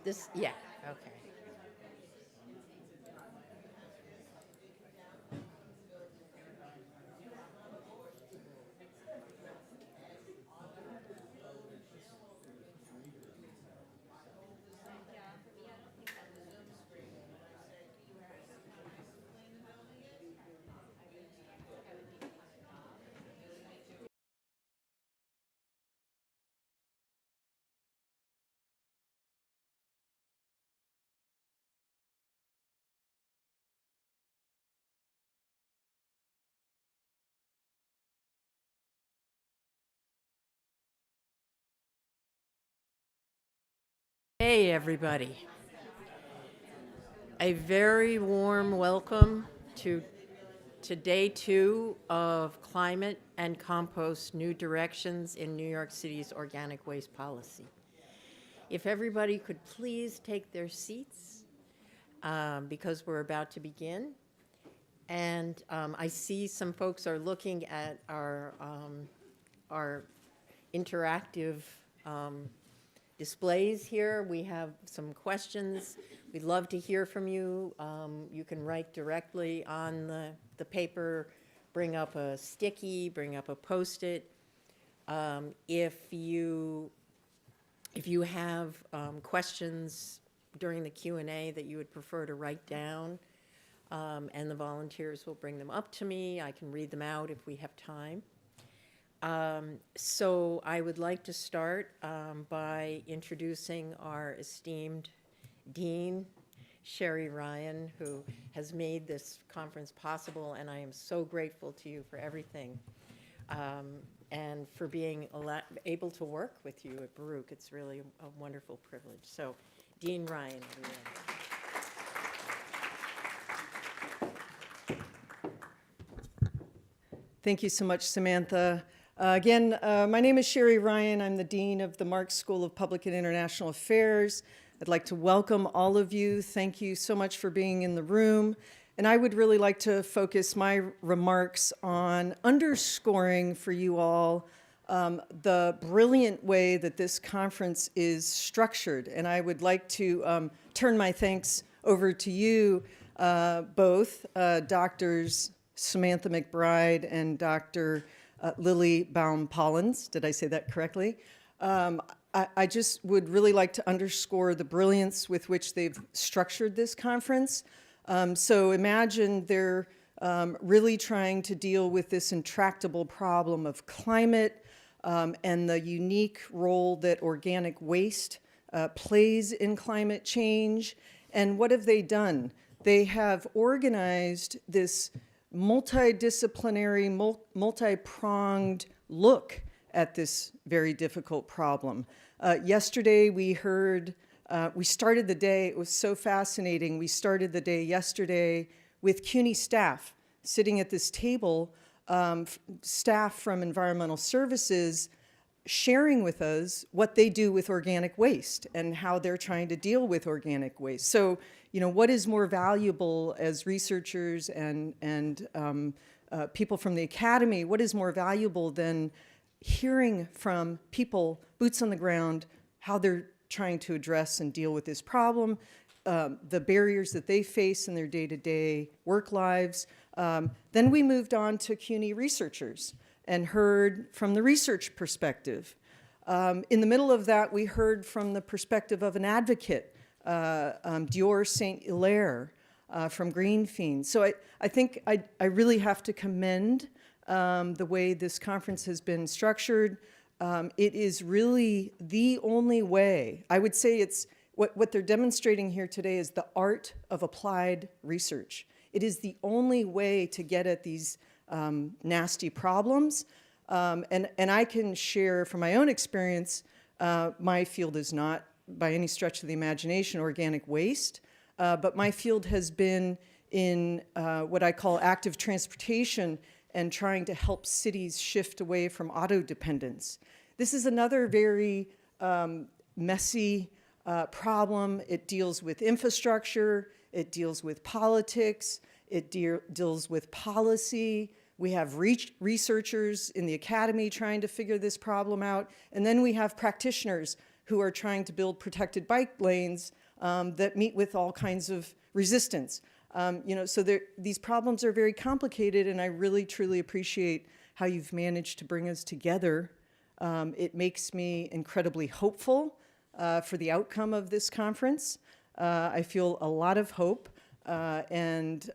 This, yeah, okay. Hey, everybody. A very warm welcome to day 2 of Climate and Compost New Directions in New York City's Organic Waste Policy. If everybody could please take their seats, because we're about to begin. And I see some folks are looking at our interactive displays here. We have some questions. We'd love to hear from you. You can write directly on the paper, bring up a sticky, bring up a Post-it. If you have questions during the Q&A that you would prefer to write down, and the volunteers will bring them up to me. I can read them out if we have time. So I would like to start by introducing our esteemed Dean, Sherry Ryan, who has made this conference possible, and I am so grateful to you for everything, and for being able to work with you at Baruch. It's really a wonderful privilege. So, Dean Ryan, everyone. Thank you so much, Samantha. Again, my name is Sherry Ryan. I'm the Dean of the Marx School of Public and International Affairs. I'd like to welcome all of you. Thank you so much for being in the room. And I would really like to focus my remarks on underscoring for you all the brilliant way that this conference is structured. And I would like to turn my thanks over to you both, Doctors Samantha McBride and Dr. Lily Baum-Pollins. Did I say that correctly? I just would really like to underscore the brilliance with which they've structured this conference. So imagine they're really trying to deal with this intractable problem of climate and the unique role that organic waste plays in climate change. And what have they done? They have organized this multidisciplinary, multi-pronged look at this very difficult problem. Yesterday we started the day, it was so fascinating, we started the day yesterday with CUNY staff sitting at this table, staff from environmental services sharing with us what they do with organic waste and how they're trying to deal with organic waste. So, what is more valuable as researchers and people from the academy, what is more valuable than hearing from people, boots on the ground, how they're trying to address and deal with this problem, the barriers that they face in their day-to-day work lives. Then we moved on to CUNY researchers and heard from the research perspective. In the middle of that, we heard from the perspective of an advocate, Dior St. Hilaire from Greenfield. So I think I really have to commend the way this conference has been structured. It is really the only way, I would say it's, what they're demonstrating here today is the art of applied research. It is the only way to get at these nasty problems. And I can share from my own experience, my field is not by any stretch of the imagination organic waste, but my field has been in what I call active transportation and trying to help cities shift away from auto dependence. This is another very messy problem. It deals with infrastructure, it deals with politics, it deals with policy. We have researchers in the academy trying to figure this problem out, and then we have practitioners who are trying to build protected bike lanes that meet with all kinds of resistance. So these problems are very complicated, and I really, truly appreciate how you've managed to bring us together. It makes me incredibly hopeful for the outcome of this conference. I feel a lot of hope, and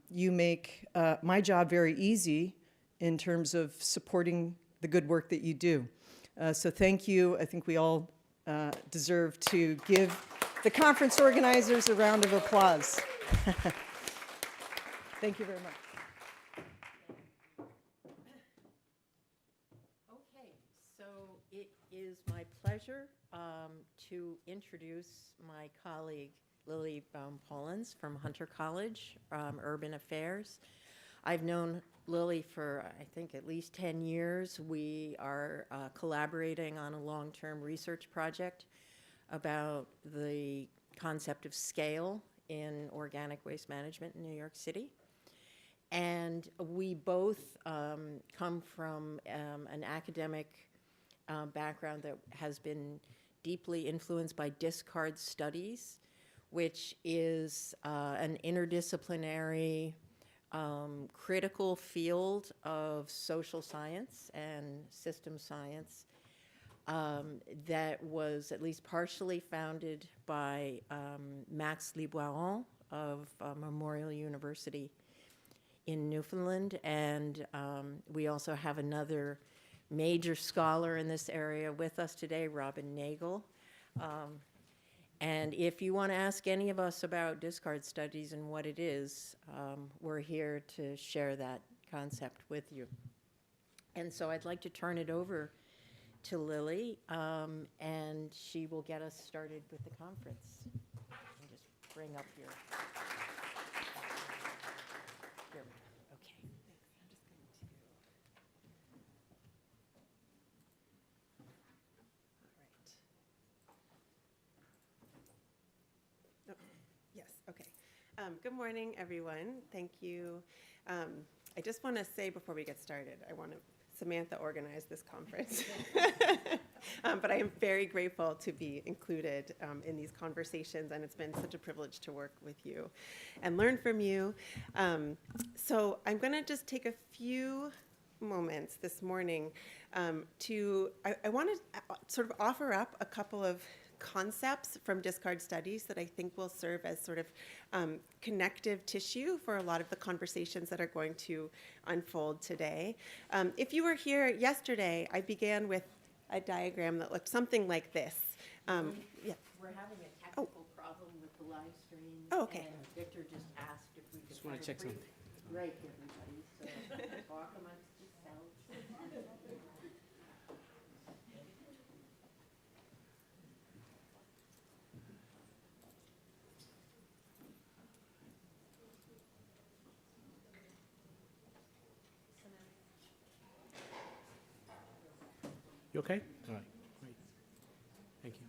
you make my job very easy in terms of supporting the good work that you do. So thank you. I think we all deserve to give the conference organizers a round of applause. Thank you very much. Okay, so it is my pleasure to introduce my colleague Lily Pollins from Hunter College, Urban Affairs. I've known Lily for, I think, at least 10 years. We are collaborating on a long-term research project about the concept of scale in organic waste management in New York City. And we both come from an academic background that has been deeply influenced by discard studies, which is an interdisciplinary critical field of social science and system science that was at least partially founded by Max Liboiron of Memorial University in Newfoundland. And we also have another major scholar in this area with us today, Robin Nagel. And if you want to ask any of us about discard studies and what it is, we're here to share that concept with you. And so I'd like to turn it over to Lily, and she will get us started with the conference. And just bring up your. Here we go. Okay. Yes, okay. Good morning, everyone. Thank you. I just want to say before we get started, Samantha organized this conference. But I am very grateful to be included in these conversations, and it's been such a privilege to work with you and learn from you. So I'm going to just take a few moments this morning I want to sort of offer up a couple of concepts from discard studies that I think will serve as sort of connective tissue for a lot of the conversations that are going to unfold today. If you were here yesterday, I began with a diagram that looked something like this. Yeah. We're having a technical problem with the live stream. Oh, okay. And Victor just asked if we could Just want to check something. break, everybody, so talk amongst yourselves. You okay? All right, great. Thank you.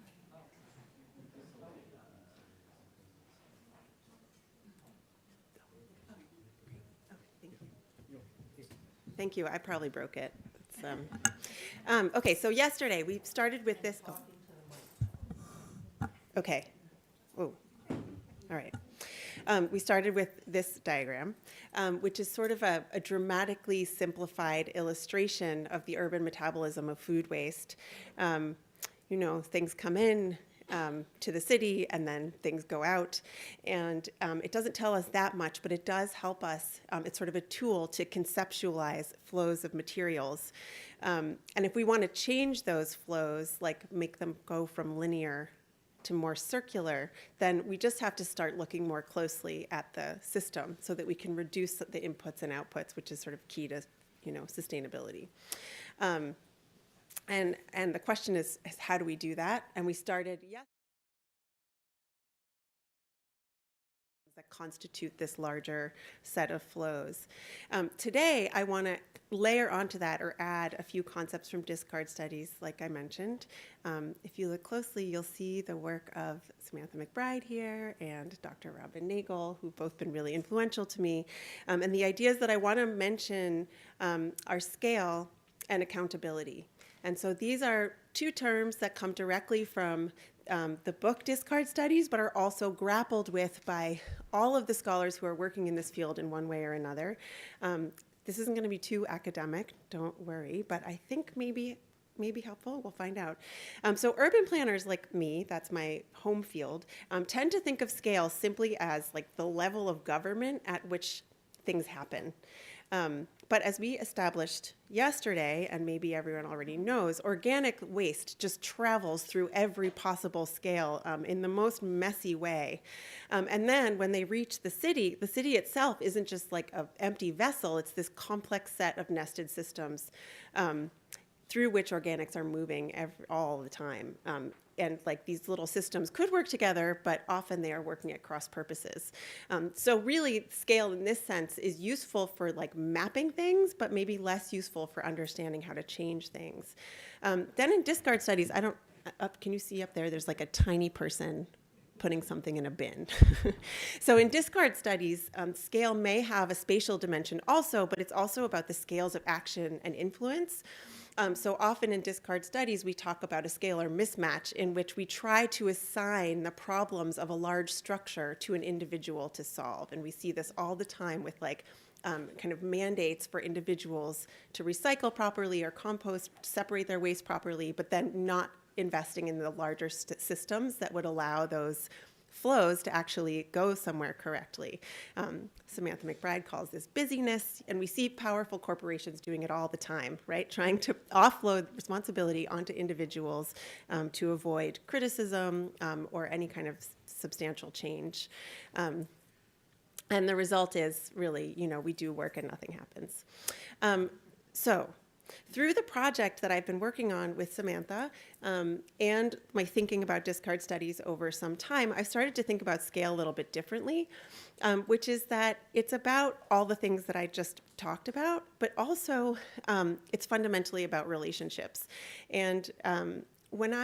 Thank you. I probably broke it. Okay, so yesterday we started with this. Oh. Okay. Oh. All right. We started with this diagram, which is sort of a dramatically simplified illustration of the urban metabolism of food waste. Things come in to the city, and then things go out. And it doesn't tell us that much, but it does help us. It's sort of a tool to conceptualize flows of materials. And if we want to change those flows, like make them go from linear to more circular, then we just have to start looking more closely at the system so that we can reduce the inputs and outputs, which is sort of key to, sustainability. And the question is how do we do that? And we started, that constitute this larger set of flows. Today, I want to layer onto that or add a few concepts from discard studies, like I mentioned. If you look closely, you'll see the work of Samantha McBride here and Dr. Robin Nagel, who've both been really influential to me. And the ideas that I want to mention are scale and accountability. And so these are two terms that come directly from the book Discard Studies, but are also grappled with by all of the scholars who are working in this field in one way or another. This isn't going to be too academic, don't worry, but I think maybe helpful. We'll find out. So urban planners like me, that's my home field, tend to think of scale simply as like the level of government at which things happen. But as we established yesterday, and maybe everyone already knows, organic waste just travels through every possible scale in the most messy way. And then when they reach the city itself isn't just like an empty vessel, it's this complex set of nested systems through which organics are moving all the time. And like these little systems could work together, but often they are working at cross purposes. So really scale in this sense is useful for like mapping things, but maybe less useful for understanding how to change things. Then in discard studies, can you see up there, there's like a tiny person putting something in a bin. So in discard studies, scale may have a spatial dimension also, but it's also about the scales of action and influence. So often in discard studies, we talk about a scalar mismatch in which we try to assign the problems of a large structure to an individual to solve. And we see this all the time with like kind of mandates for individuals to recycle properly or compost, separate their waste properly, but then not investing in the larger systems that would allow those flows to actually go somewhere correctly. Samantha McBride calls this busyness, and we see powerful corporations doing it all the time, right? Trying to offload responsibility onto individuals to avoid criticism or any kind of substantial change. And the result is really, we do work and nothing happens. So through the project that I've been working on with Samantha and my thinking about discard studies over some time, I've started to think about scale a little bit differently, which is that it's about all the things that I just talked about, but also it's fundamentally about relationships. And when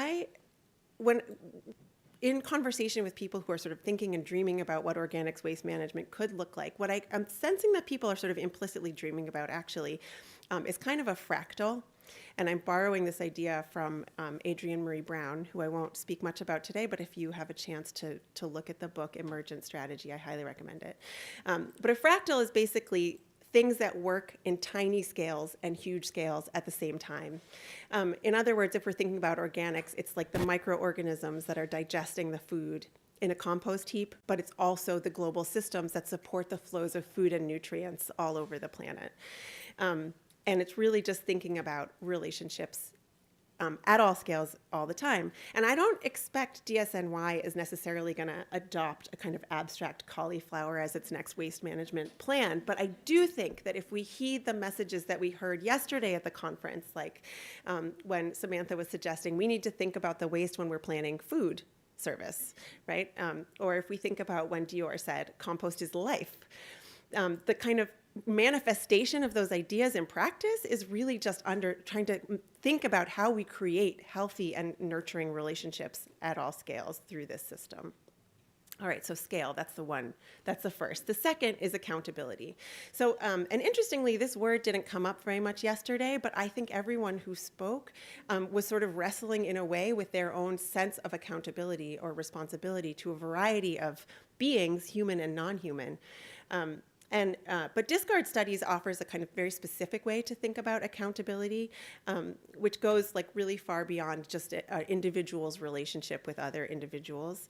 in conversation with people who are sort of thinking and dreaming about what organics waste management could look like, what I'm sensing that people are sort of implicitly dreaming about actually is kind of a fractal. And I'm borrowing this idea from Adrienne Marie Brown, who I won't speak much about today, but if you have a chance to look at the book Emergent Strategy, I highly recommend it. But a fractal is basically things that work in tiny scales and huge scales at the same time. In other words, if we're thinking about organics, it's like the microorganisms that are digesting the food in a compost heap, but it's also the global systems that support the flows of food and nutrients all over the planet. And it's really just thinking about relationships at all scales all the time. And I don't expect DSNY is necessarily going to adopt a kind of abstract cauliflower as its next waste management plan, but I do think that if we heed the messages that we heard yesterday at the conference, like when Samantha was suggesting we need to think about the waste when we're planning food service, right? Or if we think about when Dior said, compost is life, the kind of manifestation of those ideas in practice is really just trying to think about how we create healthy and nurturing relationships at all scales through this system. All right, so scale, that's the one. That's the first. The second is accountability. So, and interestingly, this word didn't come up very much yesterday, but I think everyone who spoke was sort of wrestling in a way with their own sense of accountability or responsibility to a variety of beings, human and non-human. But discard studies offers a kind of very specific way to think about accountability, which goes like really far beyond just an individual's relationship with other individuals.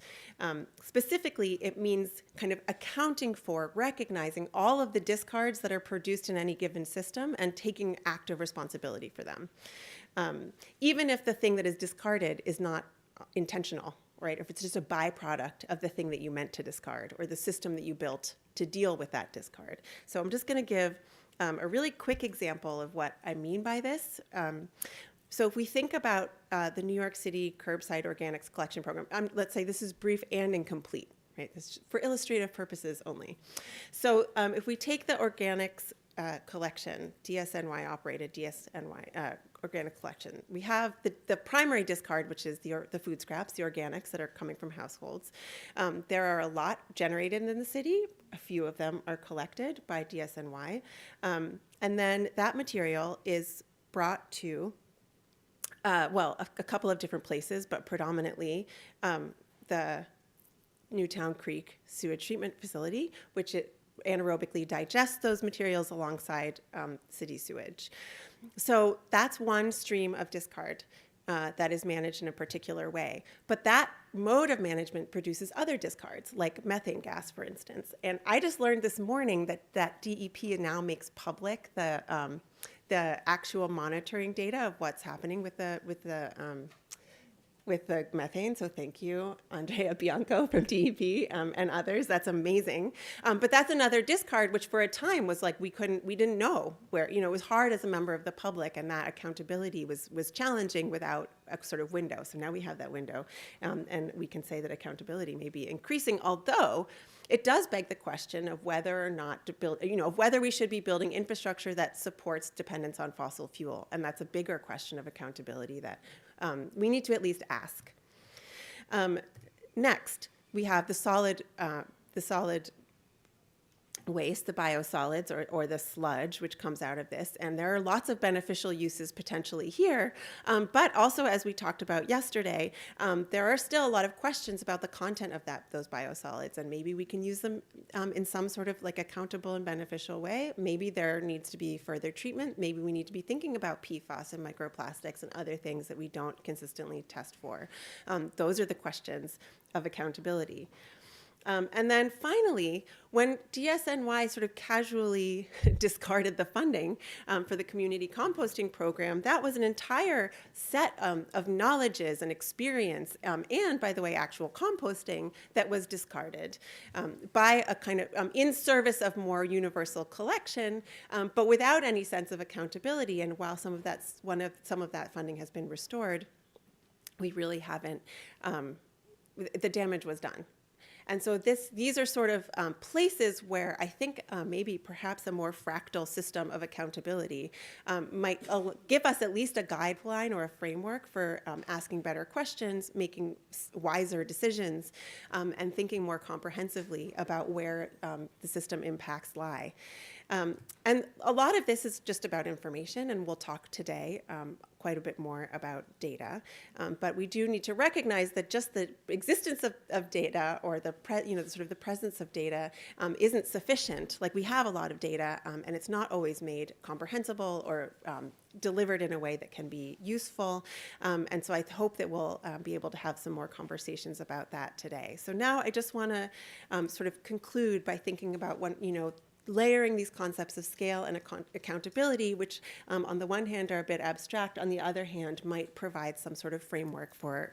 Specifically, it means kind of accounting for, recognizing all of the discards that are produced in any given system and taking active responsibility for them. Even if the thing that is discarded is not intentional, right? If it's just a byproduct of the thing that you meant to discard or the system that you built to deal with that discard. So I'm just going to give a really quick example of what I mean by this. So if we think about the New York City Curbside Organics Collection Program, let's say this is brief and incomplete, right? This is for illustrative purposes only. So if we take the organics collection, DSNY operated DSNY organic collection, we have the primary discard, which is the food scraps, the organics that are coming from households. There are a lot generated in the city. A few of them are collected by DSNY. And then that material is brought to Well, a couple of different places, but predominantly the Newtown Creek Sewage Treatment Facility, which it anaerobically digests those materials alongside city sewage. So that's one stream of discard that is managed in a particular way. But that mode of management produces other discards, like methane gas, for instance. And I just learned this morning that DEP now makes public the actual monitoring data of what's happening with the methane. So thank you, Andrea Bianco from DEP and others. That's amazing. But that's another discard, which for a time was like we didn't know where, it was hard as a member of the public, and that accountability was challenging without a sort of window. So now we have that window, and we can say that accountability may be increasing, although it does beg the question of whether or not to build, of whether we should be building infrastructure that supports dependence on fossil fuel. And that's a bigger question of accountability that we need to at least ask. Next, we have the solid waste, the biosolids, or the sludge, which comes out of this. And there are lots of beneficial uses potentially here. But also, as we talked about yesterday, there are still a lot of questions about the content of those biosolids. And maybe we can use them in some sort of like accountable and beneficial way. Maybe there needs to be further treatment. Maybe we need to be thinking about PFAS and microplastics and other things that we don't consistently test for. Those are the questions of accountability. And then finally, when DSNY sort of casually discarded the funding for the community composting program, that was an entire set of knowledges and experience, and by the way, actual composting that was discarded by a kind of in service of more universal collection, but without any sense of accountability. And while some of that funding has been restored, we really haven't. The damage was done. And so these are sort of places where I think maybe perhaps a more fractal system of accountability might give us at least a guideline or a framework for asking better questions, making wiser decisions, and thinking more comprehensively about where the system impacts lie. And a lot of this is just about information, and we'll talk today quite a bit more about data. But we do need to recognize that just the existence of data, or the sort of the presence of data, isn't sufficient. Like, we have a lot of data, and it's not always made comprehensible or delivered in a way that can be useful. And so I hope that we'll be able to have some more conversations about that today. So now I just want to sort of conclude by thinking about layering these concepts of scale and accountability, which on the one hand are a bit abstract, on the other hand might provide some sort of framework for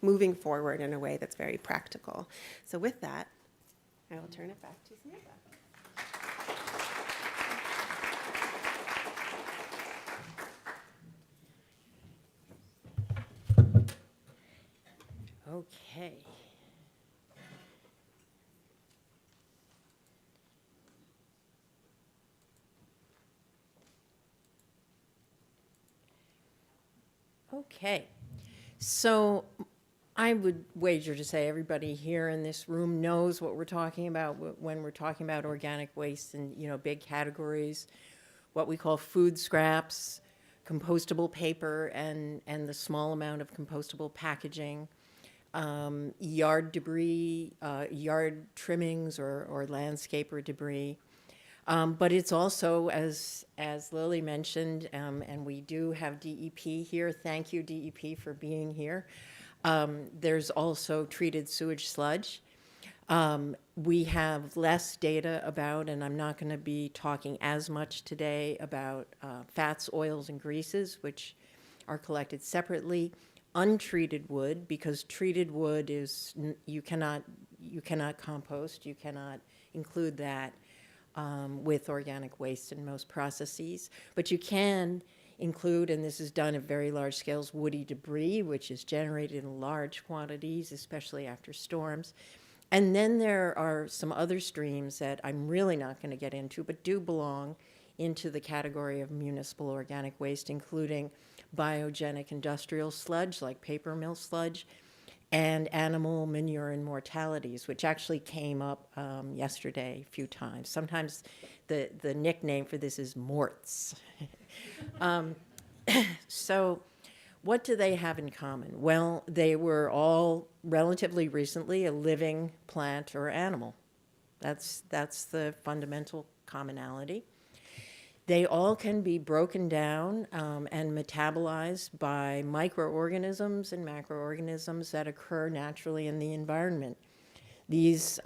moving forward in a way that's very practical. So with that, I will turn it back to Samantha. Okay. Okay, so I would wager to say everybody here in this room knows what we're talking about when we're talking about organic waste and, big categories, what we call food scraps, compostable paper, and the small amount of compostable packaging, yard debris, yard trimmings or landscaper debris. But it's also, as Lily mentioned, and we do have DEP here. Thank you, DEP, for being here. There's also treated sewage sludge. We have less data about, and I'm not going to be talking as much today about fats, oils, and greases, which are collected separately. Untreated wood, because treated wood is, you cannot compost, you cannot include that with organic waste in most processes. But you can include, and this is done at very large scales, woody debris, which is generated in large quantities, especially after storms. And then there are some other streams that I'm really not going to get into, but do belong into the category of municipal organic waste, including biogenic industrial sludge, like paper mill sludge, and animal manure and mortalities, which actually came up yesterday a few times. Sometimes the nickname for this is morts. So What do they have in common? Well, they were all relatively recently a living plant or animal. That's the fundamental commonality. They all can be broken down and metabolized by microorganisms and macroorganisms that occur naturally in the environment. These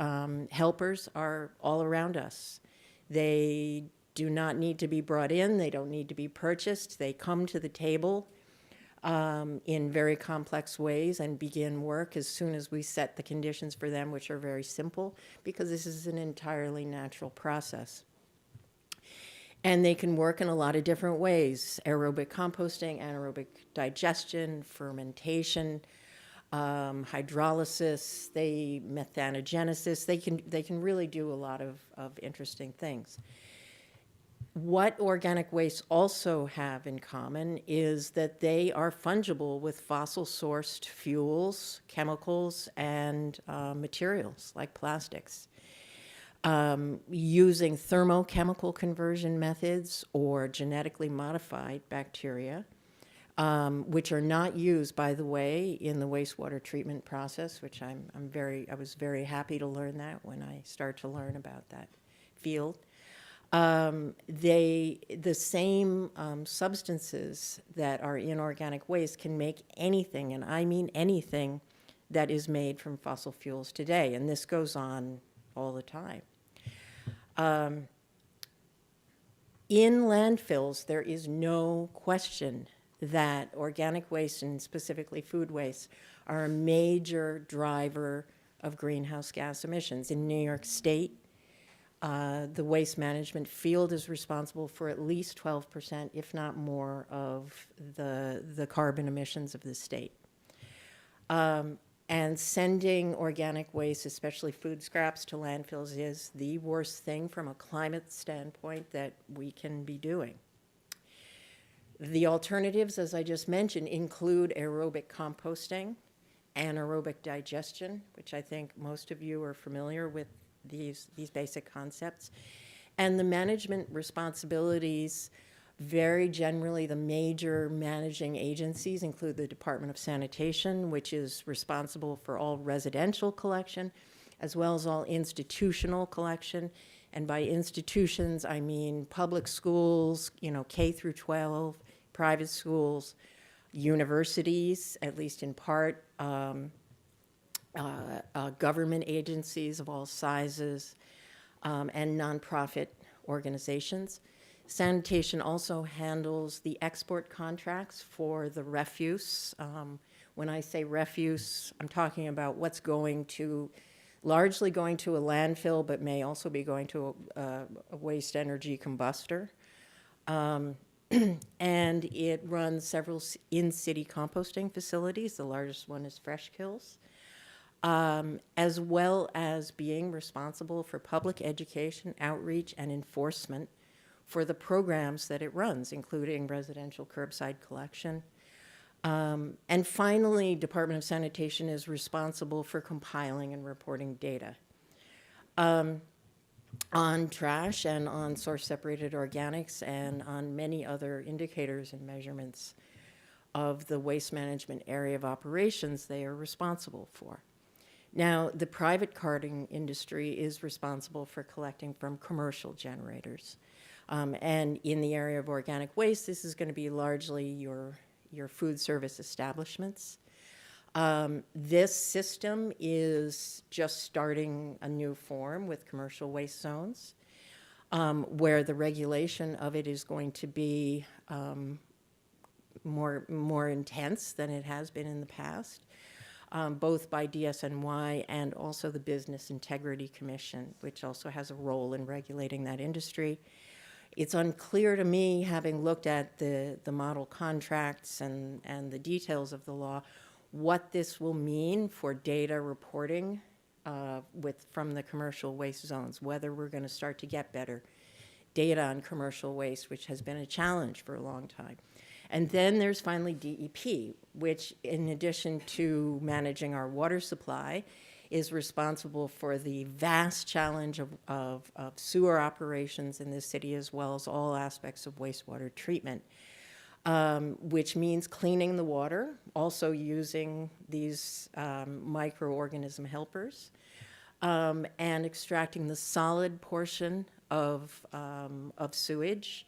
helpers are all around us. They do not need to be brought in. They don't need to be purchased. They come to the table in very complex ways and begin work as soon as we set the conditions for them, which are very simple, because this is an entirely natural process. And they can work in a lot of different ways: aerobic composting, anaerobic digestion, fermentation, hydrolysis, methanogenesis. They can really do a lot of interesting things. What organic wastes also have in common is that they are fungible with fossil-sourced fuels, chemicals, and materials like plastics. Using thermochemical conversion methods or genetically modified bacteria, which are not used, by the way, in the wastewater treatment process, which I was very happy to learn that when I started to learn about that field. The same substances that are in organic waste can make anything, and I mean anything, that is made from fossil fuels today, and this goes on all the time. In landfills, there is no question that organic waste, and specifically food waste, are a major driver of greenhouse gas emissions. In New York State, the waste management field is responsible for at least 12%, if not more, of the carbon emissions of the state. And sending organic waste, especially food scraps, to landfills is the worst thing from a climate standpoint that we can be doing. The alternatives, as I just mentioned, include aerobic composting, anaerobic digestion, which I think most of you are familiar with these basic concepts, and the management responsibilities. Very generally, the major managing agencies include the Department of Sanitation, which is responsible for all residential collection, as well as all institutional collection. And by institutions, I mean public schools, K through 12, private schools, universities, at least in part, government agencies of all sizes, and nonprofit organizations. Sanitation also handles the export contracts for the refuse. When I say refuse, I'm talking about what's largely going to a landfill, but may also be going to a waste energy combustor. And it runs several in-city composting facilities. The largest one is Fresh Kills, as well as being responsible for public education, outreach, and enforcement for the programs that it runs, including residential curbside collection. And finally, Department of Sanitation is responsible for compiling and reporting data on trash and on source-separated organics and on many other indicators and measurements of the waste management area of operations they are responsible for. Now, the private carting industry is responsible for collecting from commercial generators. And in the area of organic waste, this is going to be largely your food service establishments. This system is just starting a new form with commercial waste zones, where the regulation of it is going to be more intense than it has been in the past, both by DSNY and also the Business Integrity Commission, which also has a role in regulating that industry. It's unclear to me, having looked at the model contracts and the details of the law, what this will mean for data reporting from the commercial waste zones, whether we're going to start to get better data on commercial waste, which has been a challenge for a long time. And then there's finally DEP, which, in addition to managing our water supply, is responsible for the vast challenge of sewer operations in this city, as well as all aspects of wastewater treatment. which means cleaning the water, also using these microorganism helpers, and extracting the solid portion of sewage,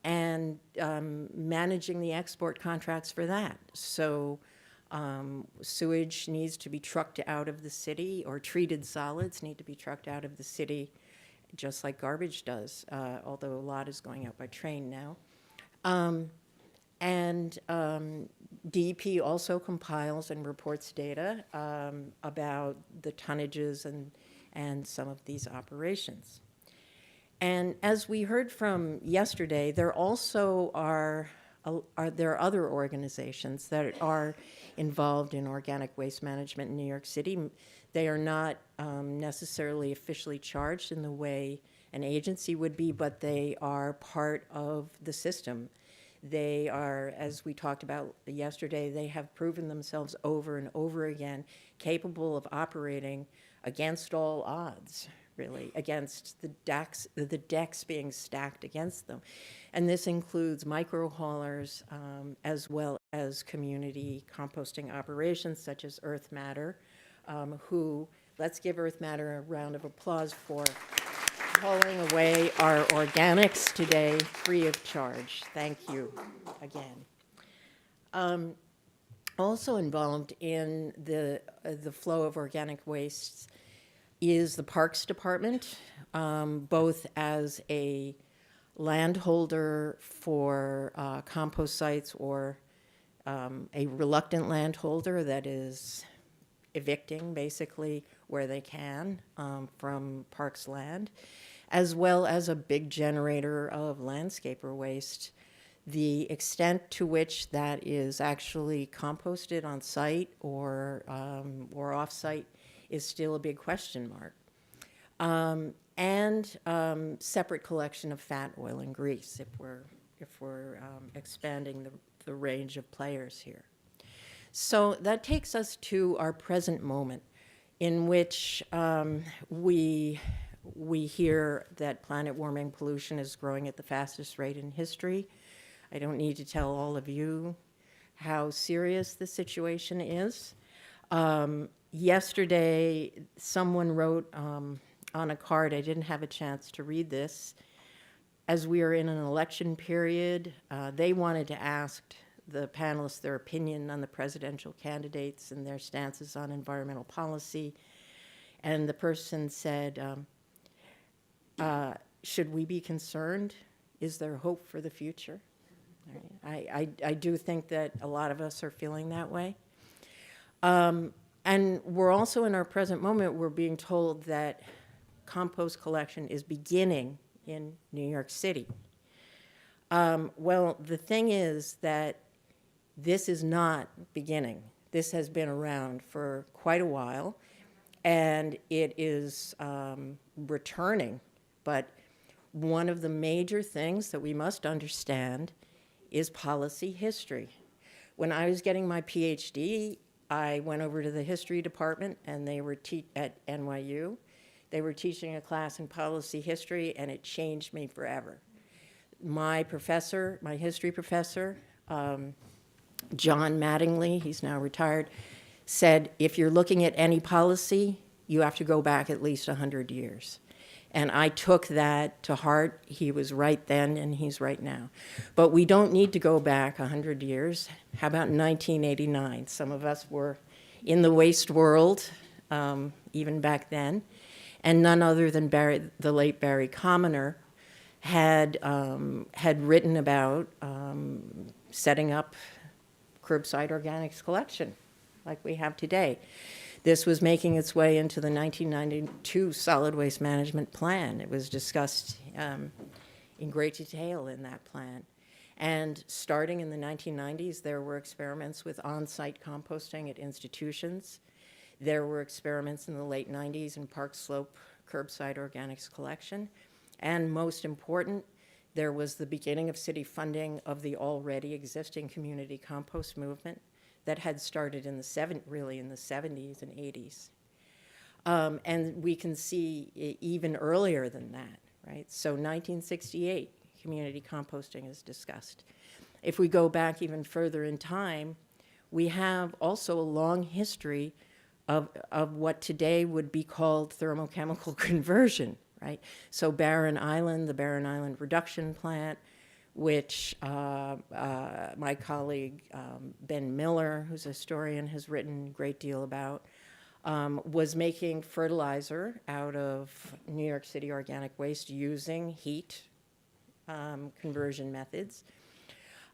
and managing the export contracts for that. So sewage needs to be trucked out of the city, or treated solids need to be trucked out of the city, just like garbage does, although a lot is going out by train now. DEP also compiles and reports data about the tonnages and some of these operations. And as we heard from yesterday, there also are other organizations that are involved in organic waste management in New York City. They are not necessarily officially charged in the way an agency would be, but they are part of the system. They are, as we talked about yesterday, they have proven themselves over and over again capable of operating against all odds, really, against the decks being stacked against them. And this includes micro haulers, as well as community composting operations such as Earth Matter, who, let's give Earth Matter a round of applause for hauling away our organics today free of charge. Thank you again. Also involved in the flow of organic wastes is the Parks Department, both as a landholder for compost sites, or a reluctant landholder that is evicting basically where they can from parks land, as well as a big generator of landscaper waste. The extent to which that is actually composted on site or off site is still a big question mark. Separate collection of fat, oil, and grease, if we're expanding the range of players here. So that takes us to our present moment, in which we hear that planet warming pollution is growing at the fastest rate in history. I don't need to tell all of you how serious the situation is. Yesterday, someone wrote on a card, I didn't have a chance to read this, as we are in an election period, they wanted to ask the panelists their opinion on the presidential candidates and their stances on environmental policy. And the person said, should we be concerned? Is there hope for the future? I do think that a lot of us are feeling that way. And we're also, in our present moment, we're being told that compost collection is beginning in New York City. Well, the thing is that this is not beginning. This has been around for quite a while, and it is returning. But one of the major things that we must understand is policy history. When I was getting my PhD, I went over to the history department, and they were at NYU. They were teaching a class in policy history, and it changed me forever. My professor, my history professor, John Mattingly, he's now retired, said, if you're looking at any policy, you have to go back at least 100 years. And I took that to heart. He was right then, and he's right now. But we don't need to go back 100 years. How about 1989? Some of us were in the waste world even back then. And none other than the late Barry Commoner had written about setting up curbside organics collection like we have today. This was making its way into the 1992 Solid Waste Management Plan. It was discussed in great detail in that plan. And starting in the 1990s, there were experiments with on-site composting at institutions. There were experiments in the late 90s in Park Slope curbside organics collection. And most important, there was the beginning of city funding of the already existing community compost movement that had started in the 70s and 80s. And we can see even earlier than that, right? So 1968, community composting is discussed. if we go back even further in time, we have also a long history of what today would be called thermochemical conversion, right? So Barren Island, the Barren Island reduction plant, which my colleague Ben Miller, who's a historian, has written a great deal about, was making fertilizer out of New York City organic waste using heat conversion methods.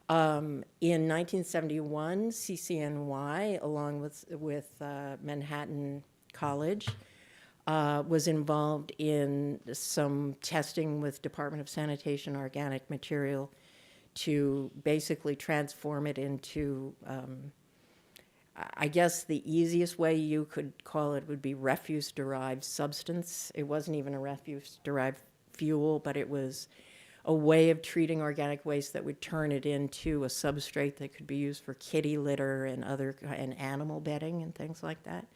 In 1971, CCNY, along with Manhattan College, was involved in some testing with Department of Sanitation organic material to basically transform it into, I guess the easiest way you could call it would be refuse-derived substance. It wasn't even a refuse-derived fuel, but it was a way of treating organic waste that would turn it into a substrate that could be used for kitty litter and animal bedding and things like that.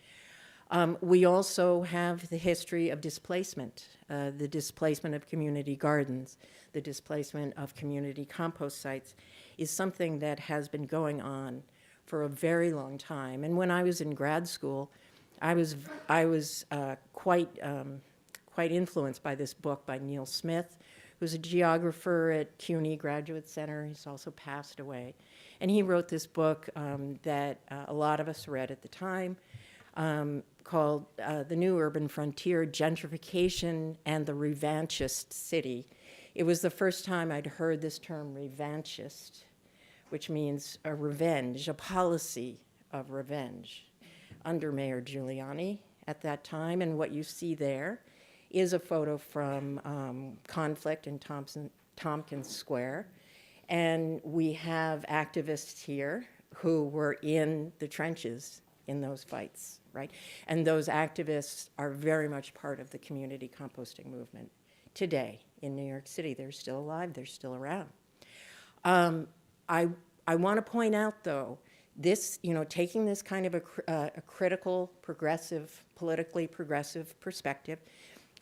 We also have the history of displacement, the displacement of community gardens, the displacement of community compost sites is something that has been going on for a very long time. And when I was in grad school, I was quite influenced by this book by Neil Smith, who's a geographer at CUNY Graduate Center. He's also passed away. And he wrote this book that a lot of us read at the time, called The New Urban Frontier, Gentrification and the Revanchist City. It was the first time I'd heard this term revanchist, which means a revenge, a policy of revenge, under Mayor Giuliani at that time. And what you see there is a photo from conflict in Tompkins Square. And we have activists here who were in the trenches in those fights, right? And those activists are very much part of the community composting movement today in New York City. They're still alive, they're still around. I want to point out, though, this, taking this kind of a critical, progressive, politically progressive perspective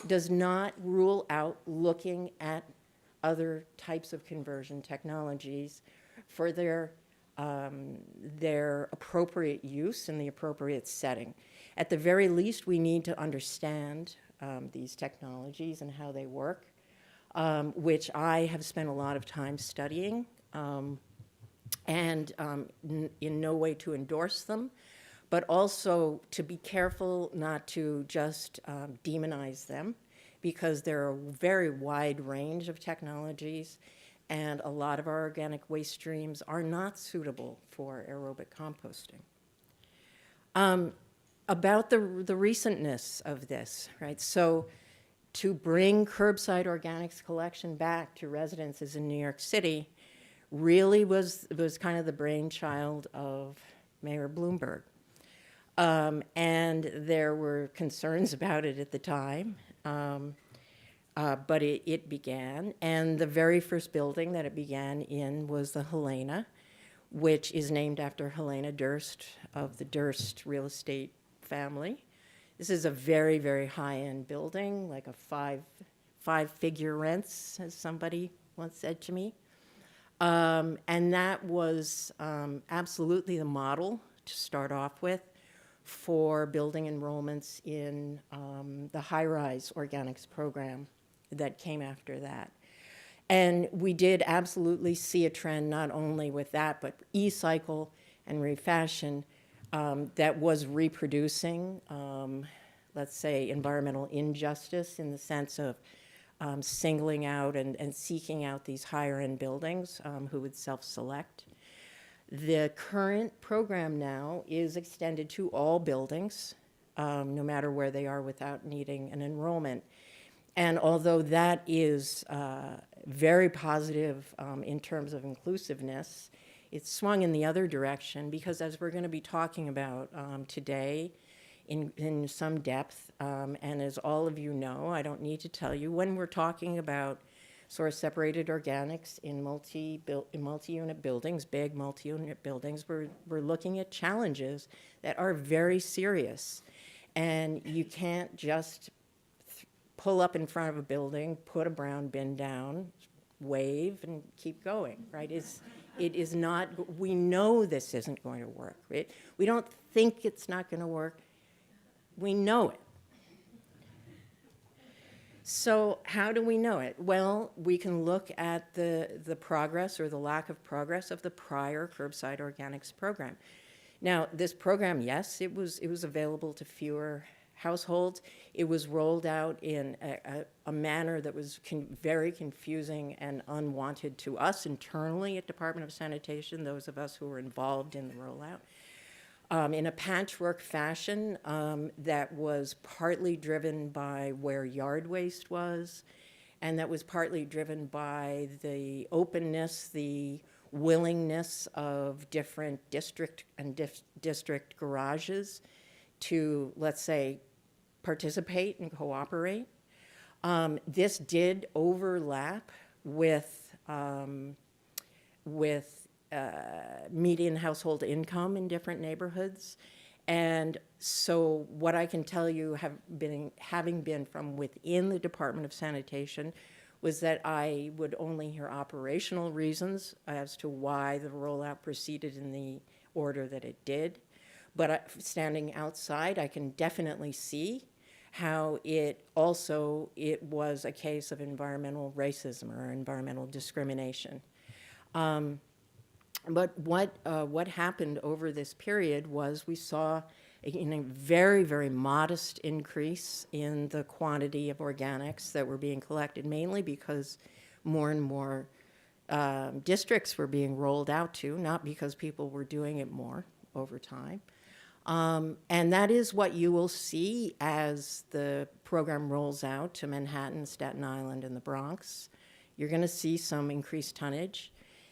does not rule out looking at other types of conversion technologies for their appropriate use in the appropriate setting. At the very least, we need to understand these technologies and how they work, which I have spent a lot of time studying, and in no way to endorse them, but also to be careful not to just demonize them, because there are a very wide range of technologies, and a lot of our organic waste streams are not suitable for aerobic composting. About the recentness of this, right? So to bring curbside organics collection back to residences in New York City really was kind of the brainchild of Mayor Bloomberg. And there were concerns about it at the time. But it began, and the very first building that it began in was the Helena, which is named after Helena Durst of the Durst real estate family. This is a very, very high-end building, like a five-figure rents, as somebody once said to me. And that was absolutely the model to start off with for building enrollments in the high-rise organics program that came after that. And we did absolutely see a trend not only with that, but e-cycle and refashion that was reproducing, let's say, environmental injustice in the sense of singling out and seeking out these higher-end buildings who would self-select. The current program now is extended to all buildings, no matter where they are, without needing an enrollment. And although that is very positive in terms of inclusiveness, it's swung in the other direction because, as we're going to be talking about today in some depth, and as all of you know, I don't need to tell you, when we're talking about source-separated organics in multi-unit buildings, big multi-unit buildings, we're looking at challenges that are very serious. And you can't just pull up in front of a building, put a brown bin down, wave, and keep going, right? It is not, we know this isn't going to work, right? We don't think it's not going to work. We know it. So how do we know it? Well, we can look at the progress or the lack of progress of the prior curbside organics program. Now, this program, yes, it was available to fewer households. It was rolled out in a manner that was very confusing and unwanted to us internally at Department of Sanitation, those of us who were involved in the rollout. In a patchwork fashion that was partly driven by where yard waste was, and that was partly driven by the openness, the willingness of different district and district garages to, let's say, participate and cooperate. This did overlap with median household income in different neighborhoods. And so what I can tell you, having been from within the Department of Sanitation, was that I would only hear operational reasons as to why the rollout proceeded in the order that it did. But standing outside, I can definitely see how it was a case of environmental racism or environmental discrimination. But what happened over this period was we saw a very, very modest increase in the quantity of organics that were being collected, mainly because more and more districts were being rolled out to, not because people were doing it more over time. And that is what you will see as the program rolls out to Manhattan, Staten Island, and the Bronx. You're going to see some increased tonnage.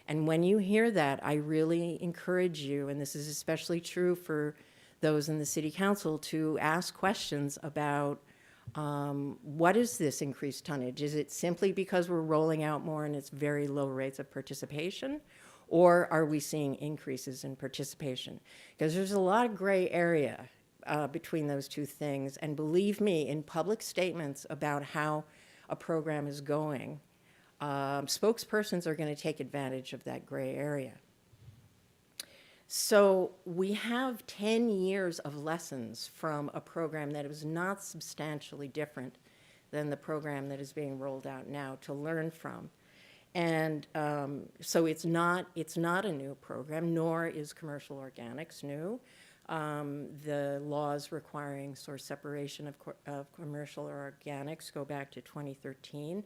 And when you hear that, I really encourage you, and this is especially true for those in the city council, to ask questions about what is this increased tonnage? Is it simply because we're rolling out more and it's very low rates of participation? Or are we seeing increases in participation? Because there's a lot of gray area between those two things. And believe me, in public statements about how a program is going, spokespersons are going to take advantage of that gray area. So we have 10 years of lessons from a program that was not substantially different than the program that is being rolled out now to learn from. And so it's not a new program, nor is commercial organics new. The laws requiring source separation of commercial organics go back to 2013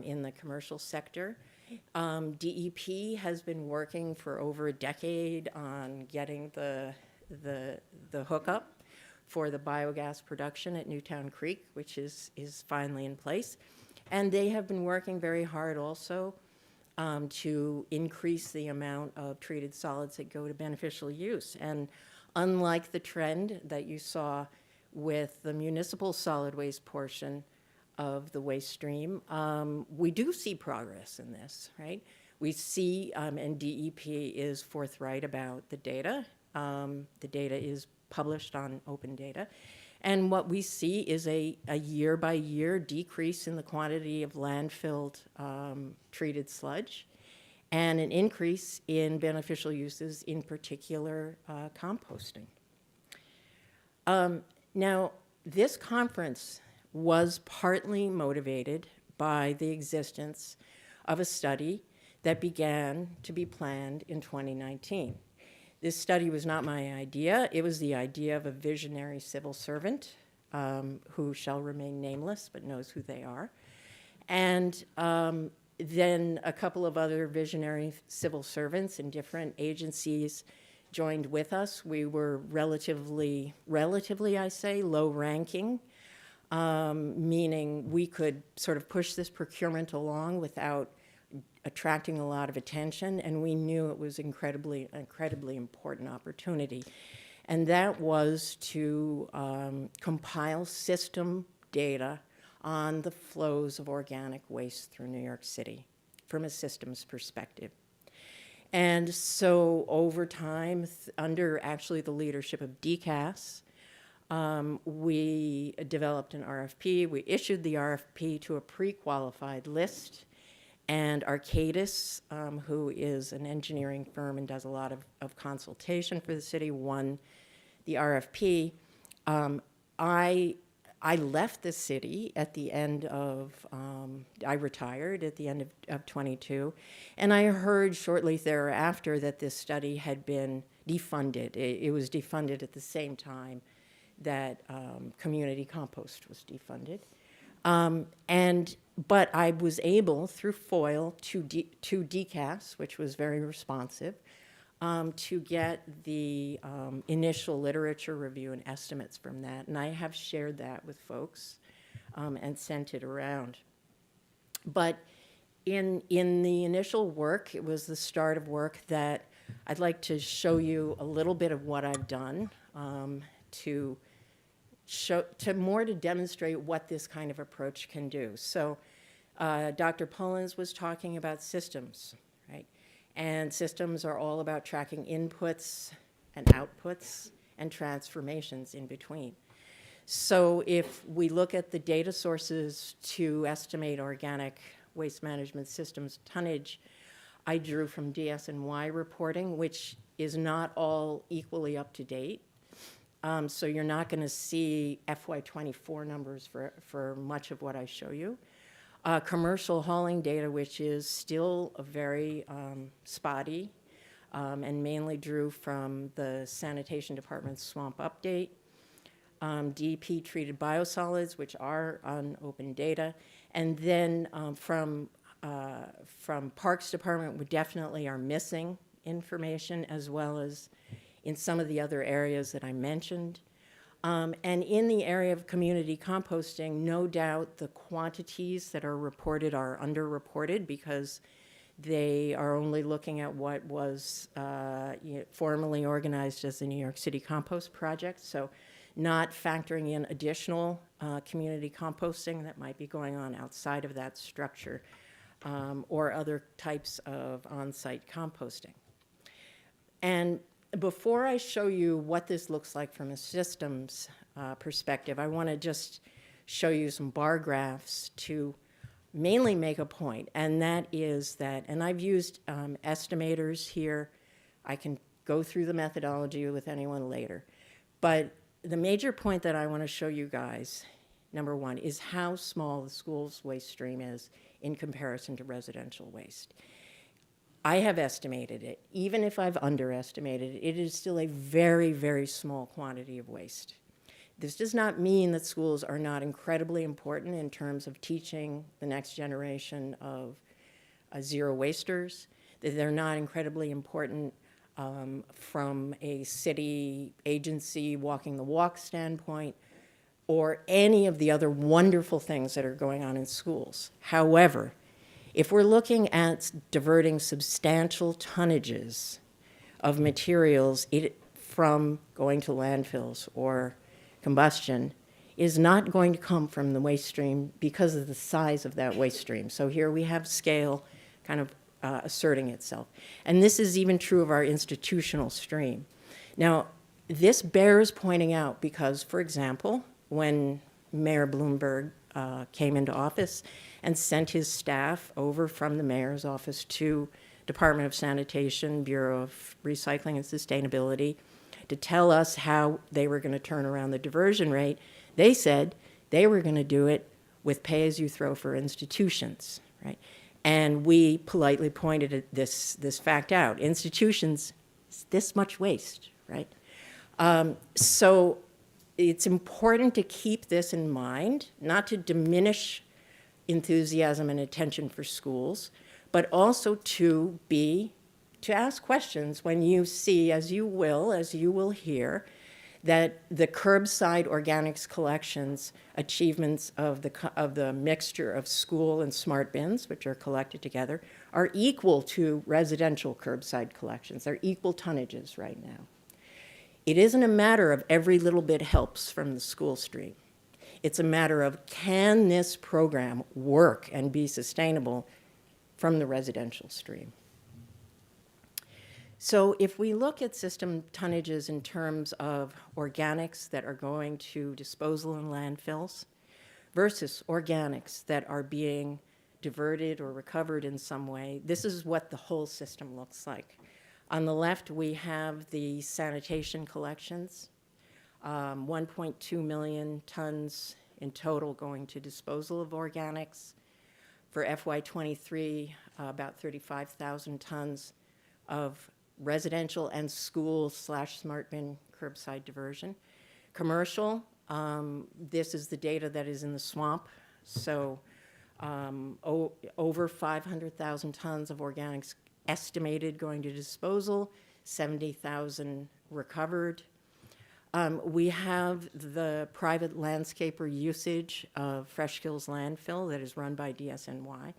in the commercial sector. DEP has been working for over a decade on getting the hookup for the biogas production at Newtown Creek, which is finally in place. And they have been working very hard also to increase the amount of treated solids that go to beneficial use. And unlike the trend that you saw with the municipal solid waste portion of the waste stream, we do see progress in this, right? We see, and DEP is forthright about the data. The data is published on open data. And what we see is a year-by-year decrease in the quantity of landfilled treated sludge and an increase in beneficial uses, in particular composting. Now, this conference was partly motivated by the existence of a study that began to be planned in 2019. This study was not my idea. It was the idea of a visionary civil servant who shall remain nameless but knows who they are. And then a couple of other visionary civil servants in different agencies joined with us. We were relatively I say, low-ranking, meaning we could sort of push this procurement along without attracting a lot of attention, and we knew it was incredibly important opportunity. And that was to compile system data on the flows of organic waste through New York City from a systems perspective. And so over time, under actually the leadership of DCAS, we developed an RFP. We issued the RFP to a pre-qualified list. and Arcadis, who is an engineering firm and does a lot of consultation for the city, won the RFP. I left the city at the end of, I retired at the end of 22, and I heard shortly thereafter that this study had been defunded. It was defunded at the same time that community compost was defunded. But I was able, through FOIL, to DCAS, which was very responsive, to get the initial literature review and estimates from that. And I have shared that with folks and sent it around. But in the initial work, it was the start of work that I'd like to show you a little bit of what I've done to demonstrate what this kind of approach can do. So Dr. Pullins was talking about systems, right? And systems are all about tracking inputs and outputs and transformations in between. So if we look at the data sources to estimate organic waste management systems tonnage, I drew from DSNY reporting, which is not all equally up to date. So you're not going to see FY24 numbers for much of what I show you. Commercial hauling data, which is still a very spotty, and mainly drew from the Sanitation Department's swamp update. DEP-treated biosolids, which are on open data. And then from Parks Department, we definitely are missing information, as well as in some of the other areas that I mentioned. And in the area of community composting, no doubt the quantities that are reported are underreported because they are only looking at what was formally organized as the New York City Compost Project, so not factoring in additional community composting that might be going on outside of that structure or other types of on-site composting. And before I show you what this looks like from a systems perspective, I want to just show you some bar graphs to mainly make a point, and that is that, and I've used estimators here. I can go through the methodology with anyone later. But the major point that I want to show you guys, number one, is how small the school's waste stream is in comparison to residential waste. I have estimated it. Even if I've underestimated it, it is still a very, very small quantity of waste. This does not mean that schools are not incredibly important in terms of teaching the next generation of zero wasters, that they're not incredibly important from a city agency walking the walk standpoint, or any of the other wonderful things that are going on in schools. However, if we're looking at diverting substantial tonnages of materials from going to landfills or combustion, is not going to come from the waste stream because of the size of that waste stream. So here we have scale kind of asserting itself. And this is even true of our institutional stream. Now, this bears pointing out because, for example, when Mayor Bloomberg came into office and sent his staff over from the mayor's office to Department of Sanitation, Bureau of Recycling and Sustainability, to tell us how they were going to turn around the diversion rate. They said they were going to do it with pay-as-you-throw for institutions, right? And we politely pointed this fact out. Institutions, this much waste, right? So it's important to keep this in mind, not to diminish enthusiasm and attention for schools, but also to ask questions when you see, as you will hear, that the curbside organics collections achievements of the mixture of school and smart bins, which are collected together, are equal to residential curbside collections. They're equal tonnages right now. It isn't a matter of every little bit helps from the school stream. It's a matter of, can this program work and be sustainable from the residential stream? So if we look at system tonnages in terms of organics that are going to disposal in landfills versus organics that are being diverted or recovered in some way, this is what the whole system looks like. On the left, we have the sanitation collections, 1.2 million tons in total going to disposal of organics. For FY23, about 35,000 tons of residential and school/smart bin curbside diversion. Commercial, this is the data that is in the swamp. So over 500,000 tons of organics estimated going to disposal, 70,000 recovered. We have the private landscaper usage of Fresh Skills landfill that is run by DSNY.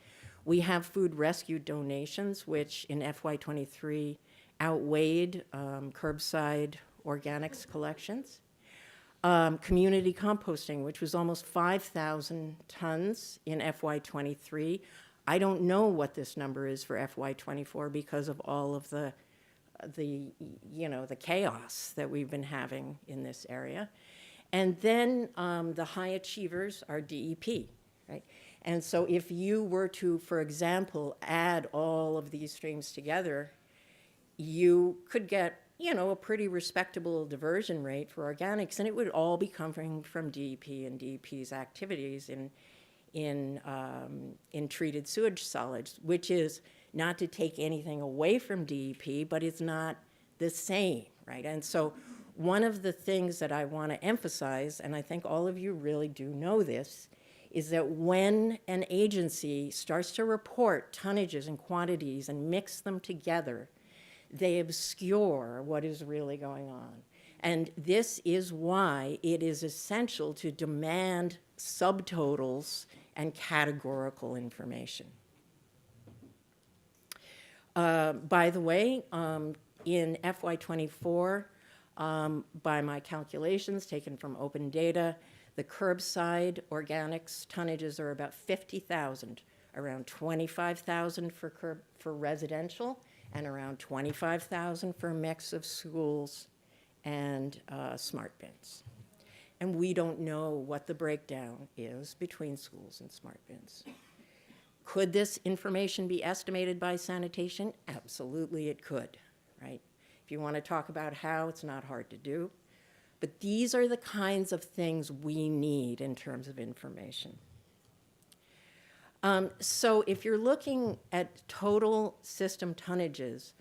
We have food rescue donations, which in FY23 outweighed curbside organics collections. Community composting, which was almost 5,000 tons in FY23. I don't know what this number is for FY24 because of all of the chaos that we've been having in this area. And then the high achievers are DEP, right? And so if you were to, for example, add all of these streams together, you could get, a pretty respectable diversion rate for organics, and it would all be coming from DEP and DEP's activities in treated sewage solids, which is not to take anything away from DEP, but it's not the same, right? And so one of the things that I want to emphasize, and I think all of you really do know this, is that when an agency starts to report tonnages and quantities and mix them together, they obscure what is really going on. And this is why it is essential to demand subtotals and categorical information. By the way, in FY24, by my calculations taken from open data, the curbside organics tonnages are about 50,000, around 25,000 for residential, and around 25,000 for a mix of schools and smart bins. And we don't know what the breakdown is between schools and smart bins. Could this information be estimated by sanitation? Absolutely it could, right? If you want to talk about how, it's not hard to do. But these are the kinds of things we need in terms of information. So if you're looking at total system tonnages,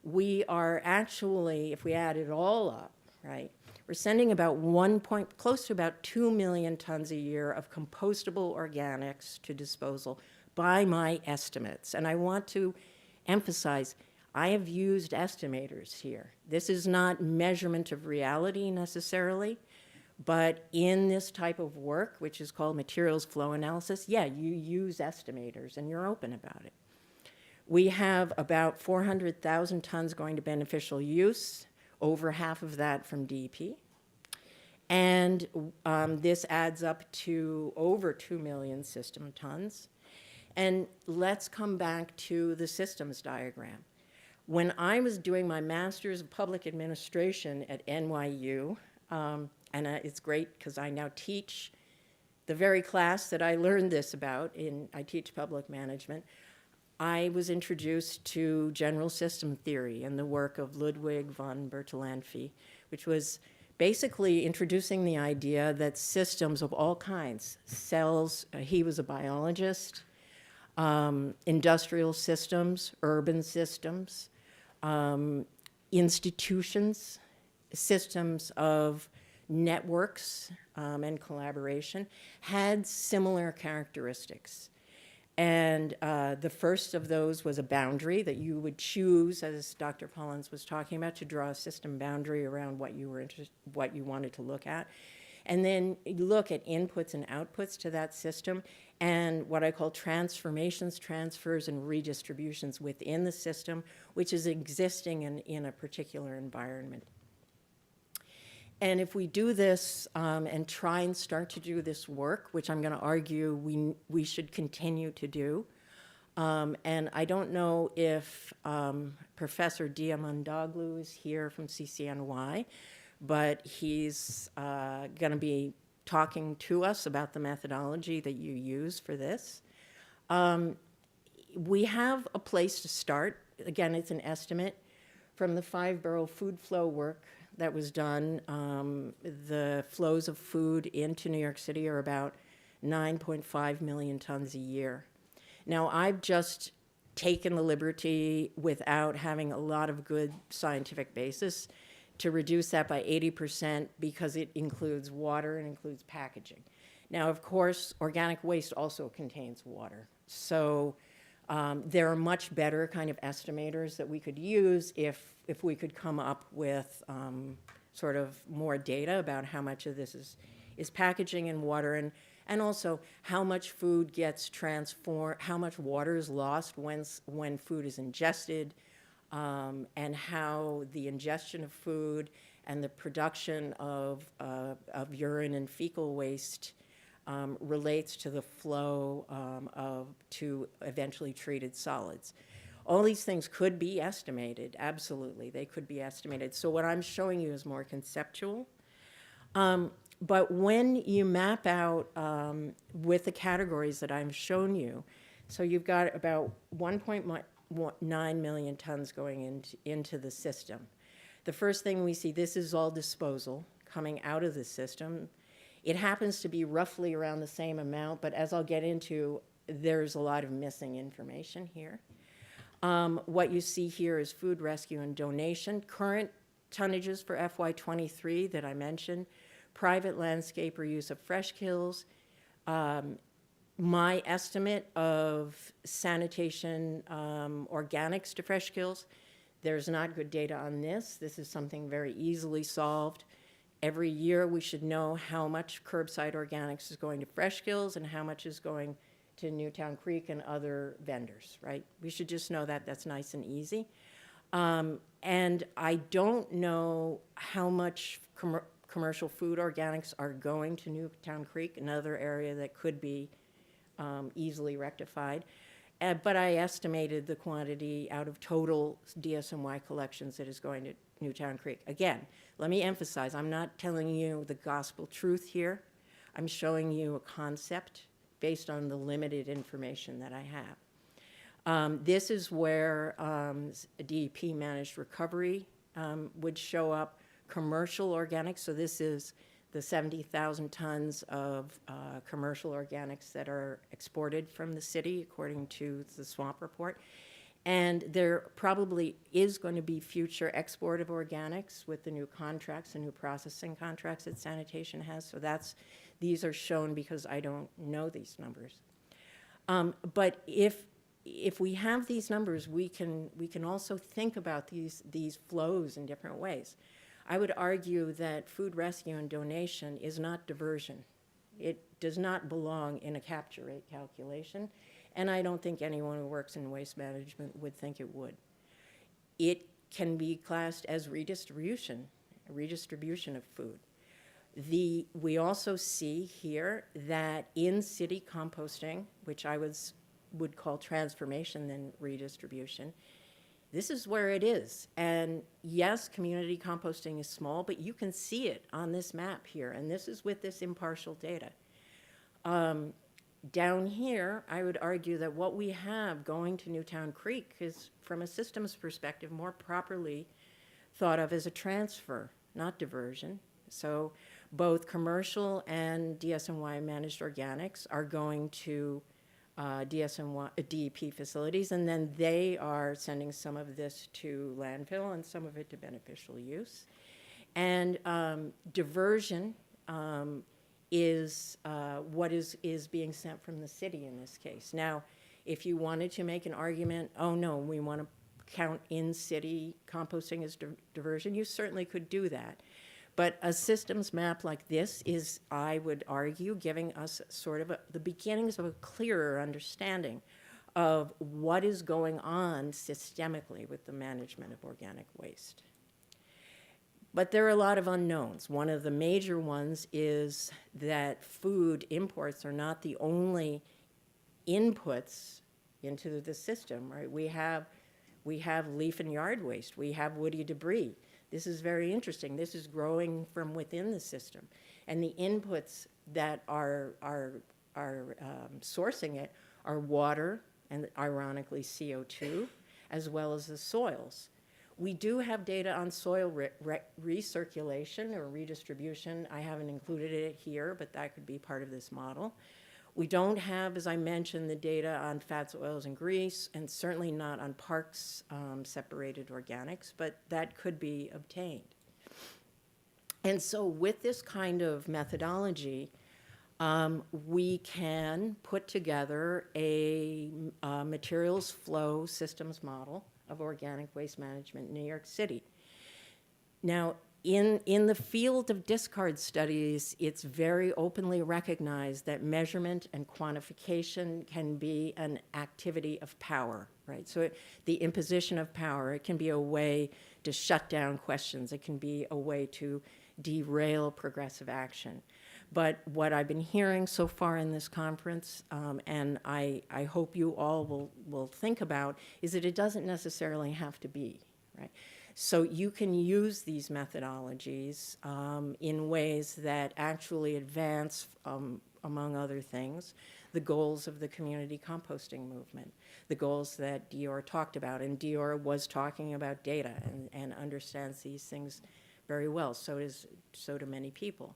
we are actually, if we add it all up, right, we're sending about close to about 2 million tons a year of compostable organics to disposal by my estimates. And I want to emphasize, I have used estimators here. This is not measurement of reality necessarily, but in this type of work, which is called materials flow analysis, yeah, you use estimators and you're open about it. We have about 400,000 tons going to beneficial use, over half of that from DEP. And this adds up to over 2 million system tons. And let's come back to the systems diagram. When I was doing my Master's of Public Administration at NYU, and it's great because I now teach the very class that I learned this about, I teach public management, I was introduced to general system theory and the work of Ludwig von Bertalanffy, which was basically introducing the idea that systems of all kinds, cells, he was a biologist, industrial systems, urban systems, institutions, systems of networks and collaboration had similar characteristics. And the first of those was a boundary that you would choose, as Dr. Pollins was talking about, to draw a system boundary around what you wanted to look at. And then you look at inputs and outputs to that system and what I call transformations, transfers, and redistributions within the system, which is existing in a particular environment. And if we do this and try and start to do this work, which I'm going to argue we should continue to do, and I don't know if Professor Diamandoglu is here from CCNY, but he's going to be talking to us about the methodology that you use for this. We have a place to start. Again, it's an estimate from the 5-borough food flow work that was done. The flows of food into New York City are about 9.5 million tons a year. Now, I've just taken the liberty, without having a lot of good scientific basis, to reduce that by 80% because it includes water and includes packaging. Now, of course, organic waste also contains water. So there are much better kind of estimators that we could use if we could come up with sort of more data about how much of this is packaging and water, and also how much food gets transformed, how much water is lost when food is ingested, and how the ingestion of food and the production of urine and fecal waste relates to the flow to eventually treated solids. All these things could be estimated, absolutely, they could be estimated. So what I'm showing you is more conceptual. But when you map out with the categories that I've shown you, so you've got about 1.9 million tons going into the system. The first thing we see, this is all disposal coming out of the system. It happens to be roughly around the same amount, but as I'll get into, there's a lot of missing information here. What you see here is food rescue and donation. Current tonnages for FY23 that I mentioned, private landscape or use of fresh kills. My estimate of sanitation organics to fresh kills, there's not good data on this. This is something very easily solved. Every year we should know how much curbside organics is going to fresh kills and how much is going to Newtown Creek and other vendors, right? We should just know that. That's nice and easy. And I don't know how much commercial food organics are going to Newtown Creek, another area that could be easily rectified. But I estimated the quantity out of total DSNY collections that is going to Newtown Creek. Again, let me emphasize, I'm not telling you the gospel truth here. I'm showing you a concept based on the limited information that I have. This is where DEP managed recovery would show up, commercial organics. So this is the 70,000 tons of commercial organics that are exported from the city, according to the Swamp Report. And there probably is going to be future export of organics with the new contracts and new processing contracts that sanitation has. So these are shown because I don't know these numbers. But if we have these numbers, we can also think about these flows in different ways. I would argue that food rescue and donation is not diversion. It does not belong in a capture rate calculation, and I don't think anyone who works in waste management would think it would. It can be classed as redistribution of food. We also see here that in city composting, which I would call transformation than redistribution, this is where it is. And yes, community composting is small, but you can see it on this map here, and this is with this impartial data. Down here, I would argue that what we have going to Newtown Creek is, from a systems perspective, more properly thought of as a transfer, not diversion. So both commercial and DSNY managed organics are going to DEP facilities, and then they are sending some of this to landfill and some of it to beneficial use. And diversion is what is being sent from the city in this case. Now, if you wanted to make an argument, oh no, we want to count in-city composting as diversion, you certainly could do that. But a systems map like this is, I would argue, giving us sort of the beginnings of a clearer understanding of what is going on systemically with the management of organic waste. But there are a lot of unknowns. One of the major ones is that food imports are not the only inputs into the system, right? We have leaf and yard waste. We have woody debris. This is very interesting. This is growing from within the system. And the inputs that are sourcing it our water, and ironically CO2, as well as the soils. We do have data on soil recirculation or redistribution. I haven't included it here, but that could be part of this model. We don't have, as I mentioned, the data on fats, oils, and grease, and certainly not on parks separated organics, but that could be obtained. And so with this kind of methodology, we can put together a materials flow systems model of organic waste management in New York City. Now, in the field of discard studies, it's very openly recognized that measurement and quantification can be an activity of power, right? So the imposition of power, it can be a way to shut down questions. It can be a way to derail progressive action. But what I've been hearing so far in this conference, and I hope you all will think about, is that it doesn't necessarily have to be, right? So you can use these methodologies in ways that actually advance, among other things, the goals of the community composting movement, the goals that Dior talked about. And Dior was talking about data and understands these things very well. So do many people.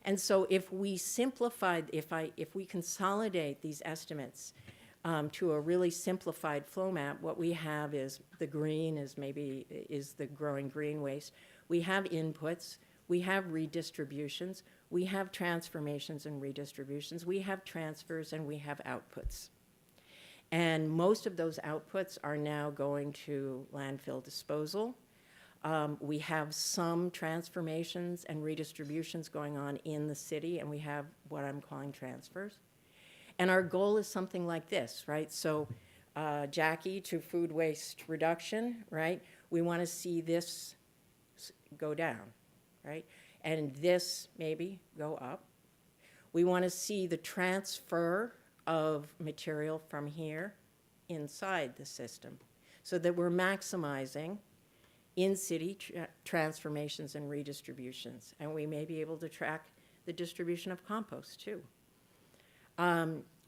And so if we simplify, if we consolidate these estimates to a really simplified flow map, what we have is the green is the growing green waste. We have inputs, we have redistributions, we have transformations and redistributions, we have transfers, and we have outputs. And most of those outputs are now going to landfill disposal. We have some transformations and redistributions going on in the city, and we have what I'm calling transfers. And our goal is something like this, right? So Jackie, to food waste reduction, right? We want to see this go down, right? And this maybe go up. We want to see the transfer of material from here inside the system so that we're maximizing in-city transformations and redistributions. And we may be able to track the distribution of compost too.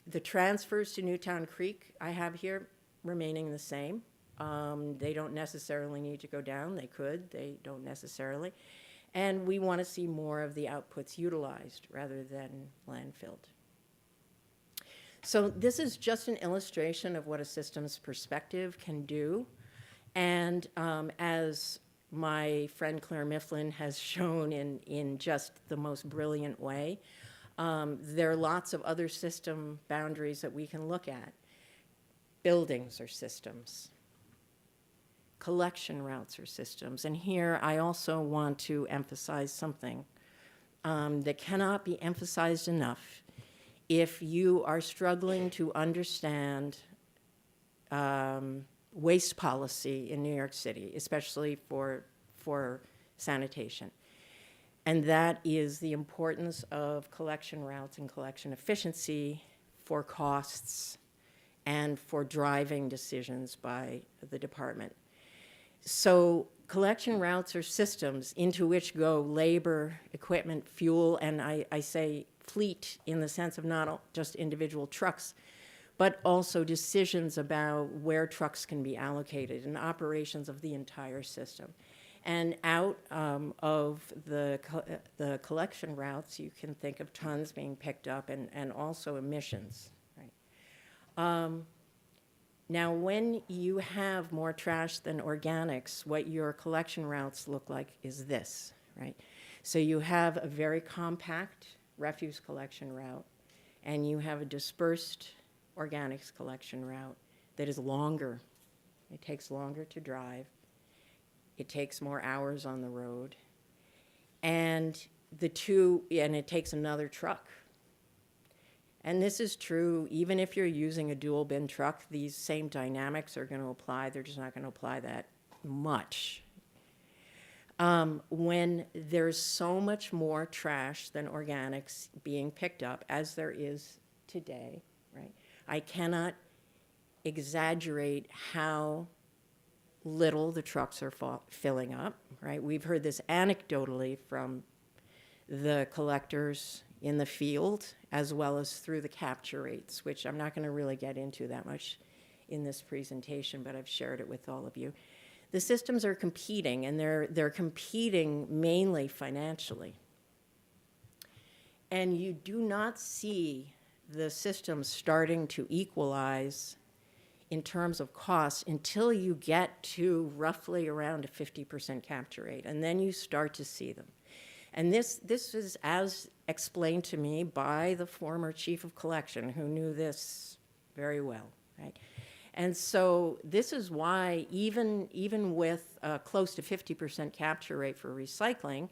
The transfers to Newtown Creek I have here remaining the same. They don't necessarily need to go down. They could, they don't necessarily. And we want to see more of the outputs utilized rather than landfilled. So this is just an illustration of what a systems perspective can do. And as my friend Claire Mifflin has shown in just the most brilliant way, there are lots of other system boundaries that we can look at. Buildings are systems. Collection routes are systems. And here I also want to emphasize something that cannot be emphasized enough. If you are struggling to understand waste policy in New York City, especially for sanitation, and that is the importance of collection routes and collection efficiency for costs and for driving decisions by the department. So collection routes are systems into which go labor, equipment, fuel, and I say fleet in the sense of not just individual trucks, but also decisions about where trucks can be allocated and operations of the entire system. And out of the collection routes, you can think of tons being picked up and also emissions. Right? Now, when you have more trash than organics, what your collection routes look like is this, right? So you have a very compact refuse collection route, and you have a dispersed organics collection route that is longer. It takes longer to drive. It takes more hours on the road. And it takes another truck. And this is true even if you're using a dual bin truck, these same dynamics are going to apply. They're just not going to apply that much. When there's so much more trash than organics being picked up, as there is today, right? I cannot exaggerate how little the trucks are filling up, right? We've heard this anecdotally from the collectors in the field, as well as through the capture rates, which I'm not going to really get into that much in this presentation, but I've shared it with all of you. The systems are competing, and they're competing mainly financially. And you do not see the systems starting to equalize in terms of costs until you get to roughly around a 50% capture rate, and then you start to see them. And this is as explained to me by the former chief of collection, who knew this very well, right? And so this is why even with close to 50% capture rate for recycling,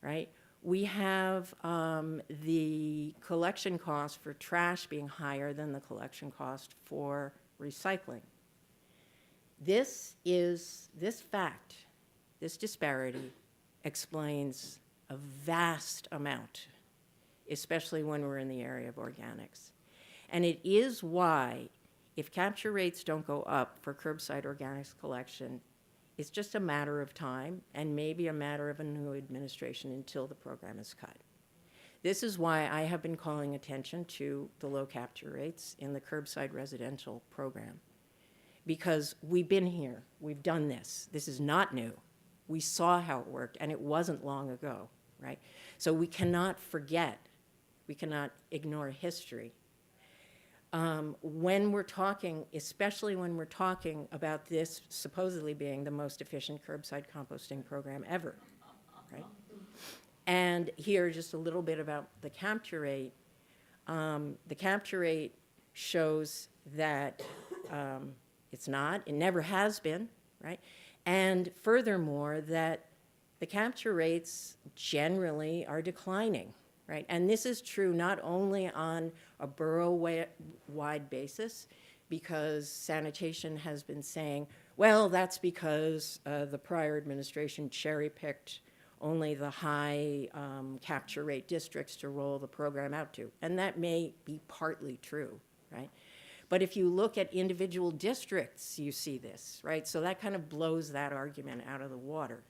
right, we have the collection cost for trash being higher than the collection cost for recycling. This fact, this disparity explains a vast amount, especially when we're in the area of organics. And it is why, if capture rates don't go up for curbside organics collection, it's just a matter of time and maybe a matter of a new administration until the program is cut. This is why I have been calling attention to the low capture rates in the curbside residential program. Because we've been here, we've done this. This is not new. We saw how it worked, and it wasn't long ago, right? So we cannot forget, we cannot ignore history. When we're talking, especially when we're talking about this supposedly being the most efficient curbside composting program ever, right? And here, just a little bit about the capture rate. The capture rate shows that it's not, it never has been, right? And furthermore, that the capture rates generally are declining, right? And this is true not only on a borough-wide basis, because sanitation has been saying, well, that's because the prior administration cherry-picked only the high capture rate districts to roll the program out to. And that may be partly true, right? But if you look at individual districts, you see this, right? So that kind of blows that argument out of the water.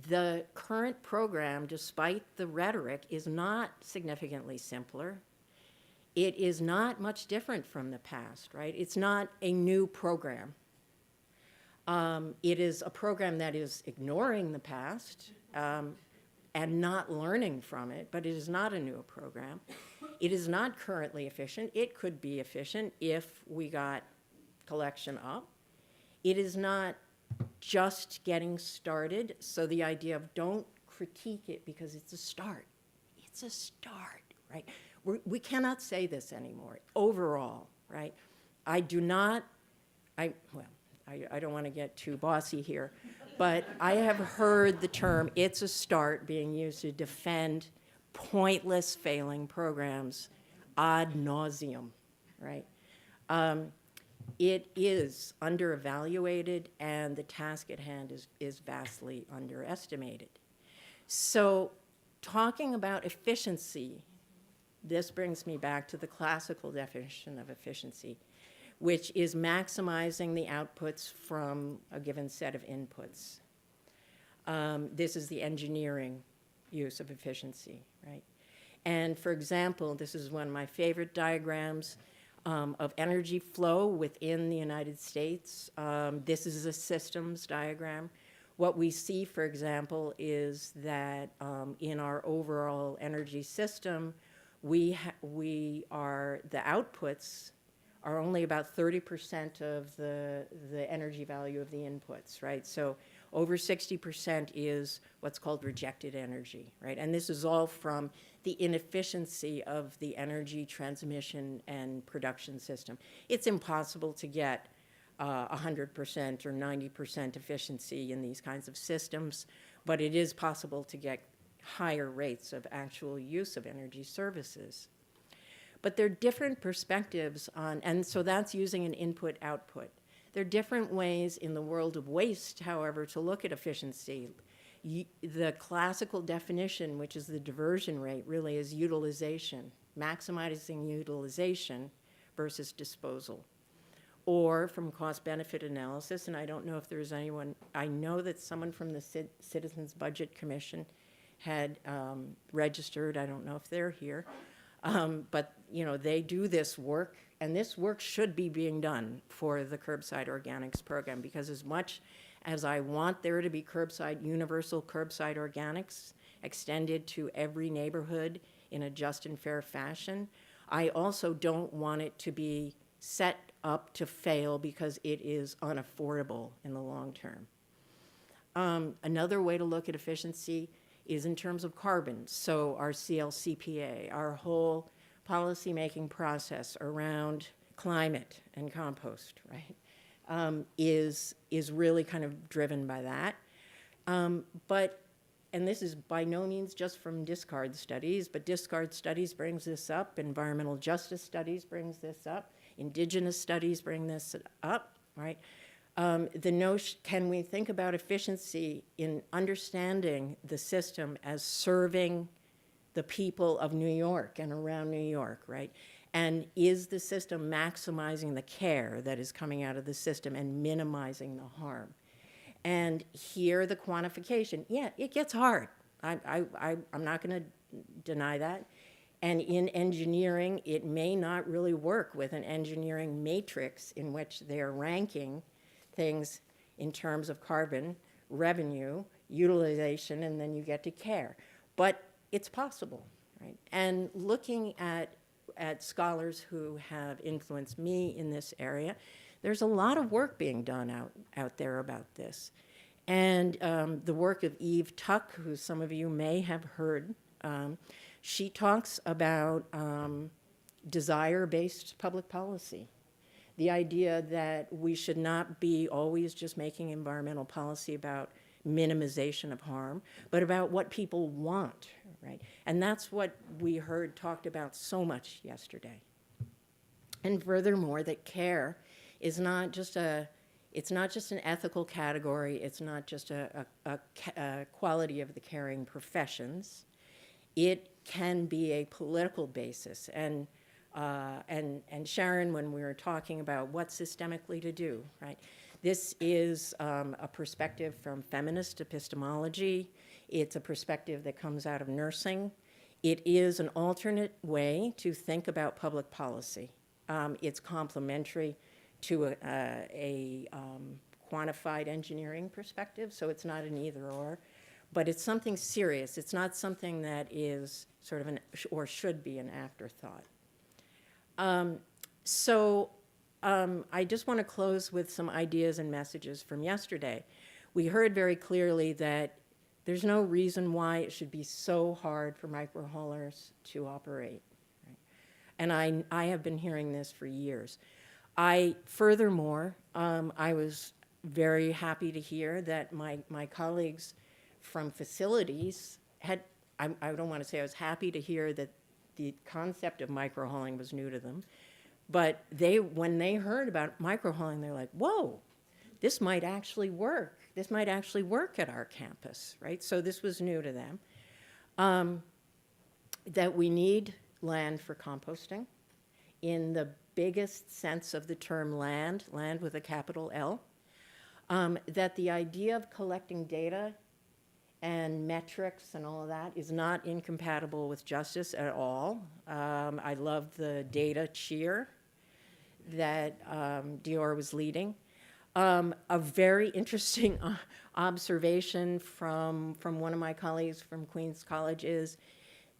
The current program, despite the rhetoric, is not significantly simpler. It is not much different from the past, right? It's not a new program. It is a program that is ignoring the past and not learning from it, but it is not a new program. It is not currently efficient. It could be efficient if we got collection up. It is not just getting started, so the idea of don't critique it because it's a start. It's a start, right? We cannot say this anymore, overall, right? I don't want to get too bossy here, but I have heard the term "it's a start" being used to defend pointless failing programs ad nauseum, right? It is under-evaluated, and the task at hand is vastly underestimated. So talking about efficiency, this brings me back to the classical definition of efficiency, which is maximizing the outputs from a given set of inputs. This is the engineering use of efficiency, right? And for example, this is one of my favorite diagrams of energy flow within the United States. This is a systems diagram. What we see, for example, is that in our overall energy system, the outputs are only about 30% of the energy value of the inputs, right? So over 60% is what's called rejected energy, right? And this is all from the inefficiency of the energy transmission and production system. It's impossible to get 100% or 90% efficiency in these kinds of systems, but it is possible to get higher rates of actual use of energy services. But there are different perspectives on, and so that's using an input-output. There are different ways in the world of waste, however, to look at efficiency. The classical definition, which is the diversion rate, really is utilization, maximizing utilization versus disposal. Or from cost-benefit analysis, and I don't know if there's anyone, I know that someone from the Citizens Budget Commission had registered. I don't know if they're here. But, you know, they do this work, and this work should be being done for the Curbside Organics program, because as much as I want there to be universal curbside organics extended to every neighborhood in a just and fair fashion, I also don't want it to be set up to fail because it is unaffordable in the long term. Another way to look at efficiency is in terms of carbon. So our CLCPA, our whole policymaking process around climate and compost, right, is really kind of driven by that. And this is by no means just from discard studies, but discard studies brings this up, environmental justice studies brings this up, indigenous studies bring this up, right? The notion, can we think about efficiency in understanding the system as serving the people of New York and around New York, right? And is the system maximizing the care that is coming out of the system and minimizing the harm? And here, the quantification, yeah, it gets hard. I'm not going to deny that. And in engineering, it may not really work with an engineering matrix in which they're ranking things in terms of carbon, revenue, utilization, and then you get to care. But it's possible, right? And looking at scholars who have influenced me in this area, there's a lot of work being done out there about this. And the work of Eve Tuck, who some of you may have heard, she talks about desire-based public policy. The idea that we should not be always just making environmental policy about minimization of harm, but about what people want, right? And that's what we heard talked about so much yesterday. And furthermore, that care is not just it's not just an ethical category, it's not just a quality of the caring professions. It can be a political basis. And Sharon, when we were talking about what systemically to do, right? This is a perspective from feminist epistemology. It's a perspective that comes out of nursing. It is an alternate way to think about public policy. It's complementary to a quantified engineering perspective, so it's not an either or, but it's something serious. It's not something that is sort of or should be an afterthought. I just want to close with some ideas and messages from yesterday. We heard very clearly that there's no reason why it should be so hard for microhaulers to operate. Right? And I have been hearing this for years. Furthermore, I was very happy to hear that my colleagues from facilities I don't want to say I was happy to hear that the concept of microhauling was new to them, but when they heard about microhauling, they're like, whoa, this might actually work. This might actually work at our campus, right? So this was new to them. That we need land for composting in the biggest sense of the term land with a capital L. That the idea of collecting data and metrics and all of that is not incompatible with justice at all. I love the data cheer that Dior was leading. A very interesting observation from one of my colleagues from Queens College is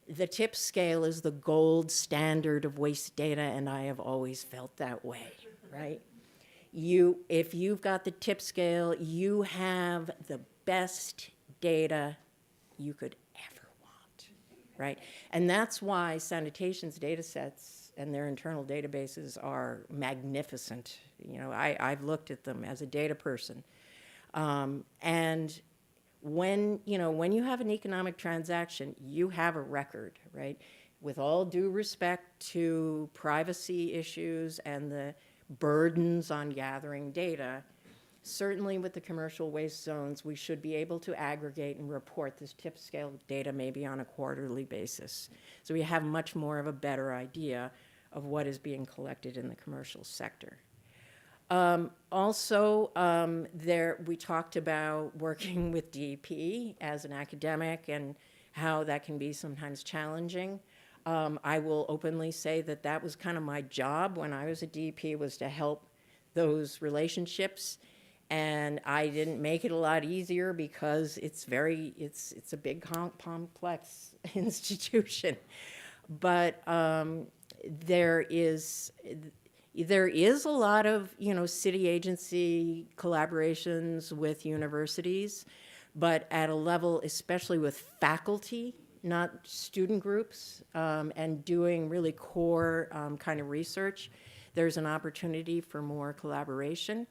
the tip scale is the gold standard of waste data, and I have always felt that way, right? If you've got the tip scale, you have the best data you could ever want, right? And that's why sanitation's data sets and their internal databases are magnificent. You know, I've looked at them as a data person. And when you have an economic transaction, you have a record, right? With all due respect to privacy issues and the burdens on gathering data, certainly with the commercial waste zones, we should be able to aggregate and report this tip scale data maybe on a quarterly basis. So we have much more of a better idea of what is being collected in the commercial sector. We talked about working with DEP as an academic and how that can be sometimes challenging. I will openly say that that was kind of my job when I was a DP, was to help those relationships. And I didn't make it a lot easier because it's a big complex institution. But there is a lot of, city agency collaborations with universities, but at a level, especially with faculty, not student groups, and doing really core kind of research, there's an opportunity for more collaboration.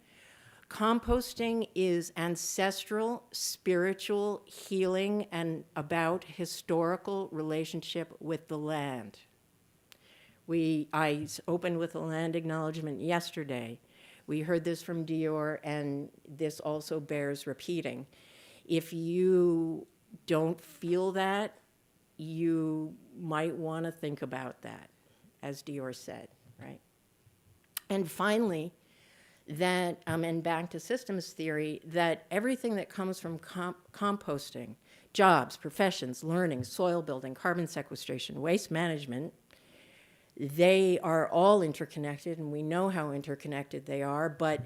Composting is ancestral, spiritual, healing, and about historical relationship with the land. I opened with a land acknowledgement yesterday. We heard this from Dior, and this also bears repeating. If you don't feel that, you might want to think about that, as Dior said, right? And finally, that, and back to systems theory, that everything that comes from composting, jobs, professions, learning, soil building, carbon sequestration, waste management, they are all interconnected, and we know how interconnected they are, but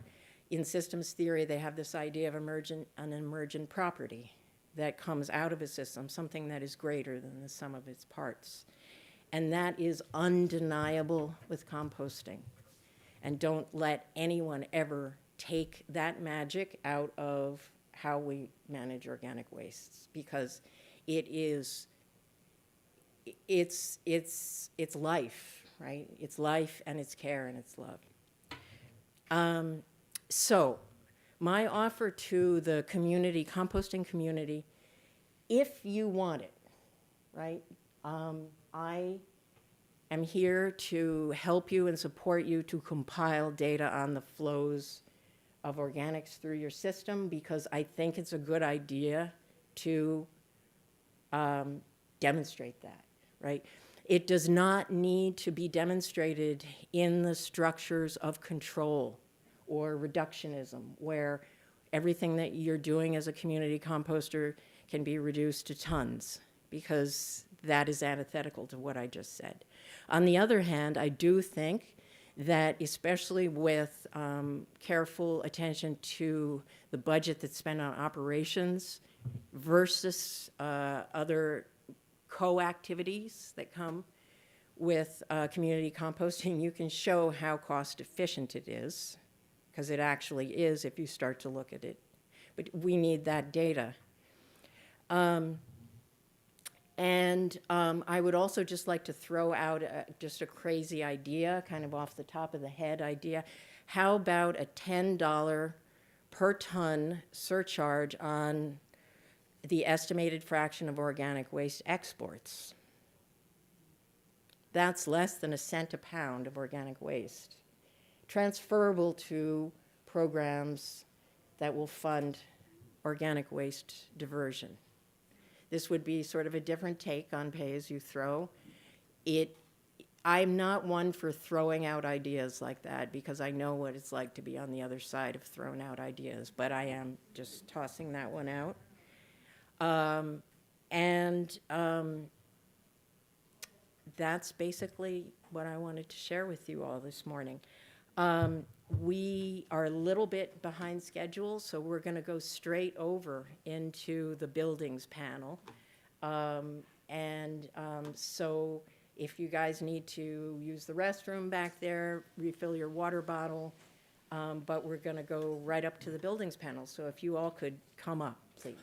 in systems theory, they have this idea of an emergent property that comes out of a system, something that is greater than the sum of its parts. And that is undeniable with composting. And don't let anyone ever take that magic out of how we manage organic wastes, because it's life, right? It's life, and it's care, and it's love. So my offer to the community, composting community, if you want it, right? I am here to help you and support you to compile data on the flows of organics through your system, because I think it's a good idea to demonstrate that, right? It does not need to be demonstrated in the structures of control or reductionism, where everything that you're doing as a community composter can be reduced to tons, because that is antithetical to what I just said. On the other hand, I do think that, especially with careful attention to the budget that's spent on operations versus other co-activities that come with community composting, you can show how cost efficient it is, because it actually is if you start to look at it. But we need that data. I would also just like to throw out just a crazy idea, kind of off the top of the head idea. How about a $10 per ton surcharge on the estimated fraction of organic waste exports? That's less than a cent a pound of organic waste, transferable to programs that will fund organic waste diversion. This would be sort of a different take on pay-as-you-throw. I'm not one for throwing out ideas like that, because I know what it's like to be on the other side of throwing out ideas, but I am just tossing that one out. That's basically what I wanted to share with you all this morning. We are a little bit behind schedule, so we're going to go straight over into the buildings panel. So if you guys need to use the restroom back there, refill your water bottle, but we're going to go right up to the buildings panel. So if you all could come up, please.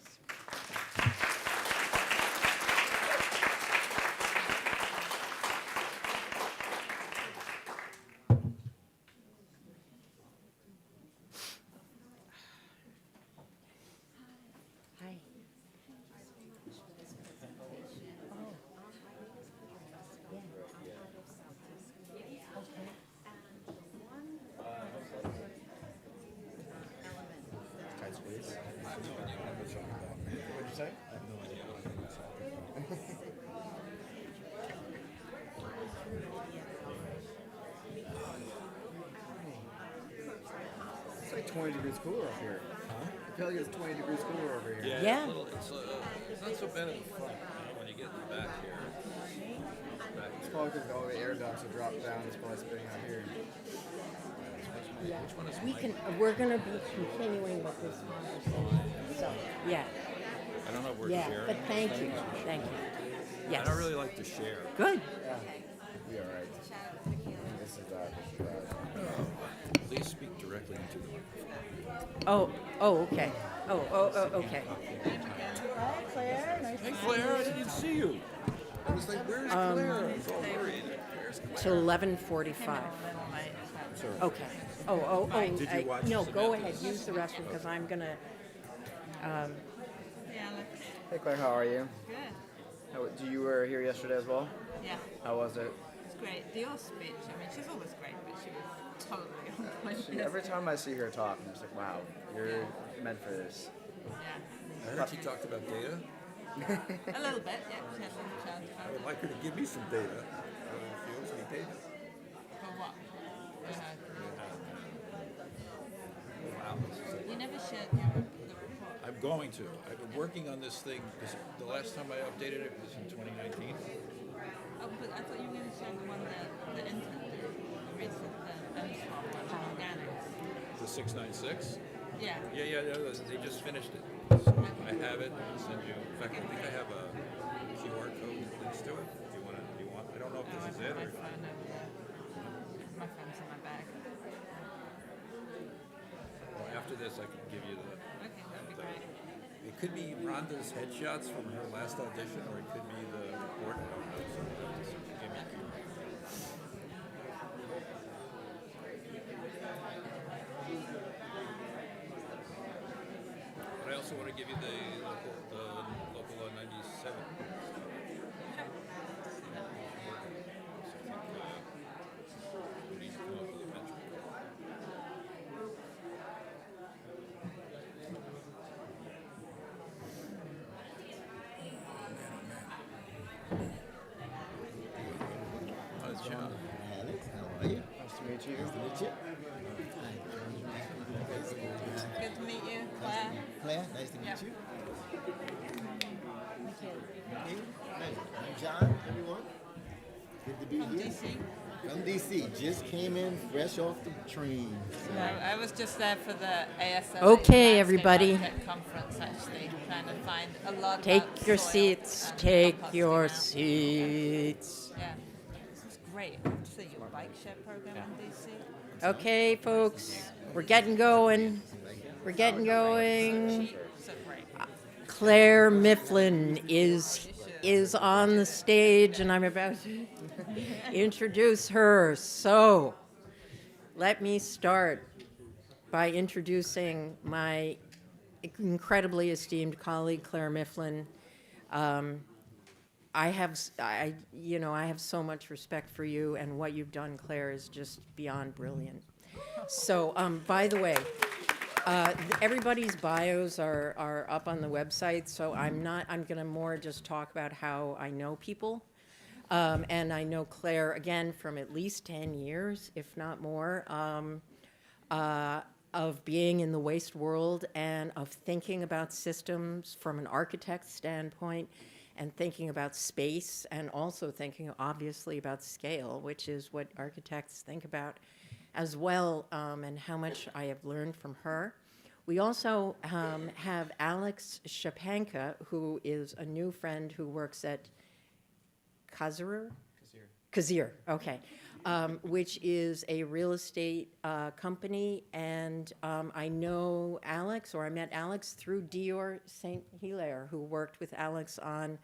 Hi. What'd you say? It's like 20 degrees cooler up here. I feel like it's 20 degrees cooler over here. Yeah. It's not so bad at the front, when you back here. It's probably because all the air ducts are dropped down. It's probably spitting out here. Which one is We mine? can, we're gonna be continuing with this conversation, so, yeah, I don't know if we're yeah, sharing. but thank you, thank you. Yes. I don't really like to share. Good. Be all right. This is that. Please speak directly into the microphone. Oh, okay. Okay. Hey, Claire, I didn't see you. I was like, where's Claire? I was all worried. Where's Claire? Till 11:45. Okay. Oh, Did you watch no, go Samantha's? ahead, use the restroom, because I'm gonna, Hey Claire, how are you? Good. You were here yesterday as well? Yeah, How was it? it's great. Dio's speech, I mean, she's always great, but she was totally on point. Every time I see her talk, I'm just like, wow, you're meant for this. Yeah, I heard she talked about data. a little bit. Yeah, she had a little chat I about would like her to give me some data. She owes me data. for what. Wow, this is You never shared the report. I'm going to. I've been working on this thing because the last time I updated it was in 2019. Oh, but I thought you were going to share the one that the intern did, the recent, the MSWAP one on organics. The 696. Yeah. Yeah. They just finished it. So I have it. I'll send you. In fact, I think I have a QR code that links to it. Do you want? I don't know if Oh, this is I've it got my or. phone over there. My phone's in my bag. Well, after this, I can give you the. Okay, that'd be great. It could be Rhonda's headshots from her last audition, or it could be the report. I don't know. So we'll have to see. Give me a QR But I also want to give you the local 97. We need to come up with a metric. Oh, it's John. Alex, how are you? Nice to meet you. Nice to meet you. Good to meet you, Claire. Claire, nice to meet Yeah. you. Okay, pleasure. I'm John, everyone. Good to be From here. DC. From DC. Just came in fresh off the train. So, No, I was just there for the ASL. Okay, everybody. Conference, actually, trying to find a lot take about your soil seats, and take composting your out. seats. Yeah, this was great. See your bike share program in DC. Okay, folks, we're getting going. We're getting going. Cheap, so great. Claire Mifflin is on the stage, and I'm about to introduce her. So, let me start by introducing my incredibly esteemed colleague, Claire Mifflin. I have so much respect for you, and what you've done, Claire, is just beyond brilliant. So, by the way, everybody's bios are up on the website, so I'm going to more just talk about how I know people. And I know Claire, again, from at least 10 years, if not more, of being in the waste world and of thinking about systems from an architect's standpoint and thinking about space and also thinking, obviously, about scale, which is what architects think about as well, and how much I have learned from her. We also have Alex Shapanka, who is a new friend who works at Kazir, okay, which is a real estate company. And I know Alex, or I met Alex through Dior St. Hilaire, who worked with Alex on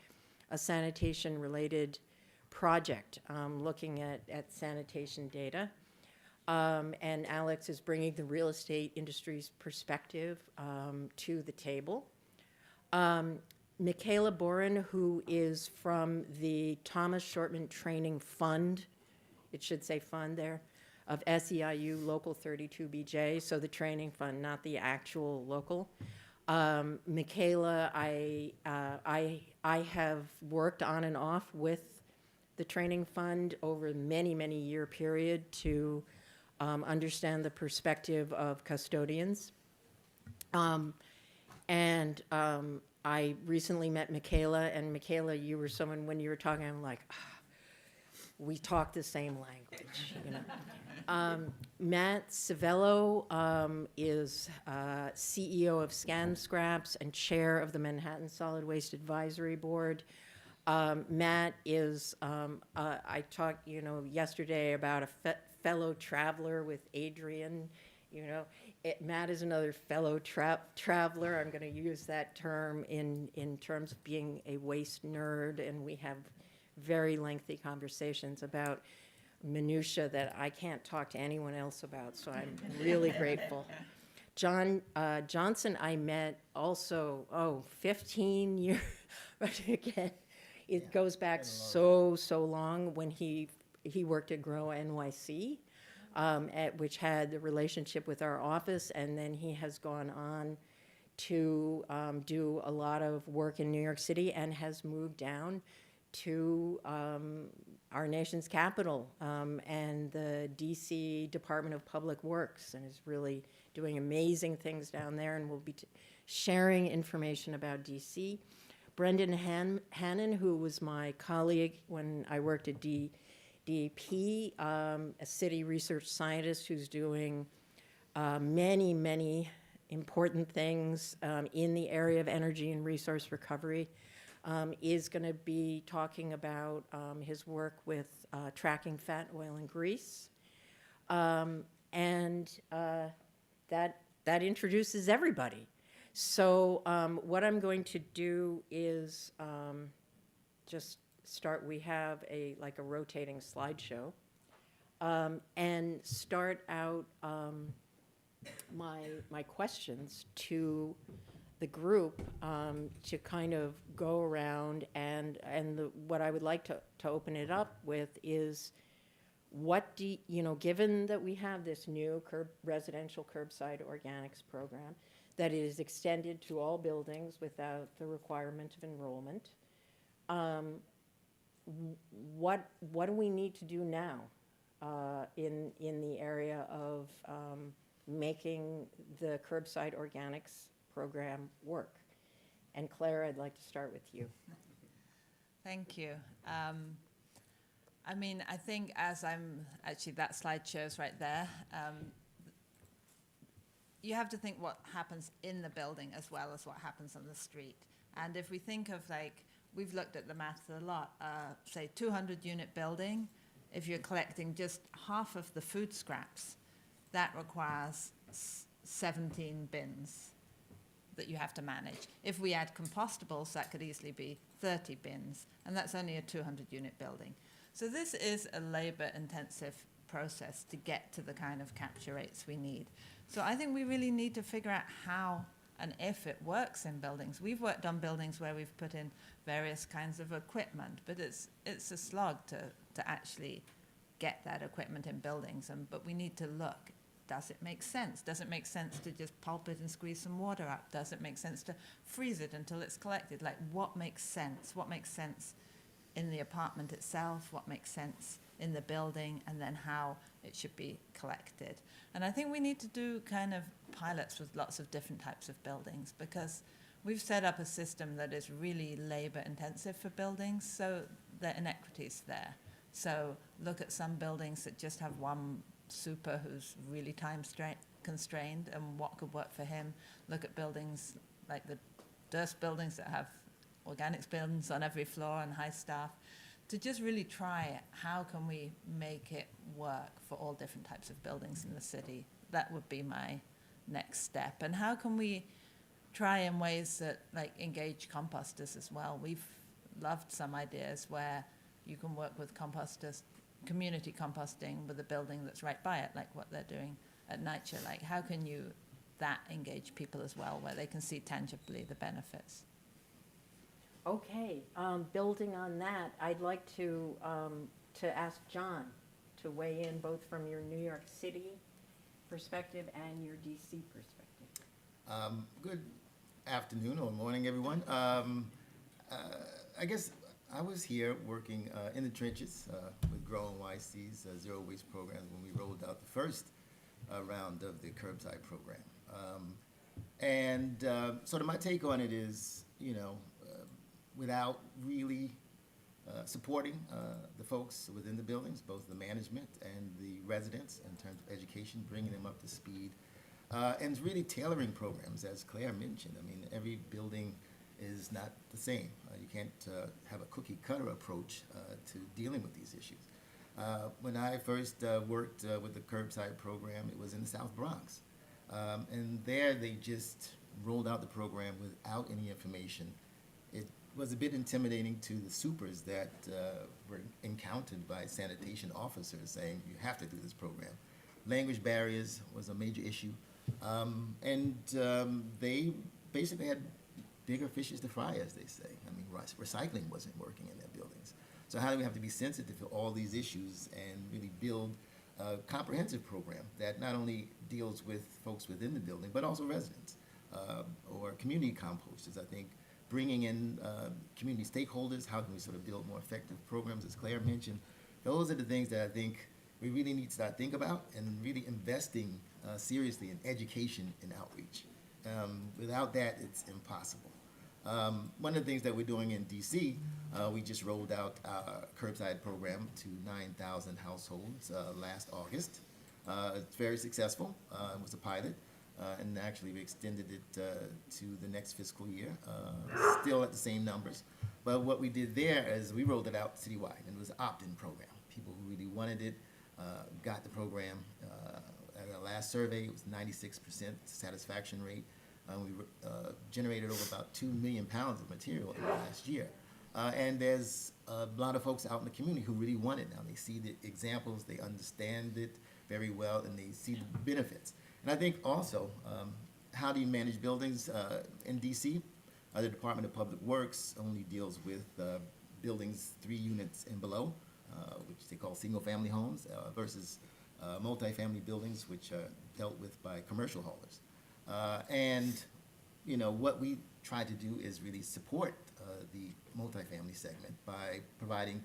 a sanitation-related project, looking at sanitation data. And Alex is bringing the real estate industry's perspective to the table. Michaela Boren, who is from the Thomas Shortman Training Fund, it should say fund there, of SEIU Local 32BJ, so the training fund, not the actual local. Michaela, I have worked on and off with the training fund over a many year period to understand the perspective of custodians. And I recently met Michaela, and Michaela, you were someone, when you were talking, I'm like, we talk the same language, you know. Matt Civello is CEO of Scan Scraps and chair of the Manhattan Solid Waste Advisory Board. Matt is, I talked, you know, yesterday about a fellow traveler with Adrian, you know. Matt is another fellow traveler. I'm going to use that term in terms of being a waste nerd, and we have very lengthy conversations about minutia that I can't talk to anyone else about, so I'm really grateful. John Johnson I met also, 15 years, but again, it goes back so long when he worked at Grow NYC, which had the relationship with our office, and then he has gone on to do a lot of work in New York City and has moved down to our nation's capital and the DC Department of Public Works, and is really doing amazing things down there, and will be sharing information about DC. Brendan Hannon, who was my colleague when I worked at DEP, a city research scientist who's doing many important things in the area of energy and resource recovery, is going to be talking about his work with tracking fat, oil, and grease. And that introduces everybody. So what I'm going to do is just start. We have a rotating slideshow, and start out my questions to the group to kind of go around, and what I would like to open it up with is, what do you know, given that we have this new residential curbside organics program that is extended to all buildings without the requirement of enrollment, what do we need to do now in the area of making the curbside organics program work? And Claire, I'd like to start with you. Thank you. I mean, I think actually that slide shows right there. You have to think what happens in the building as well as what happens on the street. And if we think of, like, we've looked at the math a lot, say 200-unit building, if you're collecting just half of the food scraps, that requires 17 bins that you have to manage. If we add compostables, that could easily be 30 bins, and that's only a 200-unit building. So this is a labor-intensive process to get to the kind of capture rates we need. So I think we really need to figure out how and if it works in buildings. We've worked on buildings where we've put in various kinds of equipment, but it's a slog to actually get that equipment in buildings. But we need to look. Does it make sense? Does it make sense to just pulp it and squeeze some water out? Does it make sense to freeze it until it's collected? Like, what makes sense? What makes sense in the apartment itself? What makes sense in the building? And then how it should be collected. And I think we need to do kind of pilots with lots of different types of buildings, because we've set up a system that is really labor intensive for buildings, so there are inequities there. So look at some buildings that just have one super who's really time constrained, and what could work for him. Look at buildings like the Durst buildings that have organics bins on every floor and high staff, to just really try how can we make it work for all different types of buildings in the city. That would be my next step. And how can we try in ways that engage composters as well? We've loved some ideas where you can work with composters, community composting with a building that's right by it, like what they're doing at NYC. Like, how can you engage people as well, where they can see tangibly the benefits? Okay, building on that, I'd like to ask John to weigh in, both from your New York City perspective and your DC perspective. Good afternoon or morning, everyone. I guess I was here working in the trenches with Grow NYC's zero waste program when we rolled out the first round of the curbside program. And sort of my take on it is, you know, without really supporting the folks within the buildings, both the management and the residents in terms of education, bringing them up to speed, and really tailoring programs, as Claire mentioned. I mean, every building is not the same. You can't have a cookie cutter approach to dealing with these issues. When I first worked with the curbside program, it was in the South Bronx. And there they just rolled out the program without any information. It was a bit intimidating to the supers that were encountered by sanitation officers saying, you have to do this program. Language barriers was a major issue. They basically had bigger fishes to fry, as they say. I mean, recycling wasn't working in their buildings. So how do we have to be sensitive to all these issues and really build a comprehensive program that not only deals with folks within the building, but also residents or community composters? I think bringing in community stakeholders, how can we sort of build more effective programs, as Claire mentioned? Those are the things that I think we really need to start thinking about and really investing seriously in education and outreach. Without that, it's impossible. One of the things that we're doing in DC, we just rolled out our curbside program to 9,000 households last August. It's very successful. It was a pilot. And actually we extended it to the next fiscal year, still at the same numbers. But what we did there is we rolled it out citywide, and it was an opt-in program. People who really wanted it got the program. At our last survey, it was 96% satisfaction rate. We generated over about 2 million pounds of material in the last year. And there's a lot of folks out in the community who really want it now. They see the examples, they understand it very well, and they see the benefits. And I think also, how do you manage buildings in DC? The Department of Public Works only deals with buildings 3 units and below, which they call single-family homes, versus multifamily buildings, which are dealt with by commercial haulers. And you know, what we try to do is really support the multifamily segment by providing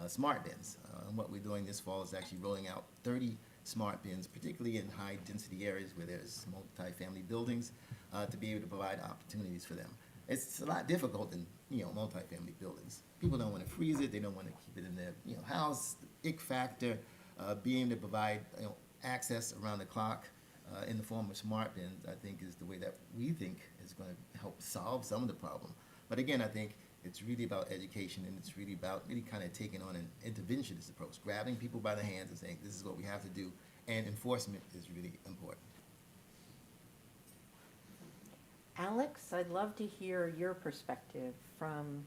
smart bins. And what we're doing this fall is actually rolling out 30 smart bins, particularly in high-density areas where there's multifamily buildings, to be able to provide opportunities for them. It's a lot difficult than, you know, multifamily buildings. People don't want to freeze it. They don't want to keep it in their, you know, house. The ick factor, being able to provide, you know, access around the clock in the form of smart bins, I think is the way that we think is going to help solve some of the problem. But again, I think it's really about education, and it's really about really kind of taking on an interventionist approach, grabbing people by the hands and saying, this is what we have to do, and enforcement is really important. Alex, I'd love to hear your perspective from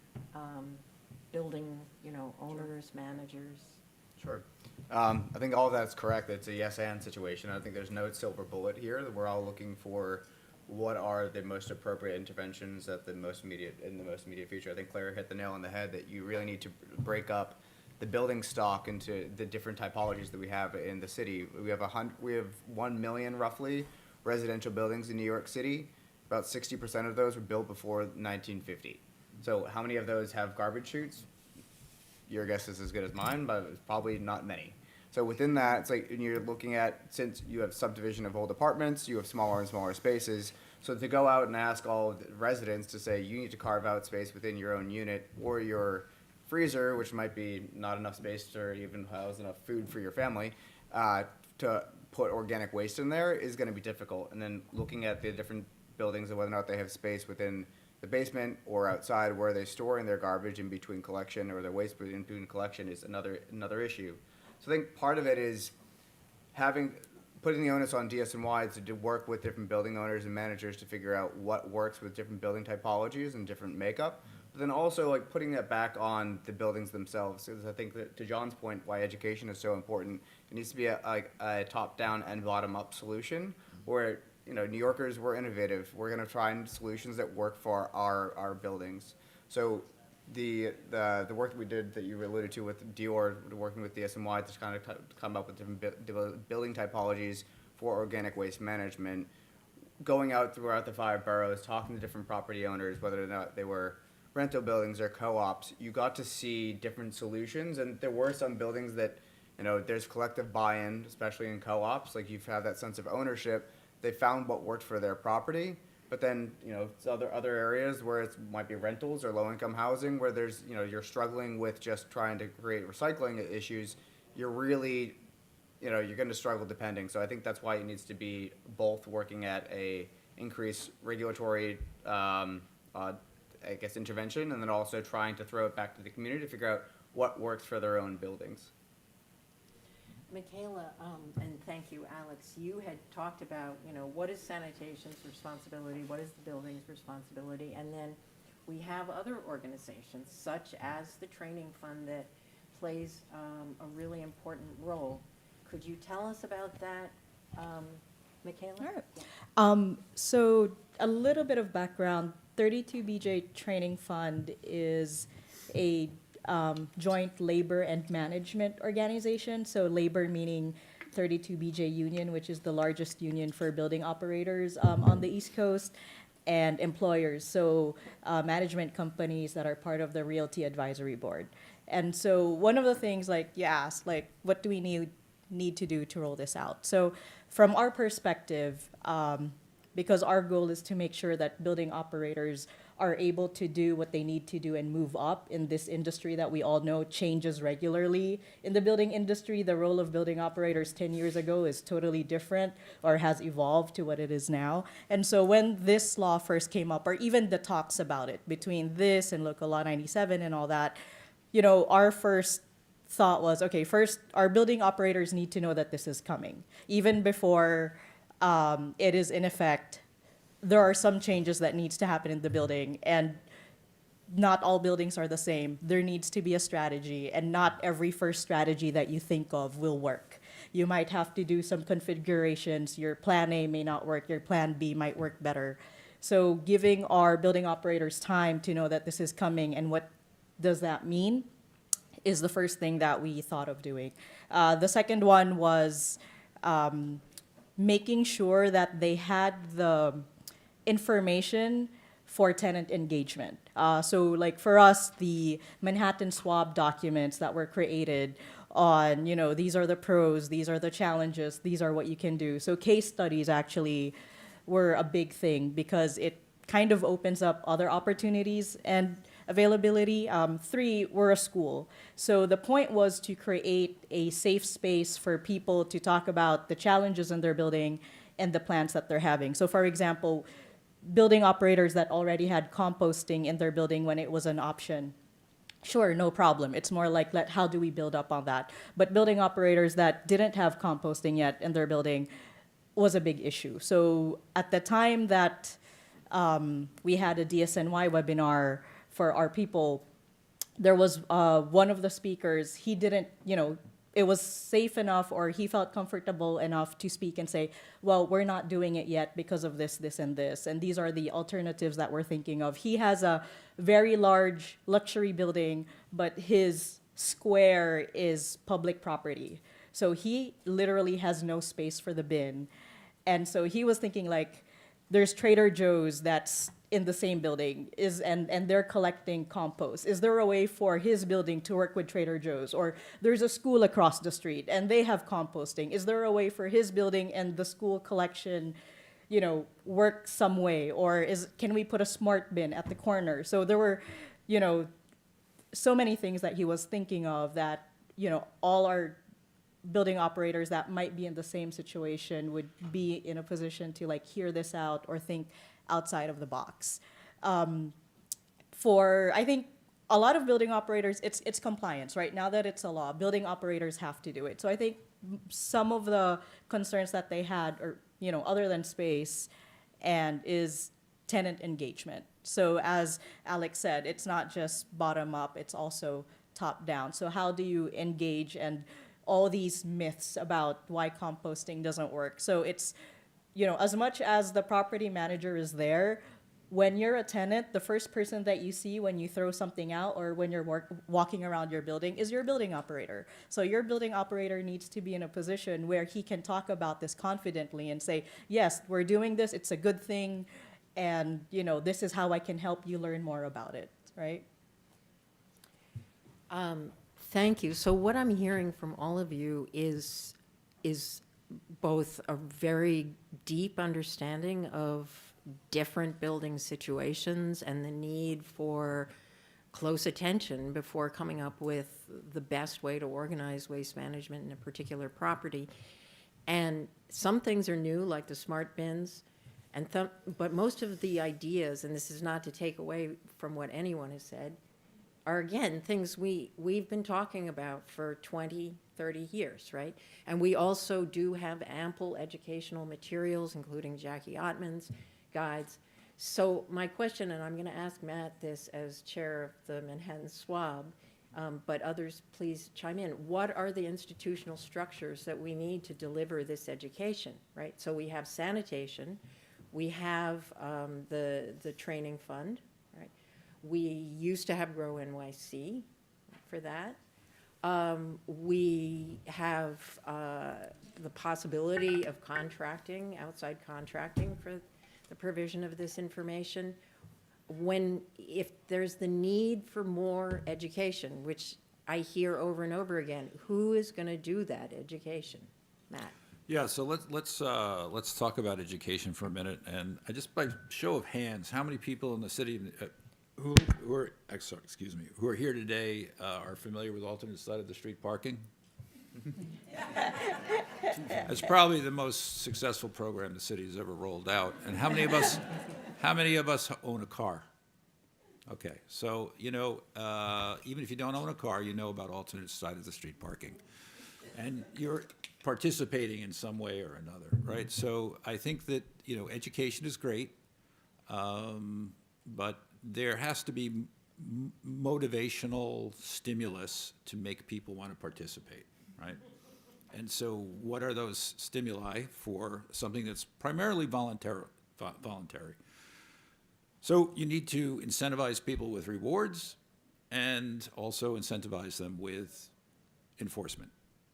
building, you know, owners, managers. Sure. I think all of that's correct. It's a yes and situation. I think there's no silver bullet here. We're all looking for what are the most appropriate interventions in the most immediate future. I think Claire hit the nail on the head that you really need to break up the building stock into the different typologies that we have in the city. We have 1 million roughly residential buildings in New York City. About 60% of those were built before 1950. So how many of those have garbage chutes? Your guess is as good as mine, but it's probably not many. So within that, it's like, and you're looking at, since you have subdivision of old apartments, you have smaller and smaller spaces. So to go out and ask all of the residents to say, you need to carve out space within your own unit or your freezer, which might be not enough space to even house enough food for your family, to put organic waste in there is going to be difficult. And then looking at the different buildings and whether or not they have space within the basement or outside where they're storing their garbage in between collection or their waste in between collection is another issue. So I think part of it is putting the onus on DSNY to work with different building owners and managers to figure out what works with different building typologies and different makeup. But then also like putting that back on the buildings themselves. Because I think that to John's point, why education is so important, it needs to be a top-down and bottom-up solution where, you know, New Yorkers, we're innovative. We're going to find solutions that work for our buildings. So the work that we did that you alluded to with Dior, working with DSNY to kind of come up with different building typologies for organic waste management, going out throughout the 5 boroughs, talking to different property owners, whether or not they were rental buildings or co-ops, you got to see different solutions. And there were some buildings that, you know, there's collective buy-in, especially in co-ops, like you've had that sense of ownership. They found what worked for their property, But then, it's other areas where it might be rentals or low-income housing where there's, you're struggling with just trying to create recycling issues. You're really, you're going to struggle depending. So I think that's why it needs to be both working at a increased regulatory, I guess, intervention, and then also trying to throw it back to the community to figure out what works for their own buildings. Michaela, and thank you, Alex, you had talked about, what is sanitation's responsibility, what is the building's responsibility, and then we have other organizations, such as the training fund, that plays a really important role. Could you tell us about that, Michaela? Sure. So a little bit of background, 32BJ Training Fund is a joint labor and management organization. So labor meaning 32BJ Union, which is the largest union for building operators on the East Coast, and employers, so management companies that are part of the Realty Advisory Board. And so one of the things, like you asked, like what do we need to do to roll this out? So from our perspective, because our goal is to make sure that building operators are able to do what they need to do and move up in this industry that we all know changes regularly. In the building industry, the role of building operators 10 years ago is totally different or has evolved to what it is now. And so when this law first came up, or even the talks about it between this and Local Law 97 and all that, our first thought was, okay, first, our building operators need to know that this is coming. Even before it is in effect, there are some changes that needs to happen in the building, and not all buildings are the same. There needs to be a strategy, and not every first strategy that you think of will work. You might have to do some configurations. Your plan A may not work. Your plan B might work better. So giving our building operators time to know that this is coming and what does that mean is the first thing that we thought of doing. The second one was making sure that they had the information for tenant engagement. So like for us, the Manhattan Swab documents that were created on, these are the pros, these are the challenges, these are what you can do. So case studies actually were a big thing because it kind of opens up other opportunities and availability. 3, we're a school. So the point was to create a safe space for people to talk about the challenges in their building and the plans that they're having. So for example, building operators that already had composting in their building when it was an option, sure, no problem. It's more like, how do we build up on that? But building operators that didn't have composting yet in their building was a big issue. So at the time that we had a DSNY webinar for our people, there was one of the speakers, he didn't, it was safe enough, or he felt comfortable enough to speak and say, well, we're not doing it yet because of this, this, and this. And these are the alternatives that we're thinking of. He has a very large luxury building, but his square is public property. So he literally has no space for the bin. And so he was thinking like, there's Trader Joe's that's in the same building and they're collecting compost. Is there a way for his building to work with Trader Joe's? Or there's a school across the street and they have composting. Is there a way for his building and the school collection, work some way? Or can we put a smart bin at the corner? So there were, so many things that he was thinking of that, all our building operators that might be in the same situation would be in a position to hear this out or think outside of the box. I think a lot of building operators, it's compliance, right? Now that it's a law, building operators have to do it. So I think some of the concerns that they had are, other than space and is tenant engagement. So as Alex said, it's not just bottom up, it's also top down. So how do you engage and all these myths about why composting doesn't work? So it's, as much as the property manager is there, when you're a tenant, the first person that you see when you throw something out or when you're walking around your building is your building operator. So your building operator needs to be in a position where he can talk about this confidently and say, yes, we're doing this, it's a good thing, and this is how I can help you learn more about it, right? Thank you. So what I'm hearing from all of you is both a very deep understanding of different building situations and the need for close attention before coming up with the best way to organize waste management in a particular property. And some things are new, like the smart bins, but most of the ideas, and this is not to take away from what anyone has said, are again things we've been talking about for 20, 30 years, right? And we also do have ample educational materials, including Jackie Ottman's guides. So my question, and I'm going to ask Matt this as chair of the Manhattan SWAB, but others please chime in. What are the institutional structures that we need to deliver this education, right? So we have sanitation, we have the training fund, right? We used to have Grow NYC for that. We have the possibility of contracting, outside contracting for the provision of this information. If there's the need for more education, which I hear over and over again, who is going to do that education? Matt? Yeah, so let's talk about education for a minute, and just by show of hands, how many people in the city who are here today are familiar with alternate side of the street parking? It's probably the most successful program the city has ever rolled out. And how many of us own a car? Okay, so even if you don't own a car, you know about alternate side of the street parking, and you're participating in some way or another, right? So I think that education is great, but there has to be motivational stimulus to make people want to participate, right? And so what are those stimuli for something that's primarily voluntary? So you need to incentivize people with rewards and also incentivize them with enforcement.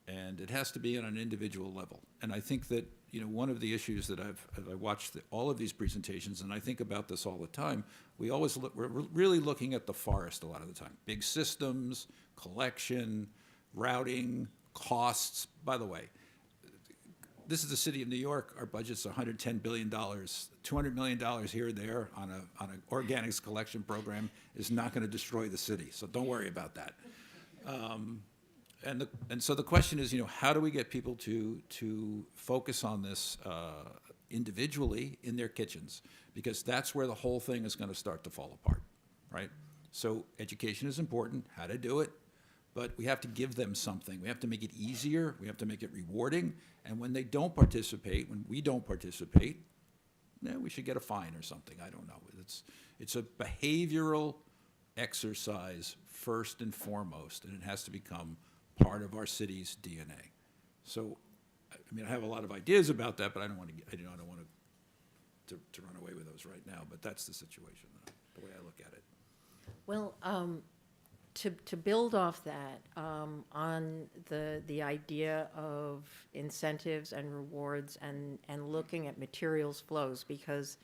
And it has to be on an individual level. And I think that one of the issues that I watched all of these presentations, and I think about this all the time, we're really looking at the forest a lot of the time. Big systems, collection, routing, costs. By the way, this is the city of New York. Our budget's $110 billion. $200 million here or there on an organics collection program is not going to destroy the city. So don't worry about that. And so the question is, how do we get people to focus on this individually in their kitchens? Because that's where the whole thing is going to start to fall apart, right? So education is important, how to do it, but we have to give them something. We have to make it easier. We have to make it rewarding. And when they don't participate, when we don't participate, we should get a fine or something. I don't know. It's a behavioral exercise first and foremost, and it has to become part of our city's DNA. So, I have a lot of ideas about that, but I don't want to run away with those right now. But that's the situation, the way I look at it. Well, to build off that, on the idea of incentives and rewards and looking at materials flows, because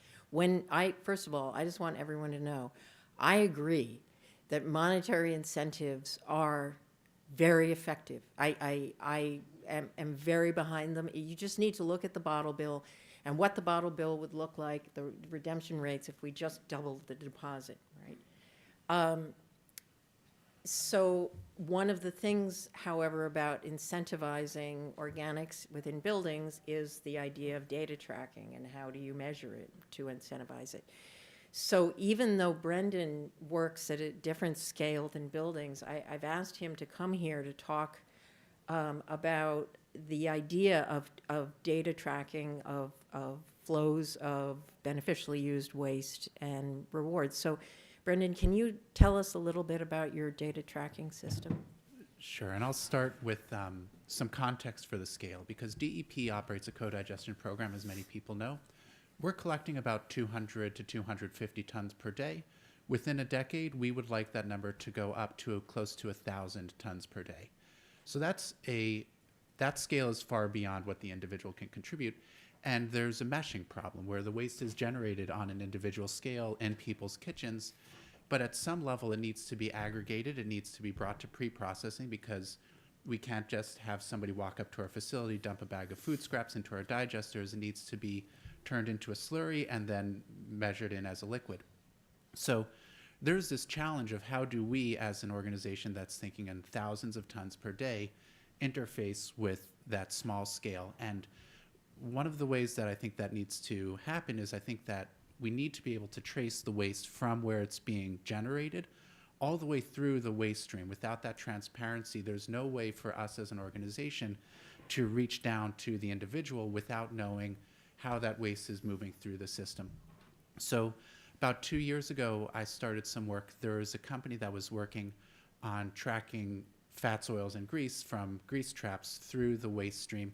first of all, I just want everyone to know, I agree that monetary incentives are very effective. I am very behind them. You just need to look at the bottle bill and what the bottle bill would look like, the redemption rates, if we just doubled the deposit, right? So one of the things, however, about incentivizing organics within buildings is the idea of data tracking and how do you measure it to incentivize it. So even though Brendan works at a different scale than buildings, I've asked him to come here to talk about the idea of data tracking of flows of beneficially used waste and rewards. So Brendan, can you tell us a little bit about your data tracking system? Sure, and I'll start with some context for the scale, because DEP operates a co-digestion program, as many people know. We're collecting about 200 to 250 tons per day. Within a decade, we would like that number to go up to close to 1,000 tons per day. So that scale is far beyond what the individual can contribute. And there's a meshing problem where the waste is generated on an individual scale in people's kitchens, but at some level it needs to be aggregated, it needs to be brought to pre-processing, because we can't just have somebody walk up to our facility, dump a bag of food scraps into our digesters. It needs to be turned into a slurry, and then measured in as a liquid. So there's this challenge of how do we, as an organization that's thinking in thousands of tons per day, interface with that small scale. And one of the ways that I think that needs to happen is I think that we need to be able to trace the waste from where it's being generated all the way through the waste stream. Without that transparency, there's no way for us as an organization to reach down to the individual without knowing how that waste is moving through the system. So about 2 years ago, I started some work. There was a company that was working on tracking fats, oils, and grease from grease traps through the waste stream,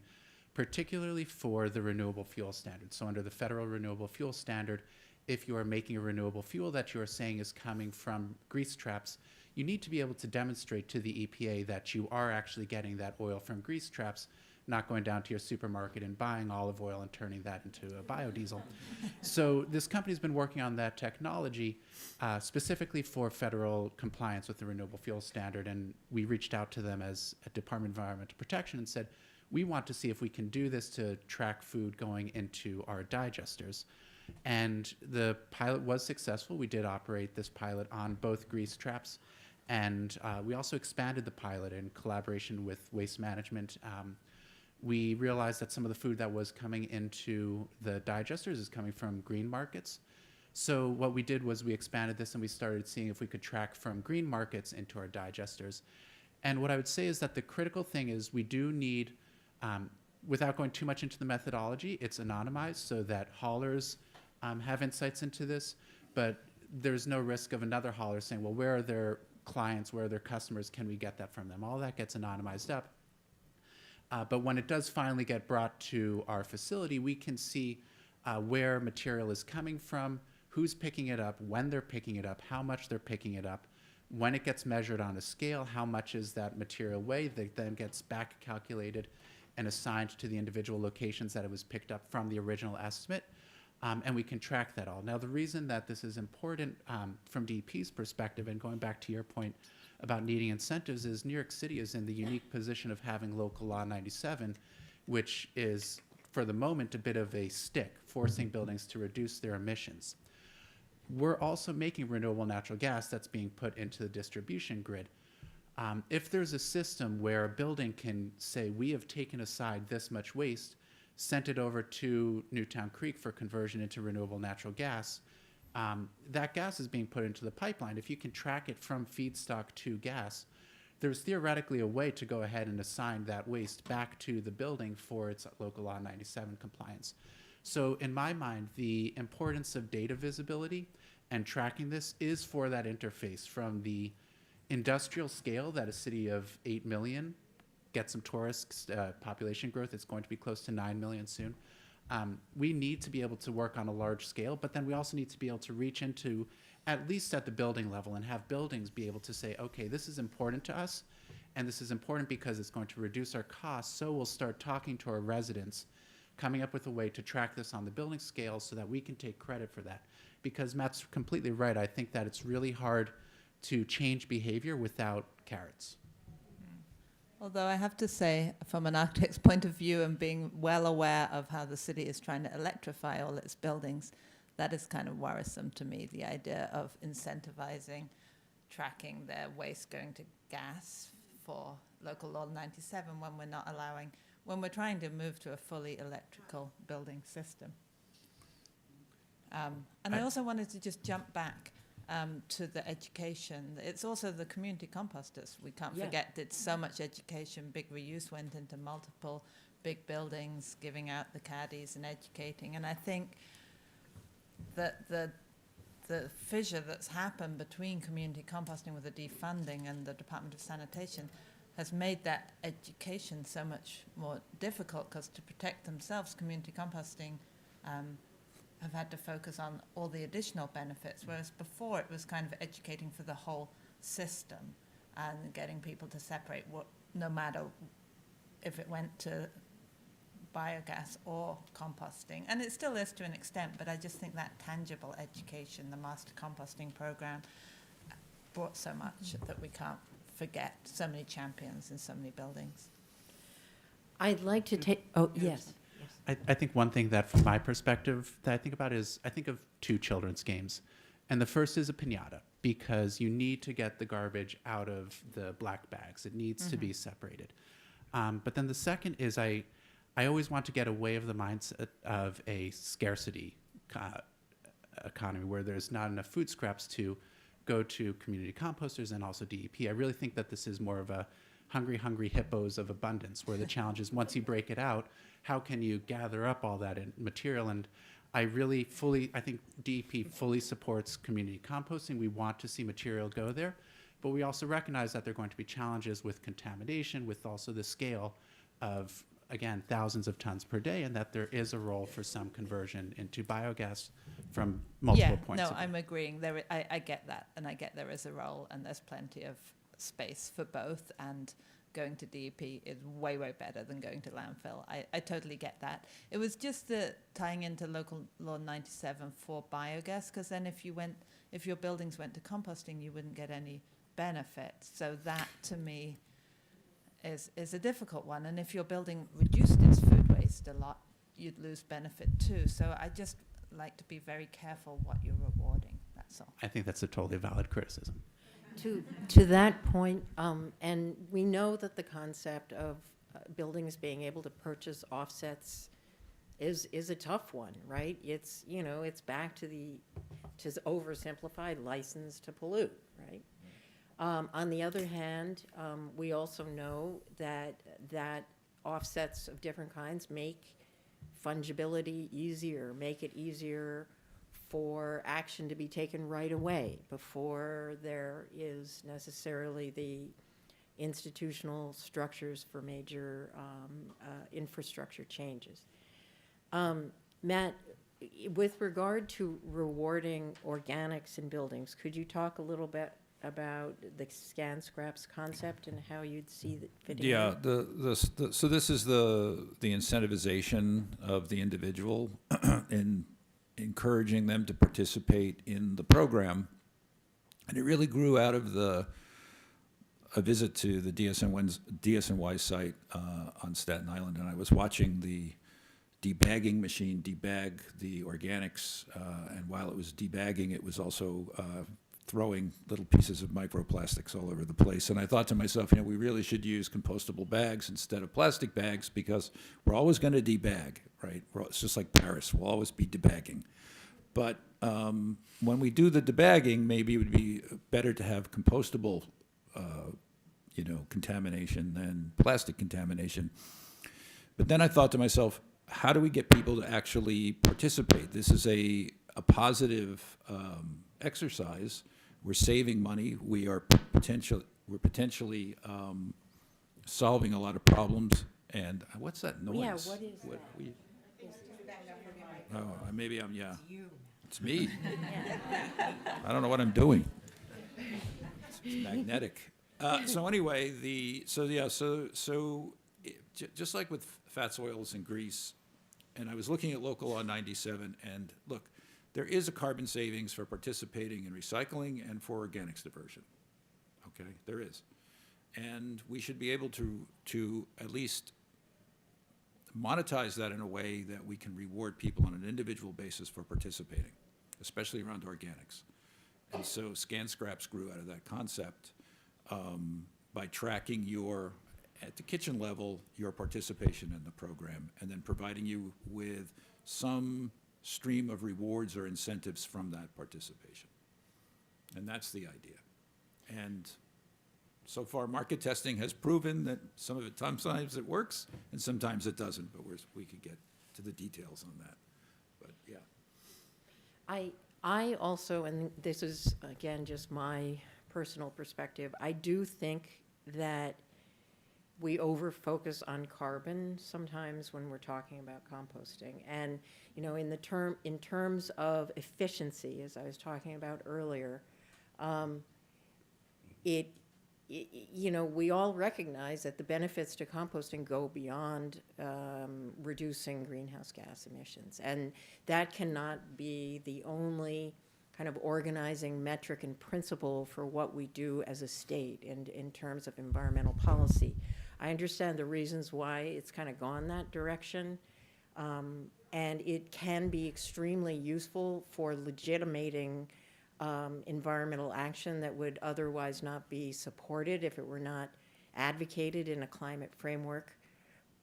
particularly for the renewable fuel standard. So under the federal renewable fuel standard, if you are making a renewable fuel that you are saying is coming from grease traps, you need to be able to demonstrate to the EPA that you are actually getting that oil from grease traps, not going down to your supermarket and buying olive oil and turning that into a biodiesel. So this company's been working on that technology specifically for federal compliance with the renewable fuel standard, and we reached out to them as a Department of Environmental Protection and said, we want to see if we can do this to track food going into our digesters. And the pilot was successful. We did operate this pilot on both grease traps, and we also expanded the pilot in collaboration with Waste Management. We realized that some of the food that was coming into the digesters is coming from green markets. So what we did was we expanded this and we started seeing if we could track from green markets into our digesters. And what I would say is that the critical thing is we do need, without going too much into the methodology, it's anonymized so that haulers have insights into this, but there's no risk of another hauler saying, well, where are their clients, where are their customers, can we get that from them? All that gets anonymized up. But when it does finally get brought to our facility, we can see where material is coming from, who's picking it up, when they're picking it up, how much they're picking it up. When it gets measured on a scale, how much is that material weigh? That then gets back calculated and assigned to the individual locations that it was picked up from the original estimate. And we can track that all. Now, the reason that this is important from DEP's perspective, and going back to your point about needing incentives, is New York City is in the unique position of having Local Law 97, which is, for the moment, a bit of a stick, forcing buildings to reduce their emissions. We're also making renewable natural gas that's being put into the distribution grid. If there's a system where a building can say, we have taken aside this much waste, sent it over to Newtown Creek for conversion into renewable natural gas, that gas is being put into the pipeline. If you can track it from feedstock to gas, there's theoretically a way to go ahead and assign that waste back to the building for its Local Law 97 compliance. So in my mind, the importance of data visibility and tracking this is for that interface from the industrial scale that a city of 8 million get some tourist population growth. It's going to be close to 9 million soon. We need to be able to work on a large scale, but then we also need to be able to reach into, at least at the building level, and have buildings be able to say, okay, this is important to us, and this is important because it's going to reduce our costs, so we'll start talking to our residents, coming up with a way to track this on the building scale so that we can take credit for that. Because Matt's completely right. I think that it's really hard to change behavior without carrots. Although I have to say, from an architect's point of view and being well aware of how the city is trying to electrify all its buildings, that is kind of worrisome to me, the idea of incentivizing tracking their waste going to gas for Local Law 97 when we're not allowing, when we're trying to move to a fully electrical building system. And I also wanted to just jump back to the education. It's also the community composters. We can't forget did so much education. Big reuse went into multiple big buildings, giving out the caddies and educating. And I think that the fissure that's happened between community composting with the defunding and the Department of Sanitation has made that education so much more difficult, because to protect themselves, community composting have had to focus on all the additional benefits, whereas before it was kind of educating for the whole system and getting people to separate what, no matter if it went to biogas or composting. And it still is to an extent, but I just think that tangible education, the master composting program, brought so much that we can't forget so many champions in so many buildings. I'd like to take, oh, yes. I think one thing that, from my perspective, that I think about is I think of two children's games. And the first is a piñata, because you need to get the garbage out of the black bags. It needs to be separated. But then the second is I always want to get away of the mindset of a scarcity economy where there's not enough food scraps to go to community composters and also DEP. I really think that this is more of a hungry hippos of abundance, where the challenge is once you break it out, how can you gather up all that material? And I think DEP fully supports community composting. We want to see material go there, but we also recognize that there are going to be challenges with contamination, with also the scale of, again, thousands of tons per day, and that there is a role for some conversion into biogas from multiple points of view. I'm agreeing. I get that, and I get there is a role, and there's plenty of space for both, and going to DEP is way better than going to landfill. I totally get that. It was just the tying into local law 97 for biogas, because then if your buildings went to composting, you wouldn't get any benefit. So that, to me, is a difficult one. And if your building reduced its food waste a lot, you'd lose benefit too. So I just like to be very careful what you're rewarding. That's all. I think that's a totally valid criticism. To that point, and we know that the concept of buildings being able to purchase offsets is a tough one, right? It's back to oversimplified license to pollute, right? On the other hand, we also know that offsets of different kinds make fungibility easier, make it easier for action to be taken right away before there is necessarily the institutional structures for major infrastructure changes. Matt, with regard to rewarding organics in buildings, could you talk a little bit about the scan scraps concept and how you'd see that fitting Yeah, in? so this is the incentivization of the individual in encouraging them to participate in the program. And it really grew out of a visit to the DSNY site on Staten Island, and I was watching the debagging machine debag the organics, and while it was debagging, it was also throwing little pieces of microplastics all over the place. And I thought to myself, we really should use compostable bags instead of plastic bags, because we're always going to debag, right? It's just like Paris, we'll always be debagging. But when we do the debagging, maybe it would be better to have compostable, contamination than plastic contamination. But then I thought to myself, how do we get people to actually participate? This is a positive exercise. We're saving money. We're potentially solving a lot of problems. And what's that noise? Yeah, what is that? Maybe it's me. I don't know what I'm doing. It's magnetic. So anyway, just like with fats, oils, and grease, and I was looking at local law 97, and look, there is a carbon savings for participating in recycling and for organics diversion. Okay, there is. And we should be able to at least monetize that in a way that we can reward people on an individual basis for participating, especially around organics. And so Scan Scraps grew out of that concept by tracking at the kitchen level, your participation in the program, and then providing you with some stream of rewards or incentives from that participation. And that's the idea. And so far, market testing has proven that sometimes it works and sometimes it doesn't, but we could get to the details on that. But yeah. I also, and this is, again, just my personal perspective, I do think that we over-focus on carbon sometimes when we're talking about composting. And, in terms of efficiency, as I was talking about earlier, we all recognize that the benefits to composting go beyond reducing greenhouse gas emissions. And that cannot be the only kind of organizing metric and principle for what we do as a state and in terms of environmental policy. I understand the reasons why it's kind of gone that direction. And it can be extremely useful for legitimating environmental action that would otherwise not be supported if it were not advocated in a climate framework.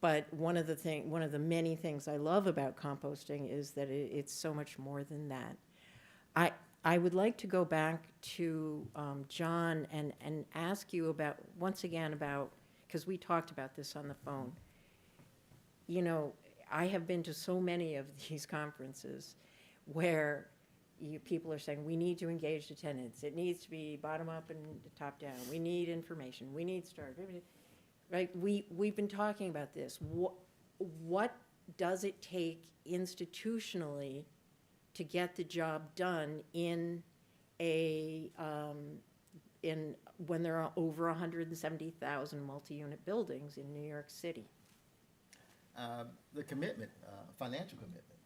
But one of the many things I love about composting is that it's so much more than that. I would like to go back to John and ask you about, once again, about, because we talked about this on the phone. You know, I have been to so many of these conferences where people are saying, we need to engage the tenants. It needs to be bottom up and top down. We need information. We need start. Right? We've been talking about this. What does it take institutionally to get the job done in when there are over 170,000 multi-unit buildings in New York City? The commitment, financial commitment.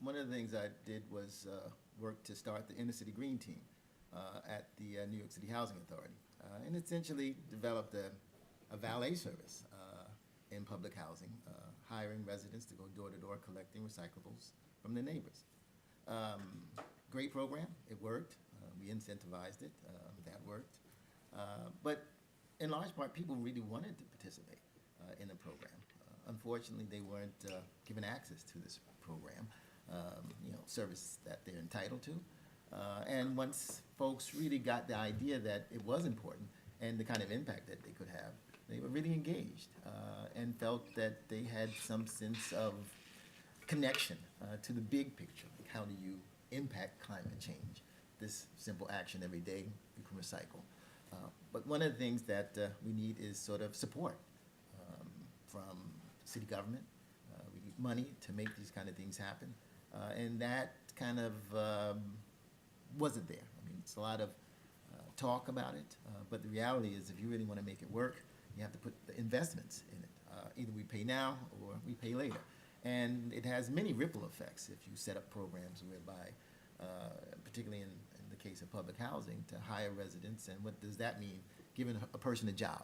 One of the things I did was work to start the Inner City Green Team at the New York City Housing Authority, and essentially developed a valet service in public housing, hiring residents to go door to door collecting recyclables from their neighbors. Great program, it worked. We incentivized it, that worked. But in large part, people really wanted to participate in the program. Unfortunately, they weren't given access to this program, service that they're entitled to. And once folks really got the idea that it was important and the kind of impact that they could have, they were really engaged and felt that they had some sense of connection to the big picture. Like, how do you impact climate change? This simple action every day, you can recycle. But one of the things that we need is sort of support from city government. We need money to make these kind of things happen. And that kind of wasn't there. I mean, it's a lot of talk about it, but the reality is if you really want to make it work, you have to put the investments in it. Either we pay now or we pay later. And it has many ripple effects if you set up programs whereby, particularly in the case of public housing, to hire residents. And what does that mean? Giving a person a job.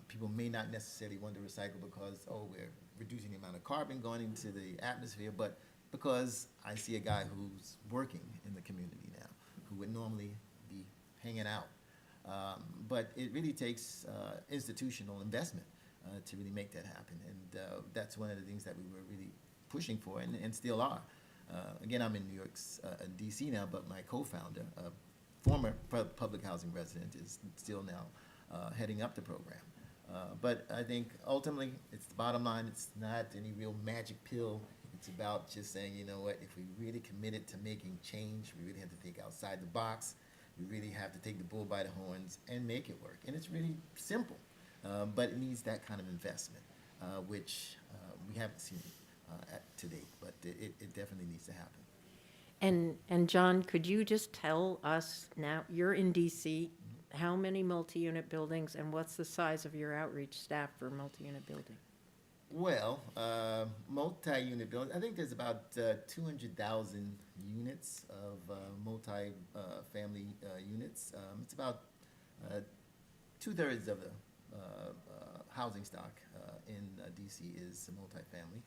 People may not necessarily want to recycle because, we're reducing the amount of carbon going into the atmosphere, but because I see a guy who's working in the community now, who would normally be hanging out. But it really takes institutional investment to really make that happen. And that's one of the things that we were really pushing for and still are. Again, I'm in New York's, DC now, but my co-founder, former public housing resident, is still now heading up the program. But I think ultimately, it's the bottom line. It's not any real magic pill. It's about just saying, you know what, if we really committed to making change, we really have to think outside the box. We really have to take the bull by the horns and make it work. And it's really simple, but it needs that kind of investment, which we haven't seen to date, but it definitely needs to happen. And John, could you just tell us now, you're in DC, how many multi-unit buildings and what's the size of your outreach staff for a multi-unit building? Well, multi-unit buildings, I think there's about 200,000 units of multi-family units. It's about 2/3 of the housing stock in DC is multifamily.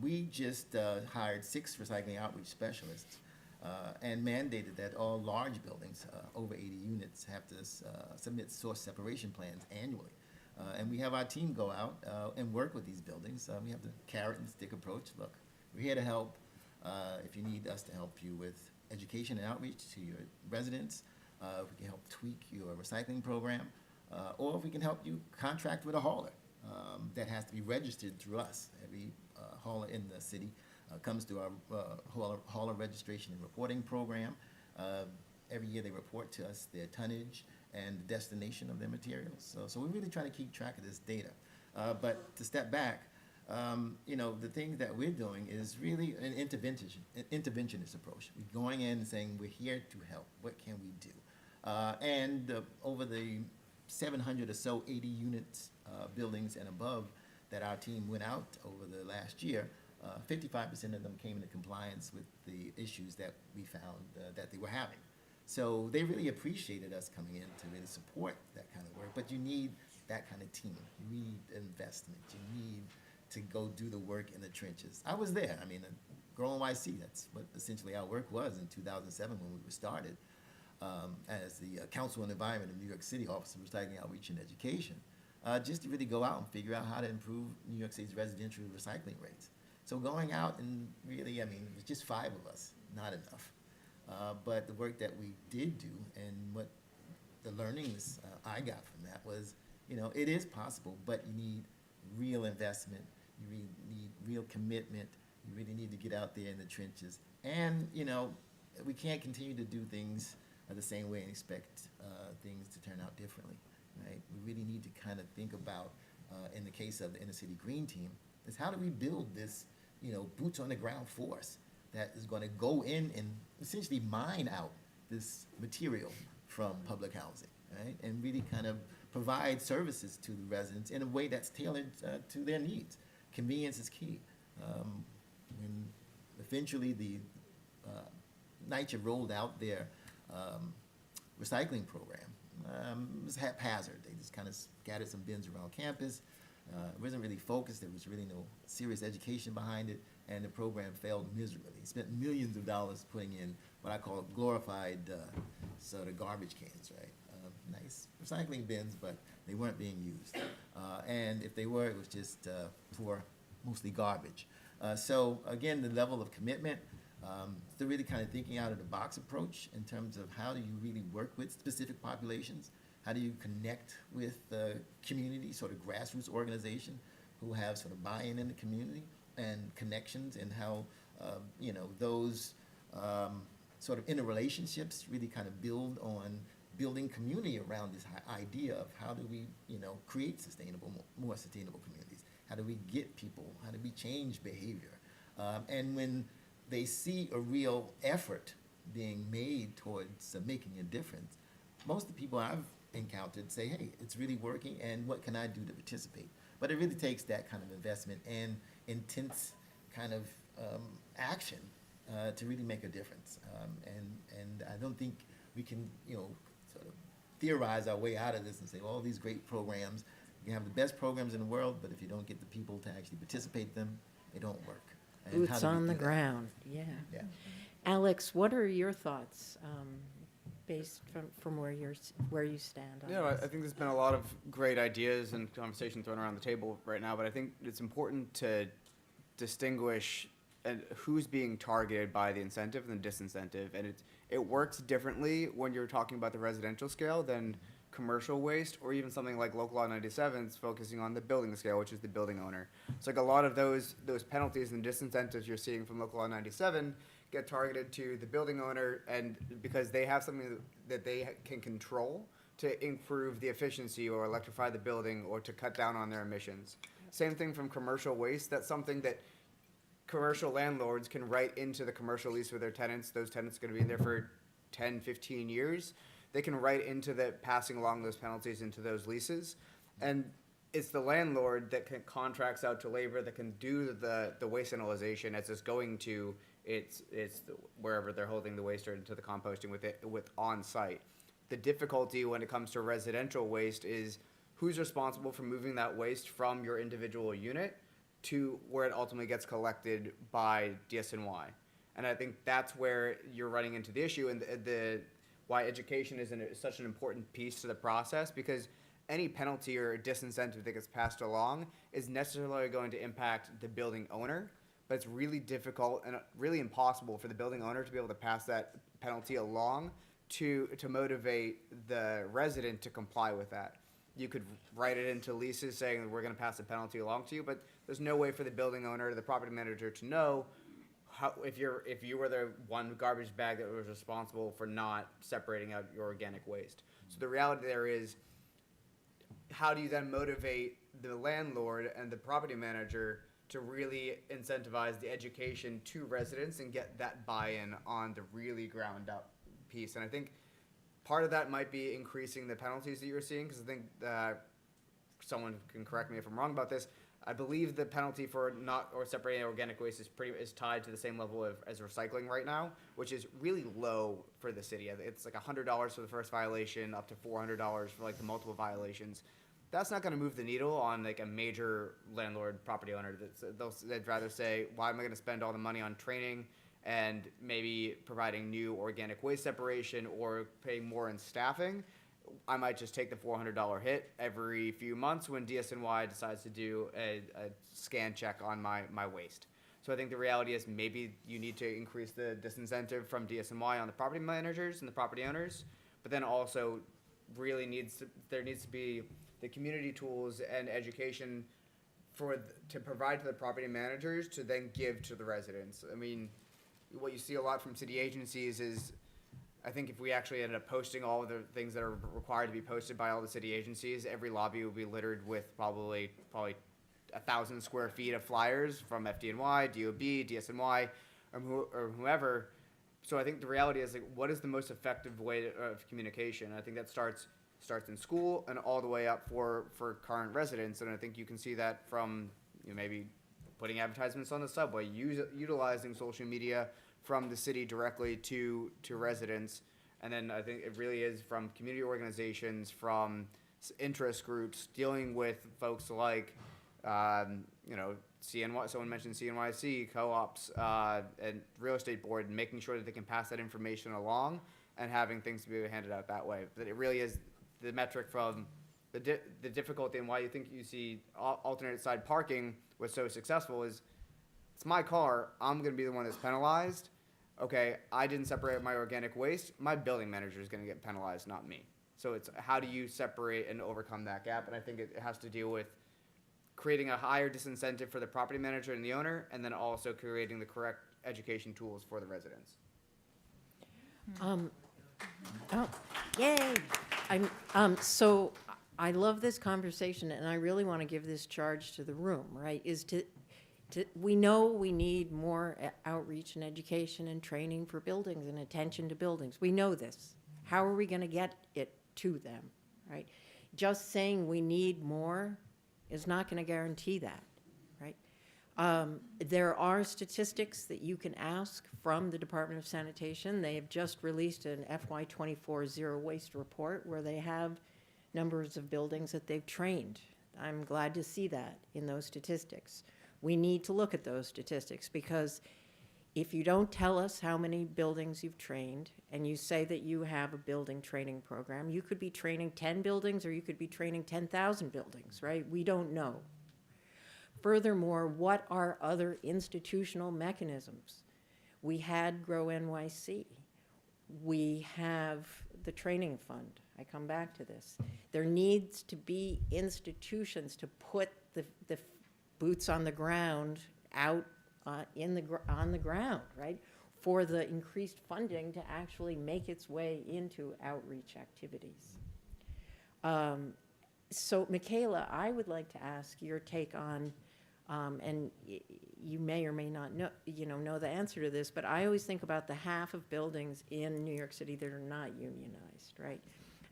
We just hired 6 recycling outreach specialists and mandated that all large buildings over 80 units have to submit source separation plans annually. And we have our team go out and work with these buildings. We have the carrot and stick approach. Look, we're here to help. If you need us to help you with education and outreach to your residents, if we can help tweak your recycling program, or if we can help you contract with a hauler that has to be registered through us. Every hauler in the city comes through our hauler registration and reporting program. Every year they report to us their tonnage and the destination of their materials. So we're really trying to keep track of this data. But to step back, the thing that we're doing is really an interventionist approach. We're going in and saying, we're here to help. What can we do? And over the 700 or so 80 units, buildings and above that our team went out over the last year, 55% of them came into compliance with the issues that we found that they were having. So they really appreciated us coming in to really support that kind of work. But you need that kind of team. You need investment. You need to go do the work in the trenches. I was there. I mean, Grow NYC, that's what essentially our work was in 2007 when we were started as the Council on Environment of New York City Office of Recycling Outreach and Education, just to really go out and figure out how to improve New York City's residential recycling rates. So going out and really, I mean, it was just 5 of us, not enough. But the work that we did do and what the learnings I got from that was, you know, it is possible, but you need real investment, you really need real commitment, you really need to get out there in the trenches. And, you know, we can't continue to do things the same way and expect things to turn out differently, right? We really need to kind of think about, in the case of the Inner City Green Team, is how do we build this, you know, boots on the ground force that is going to go in and essentially mine out this material from public housing, right? And really kind of provide services to the residents in a way that's tailored to their needs. Convenience is key. When eventually the NYCHA rolled out their recycling program, it was haphazard. They just kind of scattered some bins around campus. It wasn't really focused. There was really no serious education behind it, and the program failed miserably. Spent millions of dollars putting in what I call glorified sort of garbage cans, right? Nice recycling bins, but they weren't being used. And if they were, it was just for mostly garbage. So again, the level of commitment, they're really kind of thinking out of the box approach in terms of how do you really work with specific populations. How do you connect with the community, sort of grassroots organization who have sort of buy-in in the community and connections, and how, you know, those sort of interrelationships really kind of build on building community around this idea of how do we, you know, create sustainable, more sustainable communities? How do we get people? How do we change behavior? And when they see a real effort being made towards making a difference, most of the people I've encountered say, hey, it's really working, and what can I do to participate? But it really takes that kind of investment and intense kind of action to really make a difference. And I don't think we can, you know, sort of theorize our way out of this and say, all these great programs, you can have the best programs in the world, but if you don't get the people to actually participate in them, they don't work. And how Boots do we on the do that? ground, yeah. Yeah. Alex, what are your thoughts based from where you stand on Yeah, I this? think there's been a lot of great ideas and conversation thrown around the table right now, but I think it's important to distinguish who's being targeted by the incentive and the disincentive, and it works differently when you're talking about the residential scale than commercial waste, or even something like Local Law 97 is focusing on the building scale, which is the building owner. So like a lot of those penalties and disincentives you're seeing from Local Law 97 get targeted to the building owner, and because they have something that they can control to improve the efficiency or electrify the building or to cut down on their emissions. Same thing from commercial waste. That's something that commercial landlords can write into the commercial lease with their tenants. Those tenants are going to be in there for 10, 15 years. They can write into the passing along those penalties into those leases. And it's the landlord that contracts out to labor that can do the waste analyzation as it's going to wherever they're holding the waste or into the composting with on site. The difficulty when it comes to residential waste is who's responsible for moving that waste from your individual unit to where it ultimately gets collected by DSNY. And I think that's where you're running into the issue, and why education is such an important piece to the process, because any penalty or disincentive that gets passed along is necessarily going to impact the building owner, but it's really difficult and really impossible for the building owner to be able to pass that penalty along to motivate the resident to comply with that. You could write it into leases saying that we're going to pass the penalty along to you, but there's no way for the building owner or the property manager to know how, if you were the one garbage bag that was responsible for not separating out your organic waste. So the reality there is, how do you then motivate the landlord and the property manager to really incentivize the education to residents and get that buy-in on the really ground up piece? And I think part of that might be increasing the penalties that you're seeing, because I think someone can correct me if I'm wrong about this. I believe the penalty for not or separating organic waste is tied to the same level as recycling right now, which is really low for the city. It's like $100 for the first violation, up to $400 for like the multiple violations. that's not going to move the needle on like a major landlord property owner. They'd rather say, why am I going to spend all the money on training and maybe providing new organic waste separation or paying more in staffing? I might just take the $400 hit every few months when DSNY decides to do a scan check on my waste. So I think the reality is maybe you need to increase the disincentive from DSNY on the property managers and the property owners, but then also really there needs to be the community tools and education to provide to the property managers to then give to the residents. I mean, what you see a lot from city agencies is, I think if we actually ended up posting all of the things that are required to be posted by all the city agencies, every lobby would be littered with probably 1,000 square feet of flyers from FDNY, DOB, DSNY, or whoever. So I think the reality is, like, what is the most effective way of communication? I think that starts in school and all the way up for current residents. And I think you can see that from maybe putting advertisements on the subway, utilizing social media from the city directly to residents. And then I think it really is from community organizations, from interest groups, dealing with folks like, CNY, someone mentioned CNYC, co-ops, and real estate board, and making sure that they can pass that information along and having things to be handed out that way. But it really is the metric from the difficulty, and why you think you see alternate side parking was so successful is, it's my car, I'm going to be the one that's penalized. Okay, I didn't separate my organic waste, my building manager is going to get penalized, not me. So it's how do you separate and overcome that gap? And I think it has to deal with creating a higher disincentive for the property manager and the owner, and then also creating the correct education tools for the residents. Yay! So I love this conversation, and I really want to give this charge to the room, right? We know we need more outreach and education and training for buildings and attention to buildings. We know this. How are we going to get it to them, right? Just saying we need more is not going to guarantee that, right? There are statistics that you can ask from the Department of Sanitation. They have just released an FY24 zero waste report where they have numbers of buildings that they've trained. I'm glad to see that in those statistics. We need to look at those statistics, because if you don't tell us how many buildings you've trained and you say that you have a building training program, you could be training 10 buildings or you could be training 10,000 buildings, right? We don't know. Furthermore, what are other institutional mechanisms? We had Grow NYC. We have the training fund. I come back to this. There needs to be institutions to put the boots on the ground out on the ground, right? For the increased funding to actually make its way into outreach activities. So Michaela, I would like to ask your take on, and you may or may not know the answer to this, but I always think about the half of buildings in New York City that are not unionized, right?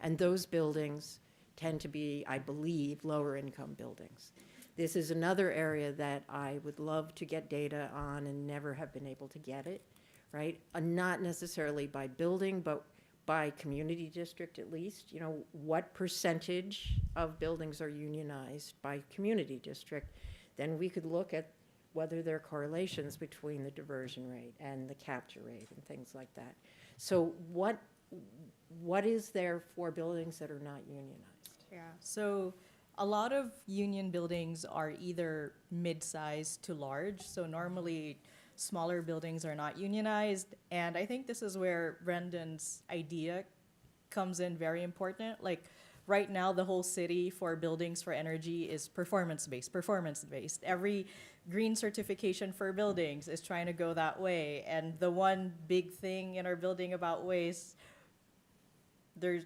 And those buildings tend to be, I believe, lower income buildings. This is another area that I would love to get data on and never have been able to get it, right? Not necessarily by building, but by community district at least. What percentage of buildings are unionized by community district? Then we could look at whether there are correlations between the diversion rate and the capture rate and things like that. So what is there for buildings that are not unionized? Yeah, so a lot of union buildings are either mid-sized to large. So normally smaller buildings are not unionized. And I think this is where Brendan's idea comes in very important. Like right now, the whole city for buildings for energy is performance-based. Every green certification for buildings is trying to go that way. And the one big thing in our building about waste,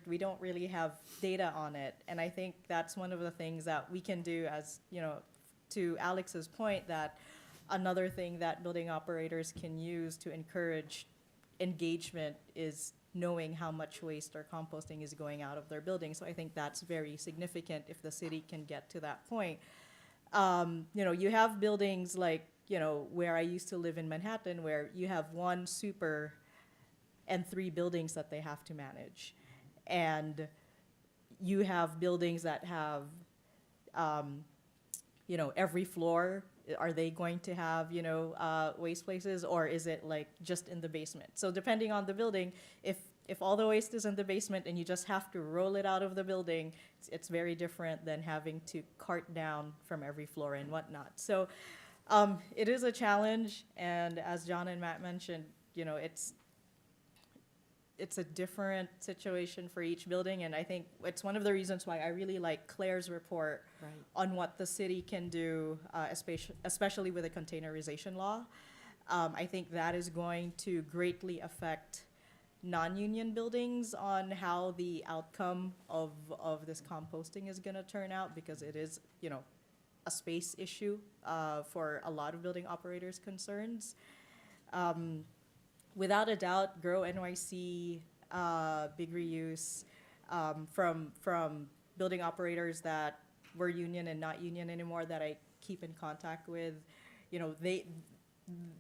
we don't really have data on it. And I think that's one of the things that we can do, as, to Alex's point, that another thing that building operators can use to encourage engagement is knowing how much waste or composting is going out of their building. So I think that's very significant if the city can get to that point. You have buildings like, where I used to live in Manhattan, where you have one super and 3 buildings that they have to manage. And you have buildings that have every floor, are they going to have, waste places, or is it like just in the basement? So depending on the building, if all the waste is in the basement and you just have to roll it out of the building, it's very different than having to cart down from every floor and whatnot. So it is a challenge, and as John and Matt mentioned, it's a different situation for each building, and I think it's one of the reasons why I really like Claire's report Right. on what the city can do, especially with the containerization law. I think that is going to greatly affect non-union buildings on how the outcome of this composting is going to turn out, because it is, a space issue for a lot of building operators' concerns. Without a doubt, Grow NYC, big reuse, from building operators that were union and not union anymore that I keep in contact with,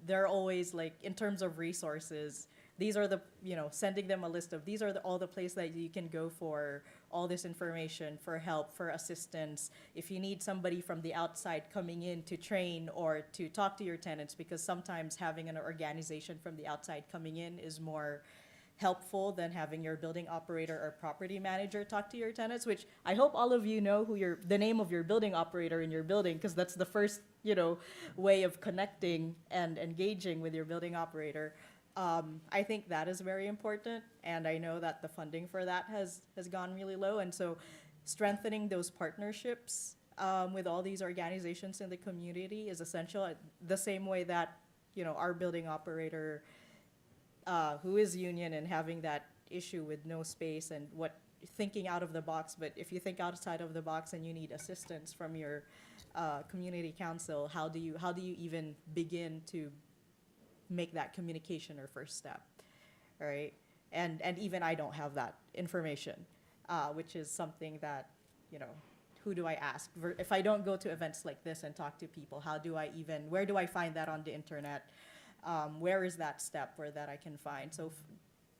they're always like, in terms of resources, these are the, sending them a list of, these are all the places that you can go for all this information, for help, for assistance. If you need somebody from the outside coming in to train or to talk to your tenants, because sometimes having an organization from the outside coming in is more helpful than having your building operator or property manager talk to your tenants, which I hope all of you know who the name of your building operator in your building, because that's the first, way of connecting and engaging with your building operator. I think that is very important, and I know that the funding for that has gone really low, and so strengthening those partnerships with all these organizations in the community is essential, the same way that, our building operator who is union and having that issue with no space and thinking out of the box, but if you think outside of the box and you need assistance from your community council, how do you even begin to make that communication or first step, right? And even I don't have that information, which is something that, who do I ask? If I don't go to events like this and talk to people, where do I find that on the internet? Where is that step where that I can find? So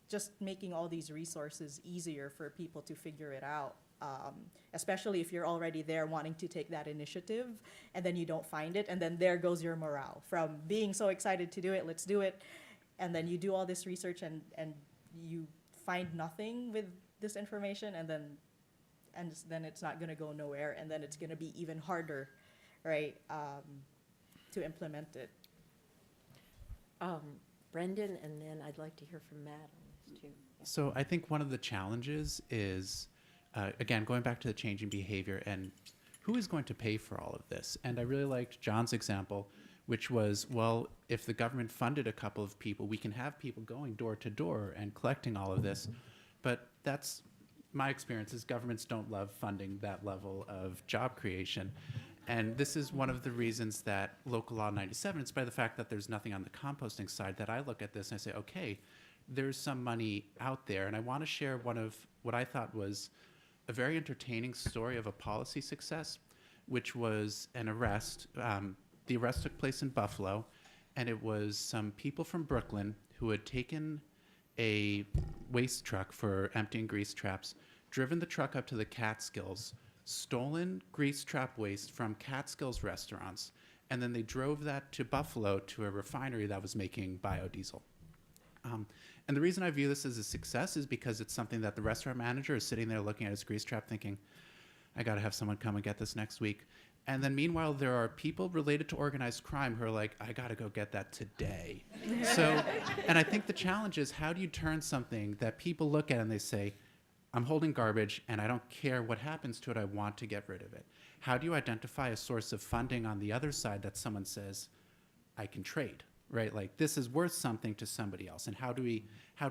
just making all these resources easier for people to figure it out, especially if you're already there wanting to take that initiative and then you don't find it, and then there goes your morale from being so excited to do it, let's do it, and then you do all this research and you find nothing with this information, and then it's not going to go nowhere, and then it's going to be even harder, right, to implement it. Brendan, and then I'd like to hear from Matt on this too. So I think one of the challenges is, again, going back to the changing behavior and who is going to pay for all of this? And I really liked John's example, which was, well, if the government funded a couple of people, we can have people going door to door and collecting all of this. But that's my experience is governments don't love funding that level of job creation. And this is one of the reasons that Local Law 97, in spite of the fact that there's nothing on the composting side, that I look at this and I say, okay, there's some money out there. And I want to share one of what I thought was a very entertaining story of a policy success, which was an arrest. The arrest took place in Buffalo, and it was some people from Brooklyn who had taken a waste truck for emptying grease traps, driven the truck up to the Catskills, stolen grease trap waste from Catskills restaurants, and then they drove that to Buffalo to a refinery that was making biodiesel. And the reason I view this as a success is because it's something that the restaurant manager is sitting there looking at his grease trap thinking, I got to have someone come and get this next week. And then meanwhile, there are people related to organized crime who are like, I got to go get that today. So, and I think the challenge is, how do you turn something that people look at and they say, I'm holding garbage and I don't care what happens to it, I want to get rid of it. How do you identify a source of funding on the other side that someone says, I can trade, right? Like, this is worth something to somebody else. And how do we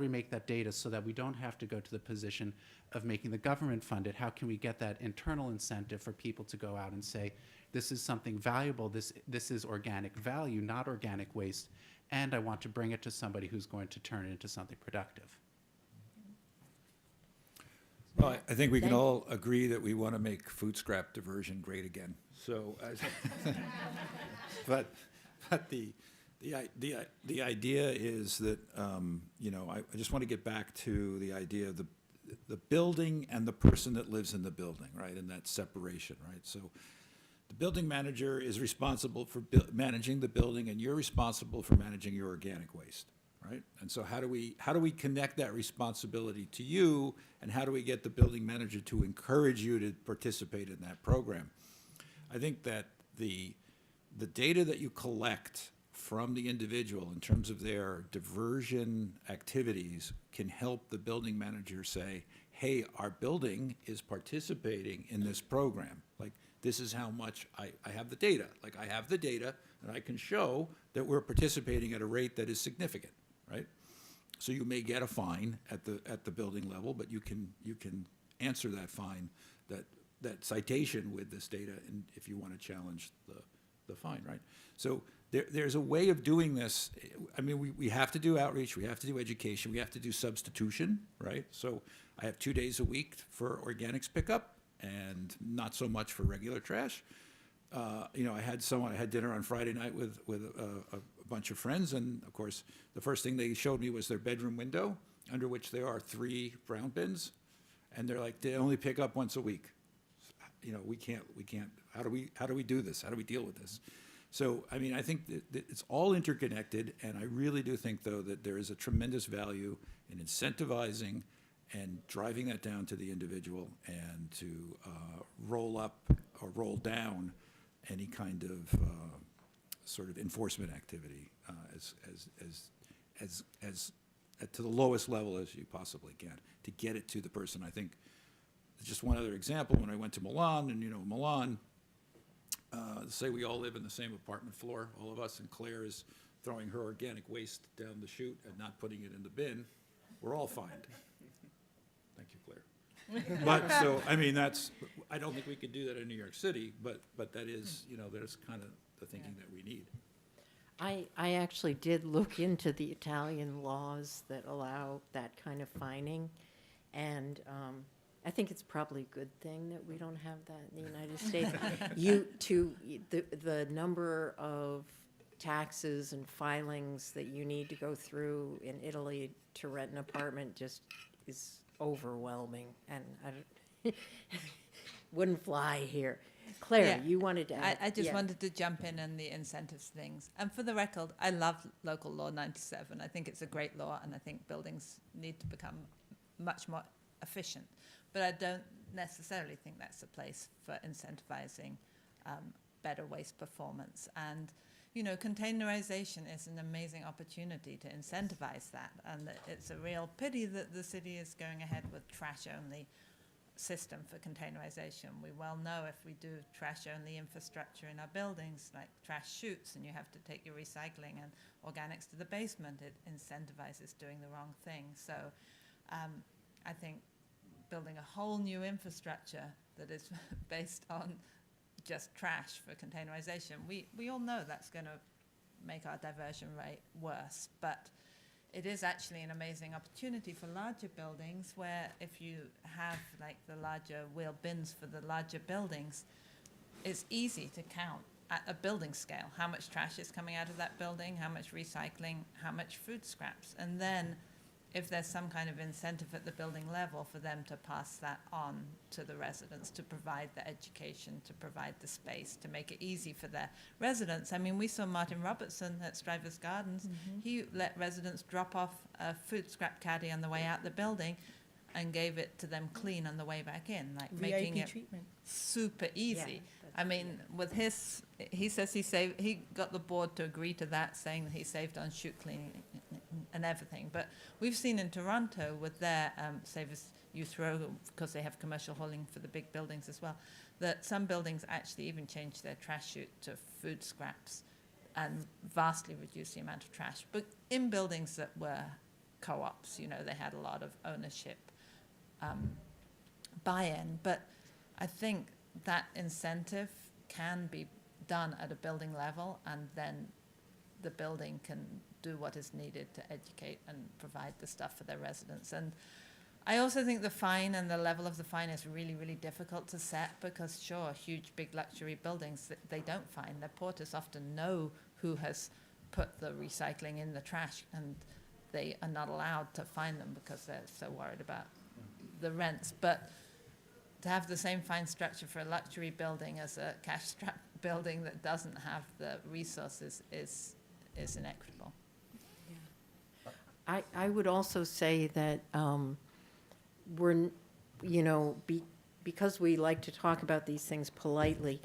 make that data so that we don't have to go to the position of making the government fund it? How can we get that internal incentive for people to go out and say, this is something valuable, this is organic value, not organic waste, and I want to bring it to somebody who's going to turn it into something productive. Well, I think we can all agree that we want to make food scrap diversion great again. So, but the idea is that I just want to get back to the idea of the building and the person that lives in the building, right, and that separation, right. So the building manager is responsible for managing the building, and you're responsible for managing your organic waste, right? And so how do we connect that responsibility to you, and how do we get the building manager to encourage you to participate in that program? I think that the data that you collect from the individual in terms of their diversion activities can help the building manager say, hey, our building is participating in this program. Like, this is how much I have the data. Like, I have the data, and I can show that we're participating at a rate that is significant, right? So you may get a fine at the building level, but you can answer that fine, that citation with this data, and if you want to challenge the fine, right? So there's a way of doing this. I mean, we have to do outreach, we have to do education, we have to do substitution, right? So I have 2 days a week for organics pickup and not so much for regular trash. You know, I had dinner on Friday night with a bunch of friends, and of course, the first thing they showed me was their bedroom window, under which there are 3 brown bins, and they're like, they only pick up once a week. You know, we can't, how do we do this? How do we deal with this? So, I mean, I think that it's all interconnected, and I really do think, though, that there is a tremendous value in incentivizing and driving that down to the individual, and to roll up or roll down any kind of sort of enforcement activity as to the lowest level as you possibly can, to get it to the person. I think, just one other example, when I went to Milan, and you know, Milan, say we all live in the same apartment floor, all of us, and Claire is throwing her organic waste down the chute and not putting it in the bin, we're all fined. Thank you, Claire. But so, I mean, I don't think we could do that in New York City, but that is, you know, there's kind of the thinking that we need. I actually did look into the Italian laws that allow that kind of fining, and I think it's probably a good thing that we don't have that in the United States. The number of taxes and filings that you need to go through in Italy to rent an apartment just is overwhelming, and wouldn't fly here. Claire, Yeah. you wanted to add? I just yeah. wanted to jump in on the incentives things. And for the record, I love local law 97. I think it's a great law, and I think buildings need to become much more efficient. But I don't necessarily think that's a place for incentivizing better waste performance. And, you know, containerization is an amazing opportunity to incentivize that. And it's a real pity that the city is going ahead with trash-only system for containerization. We well know if we do trash-only infrastructure in our buildings, like trash chutes, and you have to take your recycling and organics to the basement, it incentivizes doing the wrong thing. So I think building a whole new infrastructure that is based on just trash for containerization, we all know that's going to make our diversion rate worse. But it is actually an amazing opportunity for larger buildings, where if you have like the larger wheel bins for the larger buildings, it's easy to count at a building scale how much trash is coming out of that building, how much recycling, how much food scraps. And then if there's some kind of incentive at the building level for them to pass that on to the residents, to provide the education, to provide the space, to make it easy for their residents. I mean, we saw Martin Robertson at Strivers Gardens. He let residents drop off a food scrap caddy on the way out the building and gave it to them clean on the way back in, like making it treatment. super easy. Yeah, I mean, with his, he says he got the board to agree to that, saying that he saved on chute cleaning and everything. But we've seen in Toronto with their Save As You Throw, because they have commercial hauling for the big buildings as well, that some buildings actually even changed their trash chute to food scraps and vastly reduced the amount of trash. But in buildings that were co-ops, you know, they had a lot of ownership buy-in. But I think that incentive can be done at a building level, and then the building can do what is needed to educate and provide the stuff for their residents. And I also think the fine and the level of the fine is really, really difficult to set, because sure, huge, big luxury buildings, they don't fine. Their porters often know who has put the recycling in the trash, and they are not allowed to fine them because they're so worried about the rents. But to have the same fine structure for a luxury building as a cash-strapped building that doesn't have the resources is inequitable. I would also say that we're, you know, because we like to talk about these things politely,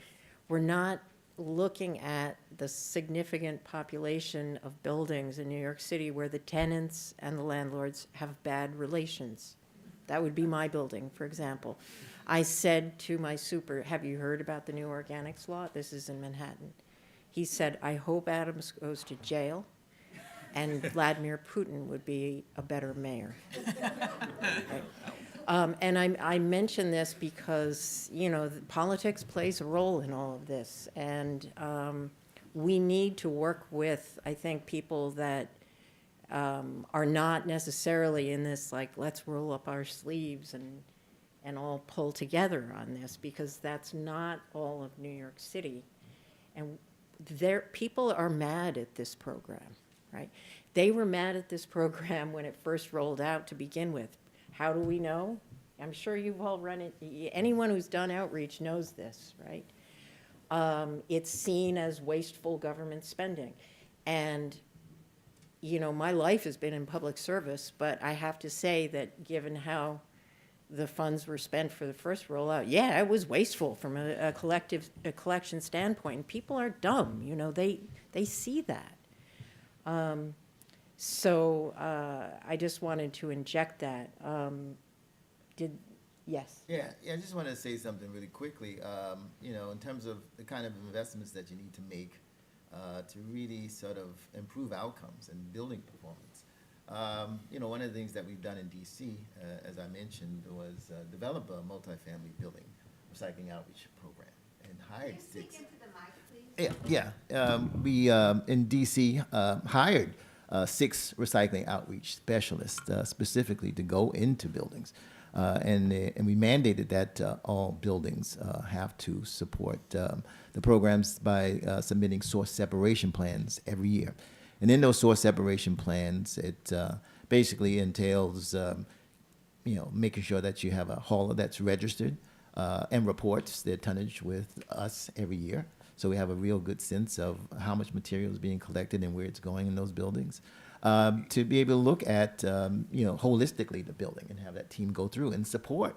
we're not looking at the significant population of buildings in New York City where the tenants and the landlords have bad relations. That would be my building, for example. I said to my super, have you heard about the new organics law? This is in Manhattan. He said, I hope Adams goes to jail and Vladimir Putin would be a better mayor. Right. And I mention this because, you know, politics plays a role in all of this. And we need to work with, I think, people that are not necessarily in this, like, let's roll up our sleeves and all pull together on this, because that's not all of New York City. And people are mad at this program, right? They were mad at this program when it first rolled out to begin with. How do we know? I'm sure you've all run it. Anyone who's done outreach knows this, right? It's seen as wasteful government spending. And, you know, my life has been in public service, but I have to say that given how the funds were spent for the first rollout, yeah, it was wasteful from a collection standpoint. And people are dumb, you know, they see that. So I just wanted to inject that. Yes? Yeah, I just want to say something really quickly, you know, in terms of the kind of investments that you need to make to really sort of improve outcomes and building performance. You know, one of the things that we've done in DC, as I mentioned, was develop a multifamily building recycling outreach program and hired six. We in DC hired 6 recycling outreach specialists specifically to go into buildings. And we mandated that all buildings have to support the programs by submitting source separation plans every year. And in those source separation plans, it basically entails, you know, making sure that you have a hauler that's registered and reports their tonnage with us every year. So we have a real good sense of how much material is being collected and where it's going in those buildings. To be able to look at, you know, holistically the building and have that team go through and support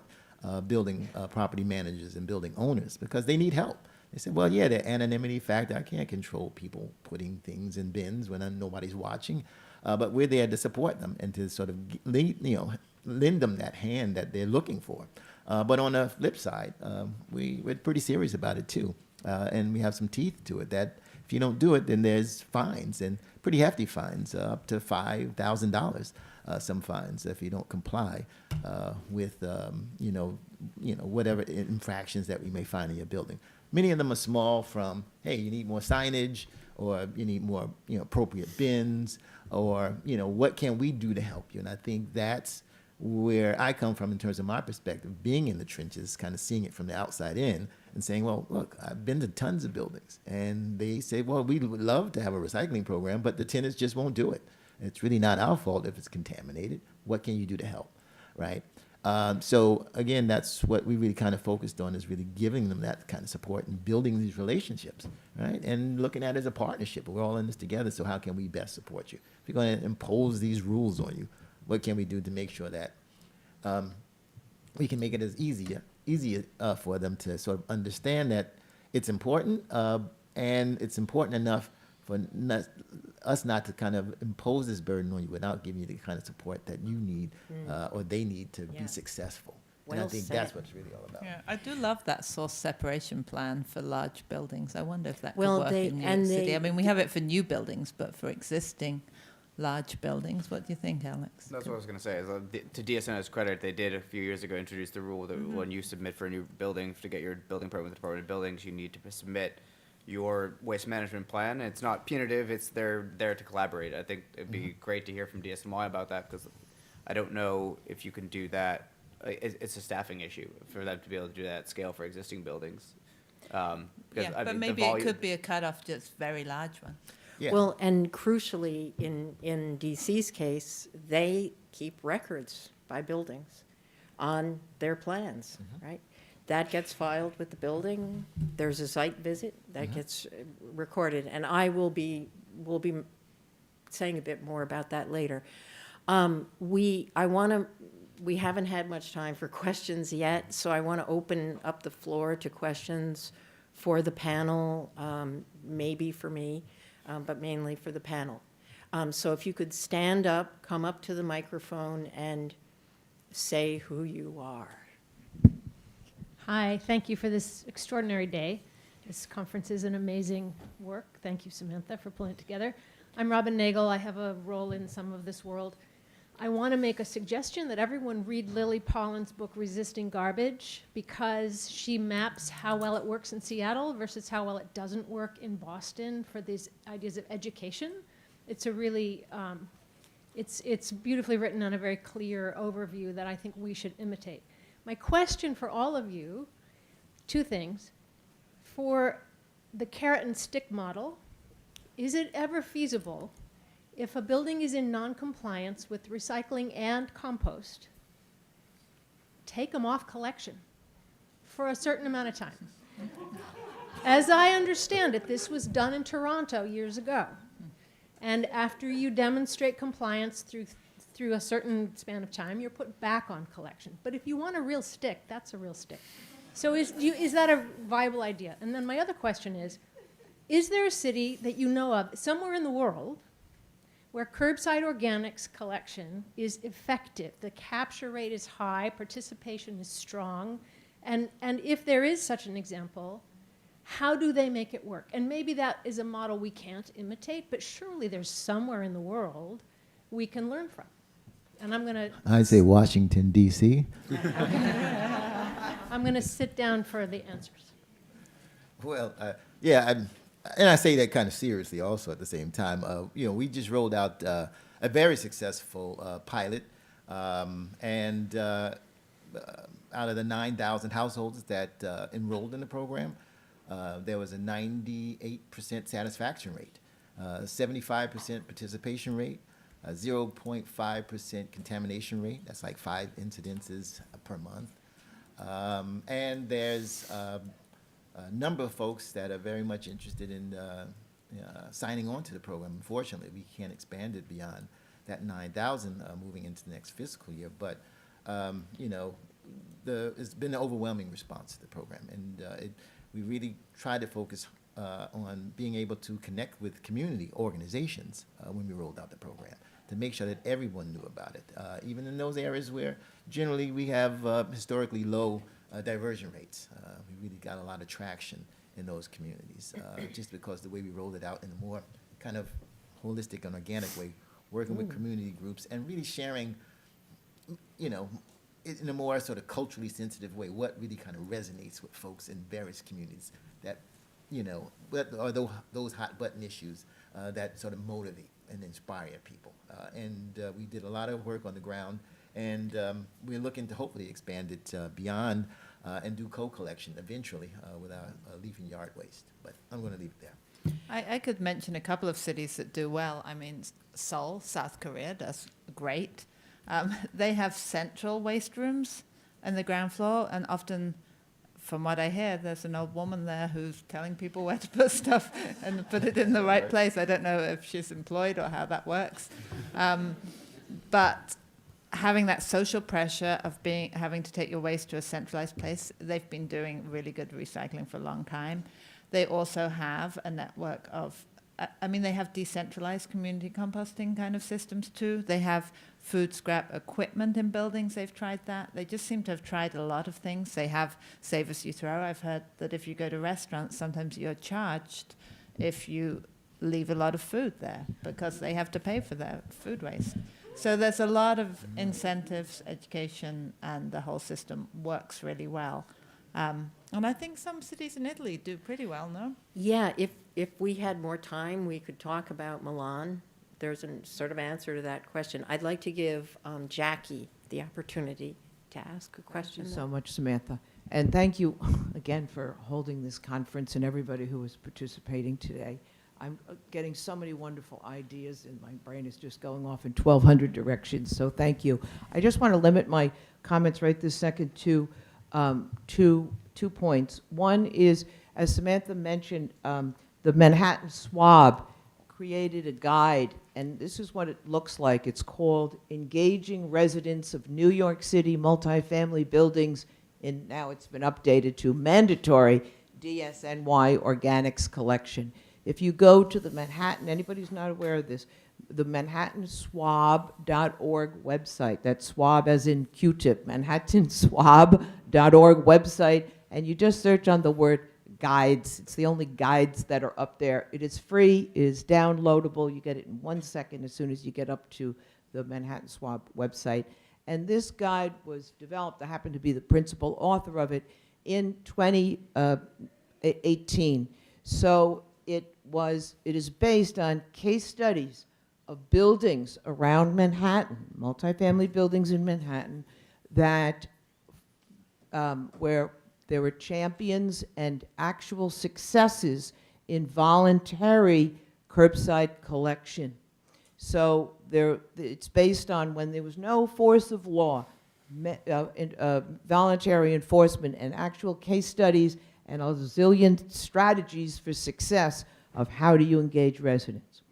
building property managers and building owners because they need help. They said, well, yeah, the anonymity factor, I can't control people putting things in bins when nobody's watching, but we're there to support them and to sort of, you know, lend them that hand that they're looking for. But on the flip side, we're pretty serious about it too, and we have some teeth to it that if you don't do it, then there's fines, and pretty hefty fines, up to $5,000. Some fines if you don't comply with you know whatever infractions that we may find in your building. Many of them are small, from hey, you need more signage, or you need more appropriate bins, or what can we do to help you? And I think that's where I come from in terms of my perspective, being in the trenches, kind of seeing it from the outside in and saying, well, look, I've been to tons of buildings, and they say, well, we would love to have a recycling program, but the tenants just won't do it. It's really not our fault if it's contaminated. What can you do to help, right? So again, that's what we really kind of focused on, is really giving them that kind of support and building these relationships, right? And looking at it as a partnership. We're all in this together, so how can we best support you? If you're going to impose these rules on you, what can we do to make sure that we can make it as easier for them to sort of understand that it's important, and it's important enough for us not to kind of impose this burden on you without giving you the kind of support that you need or they need to be successful. And I think that's what it's really all about. Yeah, I do love that source separation plan for large buildings. I wonder if that could Well, work in New York City. I mean, we have it for new buildings, but for existing large buildings, what do you think, Alex? That's what I was going to say. To DSN's credit, they did a few years ago introduce the rule that when you submit for a new building, to get your building permit with the Department of Buildings, you need to submit your waste management plan. It's not punitive, it's they're there to collaborate. I think it'd be great to hear from DSNY about that, because I don't know if you can do that. It's a staffing issue for them to be able to do that at scale for existing buildings. Because, Yeah, I but mean, maybe it could be a cutoff, just very large one. Yeah. Well, and crucially, in DC's case, they keep records by buildings on their plans, right? that gets filed with the building. There's a site visit that gets recorded, and we'll be saying a bit more about that later. We haven't had much time for questions yet, so I want to open up the floor to questions for the panel, maybe for me, but mainly for the panel. So if you could stand up, come up to the microphone, and say who you are. Hi, thank you for this extraordinary day. This conference is an amazing work. Thank you, Samantha, for pulling it together. I'm Robin Nagel. I have a role in Some of This World. I want to make a suggestion that everyone read Lily Pollin's book, Resisting Garbage, because she maps how well it works in Seattle versus how well it doesn't work in Boston for these ideas of education. It's a really, it's beautifully written on a very clear overview that I think we should imitate. My question for all of you, two things. For the carrot and stick model, is it ever feasible if a building is in non-compliance with recycling and compost, take them off collection for a certain amount of time? As I understand it, this was done in Toronto years ago. And after you demonstrate compliance through a certain span of time, you're put back on collection. But if you want a real stick, that's a real stick. So is that a viable idea? And then my other question is there a city that you know of, somewhere in the world, where curbside organics collection is effective? The capture rate is high, participation is strong, and if there is such an example, how do they make it work? And maybe that is a model we can't imitate, but surely there's somewhere in the world we can learn from. And I'm going to... I'd say Washington, D.C. I'm going to sit down for the answers. Well, yeah, and I say that kind of seriously also at the same time. We just rolled out a very successful pilot, and out of the 9,000 households that enrolled in the program, there was a 98% satisfaction rate, 75% participation rate, 0.5% contamination rate. That's like 5 incidences per month. And there's a number of folks that are very much interested in signing on to the program. Unfortunately, we can't expand it beyond that 9,000 moving into the next fiscal year. But, it's been an overwhelming response to the program. And we really tried to focus on being able to connect with community organizations when we rolled out the program, to make sure that everyone knew about it, even in those areas where generally we have historically low diversion rates. We really got a lot of traction in those communities, just because the way we rolled it out in a more kind of holistic and organic way, working with community groups and really sharing, in a more sort of culturally sensitive way, what really kind of resonates with folks in various communities that, what are those hot button issues that sort of motivate and inspire people. And we did a lot of work on the ground, and we're looking to hopefully expand it beyond and do co-collection eventually with our leaf and yard waste. But I'm going to leave it there. I could mention a couple of cities that do well. I mean, Seoul, South Korea, does great. They have central waste rooms on the ground floor, and often, from what I hear, there's an old woman there who's telling people where to put stuff and put it in the right place. I don't know if she's employed or how that works. But having that social pressure of having to take your waste to a centralized place, they've been doing really good recycling for a long time. They also have a network of, they have decentralized community composting kind of systems too. They have food scrap equipment in buildings. They've tried that. They just seem to have tried a lot of things. They have Save As You Throw. I've heard that if you go to restaurants, sometimes you're charged if you leave a lot of food there because they have to pay for their food waste. So there's a lot of incentives, education, and the whole system works really well. And I think some cities in Italy do pretty well, no? Yeah, if we had more time, we could talk about Milan. There's a sort of answer to that question. I'd like to give Jackie the opportunity to ask a question. Thank you so much, Samantha. And thank you again for holding this conference and everybody who is participating today. I'm getting so many wonderful ideas and my brain is just going off in 1,200 directions, so thank you. I just want to limit my comments right this second to two points. One is, as Samantha mentioned, the Manhattan Swab created a guide, and this is what it looks like. It's called Engaging Residents of New York City Multifamily Buildings in, now it's been updated to mandatory DSNY organics collection. If you go to the Manhattan, anybody who's not aware of this, the manhattanswab.org website, that's swab as in Q-tip, manhattanswab.org website, and you just search on the word guides. It's the only guides that are up there. It is free, it is downloadable. You get it in 1 second as soon as you get up to the Manhattan Swab website. And this guide was developed, I happen to be the principal author of it, in 2018. So it is based on case studies of buildings around Manhattan, multifamily buildings in Manhattan, that where there were champions and actual successes in voluntary curbside collection. So it's based on when there was no force of law, voluntary enforcement, and actual case studies and a zillion strategies for success of how do you engage residents.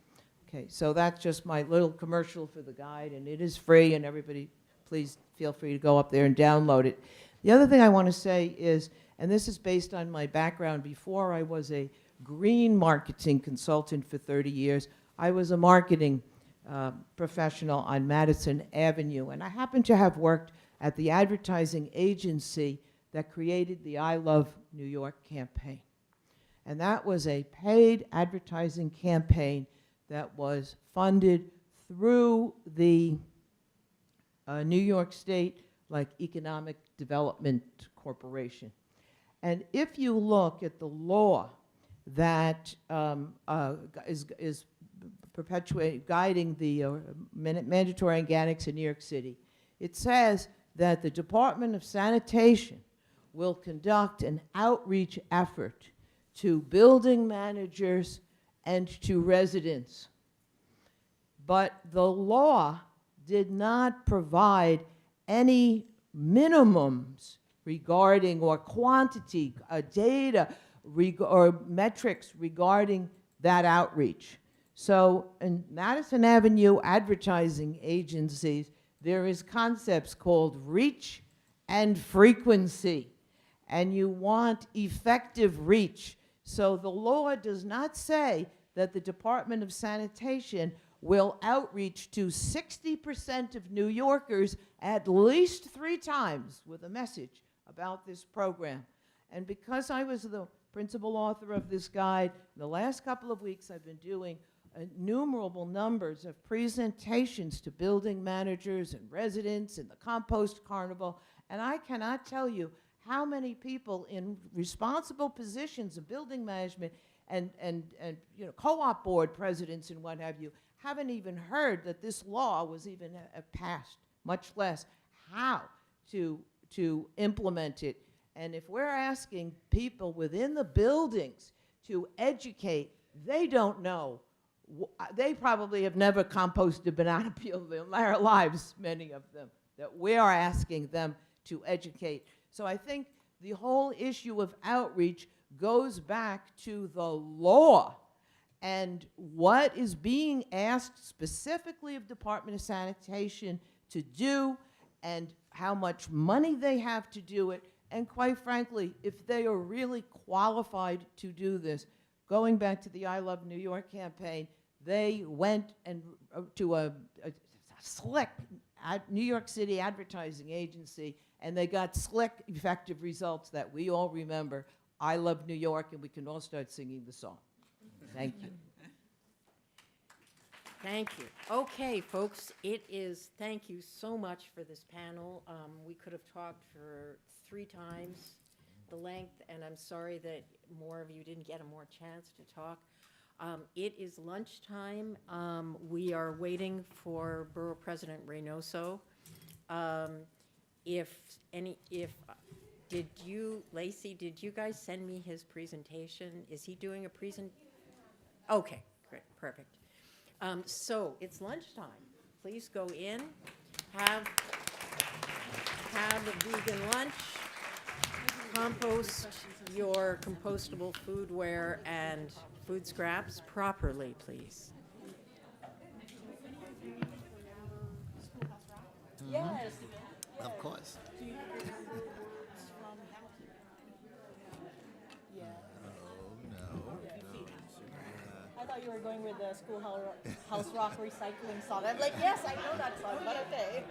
Okay, so that's just my little commercial for the guide, and it is free, and everybody, please feel free to go up there and download it. The other thing I want to say is, and this is based on my background before I was a green marketing consultant for 30 years, I was a marketing professional on Madison Avenue, and I happen to have worked at the advertising agency that created the I Love New York campaign. And that was a paid advertising campaign that was funded through the New York State Economic Development Corporation. And if you look at the law that is guiding the mandatory organics in New York City, it says that the Department of Sanitation will conduct an outreach effort to building managers and to residents. But the law did not provide any minimums regarding or quantity, data, or metrics regarding that outreach. So in Madison Avenue advertising agencies, there is concepts called reach and frequency, and you want effective reach. So the law does not say that the Department of Sanitation will outreach to 60% of New Yorkers at least 3 times with a message about this program. And because I was the principal author of this guide, in the last couple of weeks I've been doing innumerable numbers of presentations to building managers and residents in the Compost Carnival, and I cannot tell you how many people in responsible positions of building management and co-op board presidents and what have you haven't even heard that this law was even passed, much less how to implement it. And if we're asking people within the buildings to educate, they don't know. They probably have never composted banana peel in their lives, many of them, that we are asking them to educate. So I think the whole issue of outreach goes back to the law and what is being asked specifically of Department of Sanitation to do and how much money they have to do it, and quite frankly, if they are really qualified to do this. Going back to the I Love New York campaign, they went and to a slick New York City advertising agency, and they got slick, effective results that we all remember. I Love New York, and we can all start singing the song. Thank you. Thank you. Okay, folks, thank you so much for this panel. We could have talked for 3 times the length, and I'm sorry that more of you didn't get a more chance to talk. It is lunchtime. We are waiting for Borough President Reynoso. Lacey, did you guys send me his presentation? Is he doing a Okay, great, perfect. So it's lunchtime. Please go in, have a vegan lunch. compost your compostable foodware and food scraps properly, please. Yes. Of course. I thought you were going with the Schoolhouse Rock recycling song. I'm like, yes, I know that song, but okay.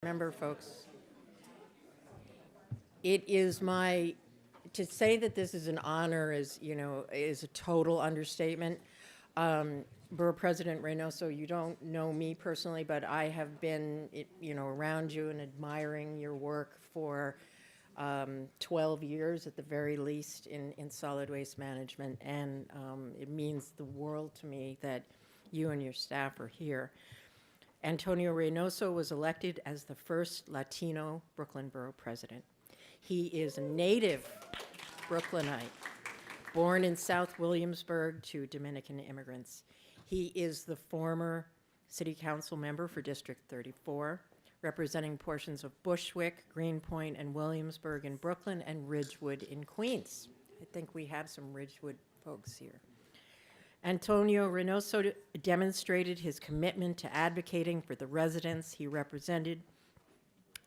Remember, folks, it is to say that this is an honor is a total understatement. Borough President Reynoso, you don't know me personally, but I have been, around you and admiring your work for 12 years at the very least in solid waste management, and it means the world to me that you and your staff are here. Antonio Reynoso was elected as the first Latino Brooklyn Borough President. He is a native Brooklynite, born in South Williamsburg to Dominican immigrants. He is the former City Council member for District 34, representing portions of Bushwick, Greenpoint, and Williamsburg in Brooklyn, and Ridgewood in Queens. I think we have some Ridgewood folks here. Antonio Reynoso demonstrated his commitment to advocating for the residents he represented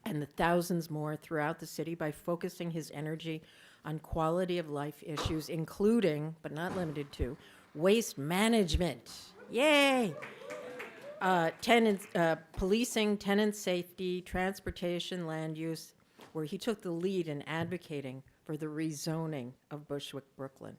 and the thousands more throughout the city by focusing his energy on quality of life issues, including, but not limited to, waste management. Yay! Policing, tenant safety, transportation, land use, where he took the lead in advocating for the rezoning of Bushwick, Brooklyn.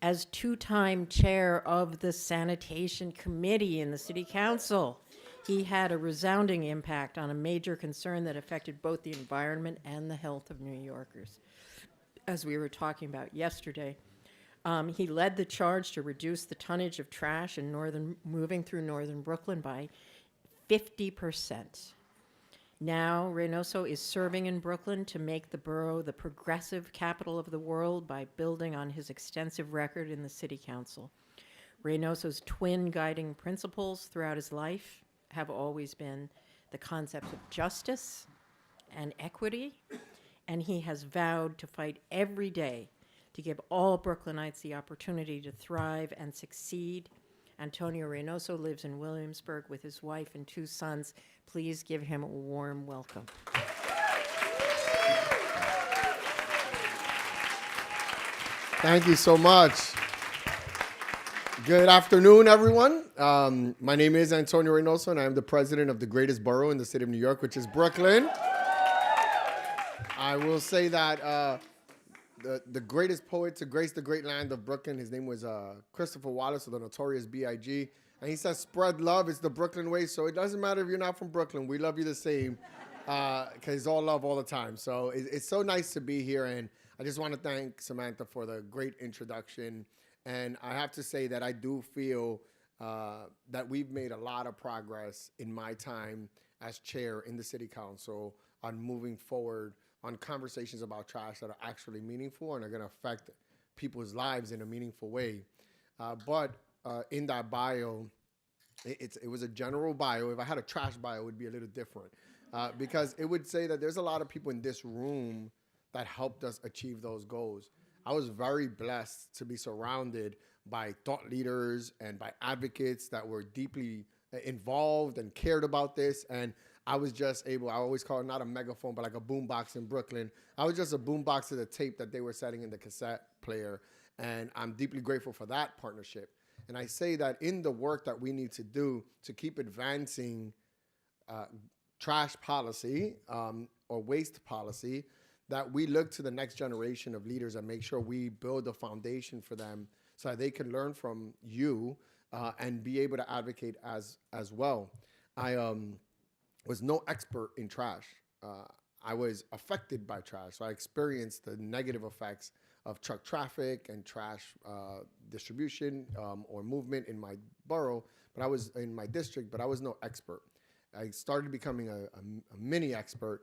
As two-time chair of the Sanitation Committee in the City Council, he had a resounding impact on a major concern that affected both the environment and the health of New Yorkers. As we were talking about yesterday, he led the charge to reduce the tonnage of trash in moving through northern Brooklyn by 50%. Now, Reynoso is serving in Brooklyn to make the borough the progressive capital of the world by building on his extensive record in the City Council. Reynoso's twin guiding principles throughout his life have always been the concepts of justice and equity, and he has vowed to fight every day to give all Brooklynites the opportunity to thrive and succeed. Antonio Reynoso lives in Williamsburg with his wife and 2 sons. Please give him a warm welcome. Thank you so much. Good afternoon, everyone. My name is Antonio Reynoso, and I am the president of the greatest borough in the city of New York, which is Brooklyn. I will say that the greatest poet to grace the great land of Brooklyn, his name was Christopher Wallace, of the notorious B.I.G., and he says, spread love, it's the Brooklyn way, so it doesn't matter if you're not from Brooklyn, we love you the same, because it's all love all the time. So it's so nice to be here, and I just want to thank Samantha for the great introduction, and I have to say that I do feel that we've made a lot of progress in my time as chair in the City Council on moving forward on conversations about trash that are actually meaningful and are going to affect people's lives in a meaningful way. But in that bio, it was a general bio. If I had a trash bio, it would be a little different because it would say that there's a lot of people in this room that helped us achieve those goals. I was very blessed to be surrounded by thought leaders and by advocates that were deeply involved and cared about this. And I was just able, I always call it not a megaphone, but like a boombox in Brooklyn. I was just a boombox to the tape that they were setting in the cassette player. And I'm deeply grateful for that partnership. And I say that in the work that we need to do to keep advancing trash policy or waste policy, that we look to the next generation of leaders and make sure we build a foundation for them so that they can learn from you and be able to advocate as well. I was no expert in trash. I was affected by trash. So I experienced the negative effects of truck traffic and trash distribution or movement in my borough, but I was in my district, but I was no expert. I started becoming a mini expert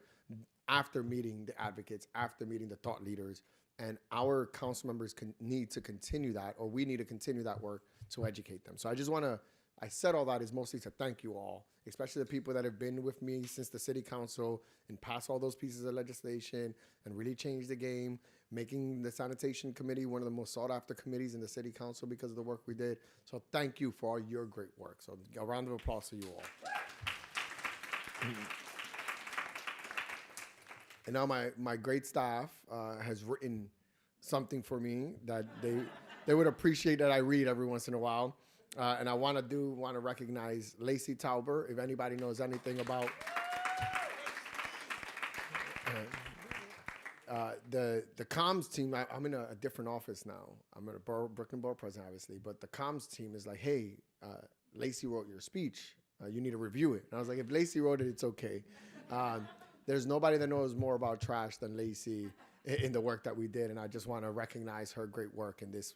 after meeting the advocates, after meeting the thought leaders, and our council members need to continue that, or we need to continue that work to educate them. So I just want to, I said all that is mostly to thank you all, especially the people that have been with me since the city council and passed all those pieces of legislation and really changed the game, making the sanitation committee one of the most sought after committees in the city council because of the work we did. So thank you for all your great work. So a round of applause to you all. And now my great staff has written something for me that they would appreciate that I read every once in a while. And I want to recognize Lacey Tauber, if anybody knows anything about The comms team, I'm in a different office now. I'm at a Brooklyn Borough president, obviously, but the comms team is like, hey, Lacey wrote your speech. You need to review it. And I was like, if Lacey wrote it, it's okay. There's nobody that knows more about trash than Lacey in the work that we did, and I just want to recognize her great work in this.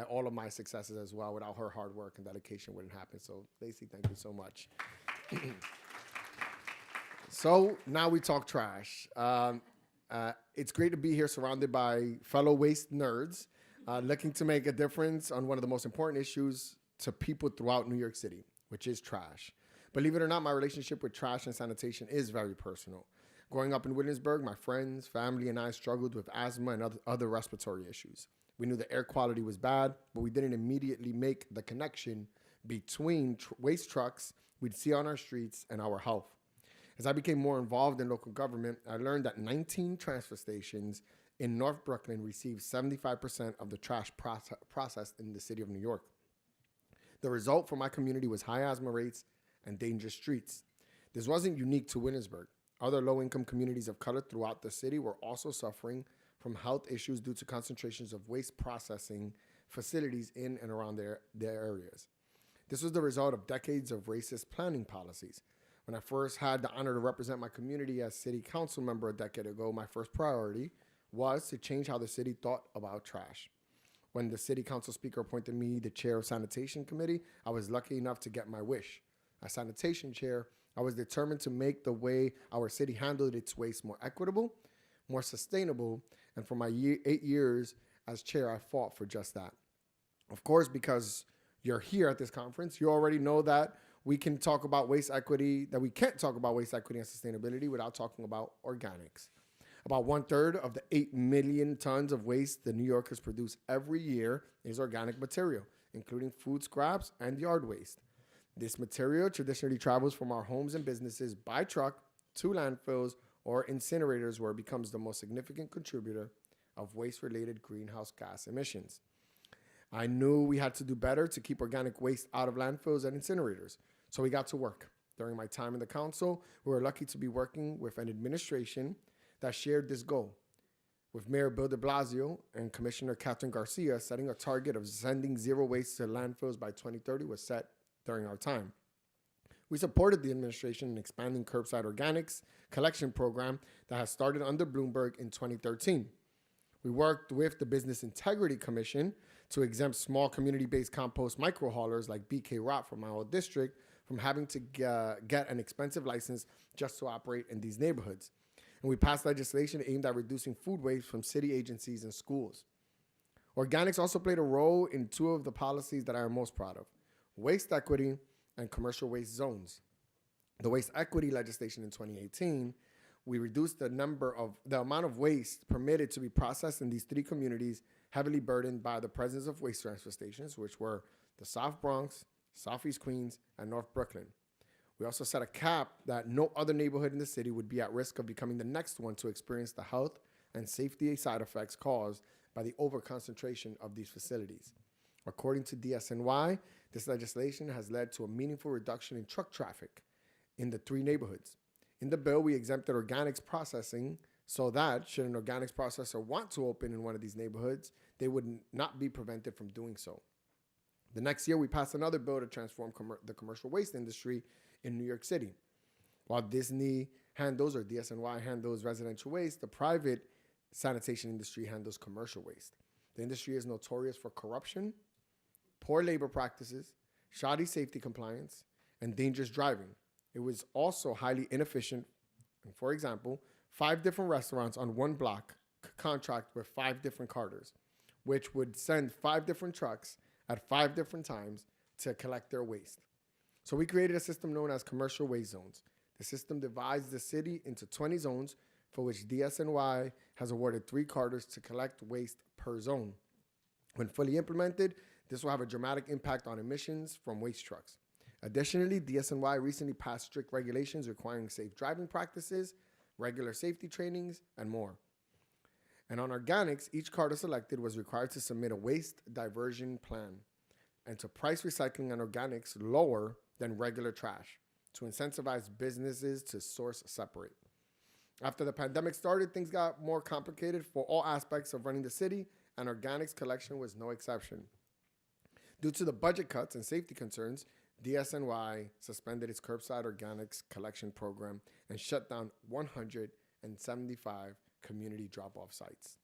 All of my successes as well. Without her hard work and dedication, wouldn't happen. So, Lacey, thank you so much. So now we talk trash. It's great to be here surrounded by fellow waste nerds looking to make a difference on one of the most important issues to people throughout New York City, which is trash. Believe it or not, my relationship with trash and sanitation is very personal. Growing up in Williamsburg, my friends, family, and I struggled with asthma and other respiratory issues. We knew the air quality was bad, but we didn't immediately make the connection between waste trucks we'd see on our streets and our health. As I became more involved in local government, I learned that 19 transfer stations in North Brooklyn receive 75% of the trash processed in the city of New York. The result for my community was high asthma rates and dangerous streets. This wasn't unique to Williamsburg. Other low-income communities of color throughout the city were also suffering from health issues due to concentrations of waste processing facilities in and around their areas. This was the result of decades of racist planning policies. When I first had the honor to represent my community as city council member a decade ago, my first priority was to change how the city thought about trash. When the city council speaker appointed me the chair of sanitation committee, I was lucky enough to get my wish. As sanitation chair, I was determined to make the way our city handled its waste more equitable, more sustainable, and for my 8 years as chair, I fought for just that. Of course, because you're here at this conference, you already know that we can talk about waste equity, that we can't talk about waste equity and sustainability without talking about organics. About 1/3 of the 8 million tons of waste the New Yorkers produce every year is organic material, including food scraps and yard waste. This material traditionally travels from our homes and businesses by truck to landfills or incinerators, where it becomes the most significant contributor of waste-related greenhouse gas emissions. I knew we had to do better to keep organic waste out of landfills and incinerators, so we got to work. During my time in the council, we were lucky to be working with an administration that shared this goal. With Mayor Bill de Blasio and Commissioner Catherine Garcia, setting a target of sending zero waste to landfills by 2030 was set during our time. We supported the administration in expanding curbside organics collection program that has started under Bloomberg in 2013. We worked with the Business Integrity Commission to exempt small community-based compost micro-haulers like BK Rot from our district from having to get an expensive license just to operate in these neighborhoods. And we passed legislation aimed at reducing food waste from city agencies and schools. Organics also played a role in 2 of the policies that I am most proud of: waste equity and commercial waste zones. The waste equity legislation in 2018, we reduced the amount of waste permitted to be processed in these 3 communities heavily burdened by the presence of waste transfer stations, which were the South Bronx, Southeast Queens, and North Brooklyn. We also set a cap that no other neighborhood in the city would be at risk of becoming the next one to experience the health and safety side effects caused by the overconcentration of these facilities. According to DSNY, this legislation has led to a meaningful reduction in truck traffic in the 3 neighborhoods. In the bill, we exempted organics processing so that should an organics processor want to open in one of these neighborhoods, they would not be prevented from doing so. The next year, we passed another bill to transform the commercial waste industry in New York City. While Disney handles, or DSNY handles, residential waste, the private sanitation industry handles commercial waste. The industry is notorious for corruption, poor labor practices, shoddy safety compliance, and dangerous driving. It was also highly inefficient. And for example, 5 different restaurants on one block could contract with 5 different carters, which would send 5 different trucks at 5 different times to collect their waste. So we created a system known as commercial waste zones. The system divides the city into 20 zones for which DSNY has awarded 3 carters to collect waste per zone. When fully implemented, this will have a dramatic impact on emissions from waste trucks. Additionally, DSNY recently passed strict regulations requiring safe driving practices, regular safety trainings, and more. And on organics, each carter selected was required to submit a waste diversion plan and to price recycling and organics lower than regular trash to incentivize businesses to source separate. After the pandemic started, things got more complicated for all aspects of running the city, and organics collection was no exception. Due to the budget cuts and safety concerns, DSNY suspended its curbside organics collection program and shut down 175 community drop-off sites.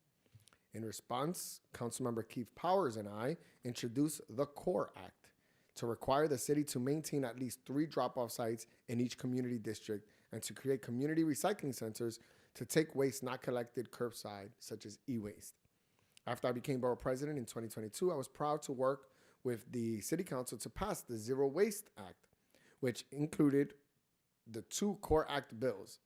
In response, Councilmember Keith Powers and I introduced the CORE Act to require the city to maintain at least 3 drop-off sites in each community district and to create community recycling centers to take waste not collected curbside, such as e-waste. After I became borough president in 2022, I was proud to work with the city council to pass the Zero Waste Act, which included the 2 CORE Act bills.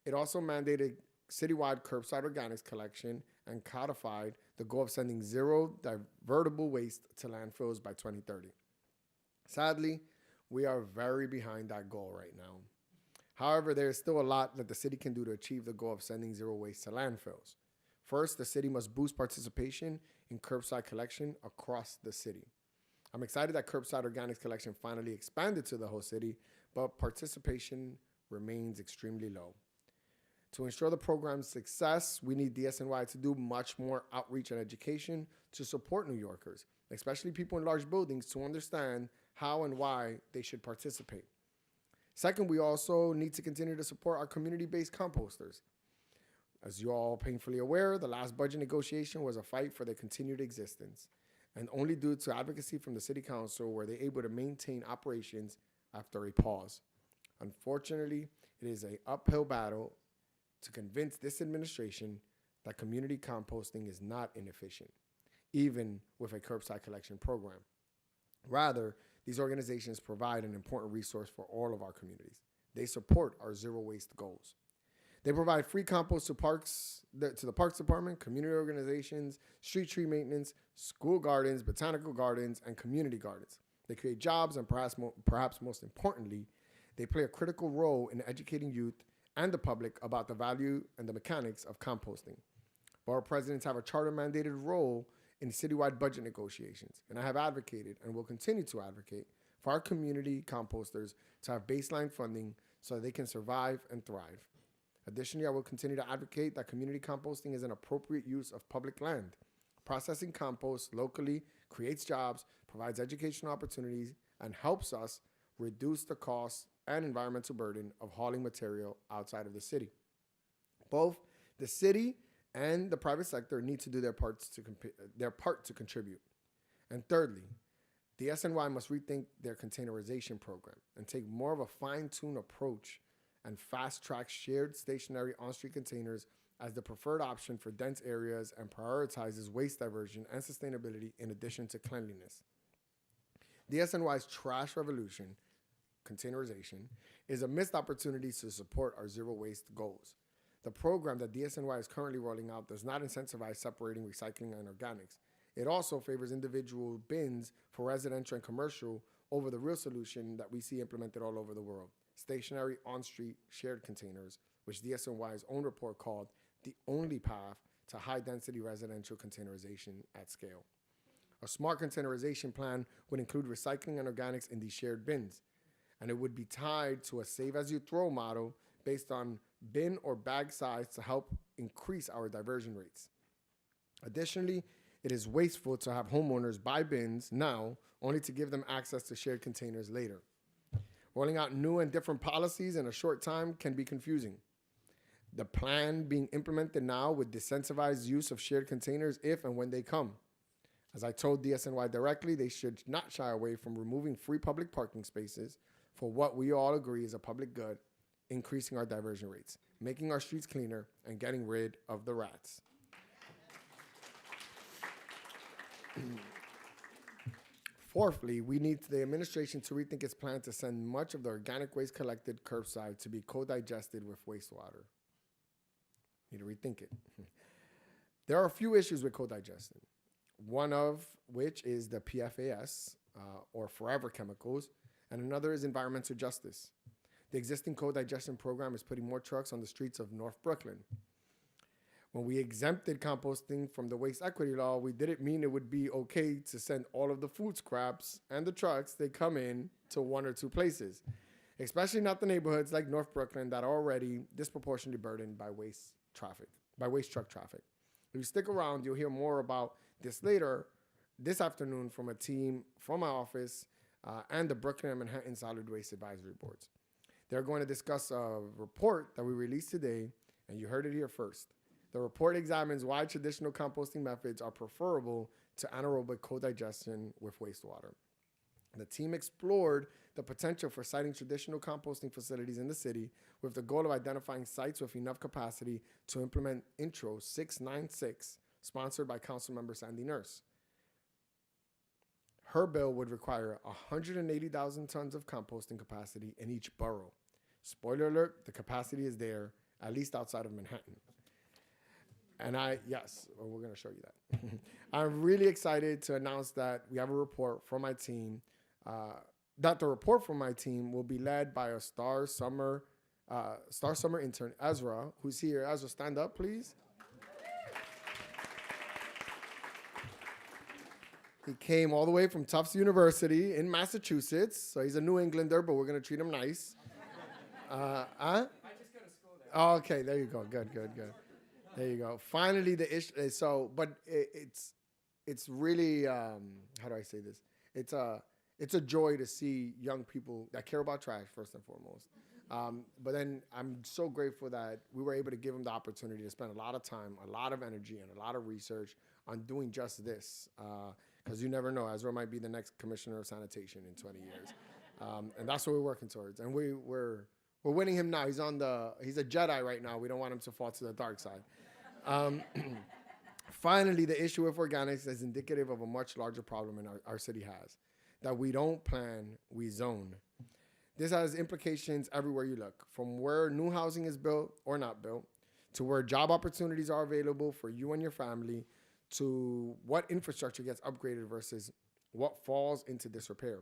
It also mandated citywide curbside organics collection and codified the goal of sending 0 divertible waste to landfills by 2030. Sadly, we are very behind that goal right now. However, there is still a lot that the city can do to achieve the goal of sending 0 waste to landfills. First, the city must boost participation in curbside collection across the city. I'm excited that curbside organics collection finally expanded to the whole city, but participation remains extremely low. To ensure the program's success, we need DSNY to do much more outreach and education to support New Yorkers, especially people in large buildings, to understand how and why they should participate. Second, we also need to continue to support our community-based composters. As you all painfully aware, the last budget negotiation was a fight for their continued existence, and only due to advocacy from the City Council were they able to maintain operations after a pause. Unfortunately, it is an uphill battle to convince this administration that community composting is not inefficient, even with a curbside collection program. Rather, these organizations provide an important resource for all of our communities. They support our 0 waste goals. They provide free compost to the Parks Department, community organizations, street tree maintenance, school gardens, botanical gardens, and community gardens. They create jobs, and perhaps most importantly, they play a critical role in educating youth and the public about the value and the mechanics of composting. Borough presidents have a charter-mandated role in citywide budget negotiations, and I have advocated and will continue to advocate for our community composters to have baseline funding so that they can survive and thrive. Additionally, I will continue to advocate that community composting is an appropriate use of public land. Processing compost locally creates jobs, provides educational opportunities, and helps us reduce the cost and environmental burden of hauling material outside of the city. Both the city and the private sector need to do their part to contribute. And thirdly, the SNY must rethink their containerization program and take more of a fine-tuned approach and fast-track shared stationary on-street containers as the preferred option for dense areas and prioritizes waste diversion and sustainability in addition to cleanliness. The SNY's trash revolution, containerization, is a missed opportunity to support our 0 waste goals. The program that DSNY is currently rolling out does not incentivize separating recycling and organics. It also favors individual bins for residential and commercial over the real solution that we see implemented all over the world: stationary on-street shared containers, which DSNY's own report called the only path to high-density residential containerization at scale. A smart containerization plan would include recycling and organics in these shared bins, and it would be tied to a save-as-you-throw model based on bin or bag size to help increase our diversion rates. Additionally, it is wasteful to have homeowners buy bins now only to give them access to shared containers later. Rolling out new and different policies in a short time can be confusing. The plan being implemented now would disincentivize use of shared containers if and when they come. As I told DSNY directly, they should not shy away from removing free public parking spaces for what we all agree is a public good, increasing our diversion rates, making our streets cleaner, and getting rid of the rats. Fourthly, we need the administration to rethink its plan to send much of the organic waste collected curbside to be co-digested with wastewater. Need to rethink it. There are a few issues with co-digestion, one of which is the PFAS, or forever chemicals, and another is environmental justice. The existing co-digestion program is putting more trucks on the streets of North Brooklyn. When we exempted composting from the waste equity law, we didn't mean it would be okay to send all of the food scraps and the trucks they come in to 1 or 2 places. especially not the neighborhoods like North Brooklyn that are already disproportionately burdened by waste truck traffic. If you stick around, you'll hear more about this later this afternoon from a team from my office and the Brooklyn and Manhattan Solid Waste Advisory Boards. They're going to discuss a report that we released today, and you heard it here first. The report examines why traditional composting methods are preferable to anaerobic co-digestion with wastewater. The team explored the potential for siting traditional composting facilities in the city with the goal of identifying sites with enough capacity to implement Intro 696, sponsored by Councilmember Sandy Nurse. Her bill would require 180,000 tons of composting capacity in each borough. Spoiler alert, the capacity is there, at least outside of Manhattan. And we're going to show you that. I'm really excited to announce that we have a report from my team, that the report from my team will be led by a Star Summer intern, Ezra, who's here. Ezra, stand up, please. He came all the way from Tufts University in Massachusetts, so he's a New Englander, but we're going to treat him nice. I just go to school there. Oh, okay, there you go. Good. There you go. Finally, the issue. It's really how do I say this? It's a joy to see young people that care about trash first and foremost. But then I'm so grateful that we were able to give them the opportunity to spend a lot of time, a lot of energy, and a lot of research on doing just this. Because you never know, Ezra might be the next commissioner of sanitation in 20 years, and that's what we're working towards. And we're winning him now. He's a Jedi right now. We don't want him to fall to the dark side. Finally, the issue with organics is indicative of a much larger problem our city has, that we don't plan, we zone. This has implications everywhere you look, from where new housing is built or not built, to where job opportunities are available for you and your family, to what infrastructure gets upgraded versus what falls into disrepair.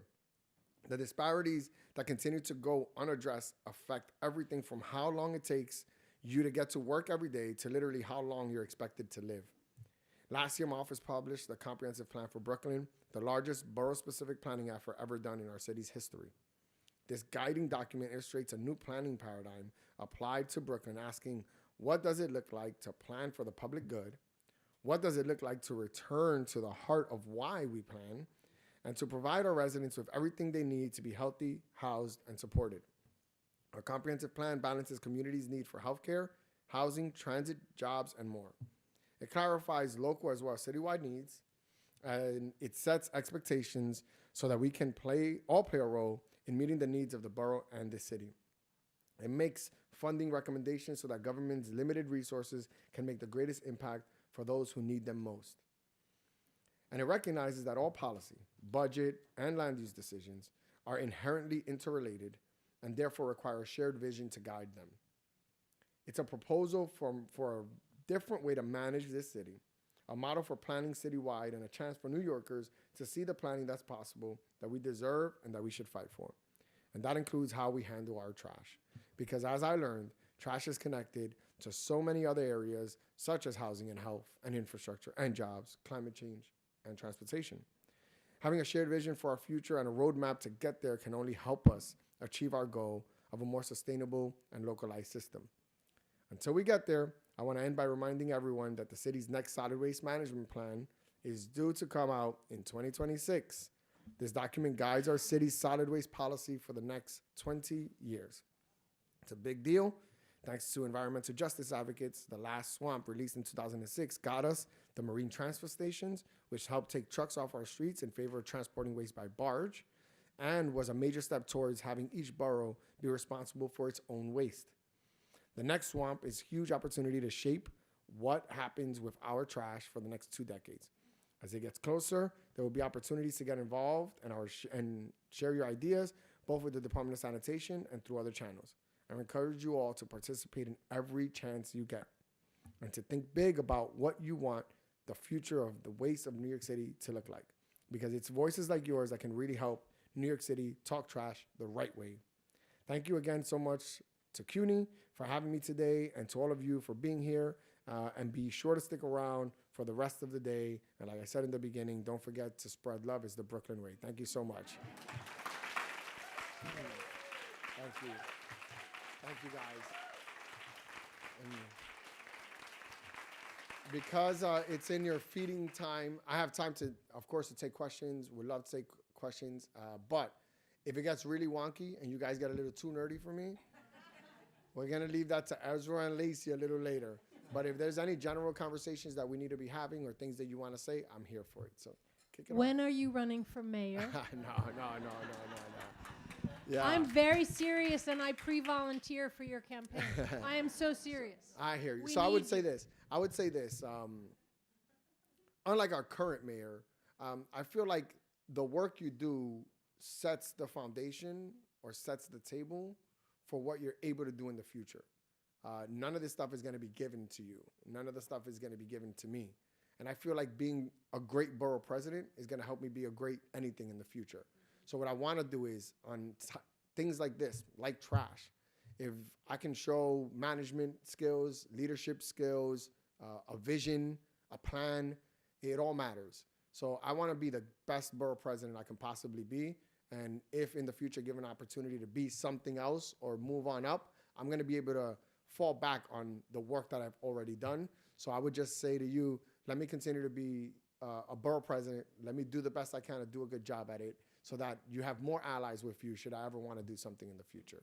The disparities that continue to go unaddressed affect everything from how long it takes you to get to work every day to literally how long you're expected to live. Last year, my office published the Comprehensive Plan for Brooklyn, the largest borough-specific planning effort ever done in our city's history. This guiding document illustrates a new planning paradigm applied to Brooklyn, asking, what does it look like to plan for the public good? What does it look like to return to the heart of why we plan, and to provide our residents with everything they need to be healthy, housed, and supported? Our comprehensive plan balances communities' need for healthcare, housing, transit, jobs, and more. It clarifies local as well as citywide needs, and it sets expectations so that we can all play a role in meeting the needs of the borough and the city. It makes funding recommendations so that government's limited resources can make the greatest impact for those who need them most. And it recognizes that all policy, budget, and land use decisions are inherently interrelated and therefore require a shared vision to guide them. It's a proposal for a different way to manage this city, a model for planning citywide, and a chance for New Yorkers to see the planning that's possible, that we deserve, and that we should fight for. And that includes how we handle our trash. Because as I learned, trash is connected to so many other areas, such as housing and health and infrastructure and jobs, climate change, and transportation. Having a shared vision for our future and a roadmap to get there can only help us achieve our goal of a more sustainable and localized system. Until we get there, I want to end by reminding everyone that the city's next solid waste management plan is due to come out in 2026. This document guides our city's solid waste policy for the next 20 years. It's a big deal. Thanks to environmental justice advocates, the last swamp, released in 2006, got us the marine transfer stations, which helped take trucks off our streets in favor of transporting waste by barge, and was a major step towards having each borough be responsible for its own waste. The next swamp is a huge opportunity to shape what happens with our trash for the next 2 decades. As it gets closer, there will be opportunities to get involved and share your ideas, both with the Department of Sanitation and through other channels. I encourage you all to participate in every chance you get and to think big about what you want the future of the waste of New York City to look like, because it's voices like yours that can really help New York City talk trash the right way. Thank you again so much to CUNY for having me today, and to all of you for being here, and be sure to stick around for the rest of the day. And like I said in the beginning, don't forget to spread love. It's the Brooklyn way. Thank you so much. Thank you. Thank you, guys. And because it's in your feeding time, I have time to, of course, to take questions. We'd love to take questions. But if it gets really wonky and you guys get a little too nerdy for me, we're going to leave that to Ezra and Lacey a little later. But if there's any general conversations that we need to be having or things that you want to say, I'm here for it. So kick it When are you running for mayor? off. No. Yeah. I'm very serious, and I pre-volunteer for your campaign. I am so serious. I hear you. We So I would need say you. this. Unlike our current mayor, I feel like the work you do sets the foundation or sets the table for what you're able to do in the future. None of this stuff is going to be given to you. None of the stuff is going to be given to me. And I feel like being a great borough president is going to help me be a great anything in the future. So what I want to do is on things like this, like trash, if I can show management skills, leadership skills, a vision, a plan, it all matters. So I want to be the best borough president I can possibly be. And if in the future given an opportunity to be something else or move on up, I'm going to be able to fall back on the work that I've already done. So I would just say to you, let me continue to be a borough president. Let me do the best I can to do a good job at it so that you have more allies with you should I ever want to do something in the future.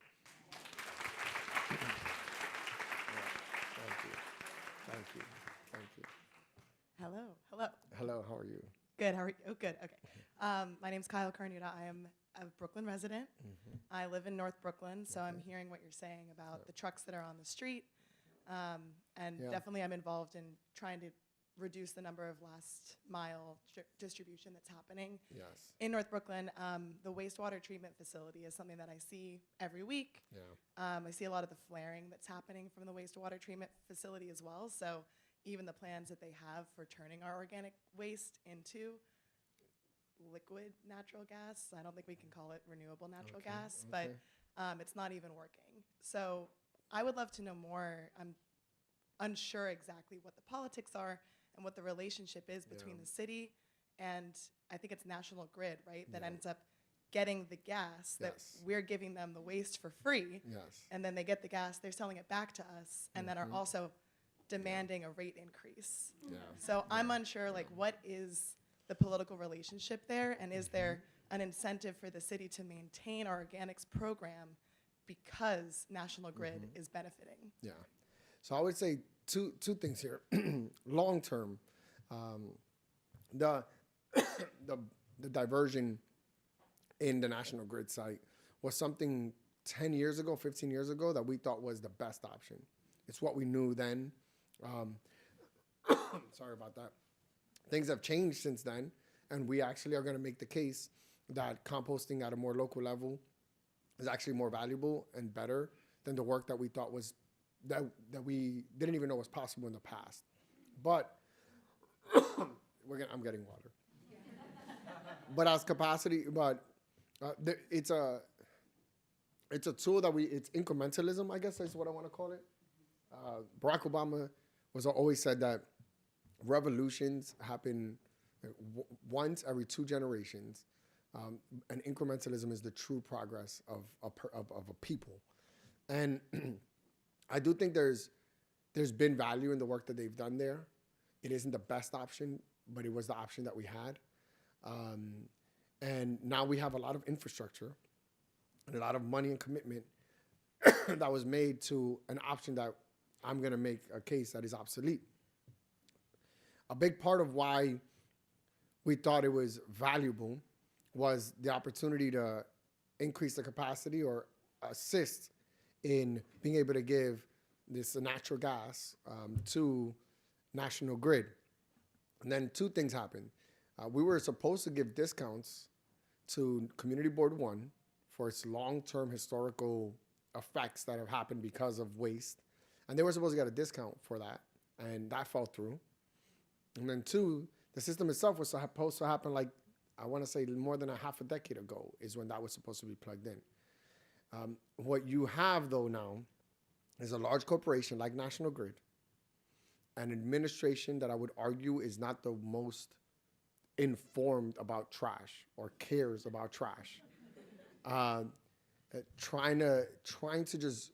Thank you. Hello. Hello, how are you? Good. How are you? Oh, good. Okay. My name's Kyle Carnuta. I am a Brooklyn resident. I live in North Brooklyn, so I'm hearing what you're saying about the trucks that are on the street, and definitely I'm involved in trying to reduce the number of last mile distribution that's happening. Yes. In North Brooklyn, the wastewater treatment facility is something that I see every week. Yeah. I see a lot of the flaring that's happening from the wastewater treatment facility as well. So even the plans that they have for turning our organic waste into liquid natural gas, I don't think we can call it renewable natural gas, but it's not even working. So I would love to know more. I'm unsure exactly what the politics are and what the relationship is between the city and I think it's National Grid, right? That ends up getting the gas that we're giving them the waste for free. Yes. And then they get the gas, they're selling it back to us, and then are also demanding a rate increase. Yeah. So I'm unsure, like, what is the political relationship there, and is there an incentive for the city to maintain our organics program because National Grid is benefiting? Yeah. So I would say two things here. Long term, the diversion in the National Grid site was something 10 years ago, 15 years ago that we thought was the best option. It's what we knew then. Sorry about that. Things have changed since then, and we actually are going to make the case that composting at a more local level is actually more valuable and better than the work that we thought was that we didn't even know was possible in the past. But I'm getting water. But as capacity, it's a tool that it's incrementalism, I guess is what I want to call it. Barack Obama always said that revolutions happen once every 2 generations, and incrementalism is the true progress of a people. And I do think there's been value in the work that they've done there. It isn't the best option, but it was the option that we had. And now we have a lot of infrastructure and a lot of money and commitment that was made to an option that I'm going to make a case that is obsolete. A big part of why we thought it was valuable was the opportunity to increase the capacity or assist in being able to give this natural gas to National Grid. And then 2 things happened. We were supposed to give discounts to Community Board 1 for its long-term historical effects that have happened because of waste. And they were supposed to get a discount for that, and that fell through. And then 2, the system itself was supposed to happen like, I want to say more than a half a decade ago is when that was supposed to be plugged in. What you have, though, now is a large corporation like National Grid, an administration that I would argue is not the most informed about trash or cares about trash. trying to just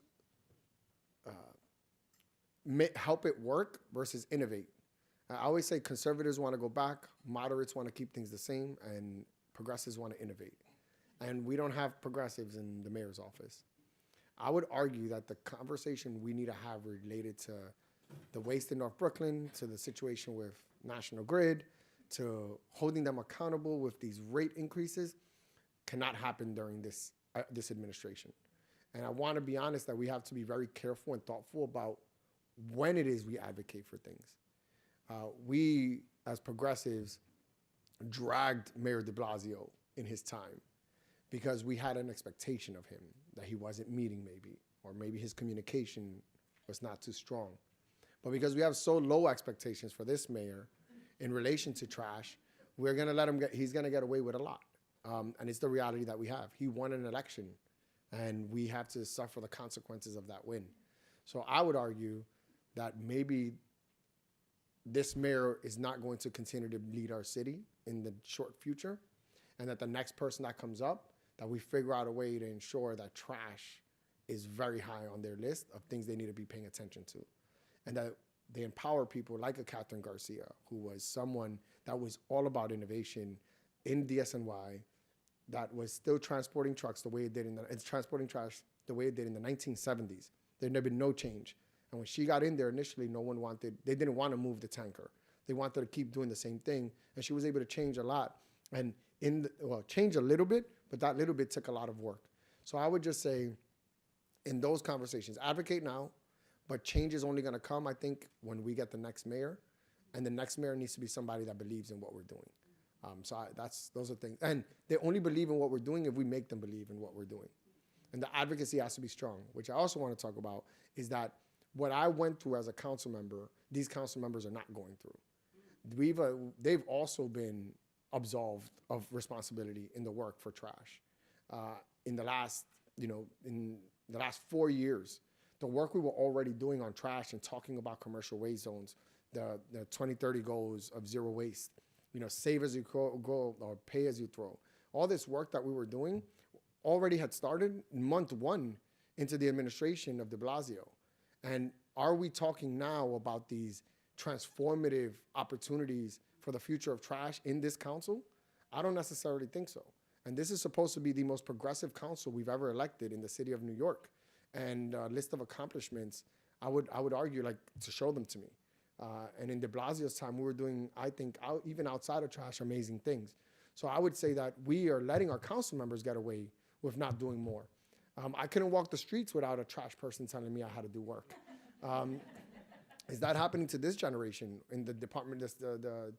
help it work versus innovate. I always say conservatives want to go back, moderates want to keep things the same, and progressives want to innovate. And we don't have progressives in the mayor's office. I would argue that the conversation we need to have related to the waste in North Brooklyn, to the situation with National Grid, to holding them accountable with these rate increases cannot happen during this administration. And I want to be honest that we have to be very careful and thoughtful about when it is we advocate for things. We, as progressives, dragged Mayor de Blasio in his time because we had an expectation of him that he wasn't meeting maybe, or maybe his communication was not too strong. But because we have so low expectations for this mayor in relation to trash, we're gonna let him he's gonna get away with a lot. And it's the reality that we have. He won an election and we have to suffer the consequences of that win. So I would argue that maybe this mayor is not going to continue to lead our city in the short future, and that the next person that comes up, that we figure out a way to ensure that trash is very high on their list of things they need to be paying attention to. And that they empower people like a Catherine Garcia, who was someone that was all about innovation in DSNY, that was still transporting trucks the way it did transporting trash the way it did in the 1970s. There'd never been no change. And when she got in there initially, they didn't want to move the tanker. They wanted to keep doing the same thing. And she was able to change a lot. And change a little bit, but that little bit took a lot of work. So I would just say, in those conversations, advocate now, but change is only gonna come, I think, when we get the next mayor. And the next mayor needs to be somebody that believes in what we're doing. Those are things. And they only believe in what we're doing if we make them believe in what we're doing. And the advocacy has to be strong, which I also want to talk about, is that what I went through as a council member, these council members are not going through. They've also been absolved of responsibility in the work for trash. In the last 4 years, the work we were already doing on trash and talking about commercial waste zones, the 2030 goals of zero waste, save as you go or pay as you throw. All this work that we were doing already had started month one into the administration of de Blasio. And are we talking now about these transformative opportunities for the future of trash in this council? I don't necessarily think so. And this is supposed to be the most progressive council we've ever elected in the city of New York. And a list of accomplishments, I would argue, to show them to me. And in de Blasio's time, we were doing, I think, even outside of trash, amazing things. So I would say that we are letting our council members get away with not doing more. I couldn't walk the streets without a trash person telling me I had to do work. Is that happening to this generation in the department, the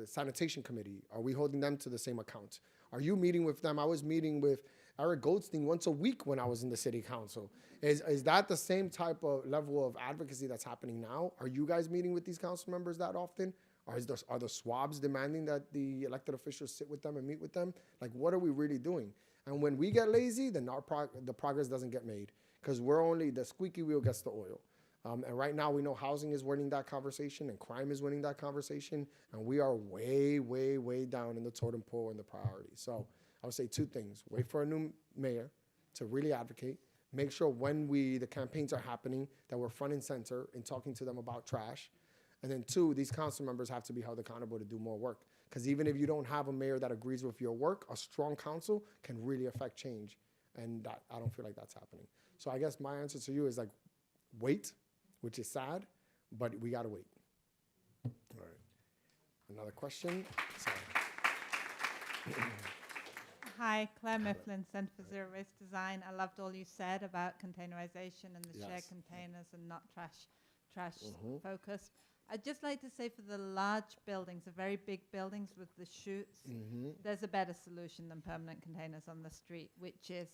sanitation committee? Are we holding them to the same account? Are you meeting with them? I was meeting with Eric Goldstein once a week when I was in the city council. Is that the same type of level of advocacy that's happening now? Are you guys meeting with these council members that often? Are the swabs demanding that the elected officials sit with them and meet with them? What are we really doing? And when we get lazy, then the progress doesn't get made, because the squeaky wheel gets the oil. And right now we know housing is winning that conversation and crime is winning that conversation. And we are way, way, way down in the totem pole and the priorities. So I would say two things. Wait for a new mayor to really advocate. Make sure when the campaigns are happening that we're front and center in talking to them about trash. And then two, these council members have to be held accountable to do more work. Because even if you don't have a mayor that agrees with your work, a strong council can really affect change. And I don't feel like that's happening. So I guess my answer to you is wait, which is sad, but we gotta wait. All right. Another question? Sorry. Hi, Claire Mifflin, Centre for Zero Waste Design. I loved all you said about containerization and the shared containers and not trash focused. I'd just like to say for the large buildings, the very big buildings with the chutes, there's a better solution than permanent containers on the street, which is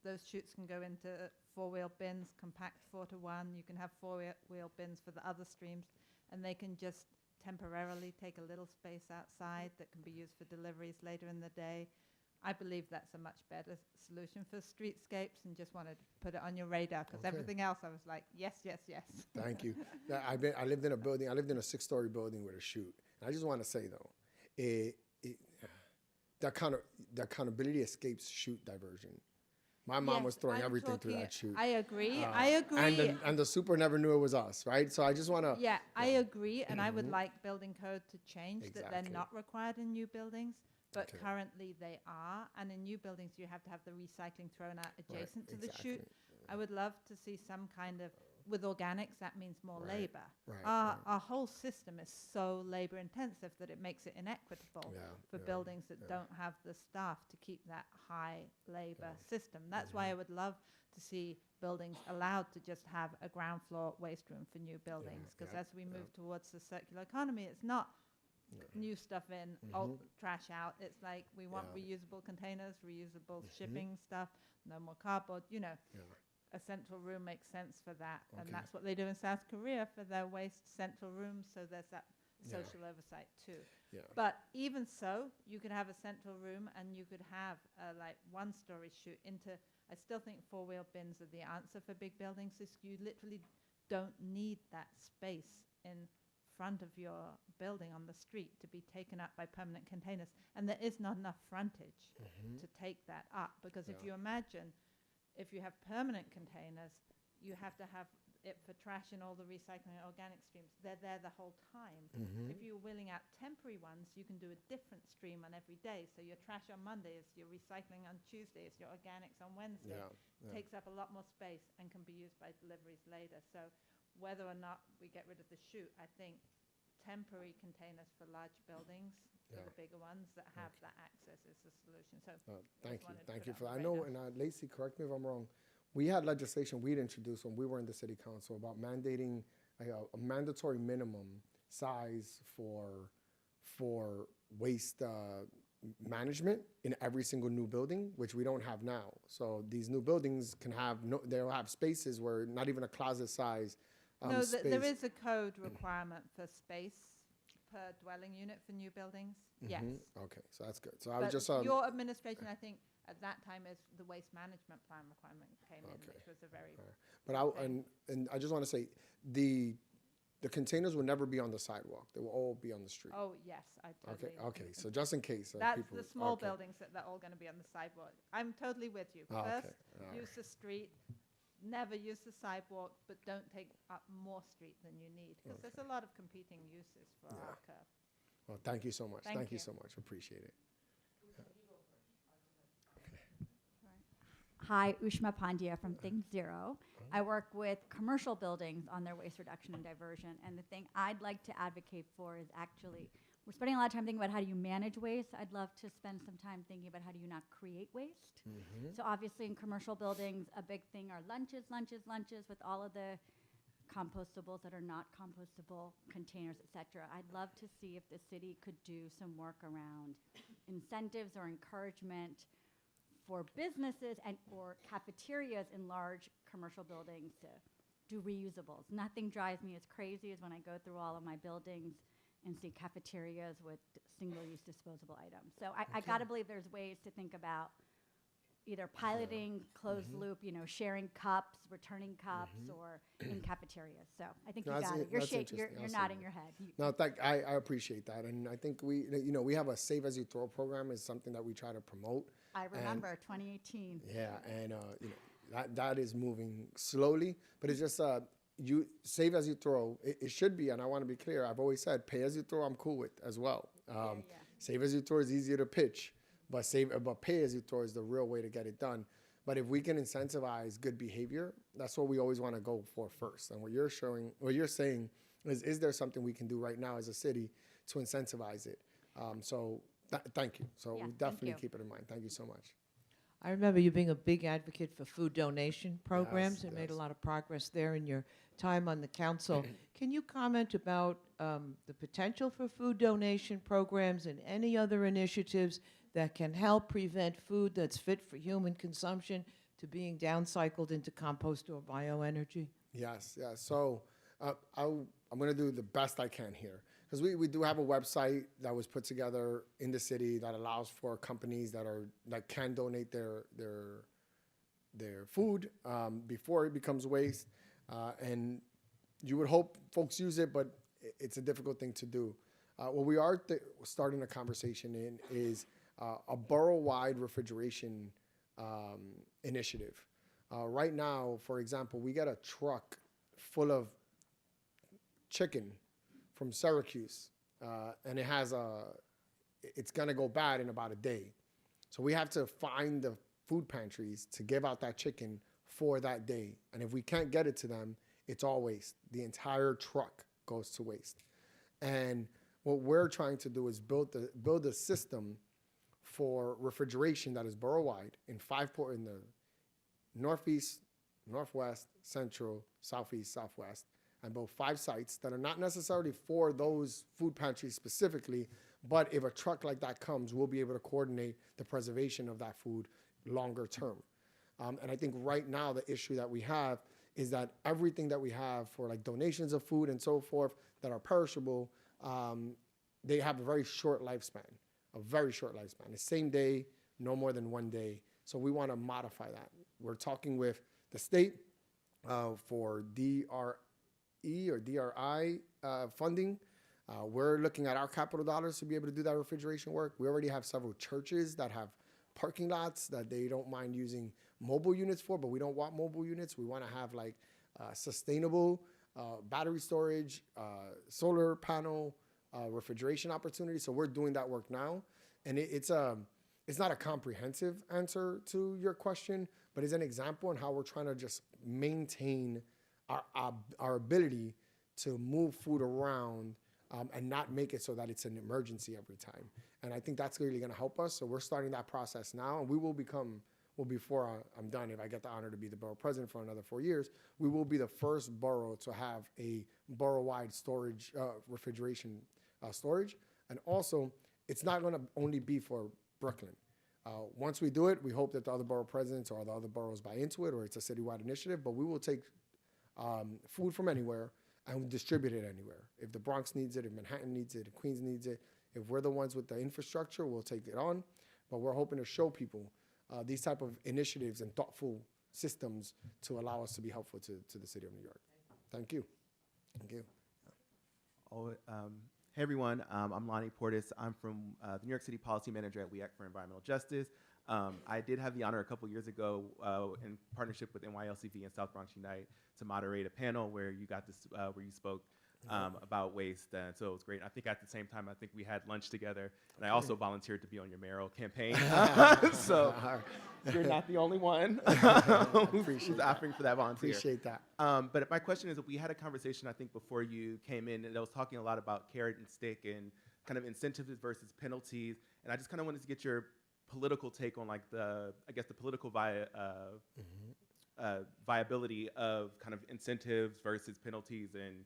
those chutes can go into four-wheel bins, compact 4-to-1. You can have four-wheel bins for the other streams, and they can just temporarily take a little space outside that can be used for deliveries later in the day. I believe that's a much better solution for streetscapes, and just wanted to put it on your radar, because everything else I was like, yes, yes, yes. Thank you. I lived in a building, I lived in a 6-story building with a chute. And I just want to say though, the accountability escapes chute diversion. My mom Yes, was throwing I'm everything through talking- that chute. I agree. I agree. And the super never knew it was us, right? So I just want to. Yeah, I agree, and I would like building code to change that they're Exactly. not required in new buildings, but Okay. currently they are. And in new buildings, you have to have the recycling thrown out adjacent to the chute. exactly. I would love to see some kind of, with organics, that means more Right, labor. right, Our whole system is so labor intensive that it makes it inequitable Yeah, for yeah, buildings that don't have the staff to keep that high labor system. That's why I would love to see buildings allowed to just have a ground floor waste room for new buildings. Because yeah, as we move towards the circular economy, it's not new stuff in, old trash out. It's like we want reusable containers, reusable shipping stuff, no more cardboard, you know. A central room makes sense for that. And that's what they do in South Korea for their waste central rooms. So there's that social oversight too. Yeah. But even so, you could have a central room and you could have a like one-story chute into, I still think four-wheel bins are the answer for big buildings. Is you literally don't need that space in front of your building on the street to be taken up by permanent containers. And there is not enough frontage to take that up. Because if you imagine, if you have permanent containers, you have to have it for trash and all the recycling and organic streams. They're there the whole time. If you're wheeling out temporary ones, you can do a different stream on every day. So your trash on Monday is your recycling on Tuesday, is your organics on Wednesday. Takes up a lot more space and can be used by deliveries later. So whether or not we get rid of the chute, I think temporary containers for large buildings, for the bigger ones that have that access, is the solution. So Thank you for that. I know, and Lacey, correct me if I'm wrong. We had legislation we'd introduced when we were in the city council about mandating a mandatory minimum size for waste management in every single new building, which we don't have now. So these new buildings can have they'll have spaces where not even a closet size. No, space. there is a code requirement for space per dwelling unit for new buildings. Yes. Okay, so that's good. So I was But just your administration, I think, at that time is the waste management plan requirement came in, which was a very. But and I just want to say the containers will never be on the sidewalk. They will all be on the street. Oh yes, I totally. Okay. So just in case. That's people, the small buildings that they're all going to be on the sidewalk. I'm totally with you. First, use the street. Never use the sidewalk, but don't take up more street than you need, because there's a lot of competing uses for our curve. Well, thank you so much. Thank you you. so much. Appreciate it. Hi, Ushma Pandya from Think Zero. I work with commercial buildings on their waste reduction and diversion. And the thing I'd like to advocate for is actually, we're spending a lot of time thinking about how do you manage waste. I'd love to spend some time thinking about how do you not create waste. So obviously in commercial buildings, a big thing are lunches with all of the compostables that are not compostable containers, et cetera. I'd love to see if the city could do some work around incentives or encouragement for businesses and or cafeterias in large commercial buildings to do reusables. Nothing drives me as crazy as when I go through all of my buildings and see cafeterias with single-use disposable items. So I gotta believe there's ways to think about either piloting closed loop, sharing cups, returning cups, or in cafeterias. So I think No, you that's got it. it. You're That's shaking. You're interesting. nodding your head. No, I appreciate that, and I think we have a Save As You Throw program is something that we try to promote. I remember 2018. Yeah, and that is moving slowly, but it's just you save as you throw. It should be, and I want to be clear. I've always said pay as you throw. I'm cool with as well. Save as you throw is easier to pitch, but pay as you throw is the real way to get it done. But if we can incentivize good behavior, that's what we always want to go for first. And what you're saying is there something we can do right now as a city to incentivize it? Thank you. So we definitely keep it in mind. Thank you so much. I remember you being a big advocate for food donation programs and made a yes. lot of progress there in your time on the council. Can you comment about the potential for food donation programs and any other initiatives that can help prevent food that's fit for human consumption to being downcycled into compost or bioenergy? Yes. So I'm going to do the best I can here. Because we do have a website that was put together in the city that allows for companies that can donate their food before it becomes waste, and you would hope folks use it, but it's a difficult thing to do. What we are starting a conversation in is a borough-wide refrigeration initiative. Right now, for example, we get a truck full of chicken from Syracuse, and it's gonna go bad in about a day. So we have to find the food pantries to give out that chicken for that day. And if we can't get it to them, it's all waste. The entire truck goes to waste. And what we're trying to do is build a system for refrigeration that is borough-wide in the Northeast, Northwest, Central, Southeast, Southwest, and build 5 sites that are not necessarily for those food pantries specifically, but if a truck like that comes, we'll be able to coordinate the preservation of that food longer term. And I think right now the issue that we have is that everything that we have for like donations of food and so forth that are perishable, they have a very short lifespan, The same day, no more than 1 day. So we want to modify that. We're talking with the state for DRE or DRI funding. We're looking at our capital dollars to be able to do that refrigeration work. We already have several churches that have parking lots that they don't mind using mobile units for, but we don't want mobile units. We want to have like sustainable battery storage, solar panel, refrigeration opportunities. So we're doing that work now. And it's not a comprehensive answer to your question, but it's an example on how we're trying to just maintain our ability to move food around and not make it so that it's an emergency every time. And I think that's really going to help us. So we're starting that process now, and we will become, before I'm done, if I get the honor to be the borough president for another 4 years, we will be the first borough to have a borough-wide storage, refrigeration storage. And also, it's not going to only be for Brooklyn. Once we do it, we hope that the other borough presidents or the other boroughs buy into it, or it's a citywide initiative, but we will take food from anywhere and distribute it anywhere. If the Bronx needs it, if Manhattan needs it, if Queens needs it, if we're the ones with the infrastructure, we'll take it on. But we're hoping to show people these type of initiatives and thoughtful systems to allow us to be helpful to the city of New York. Thank you. Thank you. Hey everyone, I'm Lonnie Portis. I'm from the New York City Policy Manager at We Act for Environmental Justice. I did have the honor a couple years ago in partnership with NYLCV and South Bronx Unite to moderate a panel where you got this, where you spoke about waste, and so it was great. I think at the same time, I think we had lunch together, and I also volunteered to be on your mayoral campaign. So you're not the only one who's offering for that volunteer. Appreciate that. But my question is, we had a conversation, I think, before you came in, and I was talking a lot about carrot and stick and kind of incentives versus penalties, and I just kind of wanted to get your political take on like the political viability of kind of incentives versus penalties, and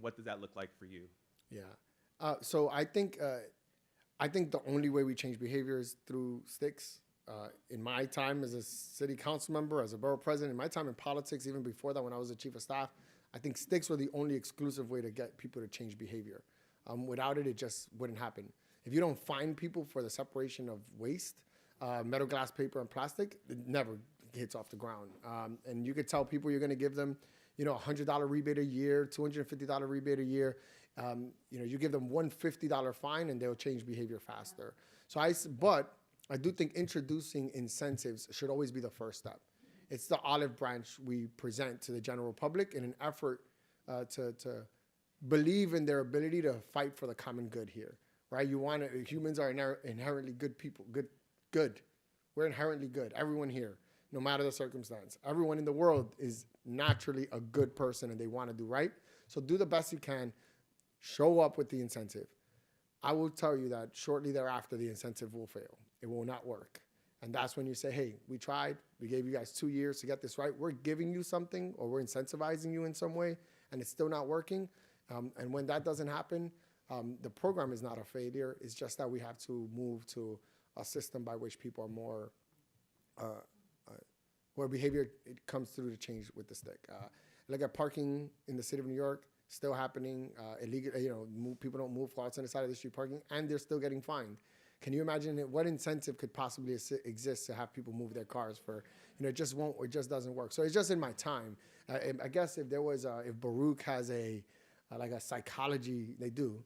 what does that look like for you? Yeah. So I think the only way we change behavior is through sticks. In my time as a city council member, as a borough president, in my time in politics, even before that when I was the chief of staff, I think sticks were the only exclusive way to get people to change behavior. Without it, it just wouldn't happen. If you don't find people for the separation of waste, metal, glass, paper, and plastic, it never hits off the ground. And you could tell people you're going to give them, $100 rebate a year, $250 rebate a year. You give them $150 fine, and they'll change behavior faster. But I do think introducing incentives should always be the first step. It's the olive branch we present to the general public in an effort to believe in their ability to fight for the common good here, right? Humans are inherently good people, good. We're inherently good, everyone here, no matter the circumstance. Everyone in the world is naturally a good person and they want to do right. So do the best you can, show up with the incentive. I will tell you that shortly thereafter, the incentive will fail. It will not work. And that's when you say, hey, we tried, we gave you guys 2 years to get this right. We're giving you something, or we're incentivizing you in some way, and it's still not working. And when that doesn't happen, the program is not a failure. It's just that we have to move to a system by which people are more, where behavior it comes through to change with the stick. Look at parking in the city of New York, still happening. Illegal, people don't move cars on the side of the street parking, and they're still getting fined. Can you imagine what incentive could possibly exist to have people move their cars for, it just doesn't work. So it's just in my time. I guess if Baruch has a like a psychology, they do,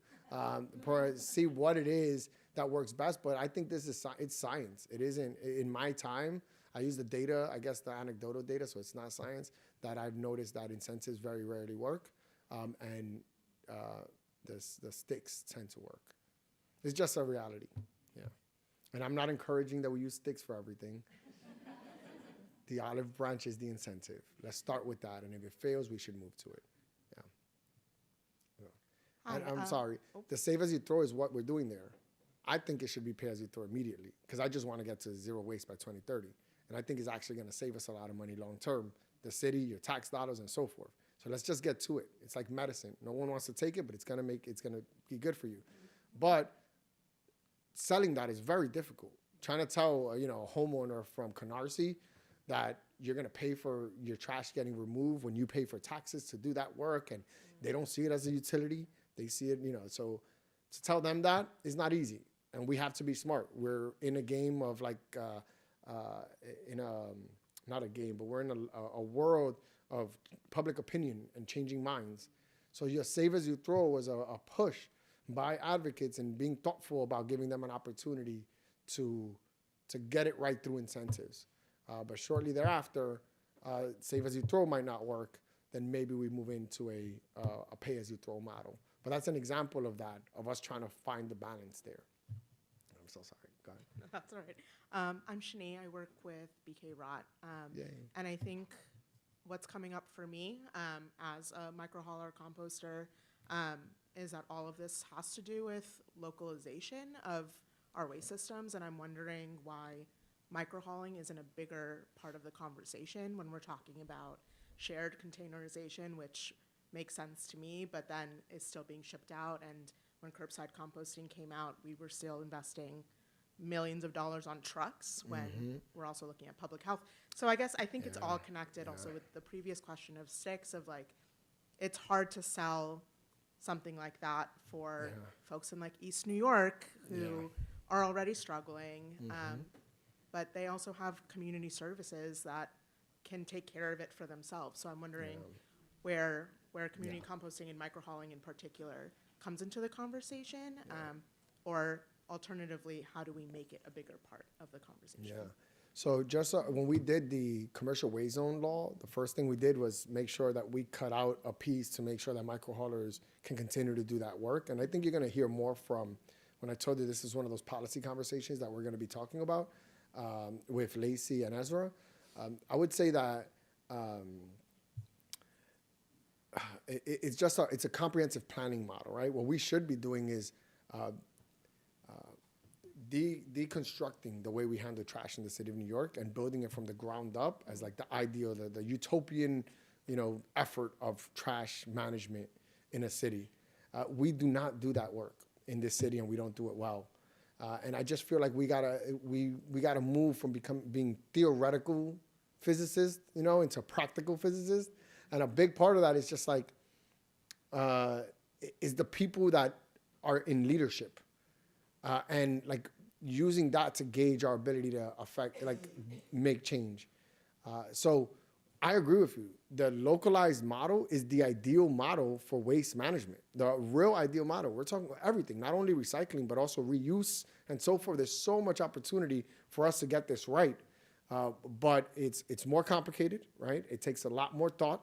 for see what it is that works best. But I think this is it's science. It isn't. In my time, I use the data, I guess the anecdotal data, so it's not science, that I've noticed that incentives very rarely work, and the sticks tend to work. It's just a reality, yeah. And I'm not encouraging that we use sticks for everything. The olive branch is the incentive. Let's start with that, and if it fails, we should move to it. Yeah. Hi, And I'm sorry. The save as you throw is what we're doing there. I think it should be pay as you throw immediately, because I just want to get to zero waste by 2030, and I think it's actually going to save us a lot of money long term. The city, your tax dollars, and so forth. So let's just get to it. It's like medicine. No one wants to take it, but it's gonna be good for you. But selling that is very difficult. Trying to tell a homeowner from Canarsie that you're gonna pay for your trash getting removed when you pay for taxes to do that work, and they don't see it as a utility. They see it, So to tell them that is not easy, and we have to be smart. We're in a game of not a game, but we're in a world of public opinion and changing minds. So your save as you throw was a push by advocates and being thoughtful about giving them an opportunity to get it right through incentives. But shortly thereafter, save as you throw might not work. Then maybe we move into a pay as you throw model. But that's an example of that, of us trying to find the balance there. I'm so sorry. Go ahead. No, that's all right. I'm Shanae. I work with BK Rot. Yay. And I think what's coming up for me as a microhauler composter is that all of this has to do with localization of our waste systems. And I'm wondering why microhauling isn't a bigger part of the conversation when we're talking about shared containerization, which makes sense to me, but then is still being shipped out. And when curbside composting came out, we were still investing millions of dollars on trucks when we're also looking at public health. So I guess I think it's all connected also with the previous question of sticks, of like, it's hard to sell something like that for folks in like East New York who are already struggling, but they also have community services that can take care of it for themselves. So I'm wondering where community composting and microhauling in particular comes into the conversation, or alternatively, how do we make it a bigger part of the conversation? Yeah. So just when we did the commercial waste zone law, the first thing we did was make sure that we cut out a piece to make sure that microhaulers can continue to do that work. And I think you're going to hear more from, when I told you this is one of those policy conversations that we're going to be talking about with Lacey and Ezra. I would say that it's a comprehensive planning model, right? What we should be doing is deconstructing the way we handle trash in the city of New York and building it from the ground up as like the ideal, the utopian, effort of trash management in a city. We do not do that work in this city, and we don't do it well. And I just feel like we gotta move from being theoretical physicists, into practical physicists. And a big part of that is just like is the people that are in leadership, and like using that to gauge our ability to make change. So I agree with you. The localized model is the ideal model for waste management. The real ideal model. We're talking about everything, not only recycling, but also reuse and so forth. There's so much opportunity for us to get this right. But it's more complicated, right? It takes a lot more thought,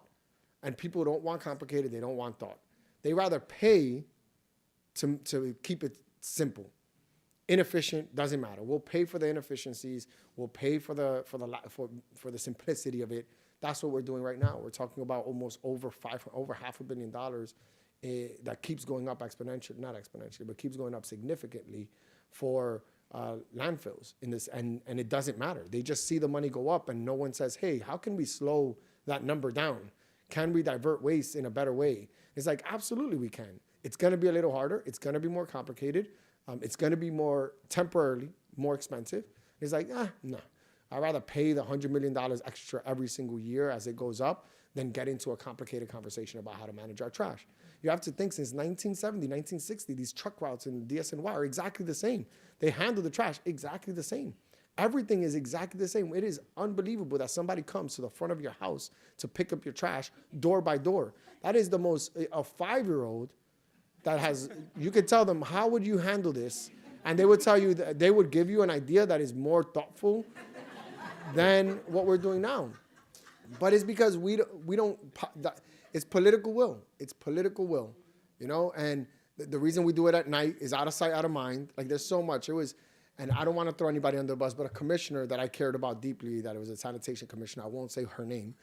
and people don't want complicated. They don't want thought. They rather pay to keep it simple. Inefficient, doesn't matter. We'll pay for the inefficiencies. We'll pay for the simplicity of it. That's what we're doing right now. We're talking about almost over $500 million that keeps going up exponentially, not exponentially, but keeps going up significantly for landfills in this, and it doesn't matter. They just see the money go up, and no one says, "Hey, how can we slow that number down? Can we divert waste in a better way?" It's like, absolutely we can. It's going to be a little harder. It's going to be more complicated. It's going to be more temporarily more expensive. It's like, no. I'd rather pay the $100 million extra every single year as it goes up than get into a complicated conversation about how to manage our trash. You have to think, since 1970, 1960, these truck routes in DSNY are exactly the same. They handle the trash exactly the same. Everything is exactly the same. It is unbelievable that somebody comes to the front of your house to pick up your trash door by door. That is the most, a 5-year-old that has, you could tell them, how would you handle this? And they would tell you, that they would give you an idea that is more thoughtful than what we're doing now. But it's because we don't, it's political will. It's political will, you know? And the reason we do it at night is out of sight, out of mind. Like, there's so much. And I don't want to throw anybody under the bus, but a commissioner that I cared about deeply, that it was a sanitation commissioner, I won't say her name.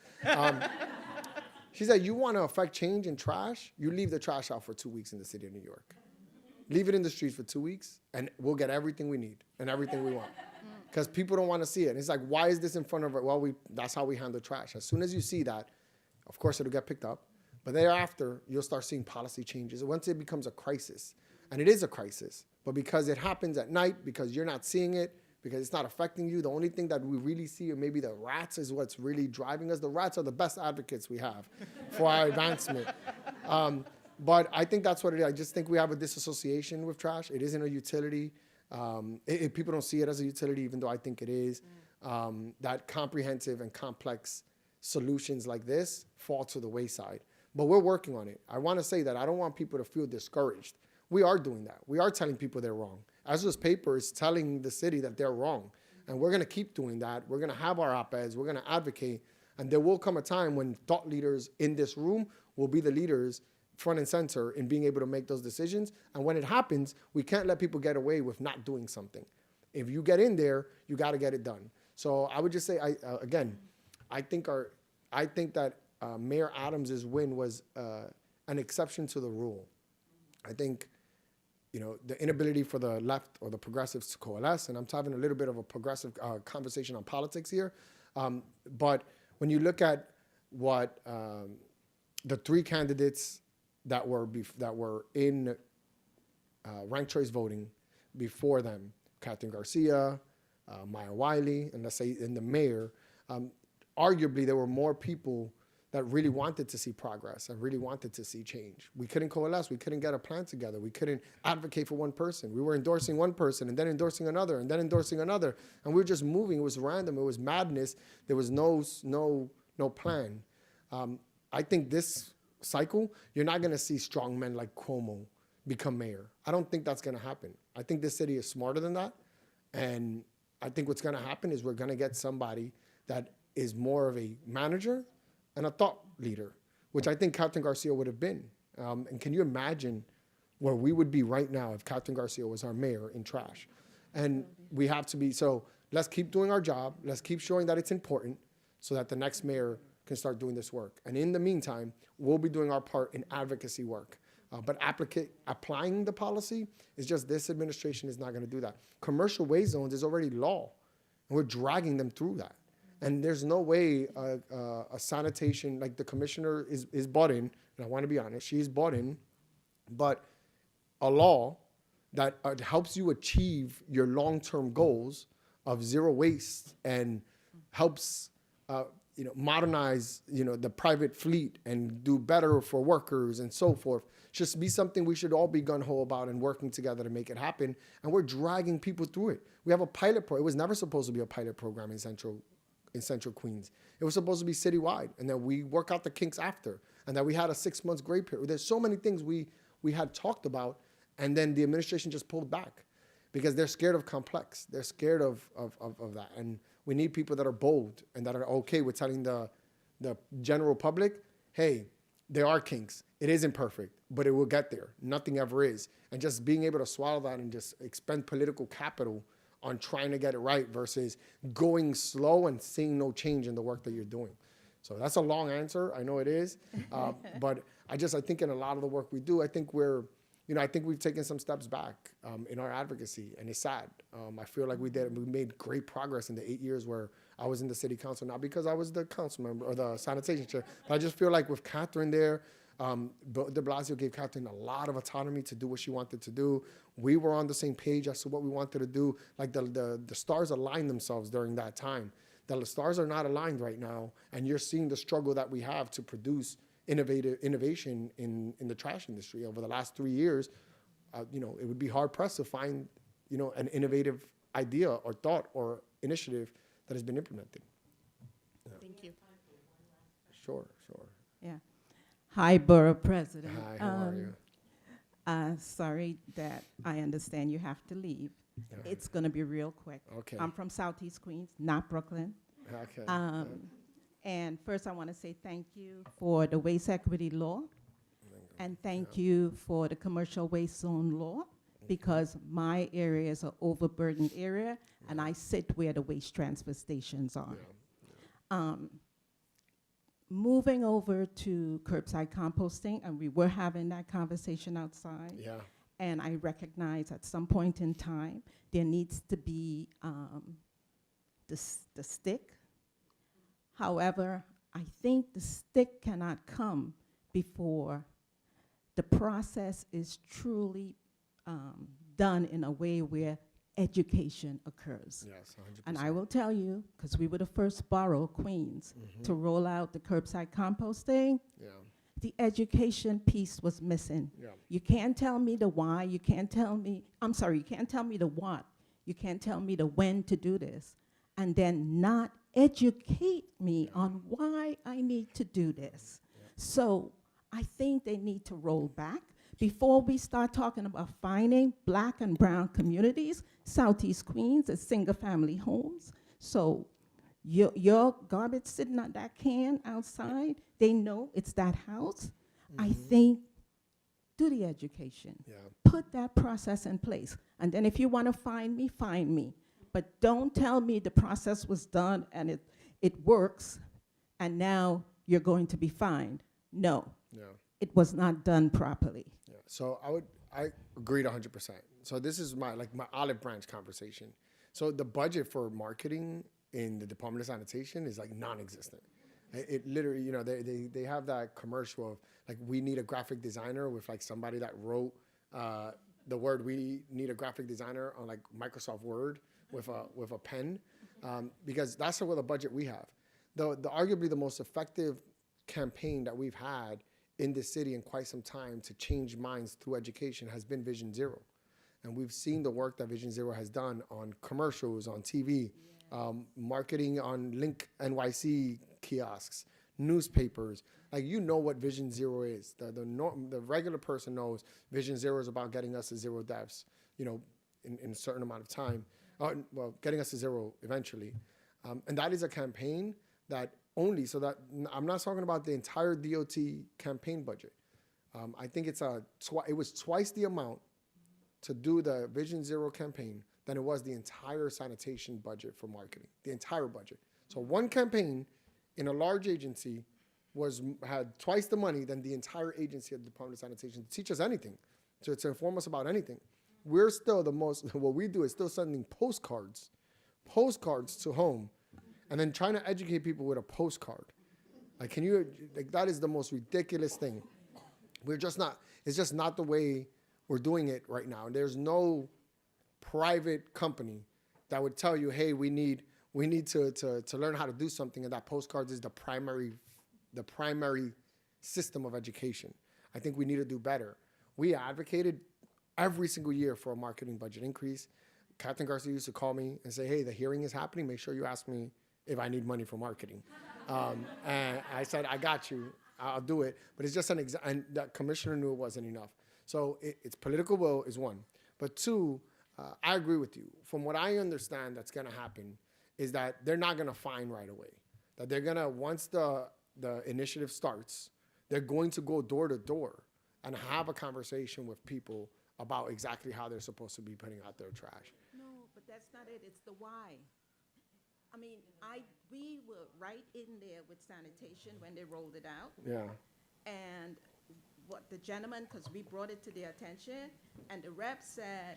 She said, you want to affect change in trash? You leave the trash out for 2 weeks in the city of New York. Leave it in the streets for 2 weeks, and we'll get everything we need and everything we want. Because people don't want to see it. And it's like, why is this in front of it? Well, that's how we handle trash. As soon as you see that, of course, it'll get picked up. But thereafter, you'll start seeing policy changes. Once it becomes a crisis, and it is a crisis, but because it happens at night, because you're not seeing it, because it's not affecting you, the only thing that we really see, or maybe the rats, is what's really driving us. The rats are the best advocates we have for our advancement. But I think that's what it is. I just think we have a disassociation with trash. It isn't a utility. People don't see it as a utility, even though I think it is. That comprehensive and complex solutions like this fall to the wayside. But we're working on it. I want to say that I don't want people to feel discouraged. We are doing that. We are telling people they're wrong. Ezra's paper is telling the city that they're wrong. And we're going to keep doing that. We're going to have our op-eds. We're going to advocate. And there will come a time when thought leaders in this room will be the leaders front and center in being able to make those decisions. And when it happens, we can't let people get away with not doing something. If you get in there, you got to get it done. So I would just say, I think that Mayor Adams's win was an exception to the rule. I think, the inability for the left or the progressives to coalesce, and I'm having a little bit of a progressive conversation on politics here, but when you look at what the 3 candidates that were in ranked choice voting before them, Catherine Garcia, Maya Wiley, and let's say in the mayor, arguably there were more people that really wanted to see progress and really wanted to see change. We couldn't coalesce. We couldn't get a plan together. We couldn't advocate for one person. We were endorsing one person and then endorsing another and then endorsing another. And we were just moving. It was random. It was madness. There was no plan. I think this cycle, you're not going to see strong men like Cuomo become mayor. I don't think that's going to happen. I think this city is smarter than that. And I think what's going to happen is we're going to get somebody that is more of a manager and a thought leader, which I think Catherine Garcia would have been. And can you imagine where we would be right now if Catherine Garcia was our mayor in trash? And we have to be, so let's keep doing our job. Let's keep showing that it's important so that the next mayor can start doing this work. And in the meantime, we'll be doing our part in advocacy work. But applying the policy is just, this administration is not going to do that. Commercial waste zones is already law, and we're dragging them through that. And there's no way a sanitation, like the commissioner is bought in, and I want to be honest, she's bought in, but a law that helps you achieve your long-term goals of zero waste and helps modernize the private fleet and do better for workers and so forth, should be something we should all be gun-ho about and working together to make it happen. And we're dragging people through it. We have a pilot program. It was never supposed to be a pilot program in Central Queens. It was supposed to be citywide, and then we work out the kinks after, and that we had a 6-month grace period. There's so many things we had talked about, and then the administration just pulled back because they're scared of complex. They're scared of that, and we need people that are bold and that are okay with telling the general public, hey, there are kinks. It isn't perfect, but it will get there. Nothing ever is. And just being able to swallow that and just expend political capital on trying to get it right versus going slow and seeing no change in the work that you're doing. So that's a long answer. I know it is. But I think in a lot of the work we do, I think we've taken some steps back in our advocacy, and it's sad. I feel like we made great progress in the 8 years where I was in the city council, not because I was the council member or the sanitation chair, but I just feel like with Catherine there, de Blasio gave Catherine a lot of autonomy to do what she wanted to do. We were on the same page as to what we wanted to do. Like the stars aligned themselves during that time. The stars are not aligned right now, and you're seeing the struggle that we have to produce innovation in the trash industry over the last 3 years. It would be hard pressed to find an innovative idea or thought or initiative that has been implemented. Thank you. Sure. Yeah. Hi, Borough President. Hi, how are you? Sorry that I understand you have to leave. Yeah. It's going to be real quick. Okay. I'm from Southeast Queens, not Brooklyn. Okay. And first, I want to say thank you for the waste equity law, and thank you for the commercial waste zone law, because my area is an overburdened area, and I sit where the waste transfer stations are. Moving over to curbside composting, and we were having that conversation outside. Yeah. And I recognize at some point in time, there needs to be the stick. However, I think the stick cannot come before the process is truly done in a way where education occurs. Yes, 100%. And I will tell you, because we were the first borough, Queens, to roll out the curbside composting, Yeah. the education piece was missing. Yeah. You can't tell me the why, you can't tell me the what, you can't tell me the when to do this, and then not educate me on why I need to do this. So I think they need to roll back before we start talking about finding Black and brown communities. Southeast Queens is single-family homes. So your garbage sitting on that can outside, they know it's that house. I think, do the education. Yeah. Put that process in place. And then if you want to find me. But don't tell me the process was done and it works, and now you're going to be fined. No. Yeah. It was not done properly. Yeah. So I agreed 100%. So this is my olive branch conversation. So the budget for marketing in the Department of Sanitation is like non-existent. It literally, you know, they have that commercial of like, we need a graphic designer with like somebody that wrote the word, we need a graphic designer on like Microsoft Word with a pen, because that's what the budget we have. The arguably the most effective campaign that we've had in this city in quite some time to change minds through education has been Vision Zero. And we've seen the work that Vision Zero has done on commercials, on TV, marketing on Link NYC kiosks, newspapers. Like, you know what Vision Zero is. The regular person knows Vision Zero is about getting us to 0 deaths, you know, in a certain amount of time. Well, getting us to 0 eventually. And that is a campaign that only, so that I'm not talking about the entire DOT campaign budget. I think it was twice the amount to do the Vision Zero campaign than it was the entire sanitation budget for marketing, the entire budget. So one campaign in a large agency had twice the money than the entire agency of the Department of Sanitation to teach us anything, to inform us about anything. We're still what we do is still sending postcards to home, and then trying to educate people with a postcard. Like, that is the most ridiculous thing. It's just not the way we're doing it right now. And there's no private company that would tell you, hey, we need to learn how to do something, and that postcards is the primary system of education. I think we need to do better. We advocated every single year for a marketing budget increase. Captain Garcia used to call me and say, hey, the hearing is happening. Make sure you ask me if I need money for marketing. And I said, I got you. I'll do it. But it's just and that commissioner knew it wasn't enough. So it's political will is one. But two, I agree with you. From what I understand that's going to happen is that they're not going to fine right away. That they're going to, once the initiative starts, they're going to go door to door and have a conversation with people about exactly how they're supposed to be putting out their trash. No, but that's not it. It's the why. I mean, we were right in there with sanitation when they rolled it out. Yeah. And what the gentleman, because we brought it to their attention, and the rep said,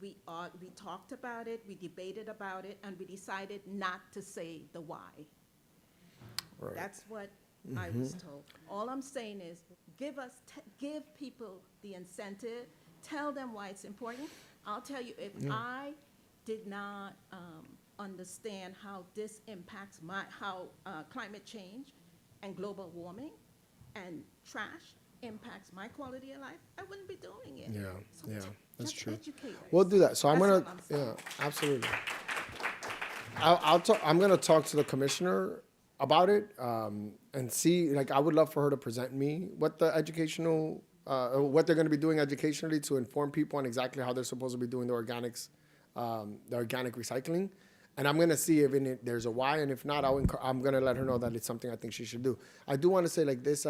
we talked about it, we debated about it, and we decided not to say the why. Right. That's what I was told. All I'm saying is, give people the incentive, tell them why it's important. I'll tell you, if I did not understand how this impacts how climate change and global warming and trash impacts my quality of life, I wouldn't be doing it. Yeah, So that's just true. educate us. We'll do that. So I'm That's gonna, all I'm saying. yeah, absolutely. I'm gonna talk to the commissioner about it and see. Like, I would love for her to present me what the educational, what they're gonna be doing educationally to inform people on exactly how they're supposed to be doing the organics, the organic recycling. And I'm gonna see if in it there's a why, and if not, I'm gonna let her know that it's something I think she should do. I do want to say like this.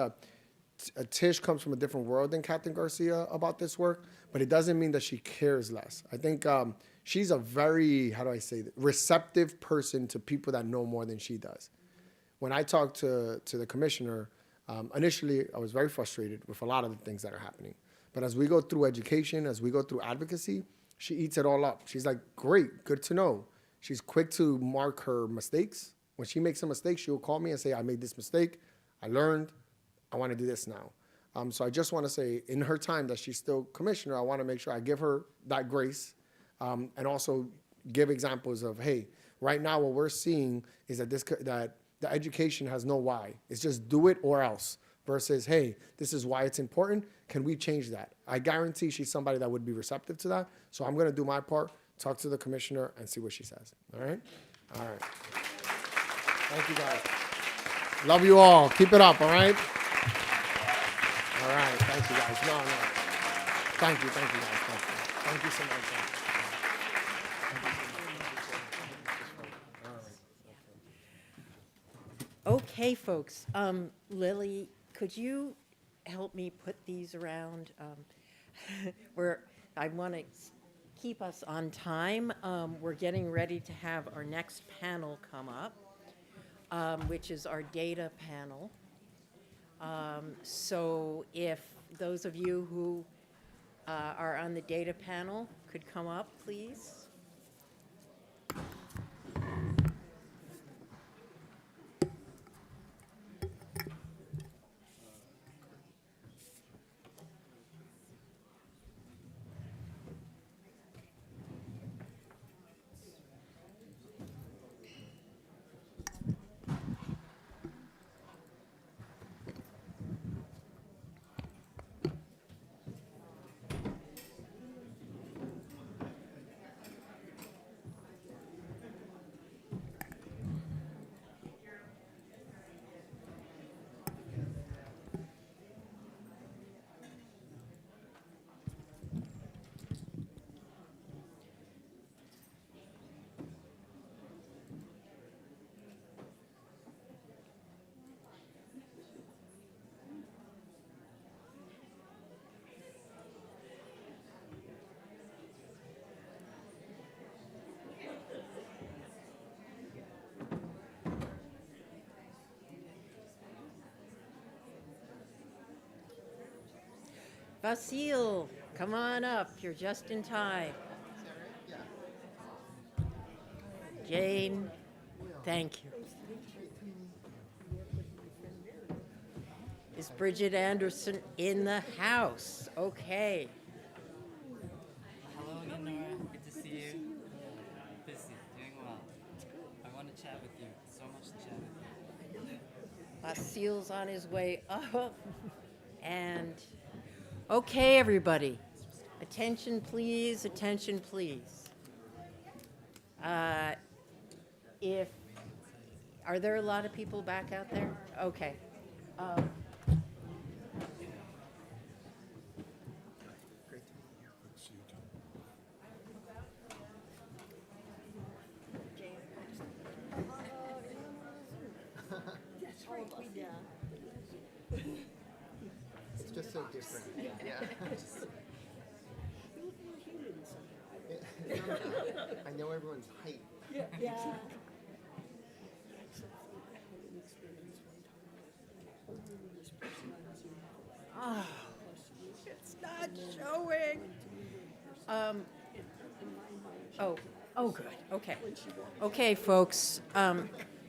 Tish comes from a different world than Captain Garcia about this work, but it doesn't mean that she cares less. I think she's a very, how do I say, receptive person to people that know more than she does. When I talked to the commissioner, initially I was very frustrated with a lot of the things that are happening. But as we go through education, as we go through advocacy, she eats it all up. She's like, great, good to know. She's quick to mark her mistakes. When she makes a mistake, she'll call me and say, I made this mistake, I learned, I want to do this now. So I just want to say, in her time that she's still commissioner, I want to make sure I give her that grace, and also give examples of, hey, right now what we're seeing is that that the education has no why. It's just do it or else. Versus, hey, this is why it's important. Can we change that? I guarantee she's somebody that would be receptive to that. So I'm going to do my part, talk to the commissioner, and see what she says. All right? All right. Thank you, guys. Love you all. Keep it up, all right? All right, thank you guys. No. Thank you guys. Thank you so much. Okay, folks. Lily, could you help me put these around? I want to keep us on time. We're getting ready to have our next panel come up, which is our data panel. So if those of you who are on the data panel could come up, please. Vasil, come on up. You're just in time. Jane, thank you. Is Bridget Anderson in the house? Okay. Hello again, Nora. Good to see you. Busy, doing well. I want to chat with you. So much to chat with you. Vasil's on his way up. And, okay, everybody. Attention, please. Attention, please. Are there a lot of people back out there? Okay. It's just so different. Yeah. I know everyone's height. Yeah. Oh, it's not showing. Oh, good. Okay. Okay, folks.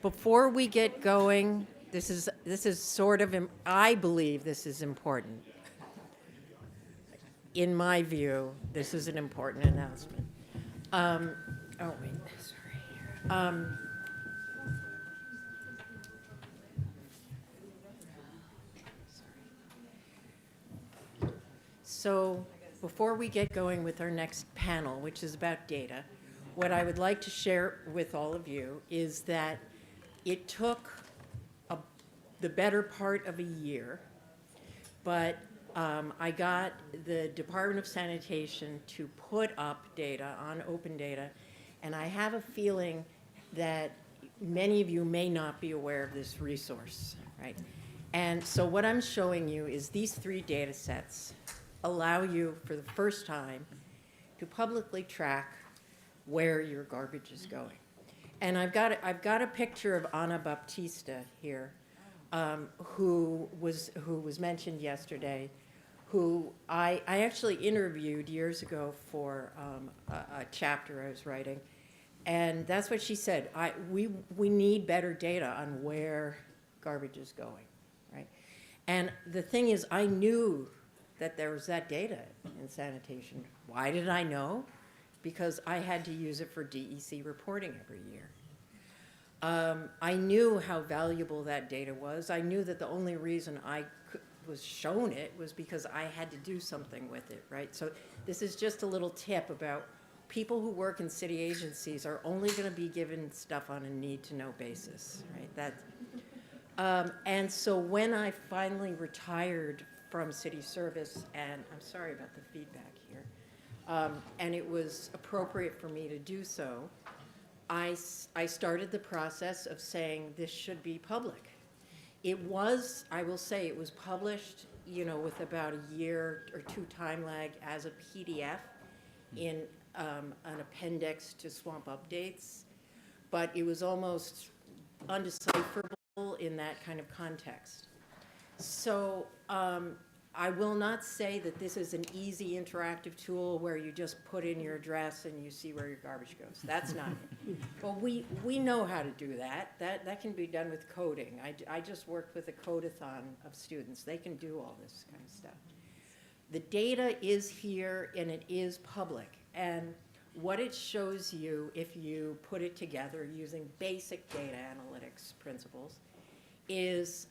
Before we get going, this is sort of, I believe this is important. In my view, this is an important announcement. Oh, wait, sorry. So before we get going with our next panel, which is about data, what I would like to share with all of you is that it took the better part of a year, but I got the Department of Sanitation to put up data on open data, and I have a feeling that many of you may not be aware of this resource, right? And so what I'm showing you is these 3 data sets allow you, for the first time, to publicly track where your garbage is going. And I've got a picture of Ana Baptista here, who was mentioned yesterday, who I actually interviewed years ago for a chapter I was writing. And that's what she said. We need better data on where garbage is going, right? And the thing is, I knew that there was that data in sanitation. Why did I know? Because I had to use it for DEC reporting every year. I knew how valuable that data was. I knew that the only reason I was shown it was because I had to do something with it, right? So this is just a little tip about people who work in city agencies are only going to be given stuff on a need-to-know basis, right? And so when I finally retired from city service, and I'm sorry about the feedback here, and it was appropriate for me to do so, I started the process of saying this should be public. It was, I will say, it was published, with about a year or 2 time lag as a PDF in an appendix to Swamp Updates, but it was almost undecipherable in that kind of context. So I will not say that this is an easy interactive tool where you just put in your address and you see where your garbage goes. That's not it. Well, we know how to do that. That can be done with coding. I just worked with a codathon of students. They can do all this kind of stuff. The data is here and it is public. And what it shows you, if you put it together using basic data analytics principles, is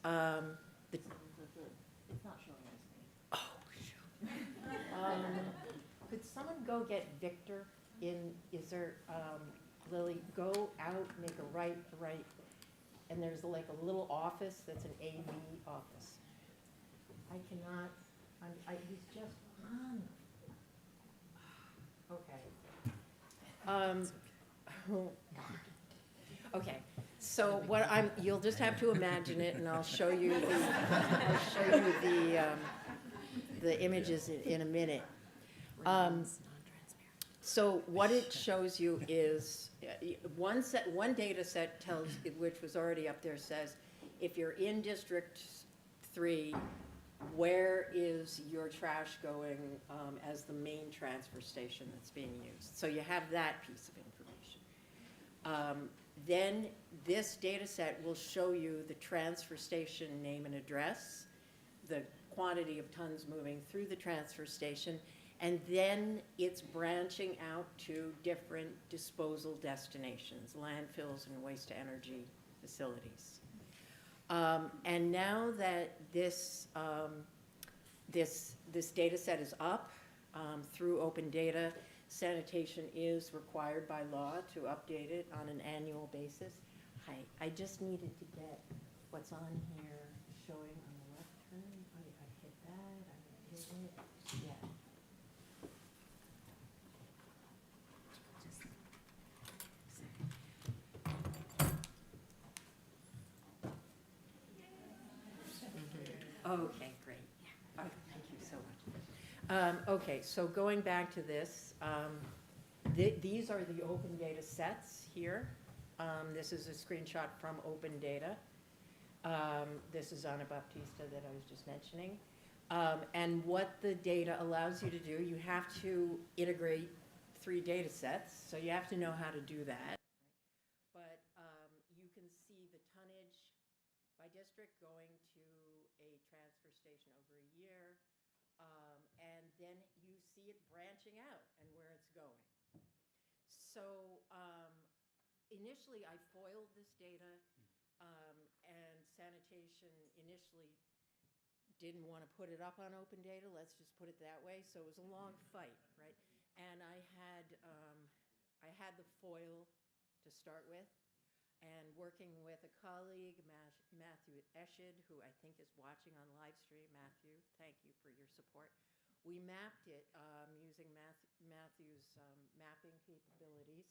it's not showing us. Oh, shoot. Could someone go get Victor is there, Lily, go out, make a right, and there's like a little office that's an AV office. I cannot, he's just on. Okay. Okay. So you'll just have to imagine it, and I'll show you the images in a minute. So what it shows you is one data set tells, which was already up there, says if you're in District 3, where is your trash going as the main transfer station that's being used? So you have that piece of information. Then this data set will show you the transfer station name and address, the quantity of tons moving through the transfer station, and then it's branching out to different disposal destinations, landfills and waste-to-energy facilities. And now that this data set is up through open data, sanitation is required by law to update it on an annual basis. I just needed to get what's on here showing on the left turn. I hit that, I hit it, yeah. Okay, great. Oh, thank you so much. Okay, so going back to this, these are the open data sets here. This is a screenshot from open data. This is Ana Baptista that I was just mentioning. And what the data allows you to do, you have to integrate 3 data sets, so you have to know how to do that. But you can see the tonnage by district going to a transfer station over a year, and then you see it branching out and where it's going. So initially I foiled this data, and sanitation initially didn't want to put it up on open data, let's just put it that way, so it was a long fight, right? And I I had the foil to start with, and working with a colleague, Matthew Eschid, who I think is watching on live stream. Matthew, thank you for your support. We mapped it using Matthew's mapping capabilities.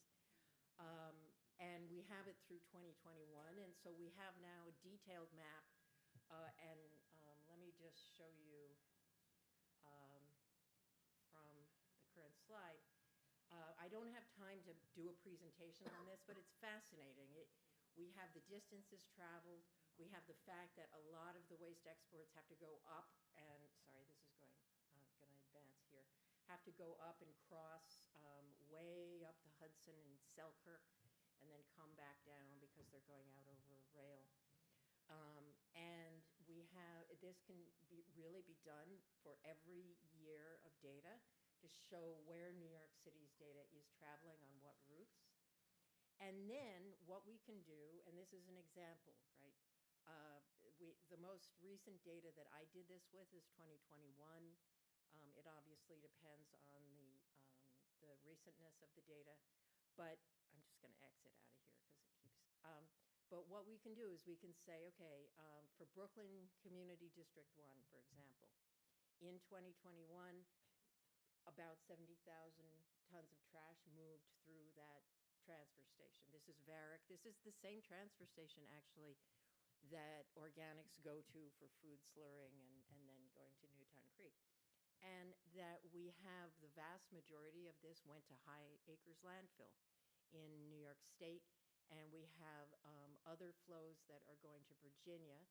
And we have it through 2021, and so we have now a detailed map. And let me just show you from the current slide. I don't have time to do a presentation on this, but it's fascinating. We have the distances traveled. We have the fact that a lot of the waste exports have to go up and, sorry, this is going to advance here, have to go up and cross way up the Hudson and Selkirk and then come back down because they're going out over rail. And we have, this can really be done for every year of data to show where New York City's data is traveling on what routes. And then what we can do, and this is an example, right? The most recent data that I did this with is 2021. It obviously depends on the recentness of the data, but I'm just going to exit out of here because it keeps. But what we can do is we can say, okay, for Brooklyn Community District 1, for example, in 2021, about 70,000 tons of trash moved through that transfer station. This is Varick. This is the same transfer station, actually, that organics go to for food slurring and then going to Newtown Creek. And that we have the vast majority of this went to High Acres landfill in New York State. And we have other flows that are going to Virginia.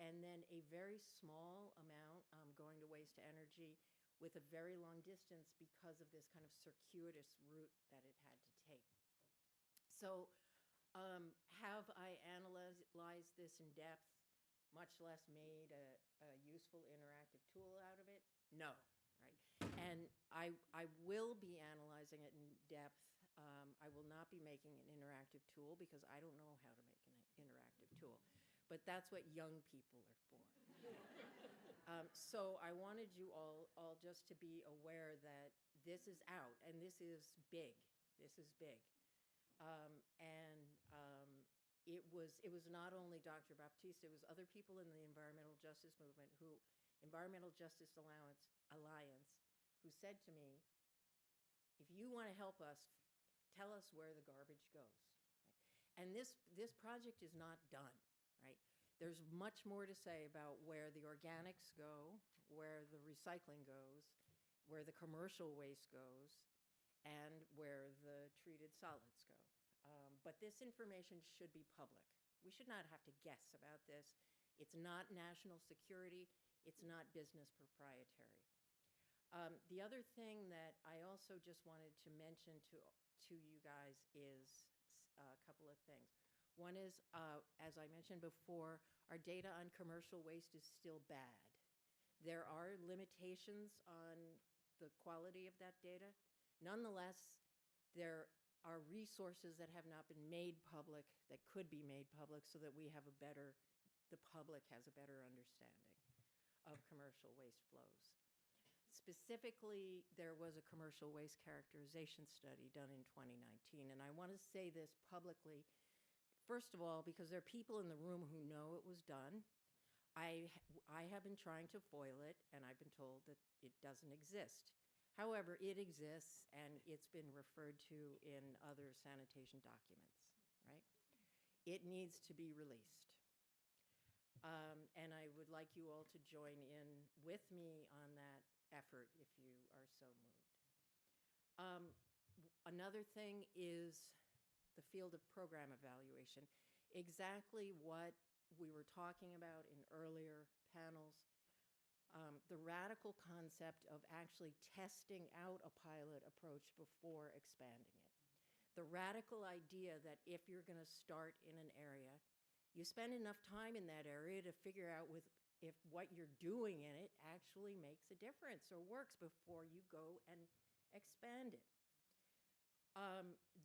And then a very small amount going to waste to energy with a very long distance because of this kind of circuitous route that it had to take. So have I analyzed this in depth, much less made a useful interactive tool out of it? No, right? And I will be analyzing it in depth. I will not be making an interactive tool because I don't know how to make an interactive tool. But that's what young people are for. So I wanted you all just to be aware that this is out, and this is big. This is big. It was not only Dr. Baptiste, it was other people in the environmental justice movement Environmental Justice Alliance, who said to me, if you want to help us, tell us where the garbage goes. Right? And this project is not done, right? There's much more to say about where the organics go, where the recycling goes, where the commercial waste goes, and where the treated solids go. But this information should be public. We should not have to guess about this. It's not national security. It's not business proprietary. The other thing that I also just wanted to mention to you guys is a couple of things. One is, as I mentioned before, our data on commercial waste is still bad. There are limitations on the quality of that data. Nonetheless, there are resources that have not been made public that could be made public so that the public has a better understanding of commercial waste flows. Specifically, there was a commercial waste characterization study done in 2019, and I want to say this publicly, first of all, because there are people in the room who know it was done. I have been trying to foil it, and I've been told that it doesn't exist. However, it exists, and it's been referred to in other sanitation documents, right? It needs to be released. And I would like you all to join in with me on that effort if you are so moved. Another thing is the field of program evaluation. Exactly what we were talking about in earlier panels, the radical concept of actually testing out a pilot approach before expanding it. The radical idea that if you're going to start in an area, you spend enough time in that area to figure out if what you're doing in it actually makes a difference or works before you go and expand it.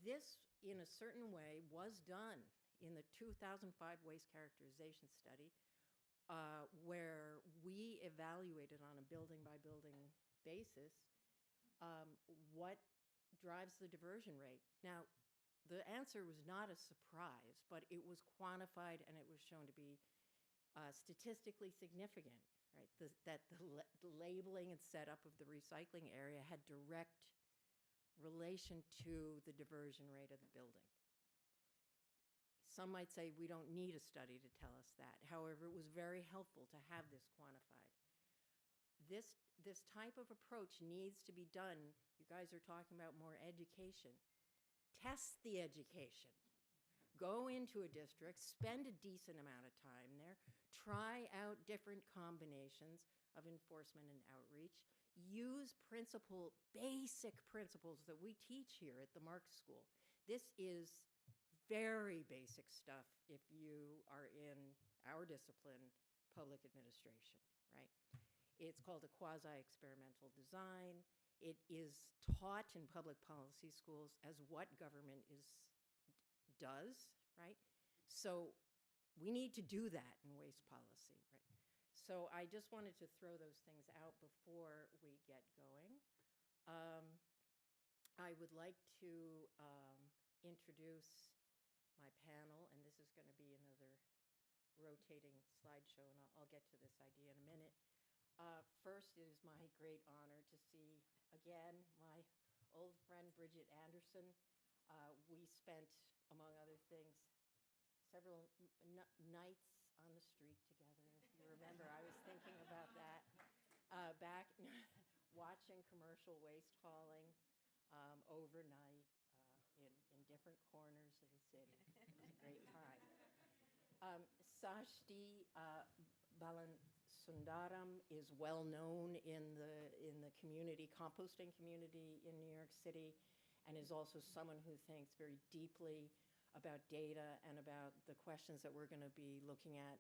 This, in a certain way, was done in the 2005 waste characterization study, where we evaluated on a building-by-building basis what drives the diversion rate. Now, the answer was not a surprise, but it was quantified and it was shown to be statistically significant, right? That the labeling and setup of the recycling area had direct relation to the diversion rate of the building. Some might say we don't need a study to tell us that. However, it was very helpful to have this quantified. This type of approach needs to be done. You guys are talking about more education. Test the education. Go into a district, spend a decent amount of time there, try out different combinations of enforcement and outreach, use basic principles that we teach here at the Marx School. This is very basic stuff if you are in our discipline, public administration, right? It's called a quasi-experimental design. It is taught in public policy schools as what government does, right? So we need to do that in waste policy, right? So I just wanted to throw those things out before we get going. I would like to introduce my panel, and this is going to be another rotating slideshow, and I'll get to this idea in a minute. First, it is my great honor to see, again, my old friend Bridget Anderson. We spent, among other things, several nights on the street together. If you remember, I was thinking about that. Back watching commercial waste hauling overnight in different corners of the city. It was a great time. Sashti Balansundaram is well known in the community, composting community in New York City, and is also someone who thinks very deeply about data and about the questions that we're going to be looking at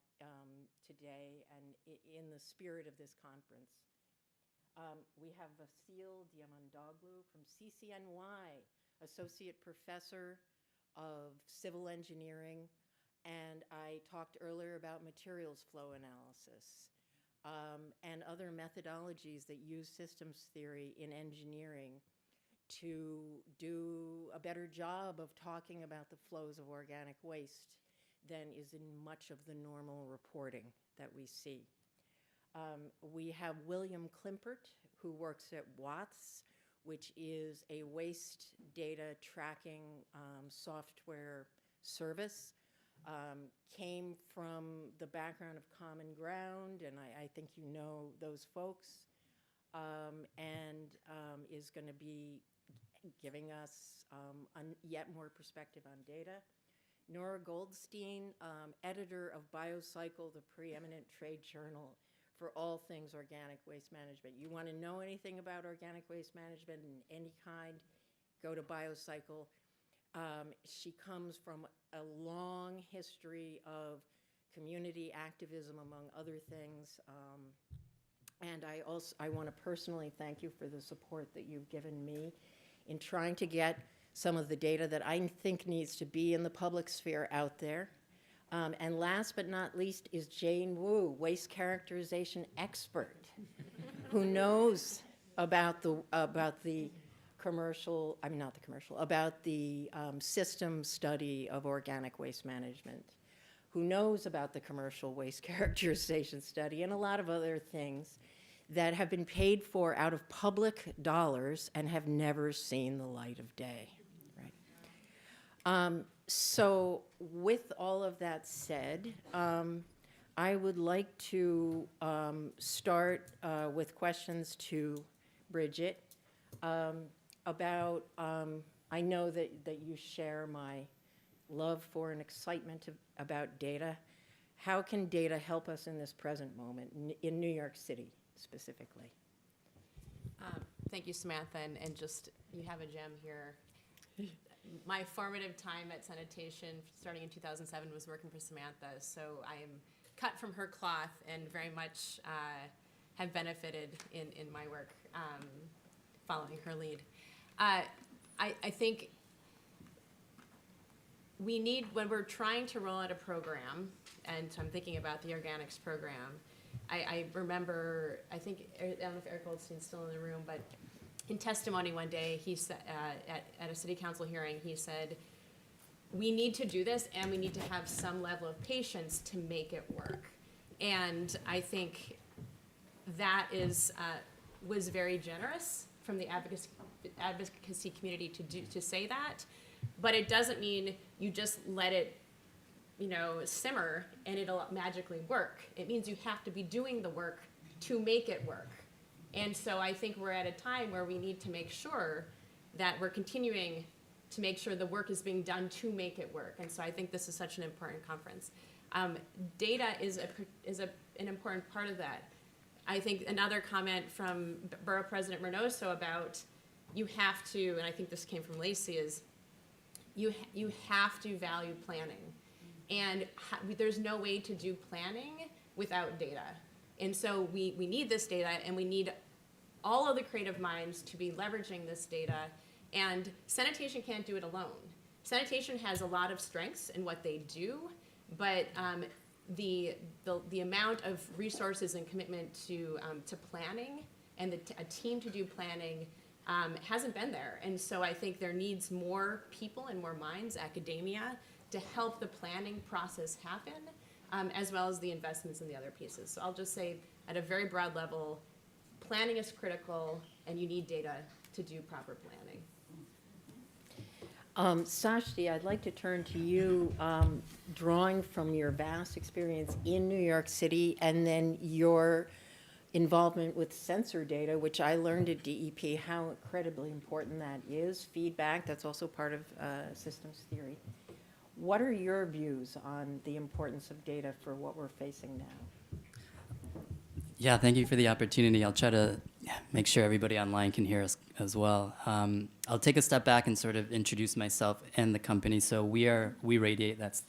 today and in the spirit of this conference. We have Vasil Diamandoglu from CCNY, Associate Professor of Civil Engineering, and I talked earlier about materials flow analysis and other methodologies that use systems theory in engineering to do a better job of talking about the flows of organic waste than is in much of the normal reporting that we see. We have William Klimpert, who works at Watts, which is a waste data tracking software service. Came from the background of Common Ground, and I think you know those folks, and is going to be giving us yet more perspective on data. Nora Goldstein, editor of Biocycle, the preeminent trade journal for all things organic waste management. You want to know anything about organic waste management in any kind, go to Biocycle. She comes from a long history of community activism, among other things. And I want to personally thank you for the support that you've given me in trying to get some of the data that I think needs to be in the public sphere out there. And last but not least is Jane Wu, waste characterization expert, who knows about the system study of organic waste management, who knows about the commercial waste characterization study and a lot of other things that have been paid for out of public dollars and have never seen the light of day, right? So with all of that said, I would like to start with questions to Bridget about, I know that you share my love for and excitement about data. How can data help us in this present moment, in New York City specifically? Thank you, Samantha, and just, you have a gem here. My formative time at sanitation, starting in 2007, was working for Samantha, so I am cut from her cloth and very much have benefited in my work following her lead. I think we need, when we're trying to roll out a program, and so I'm thinking about the organics program, I remember, I don't know if Eric Goldstein's still in the room, but in testimony one day, he said, at a city council hearing, he said, we need to do this and we need to have some level of patience to make it work. And I think that was very generous from the advocacy community to say that, but it doesn't mean you just let it, simmer and it'll magically work. It means you have to be doing the work to make it work. And so I think we're at a time where we need to make sure that we're continuing to make sure the work is being done to make it work. And so I think this is such an important conference. Data is an important part of that. I think another comment from Borough President Reynoso about you have to, and I think this came from Lacey, is you have to value planning. And there's no way to do planning without data. And so we need this data, and we need all of the creative minds to be leveraging this data. And sanitation can't do it alone. Sanitation has a lot of strengths in what they do, but the amount of resources and commitment to planning and a team to do planning hasn't been there. And so I think there needs more people and more minds, academia, to help the planning process happen, as well as the investments in the other pieces. So I'll just say at a very broad level, planning is critical and you need data to do proper planning. Sashti, I'd like to turn to you, drawing from your vast experience in New York City and then your involvement with sensor data, which I learned at DEP how incredibly important that is. Feedback, that's also part of systems theory. What are your views on the importance of data for what we're facing now? Yeah, thank you for the opportunity. I'll try to make sure everybody online can hear us as well. I'll take a step back and sort of introduce myself and the company. So We Radiate, that's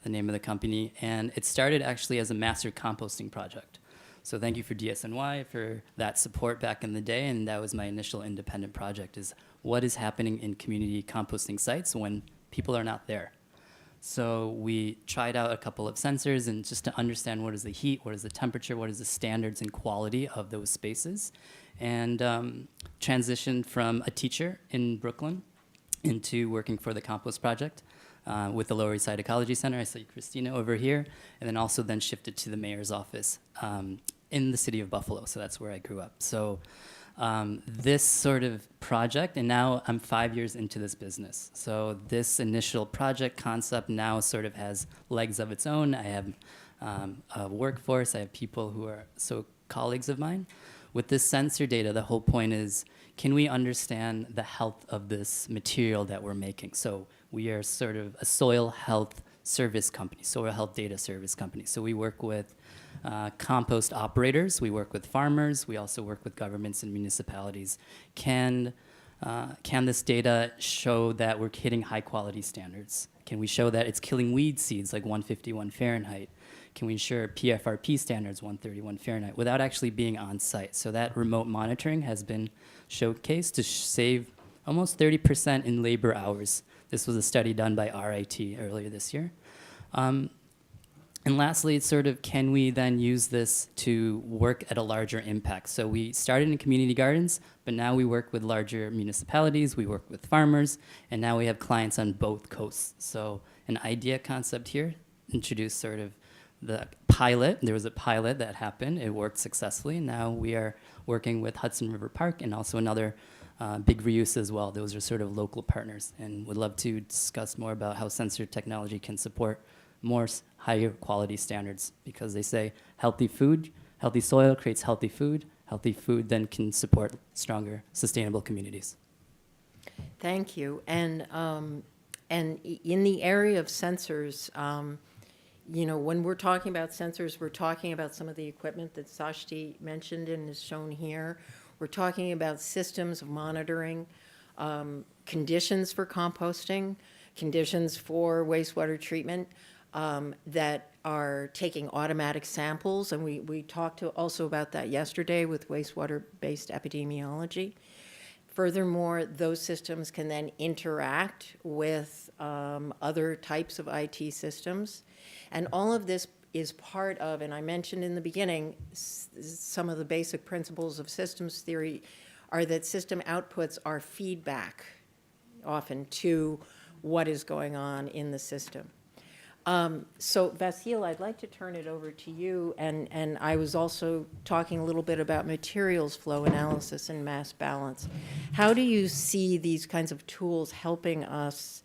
the name of the company, and it started actually as a master composting project. So thank you for DSNY for that support back in the day, and that was my initial independent project, is what is happening in community composting sites when people are not there. So we tried out a couple of sensors and just to understand what is the heat, what is the temperature, what is the standards and quality of those spaces, and transitioned from a teacher in Brooklyn into working for the Compost project with the Lower East Side Ecology Center. I see Christina over here, and then also then shifted to the mayor's office in the city of Buffalo. So that's where I grew up. So this sort of project, and now I'm 5 years into this business. So this initial project concept now sort of has legs of its own. I have a workforce. I have people who are colleagues of mine. With this sensor data, the whole point is, can we understand the health of this material that we're making? So we are sort of a soil health service company, soil health data service company. So we work with compost operators, we work with farmers, we also work with governments and municipalities. Can this data show that we're hitting high quality standards? Can we show that it's killing weed seeds like 151 Fahrenheit? Can we ensure PFRP standards 131 Fahrenheit without actually being on site? So that remote monitoring has been showcased to save almost 30% in labor hours. This was a study done by RIT earlier this year. And lastly, it's sort of, can we then use this to work at a larger impact? So we started in community gardens, but now we work with larger municipalities, we work with farmers, and now we have clients on both coasts. So an idea concept here, introduced sort of the pilot. There was a pilot that happened, it worked successfully. Now we are working with Hudson River Park and also another big reuse as well. Those are sort of local partners, and would love to discuss more about how sensor technology can support more higher quality standards, because they say healthy food, healthy soil creates healthy food then can support stronger, sustainable communities. Thank you. And in the area of sensors, when we're talking about sensors, we're talking about some of the equipment that Sashti mentioned and is shown here. We're talking about systems of monitoring, conditions for composting, conditions for wastewater treatment, that are taking automatic samples, and we talked also about that yesterday with wastewater-based epidemiology. Furthermore, those systems can then interact with other types of IT systems, and all of this is part of, and I mentioned in the beginning, some of the basic principles of systems theory are that system outputs are feedback often to what is going on in the system. So Vasil, I'd like to turn it over to you, and I was also talking a little bit about materials flow analysis and mass balance. How do you see these kinds of tools helping us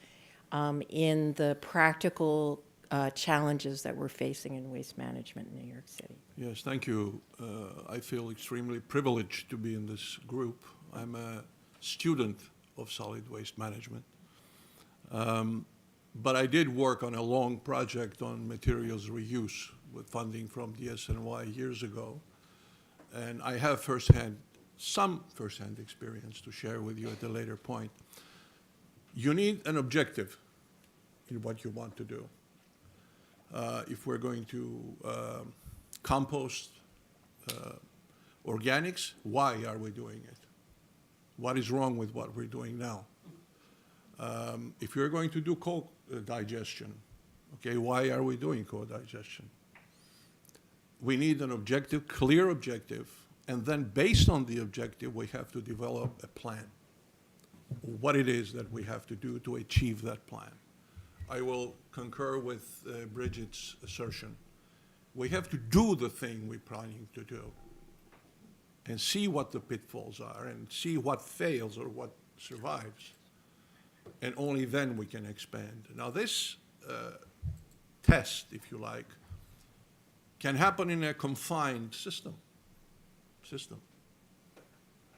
in the practical challenges that we're facing in waste management in New York City? Yes, thank you. I feel extremely privileged to be in this group. I'm a student of solid waste management. But I did work on a long project on materials reuse with funding from DSNY years ago. And I have some firsthand experience to share with you at a later point. You need an objective in what you want to do. If we're going to compost organics, why are we doing it? What is wrong with what we're doing now? If you're going to do co-digestion, okay, why are we doing co-digestion? We need an objective, clear objective, and then based on the objective, we have to develop a plan. What it is that we have to do to achieve that plan. I will concur with Bridget's assertion. We have to do the thing we're planning to do and see what the pitfalls are and see what fails or what survives. And only then we can expand. Now this test, if you like, can happen in a confined system.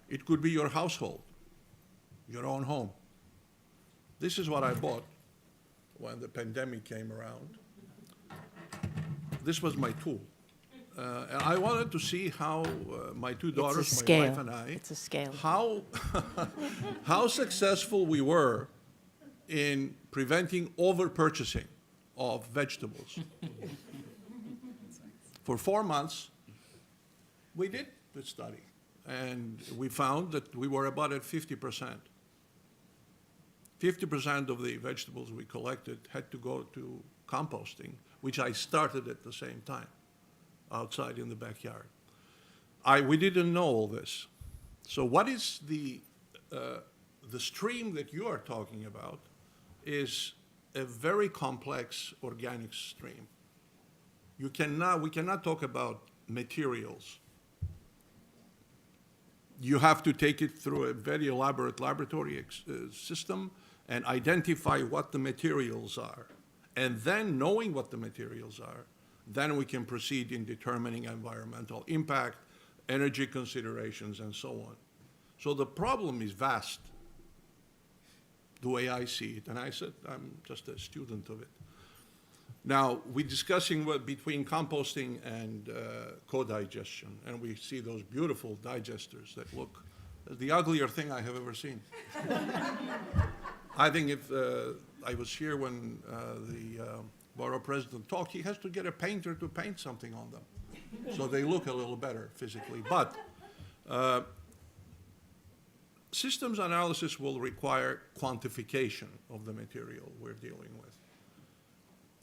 It could be your household, your own home. This is what I bought when the pandemic came around. This was my tool. And I wanted to see how my two daughters, my wife and I, it's a scale. how successful we were in preventing over-purchasing of vegetables. For 4 months, we did the study, and we found that we were about at 50%. 50% of the vegetables we collected had to go to composting, which I started at the same time, outside in the backyard. We didn't know all this. So what is the stream that you are talking about is a very complex organic stream. We cannot talk about materials. You have to take it through a very elaborate laboratory system and identify what the materials are. And then knowing what the materials are, then we can proceed in determining environmental impact, energy considerations, and so on. So the problem is vast, the way I see it. And I said, I'm just a student of it. Now, we're discussing between composting and co-digestion, and we see those beautiful digesters that look the uglier thing I have ever seen. I think if I was here when the borough president talked, he has to get a painter to paint something on them so they look a little better physically. But systems analysis will require quantification of the material we're dealing with.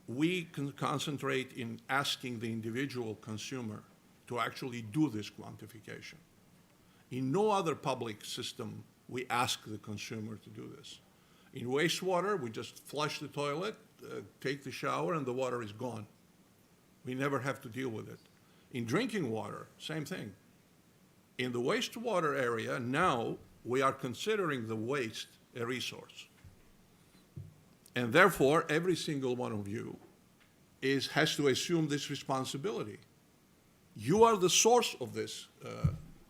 We can concentrate in asking the individual consumer to actually do this quantification. In no other public system, we ask the consumer to do this. In wastewater, we just flush the toilet, take the shower, and the water is gone. We never have to deal with it. In drinking water, same thing. In the wastewater area, now we are considering the waste a resource. And therefore, every single one of you has to assume this responsibility. You are the source of this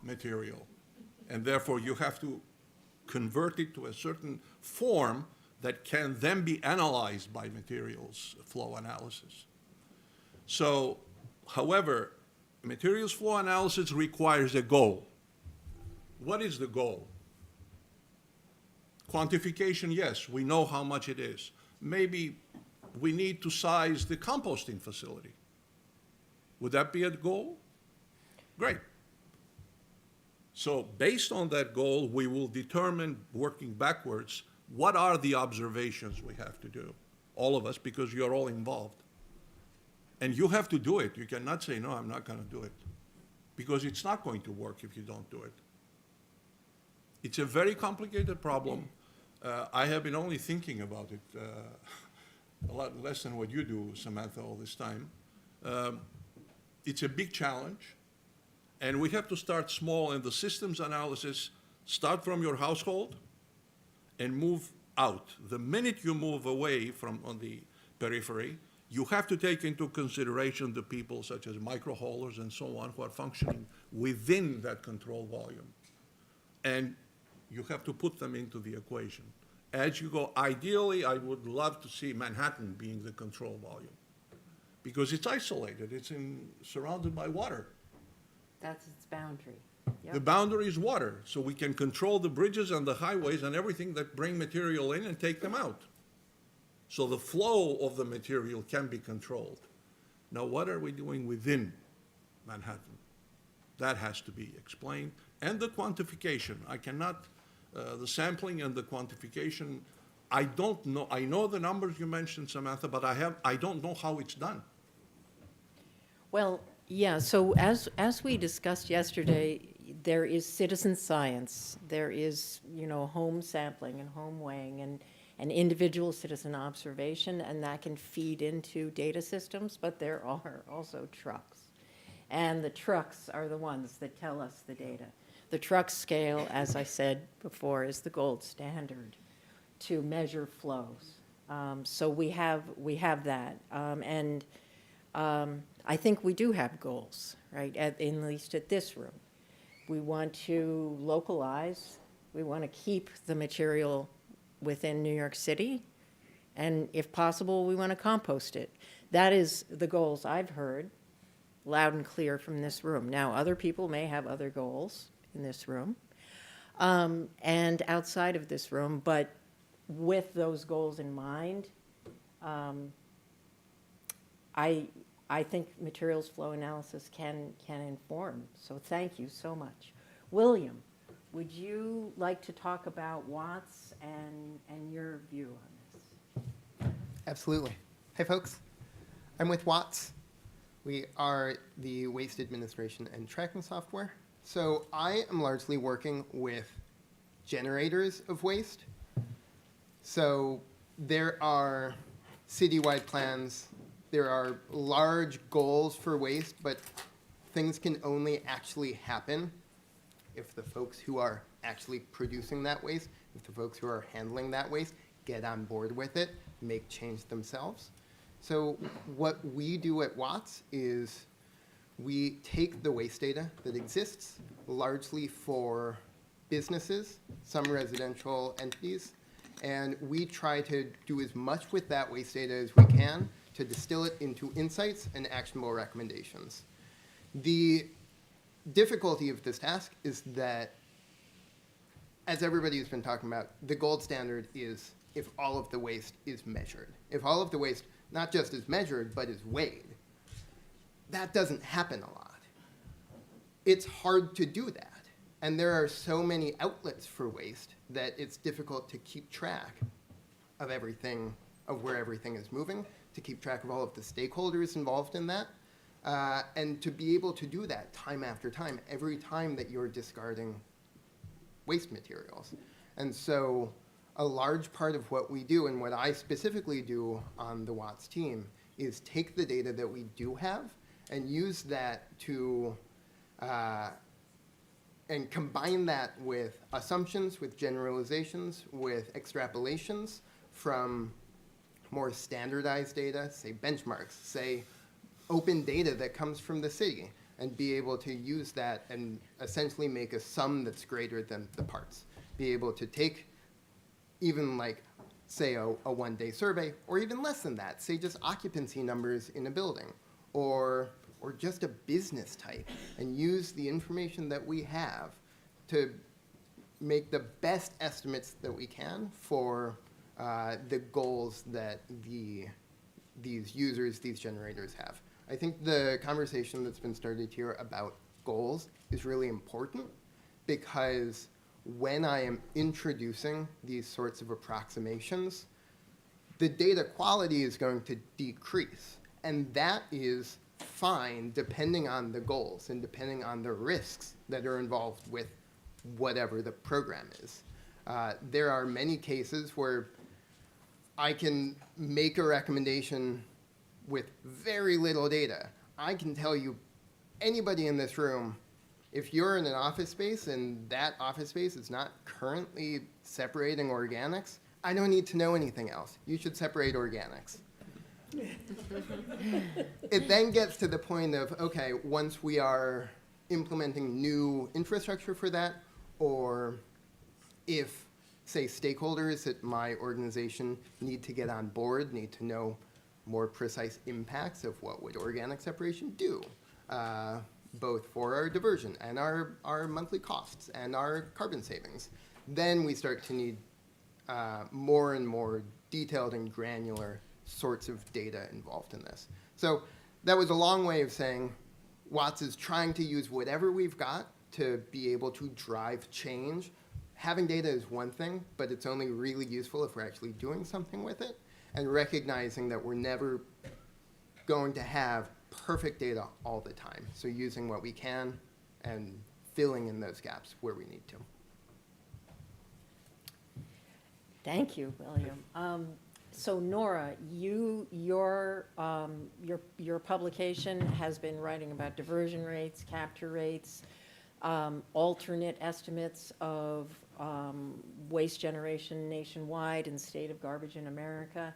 material, and therefore you have to convert it to a certain form that can then be analyzed by materials flow analysis. So, however, materials flow analysis requires a goal. What is the goal? Quantification, yes, we know how much it is. Maybe we need to size the composting facility. Would that be a goal? Great. So based on that goal, we will determine, working backwards, what are the observations we have to do, all of us, because you're all involved. And you have to do it. You cannot say, no, I'm not going to do it, because it's not going to work if you don't do it. It's a very complicated problem. I have been only thinking about it a lot less than what you do, Samantha, all this time. It's a big challenge, and we have to start small, and the systems analysis start from your household and move out. The minute you move away from on the periphery, you have to take into consideration the people such as micro haulers and so on who are functioning within that control volume. And you have to put them into the equation. As you go, ideally, I would love to see Manhattan being the control volume because it's isolated. It's surrounded by water. That's its boundary. Yep. The boundary is water, so we can control the bridges and the highways and everything that bring material in and take them out. So the flow of the material can be controlled. Now, what are we doing within Manhattan? That has to be explained. And the quantification. I cannot, the sampling and the quantification, I don't know. I know the numbers you mentioned, Samantha, but I don't know how it's done. Well, yeah, so as we discussed yesterday, there is citizen science. There is, home sampling and home weighing and individual citizen observation, and that can feed into data systems, but there are also trucks. And the trucks are the ones that tell us the data. The truck scale, as I said before, is the gold standard to measure flows. So we have that. I think we do have goals, right, at least at this room. We want to localize. We want to keep the material within New York City. And if possible, we want to compost it. That is the goals I've heard loud and clear from this room. Now, other people may have other goals in this room and outside of this room, but with those goals in mind, I think materials flow analysis can inform. So thank you so much. William, would you like to talk about Watts and your view on this? Absolutely. Hey, folks. I'm with Watts. We are the waste administration and tracking software. So I am largely working with generators of waste. So there are citywide plans. There are large goals for waste, but things can only actually happen if the folks who are actually producing that waste, if the folks who are handling that waste get on board with it, make change themselves. So what we do at Watts is we take the waste data that exists largely for businesses, some residential entities, and we try to do as much with that waste data as we can to distill it into insights and actionable recommendations. The difficulty of this task is that, as everybody's been talking about, the gold standard is if all of the waste is measured. If all of the waste not just is measured, but is weighed. That doesn't happen a lot. It's hard to do that. And there are so many outlets for waste that it's difficult to keep track of everything, of where everything is moving, to keep track of all of the stakeholders involved in that, and to be able to do that time after time, every time that you're discarding waste materials. And so a large part of what we do, and what I specifically do on the Watts team, is take the data that we do have and use that to, and combine that with assumptions, with generalizations, with extrapolations from more standardized data, say benchmarks, say open data that comes from the city, and be able to use that and essentially make a sum that's greater than the parts. Be able to take even like, say, a one-day survey, or even less than that, say just occupancy numbers in a building, or just a business type, and use the information that we have to make the best estimates that we can for the goals that these users, these generators have. I think the conversation that's been started here about goals is really important, because when I am introducing these sorts of approximations, the data quality is going to decrease. And that is fine depending on the goals and depending on the risks that are involved with whatever the program is. There are many cases where I can make a recommendation with very little data. I can tell you, anybody in this room, if you're in an office space and that office space is not currently separating organics, I don't need to know anything else. You should separate organics. It then gets to the point of, okay, once we are implementing new infrastructure for that, or if, say, stakeholders at my organization need to get on board, need to know more precise impacts of what would organic separation do, both for our diversion and our monthly costs and our carbon savings, then we start to need more and more detailed and granular sorts of data involved in this. So that was a long way of saying Watts is trying to use whatever we've got to be able to drive change. Having data is one thing, but it's only really useful if we're actually doing something with it, and recognizing that we're never going to have perfect data all the time. So using what we can and filling in those gaps where we need to. Thank you, William. So Nora, your publication has been writing about diversion rates, capture rates, alternate estimates of waste generation nationwide and state of garbage in America.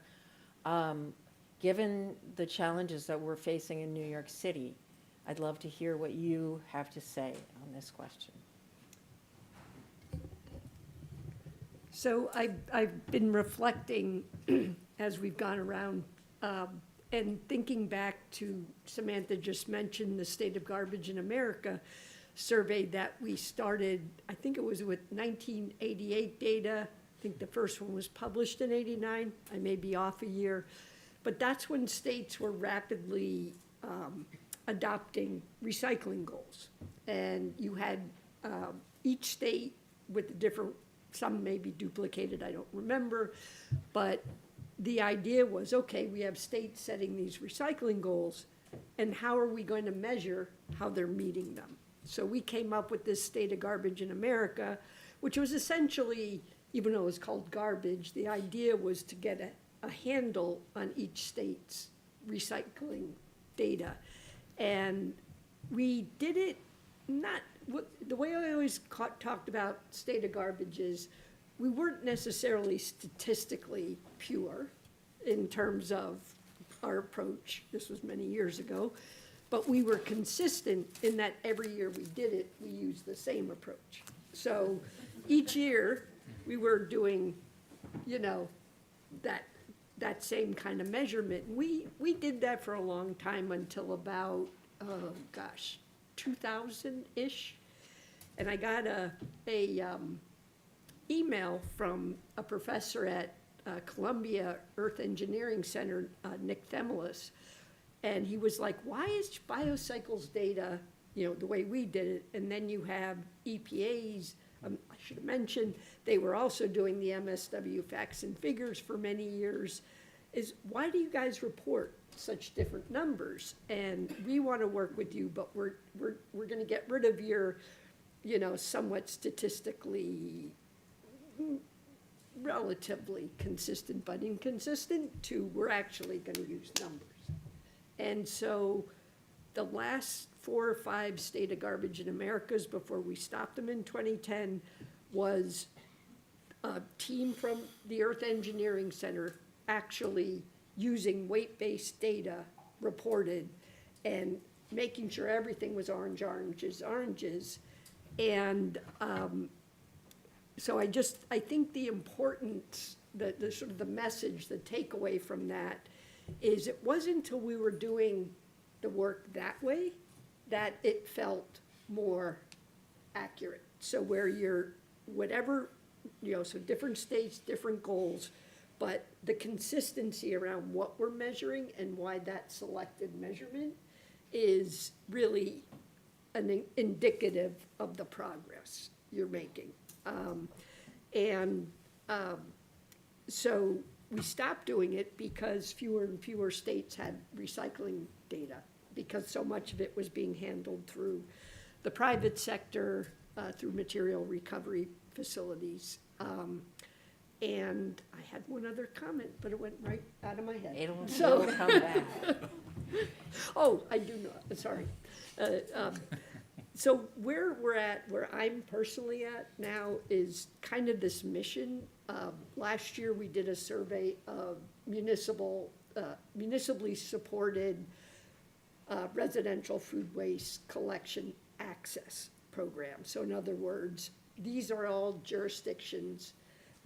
Given the challenges that we're facing in New York City, I'd love to hear what you have to say on this question. So I've been reflecting as we've gone around and thinking back to, Samantha just mentioned the State of Garbage in America survey that we started, I think it was with 1988 data. I think the first one was published in 89. I may be off a year. But that's when states were rapidly adopting recycling goals. And you had each state with a different, some may be duplicated, I don't remember. But the idea was, okay, we have states setting these recycling goals, and how are we going to measure how they're meeting them? So we came up with this State of Garbage in America, which was essentially, even though it was called garbage, the idea was to get a handle on each state's recycling data. And we did it not, the way I always talked about State of Garbage is we weren't necessarily statistically pure in terms of our approach. This was many years ago. But we were consistent in that every year we did it, we used the same approach. So each year we were doing, you know, that same kind of measurement. We did that for a long time until about, 2000-ish. And I got a email from a professor at Columbia Earth Engineering Center, Nick Themelis. And he was like, why is Biocycles data, you know, the way we did it? And then you have EPA's, I should have mentioned, they were also doing the MSW facts and figures for many years. Is why do you guys report such different numbers? And we want to work with you, but we're going to get rid of your, you know, somewhat statistically relatively consistent but inconsistent to we're actually going to use numbers. And so the last 4 or 5 State of Garbage in Americas before we stopped them in 2010 was a team from the Earth Engineering Center actually using weight-based data reported and making sure everything was oranges. And so I think the importance, the sort of the message, the takeaway from that is it wasn't until we were doing the work that way that it felt more accurate. So where you're, whatever, you know, so different states, different goals, but the consistency around what we're measuring and why that selected measurement is really indicative of the progress you're making. So we stopped doing it because fewer and fewer states had recycling data because so much of it was being handled through the private sector through material recovery facilities. And I had one other comment, but it went right out of my head. It'll come back. Oh, I do know, sorry. So where we're at, where I'm personally at now is kind of this mission. Last year, we did a survey of municipally supported residential food waste collection access programs. So in other words, these are all jurisdictions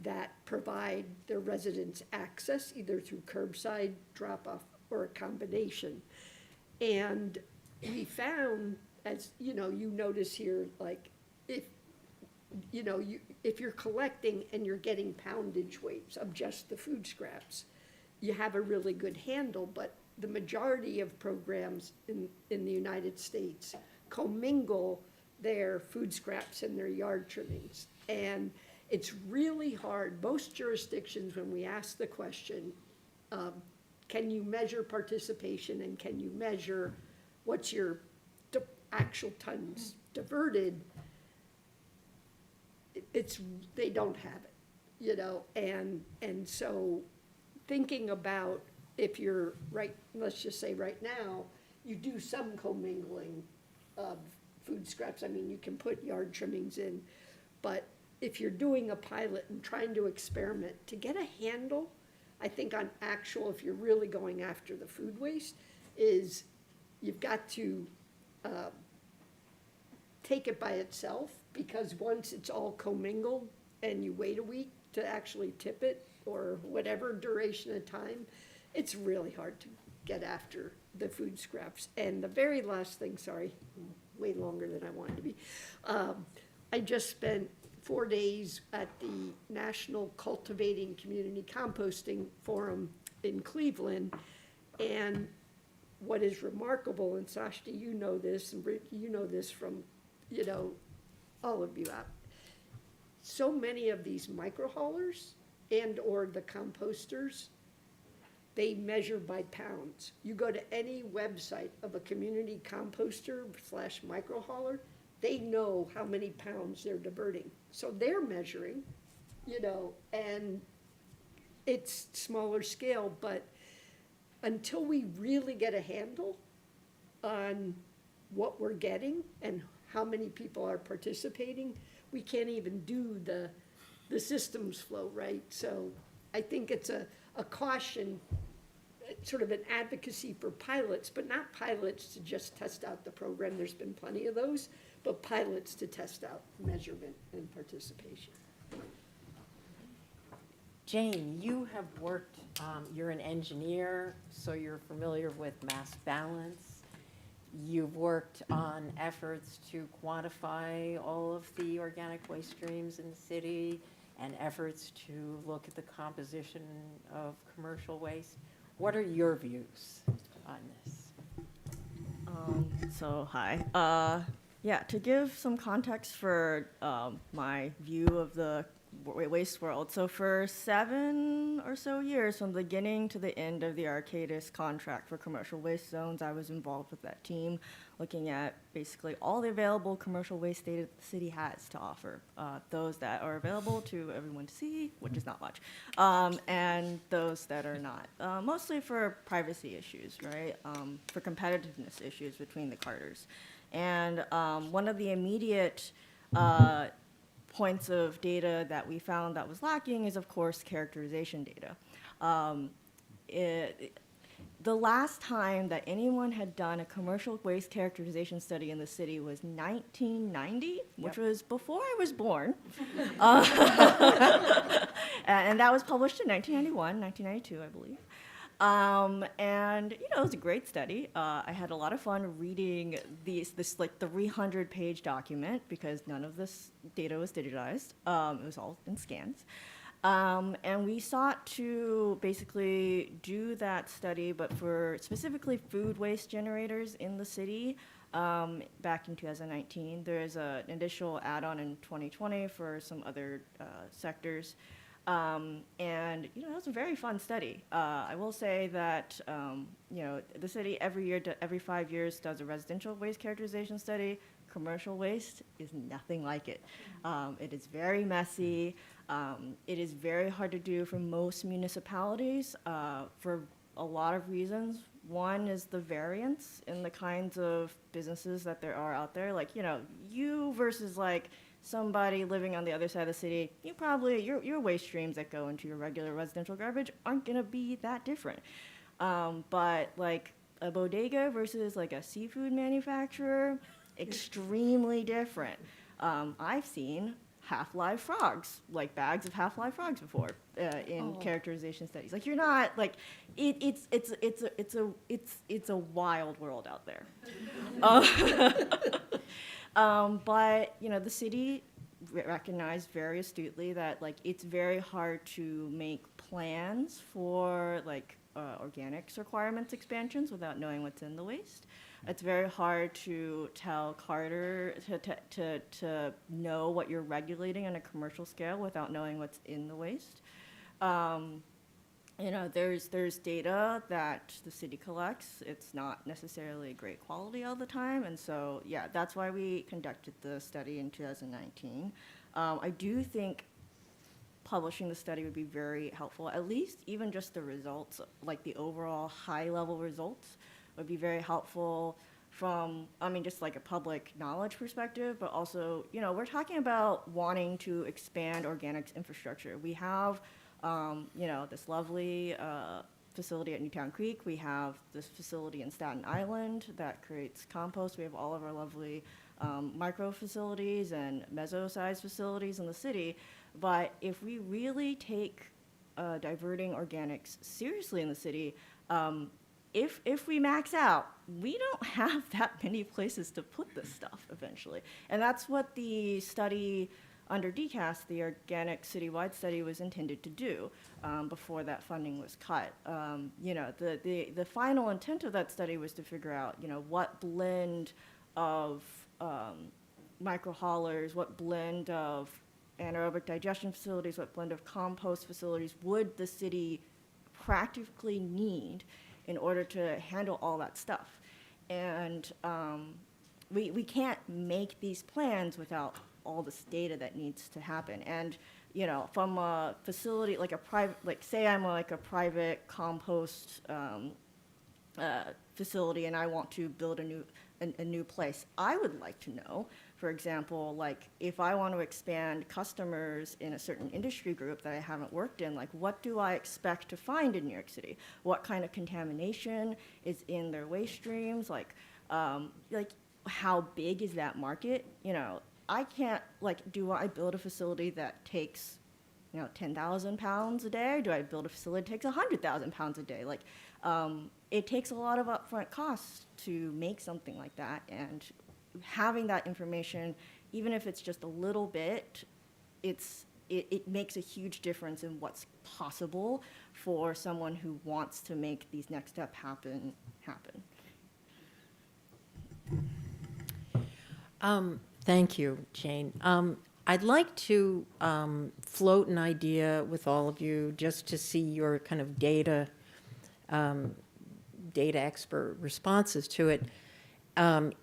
that provide their residents access either through curbside drop-off or a combination. And we found, as you know, you notice here, like if you're collecting and you're getting poundage weights of just the food scraps, you have a really good handle. But the majority of programs in the United States commingle their food scraps and their yard trimmings. And it's really hard. Most jurisdictions, when we ask the question, can you measure participation and can you measure what's your actual tons diverted, they don't have it, and so thinking about if you're let's just say right now, you do some commingling of food scraps. I mean, you can put yard trimmings in, but if you're doing a pilot and trying to experiment, to get a handle, I think on actual, if you're really going after the food waste, is you've got to take it by itself, because once it's all commingled and you wait a week to actually tip it or whatever duration of time, it's really hard to get after the food scraps. And the very last thing, sorry, way longer than I wanted to be, I just spent 4 days at the National Cultivating Community Composting Forum in Cleveland. And what is remarkable, and Sashti, you know this, and Rick, you know this from, all of you out. So many of these micro haulers and or the composters, they measure by pounds. You go to any website of a community composter / micro hauler, they know how many pounds they're diverting. So they're measuring, and it's smaller scale, but until we really get a handle on what we're getting and how many people are participating, we can't even do the systems flow, right? So I think it's a caution, sort of an advocacy for pilots, but not pilots to just test out the program. There's been plenty of those, but pilots to test out measurement and participation. Jane, you have worked, you're an engineer, so you're familiar with mass balance. You've worked on efforts to quantify all of the organic waste streams in the city and efforts to look at the composition of commercial waste. What are your views on this? Hi. Yeah, to give some context for my view of the waste world. So for 7 or so years, from the beginning to the end of the Arcadis contract for commercial waste zones, I was involved with that team, looking at basically all the available commercial waste data the city has to offer, those that are available to everyone to see, which is not much, and those that are not, mostly for privacy issues, right, for competitiveness issues between the carters. And one of the immediate points of data that we found that was lacking is, of course, characterization data. The last time that anyone had done a commercial waste characterization study in the city was 1990, which was before I was born. And that was published in 1991, 1992, I believe. And it was a great study. I had a lot of fun reading this like 300-page document, because none of this data was digitized. It was all in scans. And we sought to basically do that study, but for specifically food waste generators in the city. Back in 2019, there is an additional add-on in 2020 for some other sectors. And it was a very fun study. I will say that the city every 5 years does a residential waste characterization study. Commercial waste is nothing like it. It is very messy. It is very hard to do for most municipalities for a lot of reasons. One is the variance in the kinds of businesses that there are out there. Like, you know, you versus like somebody living on the other side of the city, you probably, your waste streams that go into your regular residential garbage aren't gonna be that different. But like a bodega versus like a seafood manufacturer, extremely different. I've seen half-live frogs, like bags of half-live frogs before in characterization studies. Like you're not like it's a wild world out there. But you know the city recognized very astutely that like it's very hard to make plans for like organics requirements expansions without knowing what's in the waste. It's very hard to tell Carter to know what you're regulating on a commercial scale without knowing what's in the waste. You know, there's data that the city collects. It's not necessarily great quality all the time, and so yeah, that's why we conducted the study in 2019. I do think publishing the study would be very helpful, at least even just the results, like the overall high-level results would be very helpful from, I mean, just like a public knowledge perspective, but also, you know, we're talking about wanting to expand organics infrastructure. We have, you know, this lovely facility at Newtown Creek. We have this facility in Staten Island that creates compost. We have all of our lovely micro facilities and meso-sized facilities in the city. But if we really take diverting organics seriously in the city, if we max out, we don't have that many places to put this stuff eventually. And that's what the study under DCAS, the organic citywide study, was intended to do before that funding was cut. You know, the final intent of that study was to figure out, you know, what blend of micro haulers, what blend of anaerobic digestion facilities, what blend of compost facilities would the city practically need in order to handle all that stuff. And we can't make these plans without all this data that needs to happen. And, you know, from a facility, like a private, like say I'm like a private compost facility and I want to build a new place, I would like to know, for example, like if I want to expand customers in a certain industry group that I haven't worked in, like what do I expect to find in New York City? What kind of contamination is in their waste streams? Like how big is that market? You know, I can't, like, do I build a facility that takes, you know, 10,000 pounds a day? Do I build a facility that takes 100,000 pounds a day? Like, it takes a lot of upfront costs to make something like that, and having that information, even if it's just a little bit, it makes a huge difference in what's possible for someone who wants to make these next steps happen. Thank you, Jane. I'd like to float an idea with all of you just to see your kind of data expert responses to it.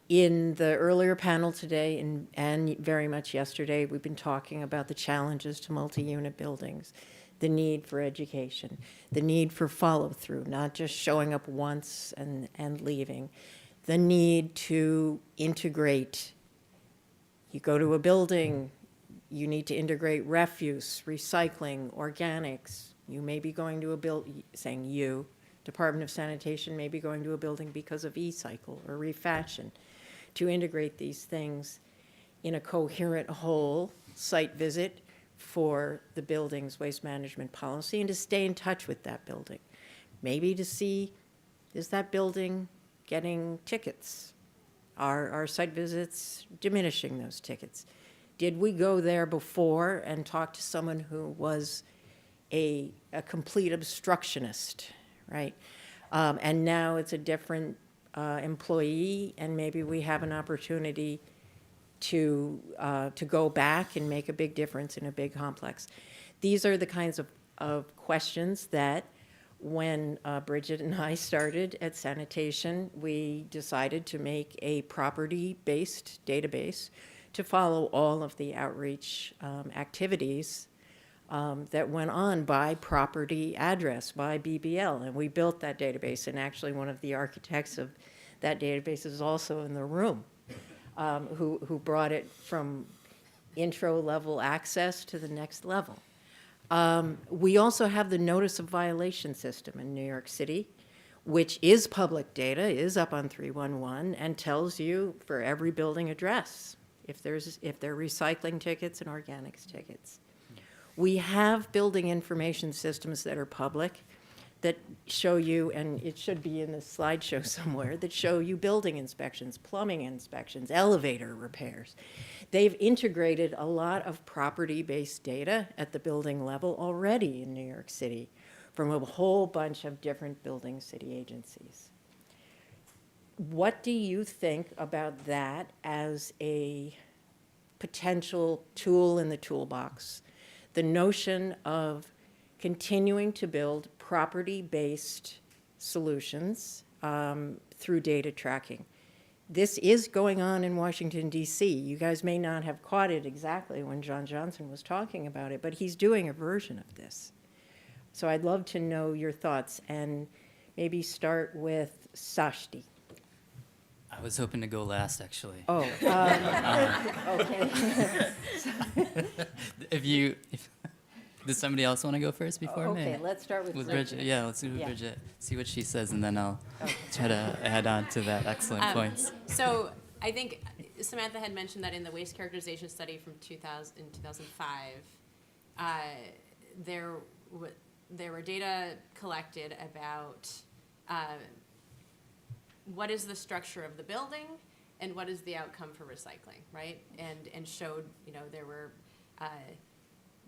In the earlier panel today and very much yesterday, we've been talking about the challenges to multi-unit buildings, the need for education, the need for follow-through, not just showing up once and leaving, the need to integrate. You go to a building, you need to integrate refuse, recycling, organics. You may be going to a Department of Sanitation may be going to a building because of e-cycle or refashion. To integrate these things in a coherent whole site visit for the building's waste management policy and to stay in touch with that building. Maybe to see, is that building getting tickets? Are site visits diminishing those tickets? Did we go there before and talk to someone who was a complete obstructionist, right? And now it's a different employee, and maybe we have an opportunity to go back and make a big difference in a big complex. These are the kinds of questions that When Bridget and I started at sanitation, we decided to make a property-based database to follow all of the outreach activities that went on by property address, by BBL. And we built that database. And actually, one of the architects of that database is also in the room, who brought it from intro-level access to the next level. We also have the notice of violation system in New York City, which is public data, is up on 311, and tells you for every building address if there are recycling tickets and organics tickets. We have building information systems that are public that show you, and it should be in the slideshow somewhere, that show you building inspections, plumbing inspections, elevator repairs. They've integrated a lot of property-based data at the building level already in New York City from a whole bunch of different building city agencies. What do you think about that as a potential tool in the toolbox? The notion of continuing to build property-based solutions through data tracking. This is going on in Washington, D.C. You guys may not have caught it exactly when John Johnson was talking about it, but he's doing a version of this. So I'd love to know your thoughts, and maybe start with Sashti. I was hoping to go last, actually. Oh, okay. Does somebody else want to go first before me? Okay, let's start with Bridget. Yeah, let's do with Yeah. Bridget. See what she says, and then I'll try to add on to that. Excellent points. So I think Samantha had mentioned that in the waste characterization study from 2005, there were data collected about what is the structure of the building and what is the outcome for recycling, right? And showed, there were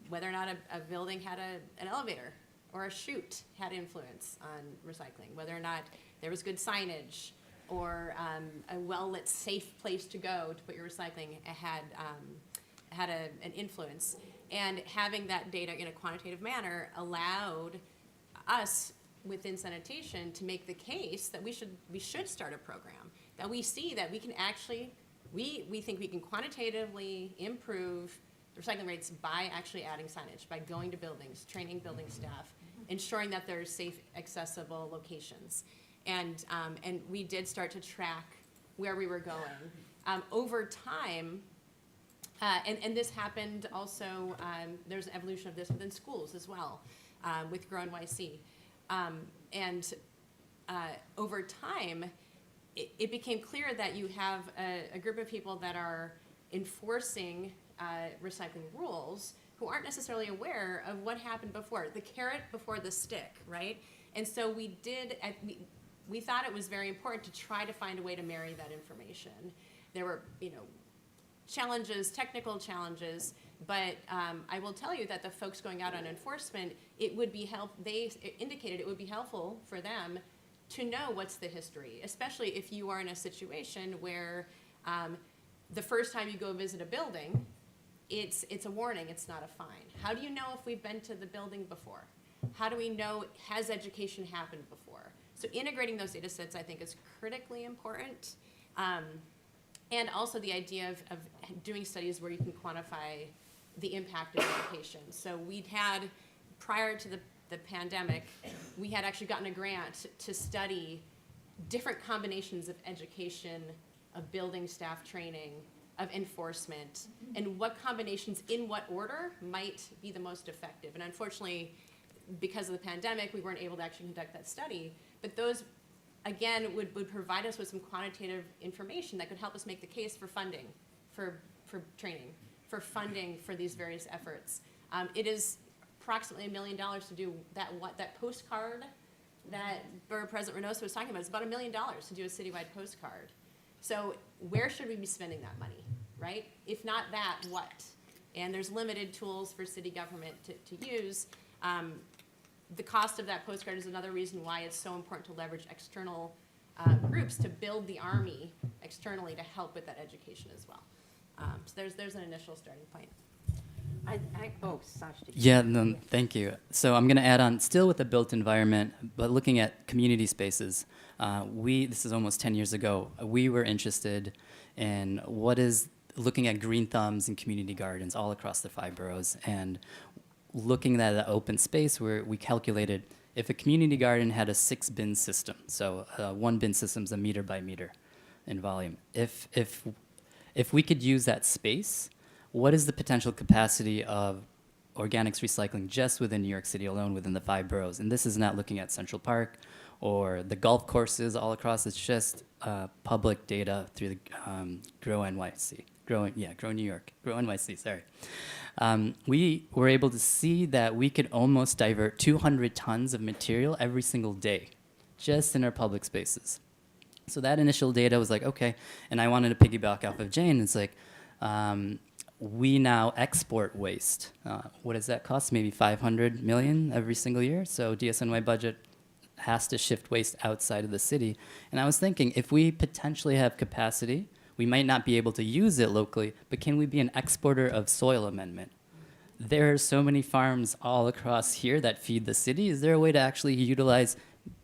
whether or not a building had an elevator or a chute had influence on recycling, whether or not there was good signage or a well-lit, safe place to go to put your recycling had an influence. And having that data in a quantitative manner allowed us within sanitation to make the case that we should start a program, that we see that we can actually, we think we can quantitatively improve recycling rates by actually adding signage, by going to buildings, training building staff, ensuring that there's safe, accessible locations. And we did start to track where we were going. Over time, and this happened also, there's an evolution of this within schools as well, with Grow NYC. Over time, it became clear that you have a group of people that are enforcing recycling rules who aren't necessarily aware of what happened before, the carrot before the stick, right? And so we thought it was very important to try to find a way to marry that information. There were, challenges, technical challenges, but I will tell you that the folks going out on enforcement, they indicated it would be helpful for them to know what's the history, especially if you are in a situation where the first time you go visit a building, it's a warning, it's not a fine. How do you know if we've been to the building before? How do we know, has education happened before? So integrating those data sets, I think, is critically important. And also the idea of doing studies where you can quantify the impact of education. So we'd had, prior to the pandemic, we had actually gotten a grant to study different combinations of education, of building staff training, of enforcement, and what combinations in what order might be the most effective. And unfortunately, because of the pandemic, we weren't able to actually conduct that study. But those, again, would provide us with some quantitative information that could help us make the case for funding, for training, for funding for these various efforts. It is approximately $1 million to do that postcard that Borough President Reynoso was talking about. It's about $1 million to do a citywide postcard. So where should we be spending that money, right? If not that, what? And there's limited tools for city government to use. The cost of that postcard is another reason why it's so important to leverage external groups to build the army externally to help with that education as well. So there's an initial starting point. Sash, did you- Yeah, no, thank you. So I'm going to add on, still with the built environment, but looking at community spaces. This is almost 10 years ago, we were interested in looking at green thumbs and community gardens all across the 5 boroughs, and looking at the open space where we calculated if a community garden had a 6-bin system, so 1 bin system's a meter by meter in volume. If we could use that space, what is the potential capacity of organics recycling just within New York City alone, within the 5 boroughs? And this is not looking at Central Park or the golf courses all across. It's just public data through the Grow NYC, Grow New York, Grow NYC. Sorry. We were able to see that we could almost divert 200 tons of material every single day, just in our public spaces. So that initial data was like, okay, and I wanted to piggyback off of Jane. It's like, we now export waste. What does that cost? Maybe 500 million every single year. So DSNY budget has to shift waste outside of the city. And I was thinking, if we potentially have capacity, we might not be able to use it locally, but can we be an exporter of soil amendment? There are so many farms all across here that feed the city. Is there a way to actually utilize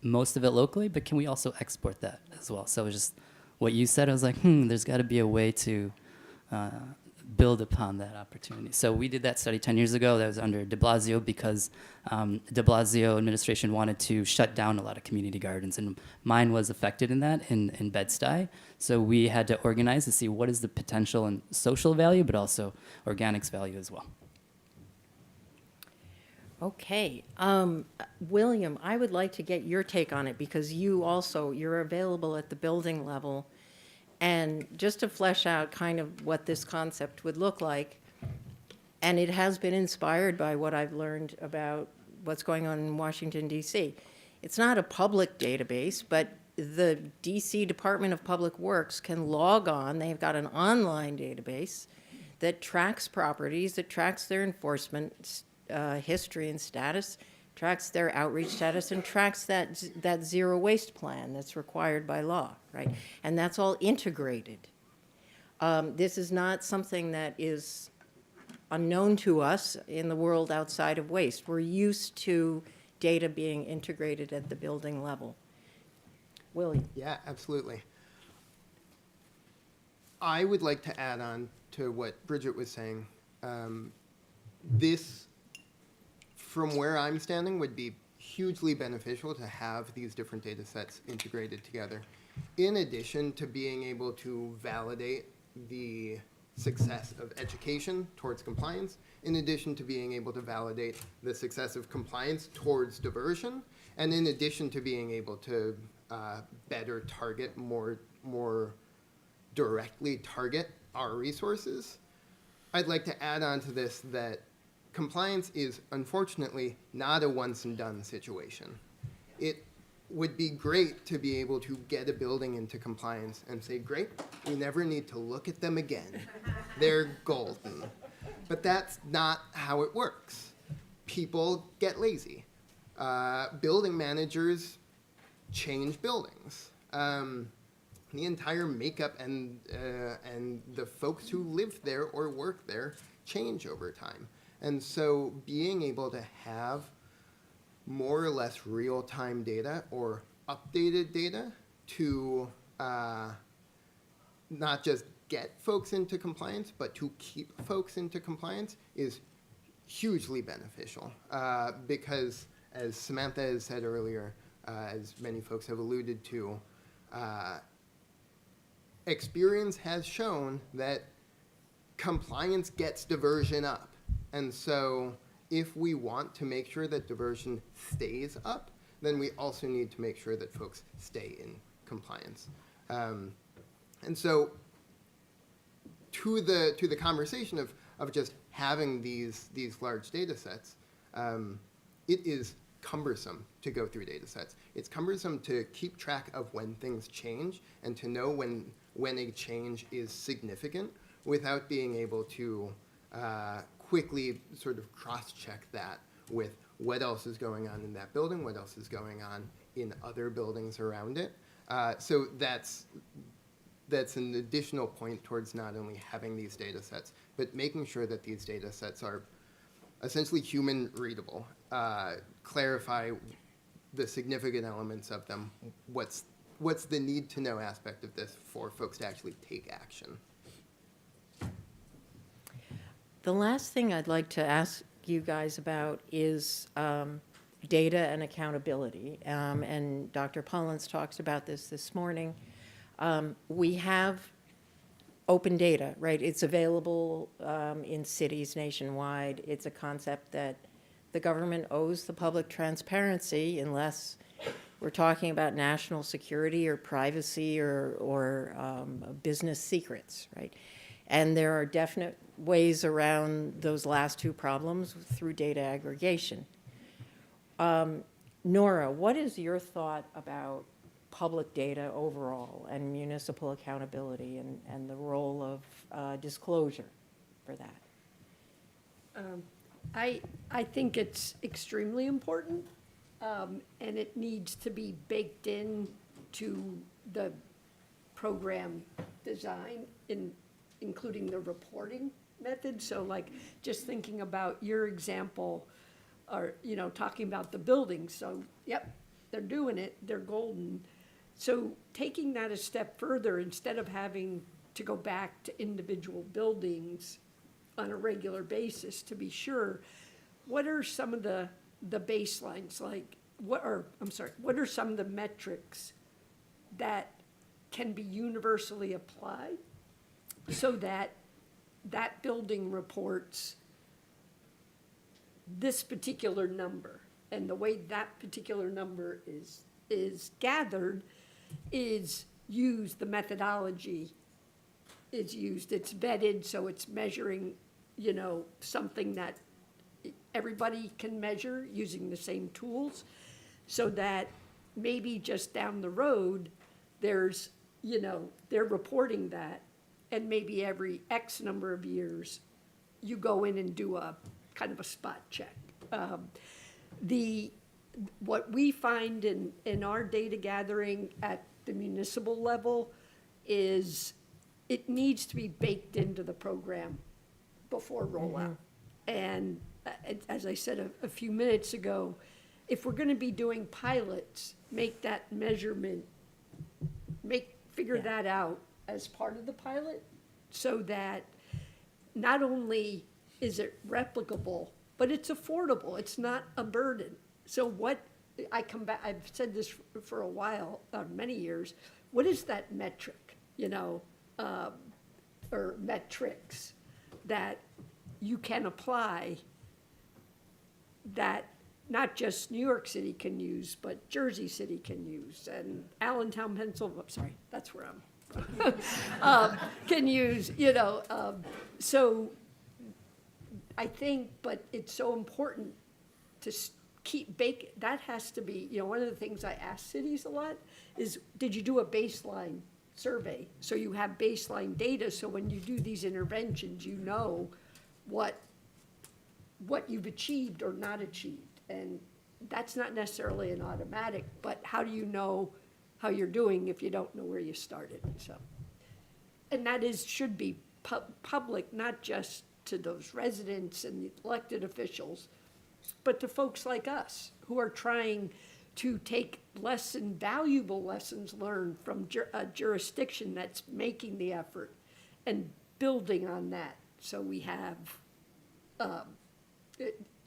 most of it locally, but can we also export that as well? So it was just what you said, I was like, there's got to be a way to build upon that opportunity. So we did that study 10 years ago. That was under de Blasio, because de Blasio administration wanted to shut down a lot of community gardens, and mine was affected in that in Bed-Stuy. So we had to organize to see what is the potential and social value, but also organics value as well. Okay, William, I would like to get your take on it, because you're available at the building level. And just to flesh out kind of what this concept would look like, and it has been inspired by what I've learned about what's going on in Washington, D.C. It's not a public database, but the D.C. Department of Public Works can log on. They've got an online database that tracks properties, that tracks their enforcement history and status, tracks their outreach status, and tracks that zero waste plan that's required by law, right? And that's all integrated. This is not something that is unknown to us in the world outside of waste. We're used to data being integrated at the building level. William? Yeah, absolutely. I would like to add on to what Bridget was saying. This, from where I'm standing, would be hugely beneficial to have these different data sets integrated together. In addition to being able to validate the success of education towards compliance, in addition to being able to validate the success of compliance towards diversion, and in addition to being able to better target, more directly target our resources, I'd like to add on to this that compliance is unfortunately not a once and done situation. It would be great to be able to get a building into compliance and say, great, we never need to look at them again. They're golden. But that's not how it works. People get lazy. Building managers change buildings. The entire makeup and the folks who live there or work there change over time. And so being able to have more or less real-time data or updated data to not just get folks into compliance, but to keep folks into compliance is hugely beneficial. Because as Samantha has said earlier, as many folks have alluded to, experience has shown that compliance gets diversion up. And so if we want to make sure that diversion stays up, then we also need to make sure that folks stay in compliance. And so to the conversation of just having these large data sets, it is cumbersome to go through data sets. It's cumbersome to keep track of when things change and to know when a change is significant without being able to quickly sort of cross-check that with what else is going on in that building, what else is going on in other buildings around it. So that's an additional point towards not only having these data sets, but making sure that these data sets are essentially human readable, clarify the significant elements of them. What's the need to know aspect of this for folks to actually take action? The last thing I'd like to ask you guys about is data and accountability. And Dr. Pollins talks about this morning. We have open data, right? It's available in cities nationwide. It's a concept that the government owes the public transparency unless we're talking about national security or privacy or business secrets, right? And there are definite ways around those last two problems through data aggregation. Nora, what is your thought about public data overall and municipal accountability and the role of disclosure for that? I think it's extremely important, and it needs to be baked in to the program design, including the reporting method. So like, just thinking about your example, or, you know, talking about the buildings. So, yep, they're doing it, they're golden. So taking that a step further, instead of having to go back to individual buildings on a regular basis to be sure, what are some of the baselines, like, what are some of the metrics that can be universally applied so that that building reports this particular number, and the way that particular number is gathered is used, the methodology is used, it's vetted, so it's measuring, you know, something that everybody can measure using the same tools, so that maybe just down the road, there's, you know, they're reporting that, and maybe every X number of years, you go in and do a kind of a spot check. What we find in our data gathering at the municipal level is it needs to be baked into the program before rollout. And as I said a few minutes ago, if we're gonna be doing pilots, make that measurement, figure that out as part of the pilot, so that not only is it replicable, but it's affordable, it's not a burden. So what, I've said this for a while, many years, what is that metric, you know, or metrics that you can apply that not just New York City can use, but Jersey City can use, and Allentown, Pennsylvania, sorry, that's where I'm from, can use, you know, so I think, but it's so important to keep that has to be, you know, one of the things I ask cities a lot is, did you do a baseline survey? So you have baseline data, so when you do these interventions, you know what you've achieved or not achieved. And that's not necessarily an automatic, but how do you know how you're doing if you don't know where you started? So, and that should be public, not just to those residents and the elected officials, but to folks like us who are trying to take valuable lessons learned from a jurisdiction that's making the effort and building on that. So we have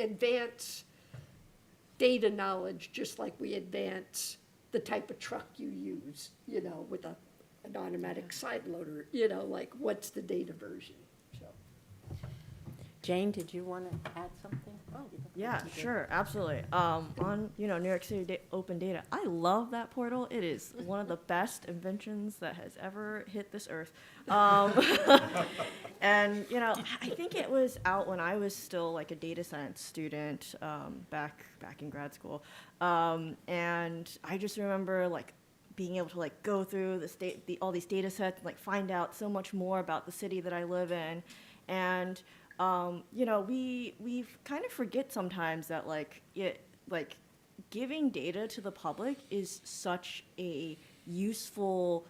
advance data knowledge, just like we advance the type of truck you use, you know, with an automatic side loader, you know, like what's the data version? So, Jane, did you want to add something? Oh, Yeah, sure, absolutely. On, you know, New York City Open Data, I love that portal. It is one of the best inventions that has ever hit this earth. And, you know, I think it was out when I was still like a data science student, back in grad school. And I just remember like being able to like go through all these data sets and like find out so much more about the city that I live in. And you know, we kind of forget sometimes that like giving data to the public is such a useful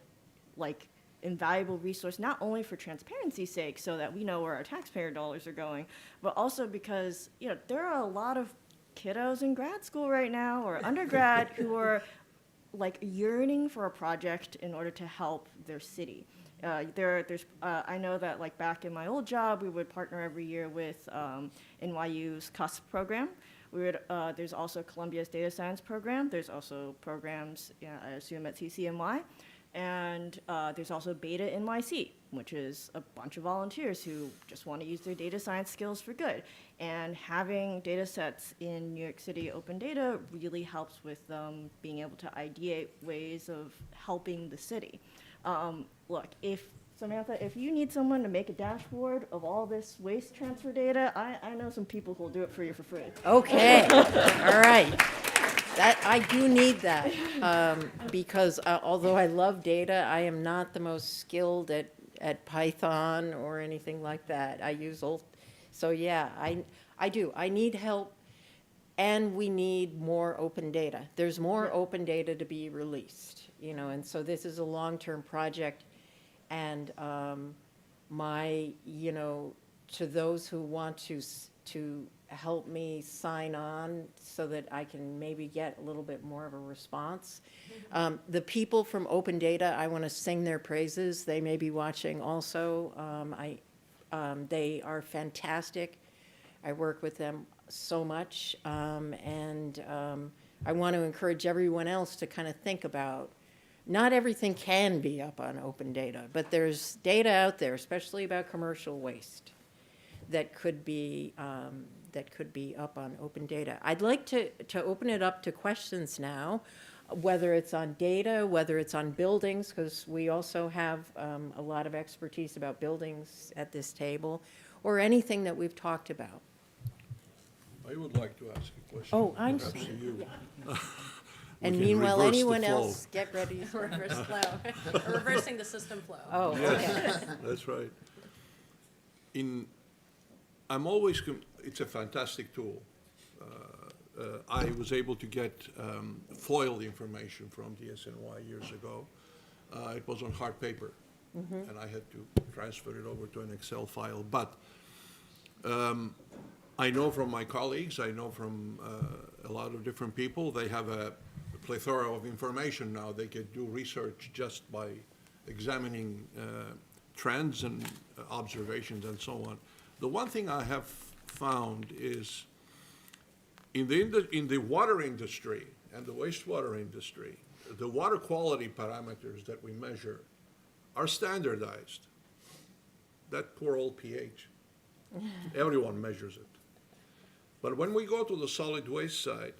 like invaluable resource, not only for transparency's sake, so that we know where our taxpayer dollars are going, but also because, you know, there are a lot of kiddos in grad school right now or undergrad who are like yearning for a project in order to help their city. I know that like back in my old job, we would partner every year with NYU's CUSP program. There's also Columbia's data science program. There's also programs, I assume, at CCNY. And there's also Beta NYC, which is a bunch of volunteers who just want to use their data science skills for good. And having data sets in New York City open data really helps with them being able to ideate ways of helping the city. Look, Samantha, if you need someone to make a dashboard of all this waste transfer data, I know some people who'll do it for you for free. Okay, all right. That, I do need that, because although I love data, I am not the most skilled at Python or anything like that. I use old, so yeah, I do. I need help, and we need more open data. There's more open data to be released, you know, and so this is a long-term project, and you know, to those who want to help me sign on so that I can maybe get a little bit more of a response. The people from Open Data, I want to sing their praises. They may be watching also. They are fantastic. I work with them so much. And I want to encourage everyone else to kind of think about, not everything can be up on Open Data, but there's data out there, especially about commercial waste, that could be up on Open Data. I'd like to open it up to questions now, whether it's on data, whether it's on buildings, because we also have a lot of expertise about buildings at this table, or anything that we've talked about. I would like to ask a question. Oh, I'm Perhaps sorry. to you. And We can meanwhile, reverse the anyone flow. else, get ready. Reverse flow, reversing the system flow. Oh, okay. That's right. It's a fantastic tool. I was able to get FOIL information from DSNY years ago. It was on hard paper, and I had to transfer it over to an Excel file. But I know from my colleagues, I know from a lot of different people, they have a plethora of information now. They can do research just by examining trends and observations and so on. The one thing I have found is in the water industry and the wastewater industry, the water quality parameters that we measure are standardized. That poor old pH. Everyone measures it. But when we go to the solid waste side,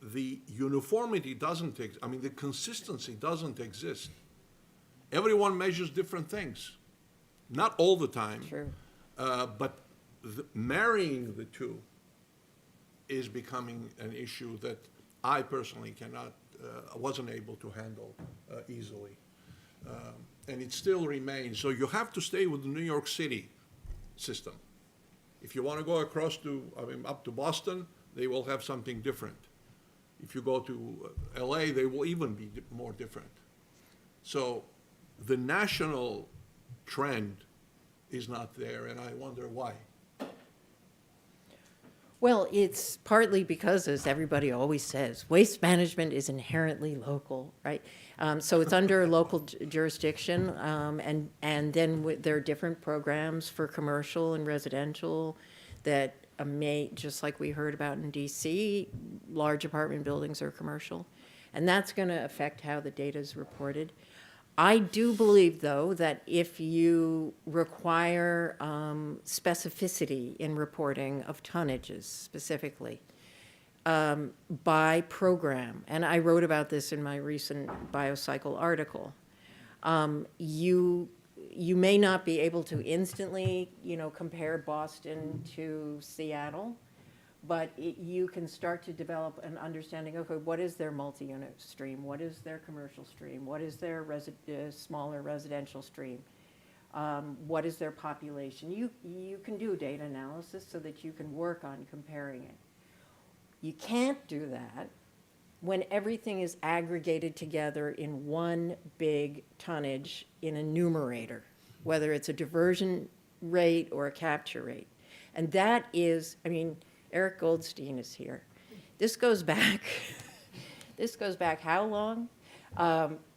the uniformity doesn't exist. I mean, the consistency doesn't exist. Everyone measures different things. Not all the time. True. But marrying the two is becoming an issue that I personally wasn't able to handle easily. And it still remains. So you have to stay with the New York City system. If you want to go across up to Boston, they will have something different. If you go to LA, they will even be more different. So the national trend is not there, and I wonder why. Well, it's partly because, as everybody always says, waste management is inherently local, right? So it's under local jurisdiction, and then there are different programs for commercial and residential that just like we heard about in DC, large apartment buildings are commercial, and that's going to affect how the data is reported. I do believe, though, that if you require specificity in reporting of tonnages specifically by program, and I wrote about this in my recent BioCycle article, you may not be able to instantly, compare Boston to Seattle, but you can start to develop an understanding, okay, what is their multi-unit stream? What is their commercial stream? What is their smaller residential stream? What is their population? You can do data analysis so that you can work on comparing it. You can't do that when everything is aggregated together in one big tonnage in a numerator, whether it's a diversion rate or a capture rate. And that is, I mean, Eric Goldstein is here. This goes back, this goes back how long?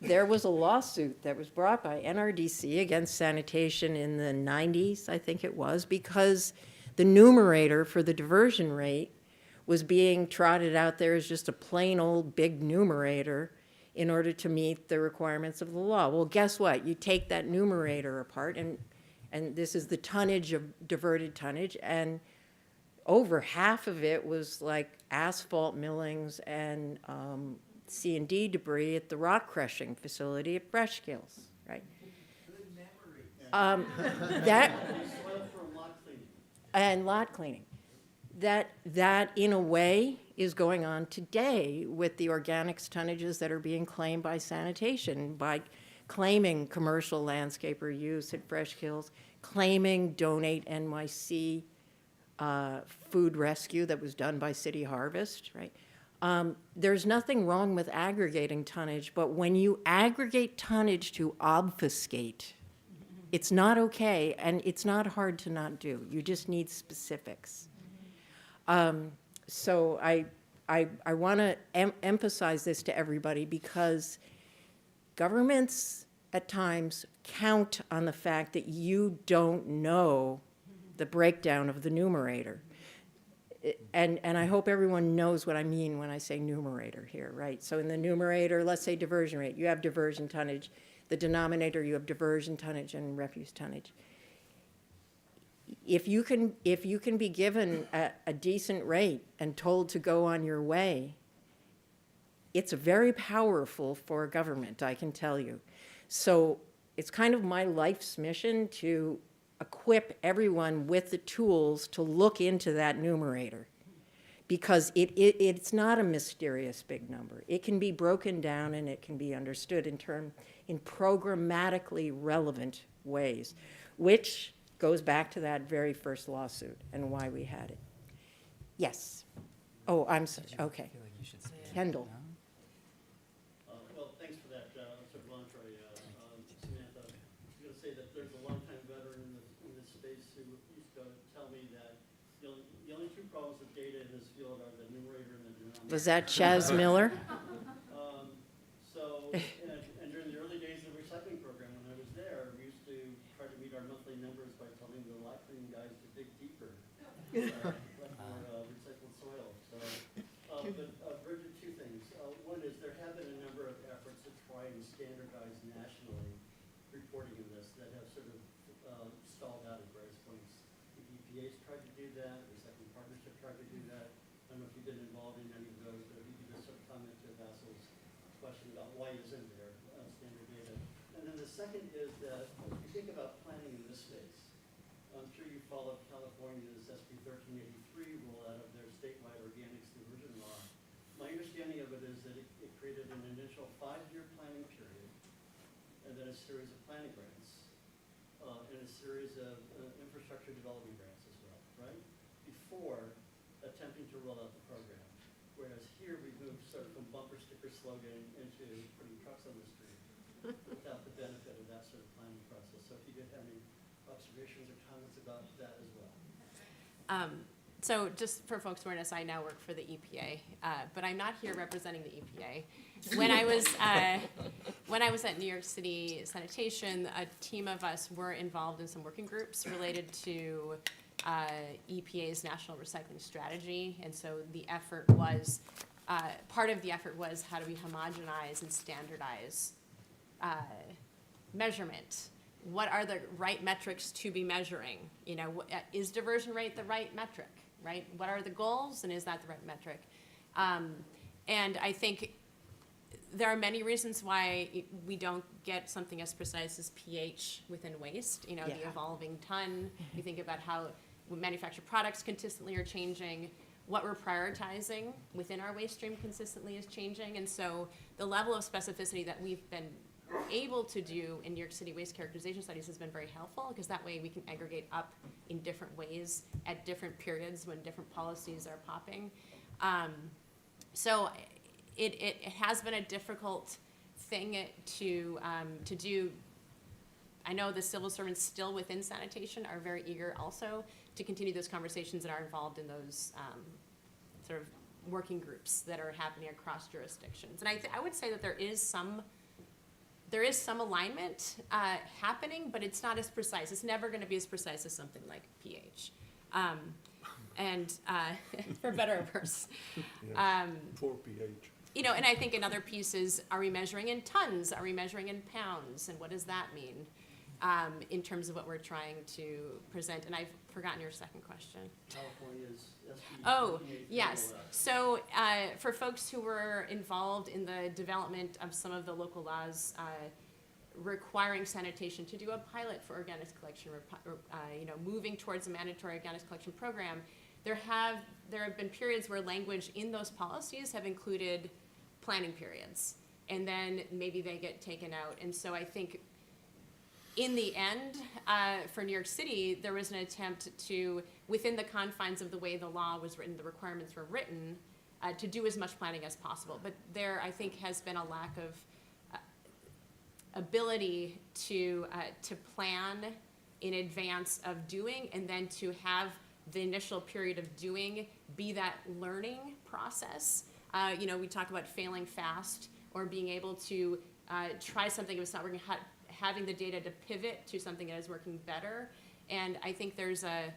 There was a lawsuit that was brought by NRDC against sanitation in the 90s, I think it was, because the numerator for the diversion rate was being trotted out there as just a plain old big numerator in order to meet the requirements of the law. Well, guess what? You take that numerator apart, and this is the tonnage of diverted tonnage, and over half of it was like asphalt millings and C&D debris at the rock crushing facility at Fresh Kills, right? That and lot cleaning. That in a way is going on today with the organics tonnages that are being claimed by sanitation, by claiming commercial landscaper use at Fresh Kills, claiming Donate NYC food rescue that was done by City Harvest, right? There's nothing wrong with aggregating tonnage, but when you aggregate tonnage to obfuscate, it's not okay, and it's not hard to not do. You just need specifics. So I want to emphasize this to everybody, because governments at times count on the fact that you don't know the breakdown of the numerator. And I hope everyone knows what I mean when I say numerator here, right? So in the numerator, let's say diversion rate, you have diversion tonnage. The denominator, you have diversion tonnage and refuse tonnage. If you can be given a decent rate and told to go on your way, it's very powerful for a government, I can tell you. So it's kind of my life's mission to equip everyone with the tools to look into that numerator, because it's not a mysterious big number. It can be broken down and it can be understood in programmatically relevant ways, which goes back to that very first lawsuit and why we had it. Yes. Oh, I'm sorry. Okay. Kendall. Well, thanks for that sort of entree, Samantha. I was going to say that there's a longtime veteran in this space who used to tell me that the only two problems with data in this field are the numerator and the denominator. Was that Chaz Miller? And during the early days of the recycling program, when I was there, we used to try to meet our monthly numbers by telling the lot cleaning guys to dig deeper for recycled soil. So, but Bridget, two things. One is there have been a number of efforts to try and standardize nationally reporting in this that have sort of stalled out at various points. The EPA's tried to do that. The Recycling Partnership tried to do that. I don't know if you've been involved in any of those, but if you could just sort of comment to Vassal's question about why isn't there standard data. And then the second is that if you think about planning in this space, I'm sure you followed California's SB 1383 rule out of their statewide organics diversion law. My understanding of it is that it created an initial 5-year planning period, and then a series of planning grants, and a series of infrastructure development grants as well, right? Before attempting to roll out the program. Whereas here we moved sort of from bumper sticker slogan into putting trucks on the street without the benefit of that sort of planning process. So if you did have any observations or comments about that as well. So just for folks' awareness, I now work for the EPA, but I'm not here representing the EPA. When I was at New York City Sanitation, a team of us were involved in some working groups related to EPA's national recycling strategy, and so the effort was, part of the effort was how do we homogenize and standardize measurement? What are the right metrics to be measuring? You know, is diversion rate the right metric, right? What are the goals, and is that the right metric? And I think there are many reasons why we don't get something as precise as pH within waste. You know, the evolving ton. You think about how manufactured products consistently are changing. What we're prioritizing within our waste stream consistently is changing. And so the level of specificity that we've been able to do in New York City waste characterization studies has been very helpful, because that way we can aggregate up in different ways at different periods when different policies are popping. So it has been a difficult thing to do. I know the civil servants still within sanitation are very eager also to continue those conversations and are involved in those sort of working groups that are happening across jurisdictions. And I would say that there is some alignment happening, but it's not as precise. It's never going to be as precise as something like pH. And for better or worse. Poor pH. You know, and I think another piece is, are we measuring in tons? Are we measuring in pounds? And what does that mean in terms of what we're trying to present? And I've forgotten your second question. California's SB Oh, 28 yes. formula. So for folks who were involved in the development of some of the local laws requiring sanitation to do a pilot for organics collection, you know, moving towards a mandatory organics collection program, there have been periods where language in those policies have included planning periods, and then maybe they get taken out. And so I think in the end, for New York City, there was an attempt to, within the confines of the way the law was written, the requirements were written, to do as much planning as possible. But there, I think, has been a lack of ability to plan in advance of doing, and then to have the initial period of doing be that learning process. You know, we talk about failing fast, or being able to try something if it's not working, having the data to pivot to something that is working better. And I think there's a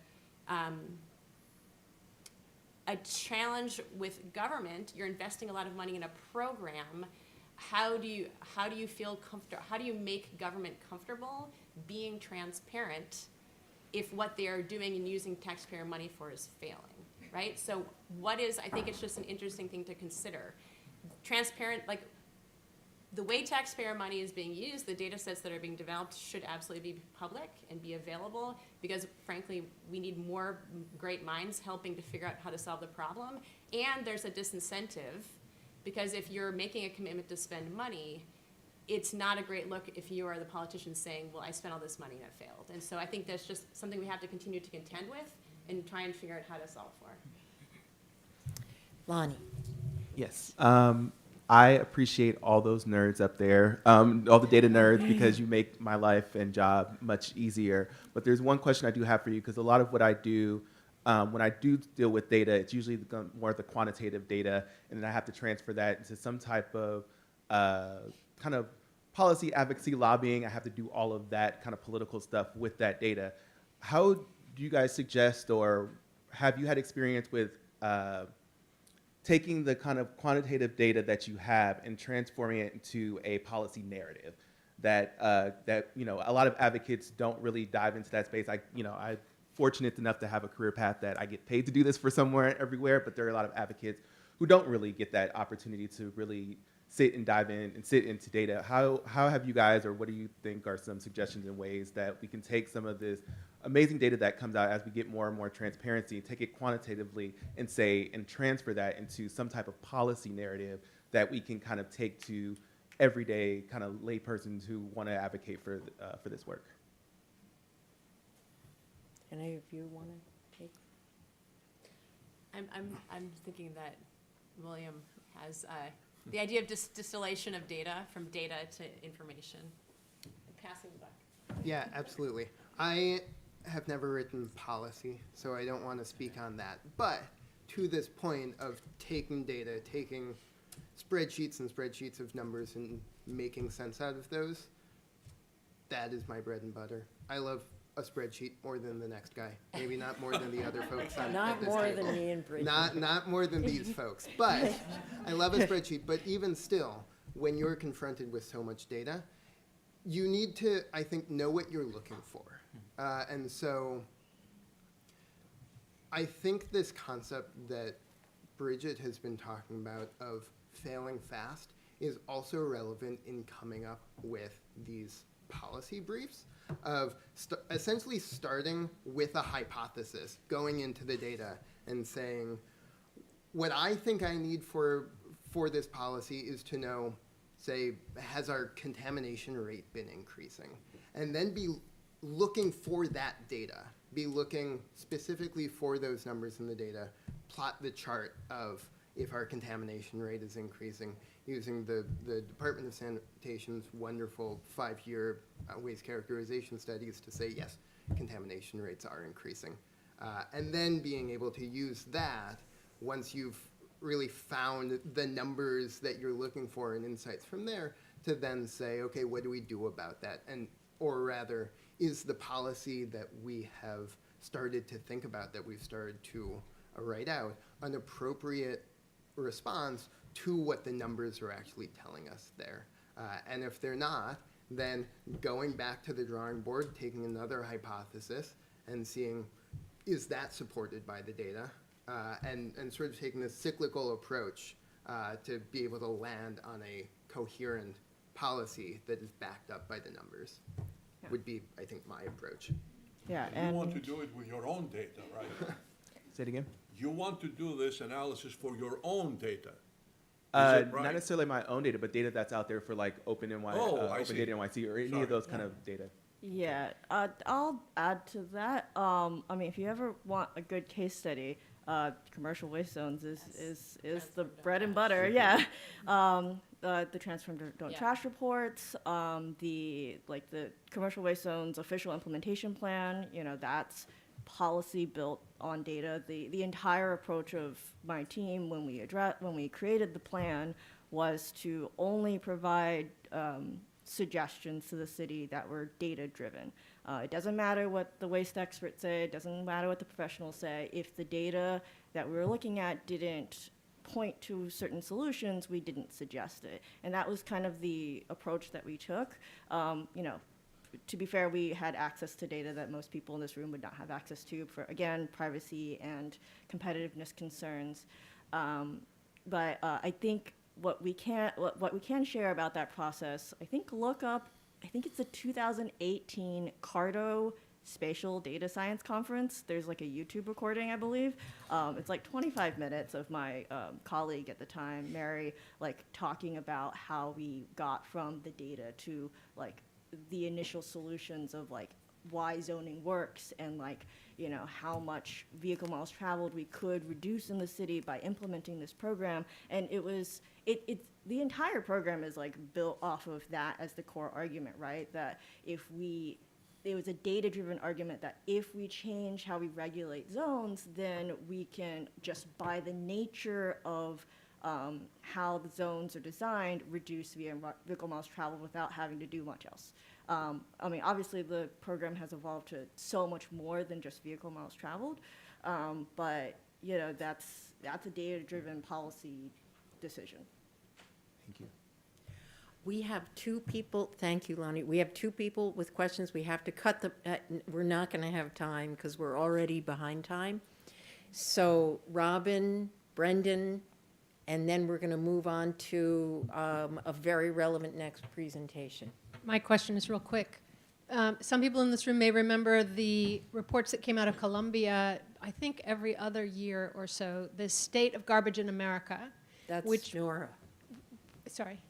challenge with government. You're investing a lot of money in a program. How do you feel comfortable? How do you make government comfortable being transparent if what they are doing and using taxpayer money for is failing, right? So I think it's just an interesting thing to consider. Transparent, like the way taxpayer money is being used, the data sets that are being developed should absolutely be public and be available, because frankly, we need more great minds helping to figure out how to solve the problem. And there's a disincentive, because if you're making a commitment to spend money, it's not a great look if you are the politician saying, well, I spent all this money and it failed. And so I think that's just something we have to continue to contend with and try and figure out how to solve for. Lonnie. Yes. I appreciate all those nerds up there, all the data nerds, because you make my life and job much easier. But there's one question I do have for you, because a lot of what I do, when I do deal with data, it's usually more the quantitative data, and then I have to transfer that into some type of kind of policy advocacy lobbying. I have to do all of that kind of political stuff with that data. How do you guys suggest, or have you had experience with taking the kind of quantitative data that you have and transforming it into a policy narrative that you know, a lot of advocates don't really dive into that space? I'm fortunate enough to have a career path that I get paid to do this for somewhere everywhere, but there are a lot of advocates who don't really get that opportunity to really sit and dive in and sit into data. How have you guys, or what do you think are some suggestions and ways that we can take some of this amazing data that comes out as we get more and more transparency, take it quantitatively and transfer that into some type of policy narrative that we can kind of take to everyday kind of laypersons who want to advocate for this work? Any of you want to take? I'm thinking that William has the idea of distillation of data from data to information. Passing the buck. Yeah, absolutely. I have never written policy, so I don't want to speak on that. But to this point of taking data, taking spreadsheets and spreadsheets of numbers and making sense out of those, that is my bread and butter. I love a spreadsheet more than the next guy. Maybe not more than the other folks on Not at this more table. than me and Bridget. Not more than these folks. But I love a spreadsheet. But even still, when you're confronted with so much data, you need to, I think, know what you're looking for. And so I think this concept that Bridget has been talking about of failing fast is also relevant in coming up with these policy briefs, of essentially starting with a hypothesis, going into the data and saying, what I think I need for this policy is to know, say, has our contamination rate been increasing? And then be looking for that data, be looking specifically for those numbers in the data, plot the chart of, if our contamination rate is increasing, using the Department of Sanitation's wonderful 5-year waste characterization studies to say, yes, contamination rates are increasing. And then being able to use that once you've really found the numbers that you're looking for and insights from there to then say, okay, what do we do about that? And, or rather, is the policy that we have started to think about, that we've started to write out, an appropriate response to what the numbers are actually telling us there? And if they're not, then going back to the drawing board, taking another hypothesis and seeing, is that supported by the data? And sort of taking this cyclical approach to be able to land on a coherent policy that is backed up by the numbers would be, I think, my approach. Yeah, You want to do it with your own data, right? Say it again? You want to do this analysis for your own data. Is it right? Not necessarily my own data, but data that's out there for like Open Data NYC or any of those kind of data. Yeah, I'll add to that. I mean, if you ever want a good case study, commercial waste zones is the bread and butter. Yeah, the transform don't trash reports, the commercial waste zones official implementation plan. You know, that's policy built on data. The entire approach of my team when we created the plan was to only provide suggestions to the city that were data driven. It doesn't matter what the waste experts say, it doesn't matter what the professionals say. If the data that we were looking at didn't point to certain solutions, we didn't suggest it. And that was kind of the approach that we took. You know, to be fair, we had access to data that most people in this room would not have access to for, again, privacy and competitiveness concerns. But I think what we can share about that process, I think it's the 2018 CARDO Spatial Data Science Conference. There's like a YouTube recording, I believe. It's like 25 minutes of my colleague at the time, Mary, like talking about how we got from the data to like the initial solutions of like why zoning works and like, you know, how much vehicle miles traveled we could reduce in the city by implementing this program. And the entire program is like built off of that as the core argument, right? That it was a data-driven argument that if we change how we regulate zones, then we can just by the nature of how the zones are designed, reduce vehicle miles traveled without having to do much else. I mean, obviously the program has evolved to so much more than just vehicle miles traveled, but you know, that's a data-driven policy decision. Thank you. We have two people, thank you, Lonnie. We have two people with questions. We have to cut we're not going to have time because we're already behind time. So Robin, Brendan, and then we're going to move on to a very relevant next presentation. My question is real quick. Some people in this room may remember the reports that came out of Columbia, I think every other year or so, the State of Garbage in America. That's Nora. Sorry.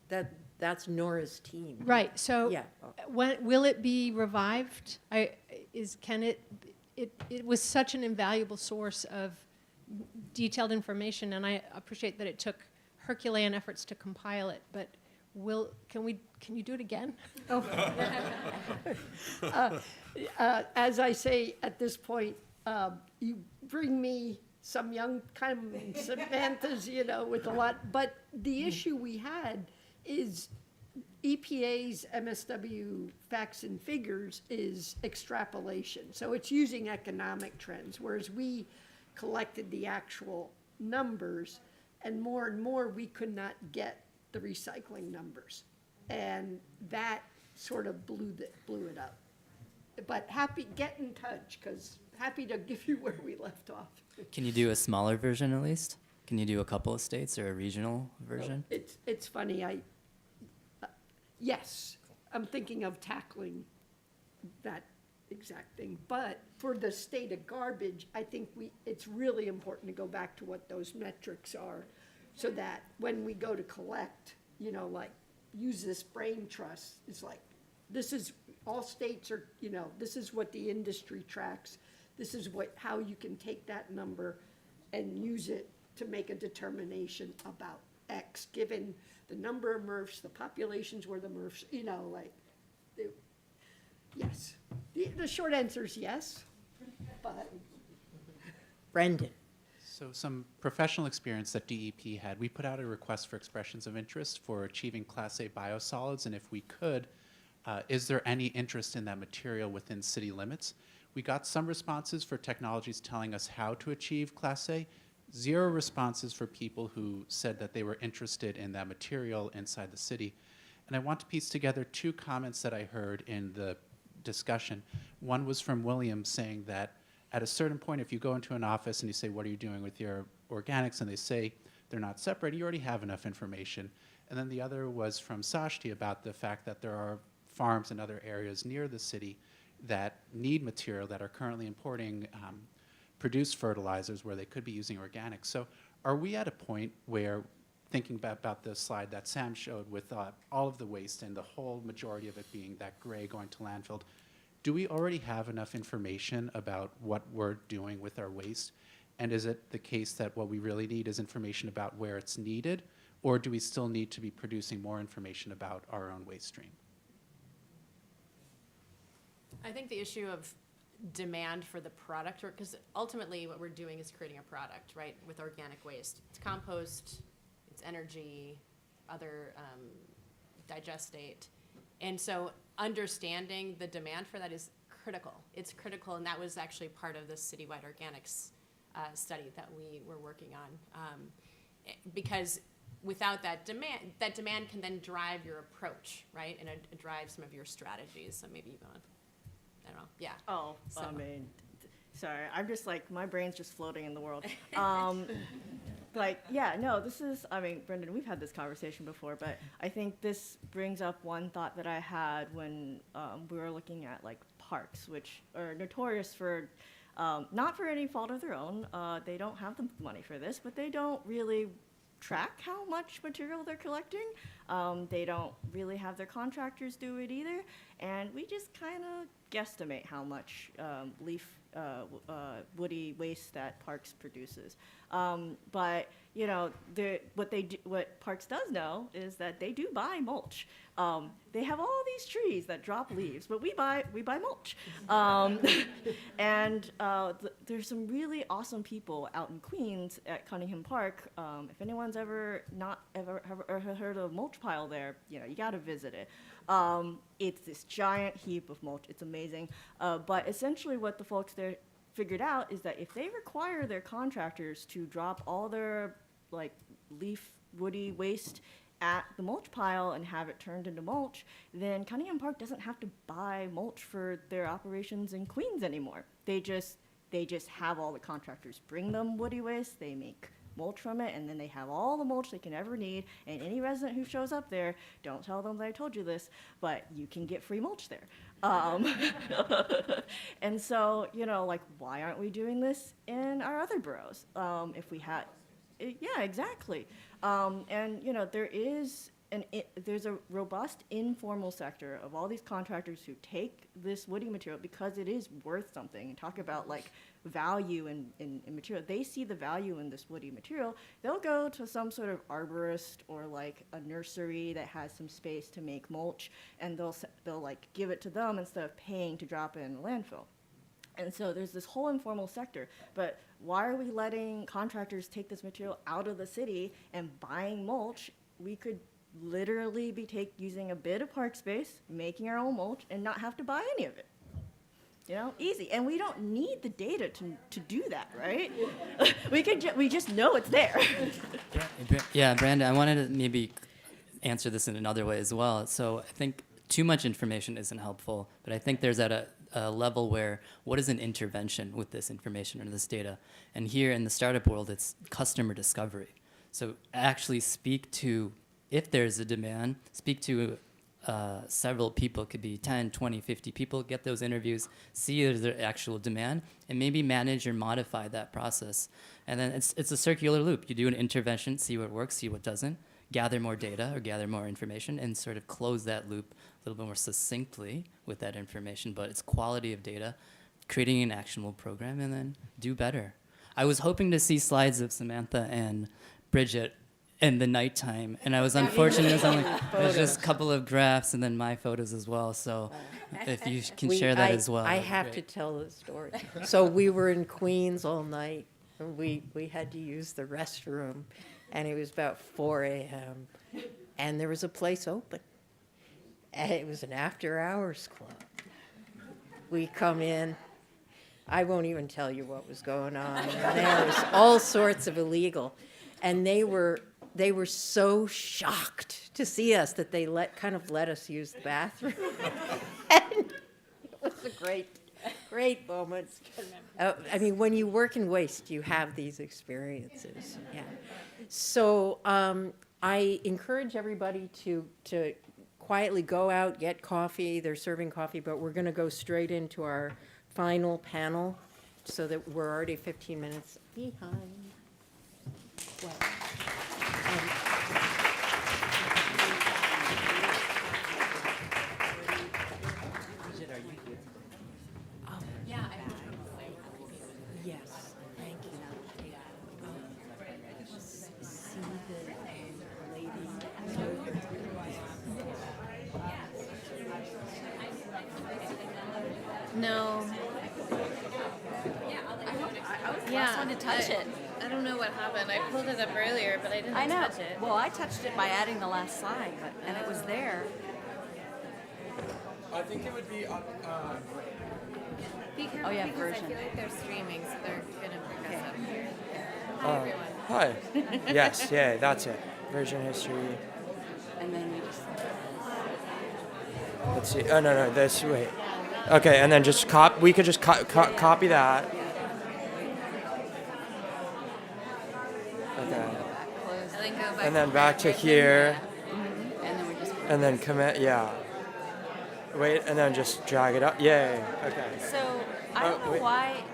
That's Nora's team. Right. So yeah. When will it be revived? It was such an invaluable source of detailed information, and I appreciate that it took Herculean efforts to compile it, but can you do it again? Oh. As I say at this point, you bring me some young kind of Samantha's, you know, with a lot, but the issue we had is EPA's MSW facts and figures is extrapolation. So it's using economic trends, whereas we collected the actual numbers, and more we could not get the recycling numbers. And that sort of blew it up. But get in touch, because happy to give you where we left off. Can you do a smaller version at least? Can you do a couple of states or a regional version? It's funny, yes, I'm thinking of tackling that exact thing. But for the state of garbage, I think it's really important to go back to what those metrics are, so that when we go to collect, you know, like use this brain trust, it's like, this is, all states are, you know, this is what the industry tracks. This is how you can take that number and use it to make a determination about X, given the number of MRFs, the populations where the MRFs, you know, like, yes. The short answer is yes, but. Brendan. So some professional experience that DEP had, we put out a request for expressions of interest for achieving Class A biosolids, and if we could, is there any interest in that material within city limits? We got some responses for technologies telling us how to achieve Class A, 0 responses for people who said that they were interested in that material inside the city. And I want to piece together 2 comments that I heard in the discussion. One was from William saying that at a certain point, if you go into an office and you say, what are you doing with your organics? And they say they're not separated, you already have enough information. And then the other was from Sashti about the fact that there are farms and other areas near the city that need material that are currently importing produced fertilizers where they could be using organics. So are we at a point where, thinking about the slide that Sam showed with all of the waste and the whole majority of it being that gray going to landfill, do we already have enough information about what we're doing with our waste? And is it the case that what we really need is information about where it's needed, or do we still need to be producing more information about our own waste stream? I think the issue of demand for the product, because ultimately what we're doing is creating a product, right, with organic waste. It's compost, it's energy, other digestate. And so understanding the demand for that is critical. It's critical, and that was actually part of the citywide organics study that we were working on. Because without that demand can then drive your approach, right, and it drives some of your strategies. So maybe you want to, I don't know, yeah. Oh, so. I mean, sorry, I'm just like, my brain's just floating in the world. Like, yeah, no, this is, I mean, Brendan, we've had this conversation before, but I think this brings up one thought that I had when we were looking at, like, parks, which are notorious for, not for any fault of their own, they don't have the money for this, but they don't really track how much material they're collecting. They don't really have their contractors do it either, and we just kind of guesstimate how much woody waste that Parks produces. But you know, what Parks does know is that they do buy mulch. They have all these trees that drop leaves, but we buy mulch. And there's some really awesome people out in Queens at Cunningham Park. If anyone's ever heard of mulch pile there, you know, you got to visit it. It's this giant heap of mulch. It's amazing. But essentially what the folks there figured out is that if they require their contractors to drop all their like leaf woody waste at the mulch pile and have it turned into mulch, then Cunningham Park doesn't have to buy mulch for their operations in Queens anymore. They just have all the contractors bring them woody waste, they make mulch from it, and then they have all the mulch they can ever need, and any resident who shows up there, don't tell them that I told you this, but you can get free mulch there. And so, you know, like, why aren't we doing this in our other boroughs? If we had, yeah, exactly. And, you know, there's a robust informal sector of all these contractors who take this woody material because it is worth something. And talk about, like, value in material. They see the value in this woody material. They'll go to some sort of arborist or like a nursery that has some space to make mulch, and they'll like give it to them instead of paying to drop it in the landfill. And so there's this whole informal sector. But why are we letting contractors take this material out of the city and buying mulch? We could literally be using a bit of park space, making our own mulch, and not have to buy any of it. You know, easy. And we don't need the data to do that, right? we just know it's there. Yeah, Brandon, I wanted to maybe answer this in another way as well. So I think too much information isn't helpful, but I think there's at a level where what is an intervention with this information or this data? And here in the startup world, it's customer discovery. So actually speak to, if there's a demand, speak to several people, could be 10, 20, 50 people, get those interviews, see if there's actual demand, and maybe manage or modify that process. And then it's a circular loop. You do an intervention, see what works, see what doesn't, gather more data or gather more information, and sort of close that loop a little bit more succinctly with that information. But it's quality of data, creating an actionable program, and then do better. I was hoping to see slides of Samantha and Bridget in the nighttime, and I was unfortunate. It was just a couple of graphs and then my photos as well. So if you can share that as well. I that'd be have to great. tell the story. So we were in Queens all night, and we had to use the restroom, and it was about 4 a.m., and there was a place open, and it was an after-hours club. We come in. I won't even tell you what was going on. There was all sorts of illegal, and they were so shocked to see us that they let us use the bathroom. And it was a great moment. I mean, when you work in waste, you have these experiences. Yeah. So I encourage everybody to quietly go out, get coffee. They're serving coffee, but we're going to go straight into our final panel so that we're already 15 minutes behind. Well, yes, thank you. See the lady. No. Yeah, one to touch it. I don't know what happened. I pulled it up earlier, but I didn't I know. touch it. Well, I touched it by adding the last slide, and it was there. I think it would be Be careful Oh, yeah, because version. I feel like they're streaming, so they're gonna bring us up here. Hi, everyone. Hi. Yes, yeah, that's it. Version history. And then we just. Let's see. Oh no, this. Wait. Okay, and then just we could just copy that. Okay. And then go back. And then back to here. And then we just. And then commit. Yeah. Wait, and then just drag it up. Yay. Okay. So I don't know wait. why.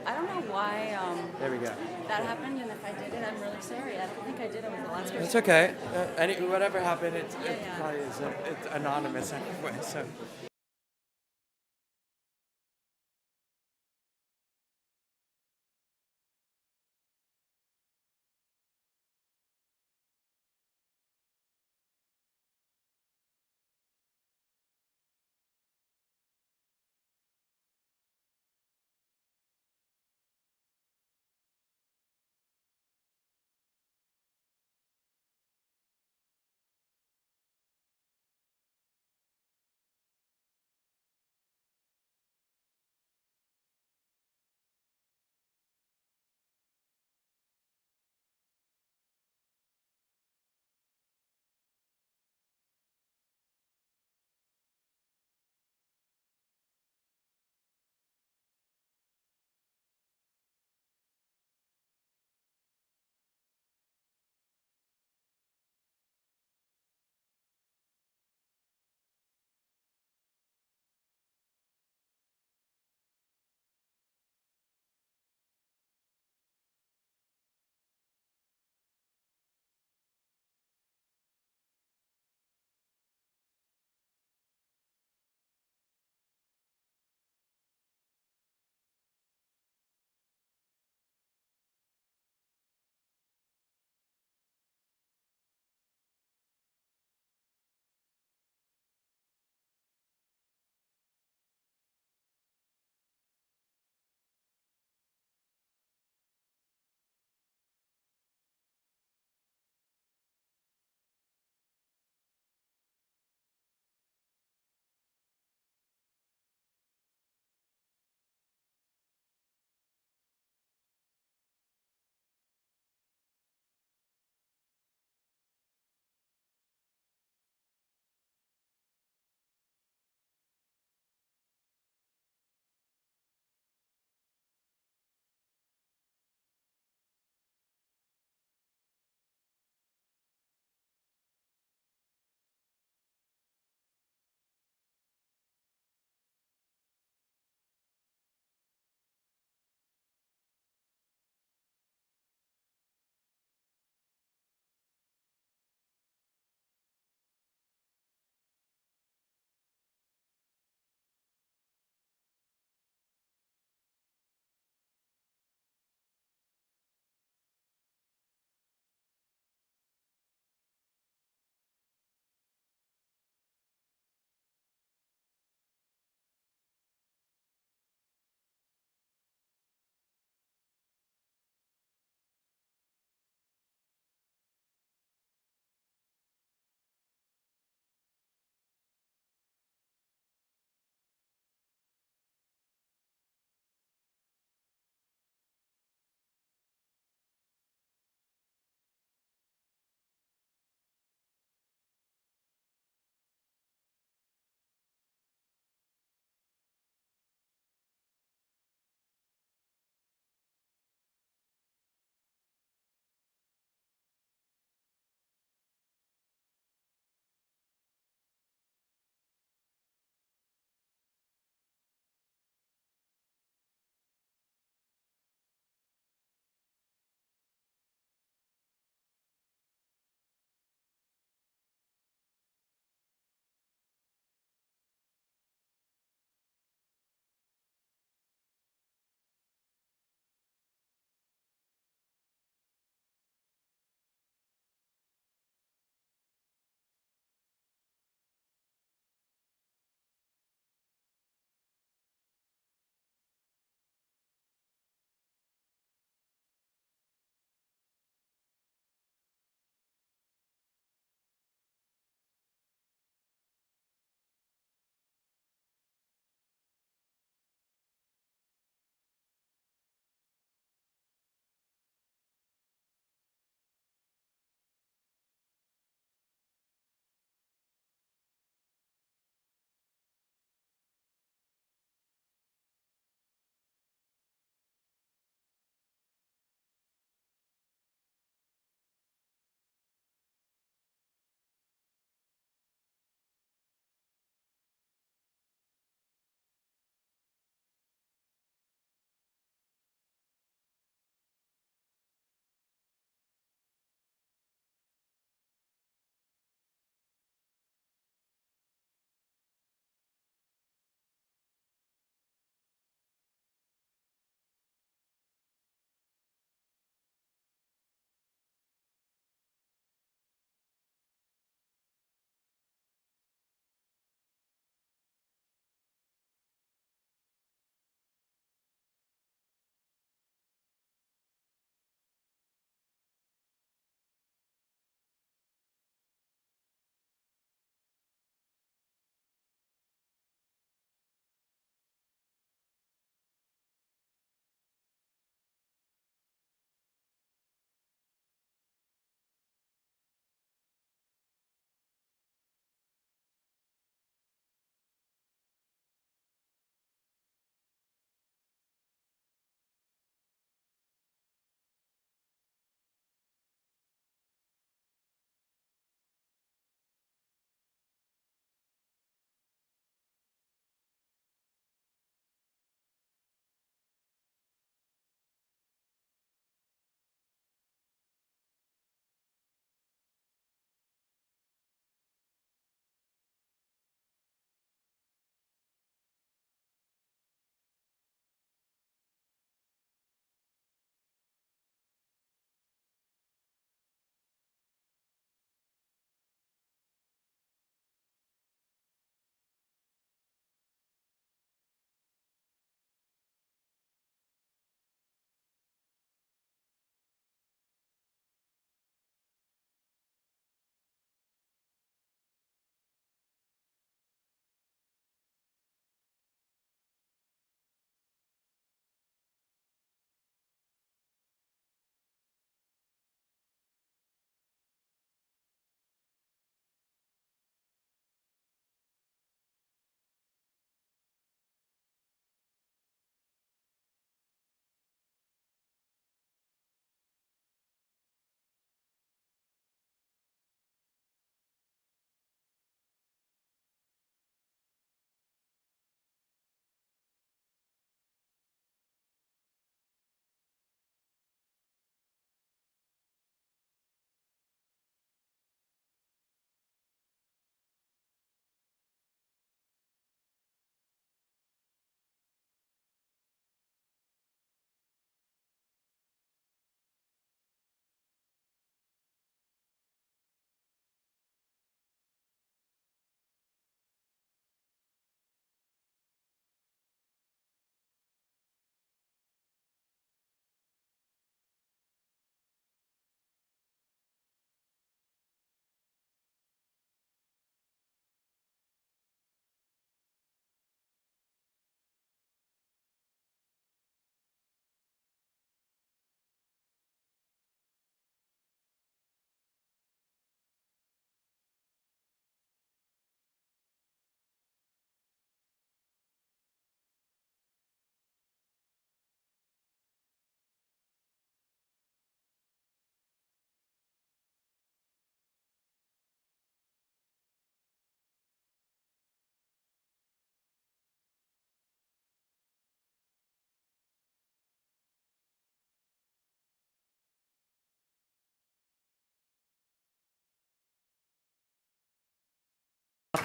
I don't know why There we go. that happened, and if I did it, I'm really sorry. I don't think I did it with the last person. It's okay. Whatever happened, it Yeah. probably is. It's anonymous anyway. So.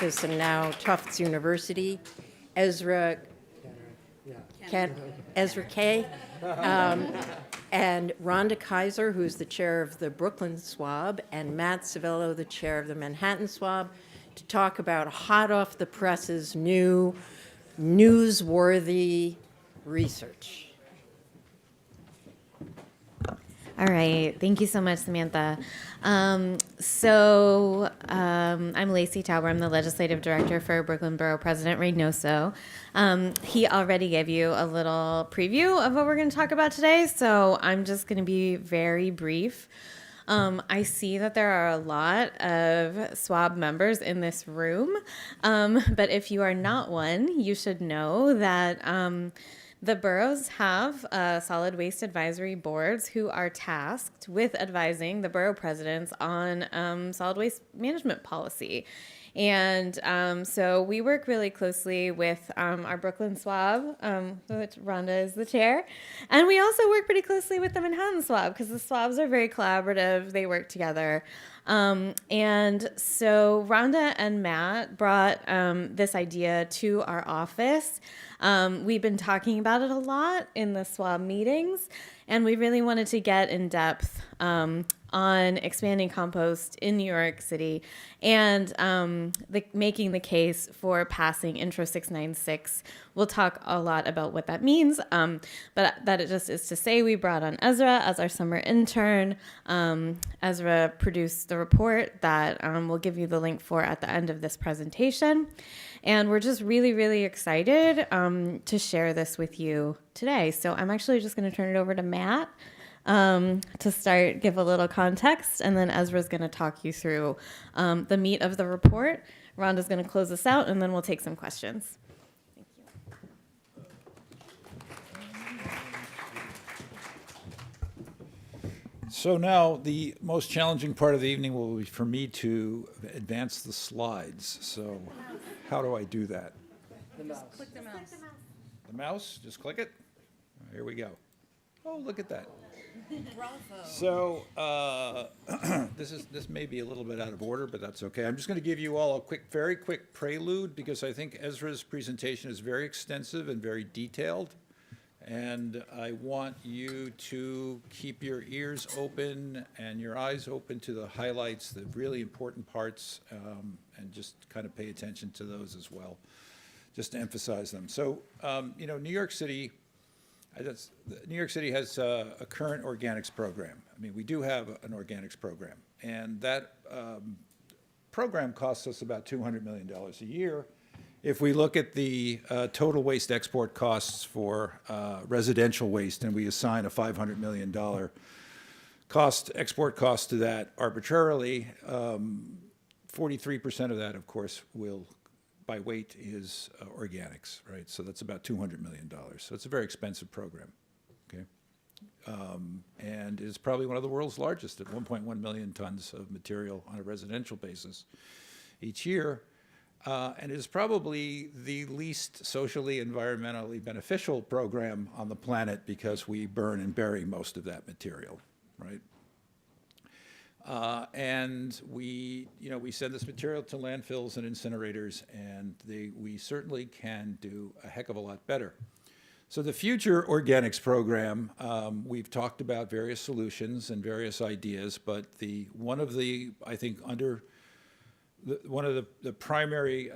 campus and now Tufts University, Ezra Ezra K. And Rhonda Kaiser, who's the chair of the Brooklyn Swab, and Matt Civello, the chair of the Manhattan Swab, to talk about hot off the presses, new, newsworthy research. All right. Thank you so much, Samantha. I'm Lacey Tauber. I'm the legislative director for Brooklyn Borough President Reynoso. He already gave you a little preview of what we're going to talk about today, so I'm just going to be very brief. I see that there are a lot of SWAB members in this room, but if you are not one, you should know that the boroughs have solid waste advisory boards who are tasked with advising the borough presidents on solid waste management policy. And so we work really closely with our Brooklyn SWAB, which Rhonda is the chair. And we also work pretty closely with the Manhattan SWAB because the SWABs are very collaborative. They work together. And so Rhonda and Matt brought this idea to our office. We've been talking about it a lot in the SWAB meetings, and we really wanted to get in depth on expanding compost in New York City and making the case for passing Intro 696. We'll talk a lot about what that means, but that it just is to say we brought on Ezra as our summer intern. Ezra produced the report that we'll give you the link for at the end of this presentation. And we're just really, really excited to share this with you today. So I'm actually just going to turn it over to Matt to give a little context, and then Ezra's going to talk you through the meat of the report. Rhonda's going to close us out, and then we'll take some questions. Thank you. So now the most challenging part of the evening will be for me to advance the slides. So how do I do that? The mouse. Click the mouse. The mouse? Just click it? Here we go. Oh, look at that. Bravo. So this may be a little bit out of order, but that's okay. I'm just going to give you all a very quick prelude because I think Ezra's presentation is very extensive and very detailed. And I want you to keep your ears open and your eyes open to the highlights, the really important parts, and just kind of pay attention to those as well, just to emphasize them. So, New York City has a current organics program. I mean, we do have an organics program, and that program costs us about $200 million a year. If we look at the total waste export costs for residential waste, and we assign a $500 million export cost to that arbitrarily, 43% of that, of course, by weight is organics, right? So that's about $200 million. So it's a very expensive program, okay? And it's probably one of the world's largest at 1.1 million tons of material on a residential basis each year. And it is probably the least socially, environmentally beneficial program on the planet because we burn and bury most of that material, right? And we send this material to landfills and incinerators, and we certainly can do a heck of a lot better. So the future organics program, we've talked about various solutions and various ideas, but one of the primary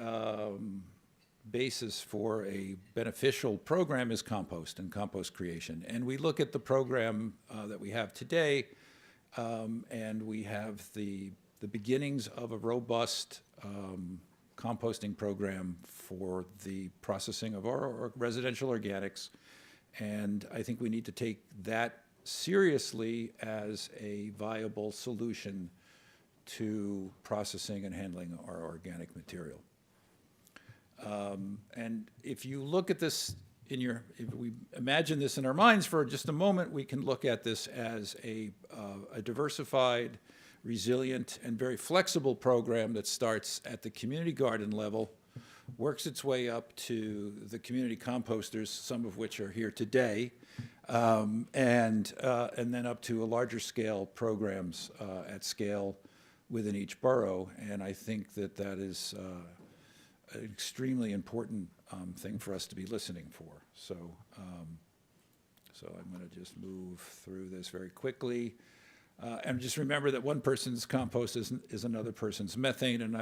basis for a beneficial program is compost and compost creation. And we look at the program that we have today, and we have the beginnings of a robust composting program for the processing of our residential organics. And I think we need to take that seriously as a viable solution to processing and handling our organic material. And if you look at this if we imagine this in our minds for just a moment, we can look at this as a diversified, resilient, and very flexible program that starts at the community garden level, works its way up to the community composters, some of which are here today, and then up to a larger scale programs at scale within each borough. And I think that is an extremely important thing for us to be listening for. So, so I'm going to just move through this very quickly. And just remember that one person's compost is another person's methane, and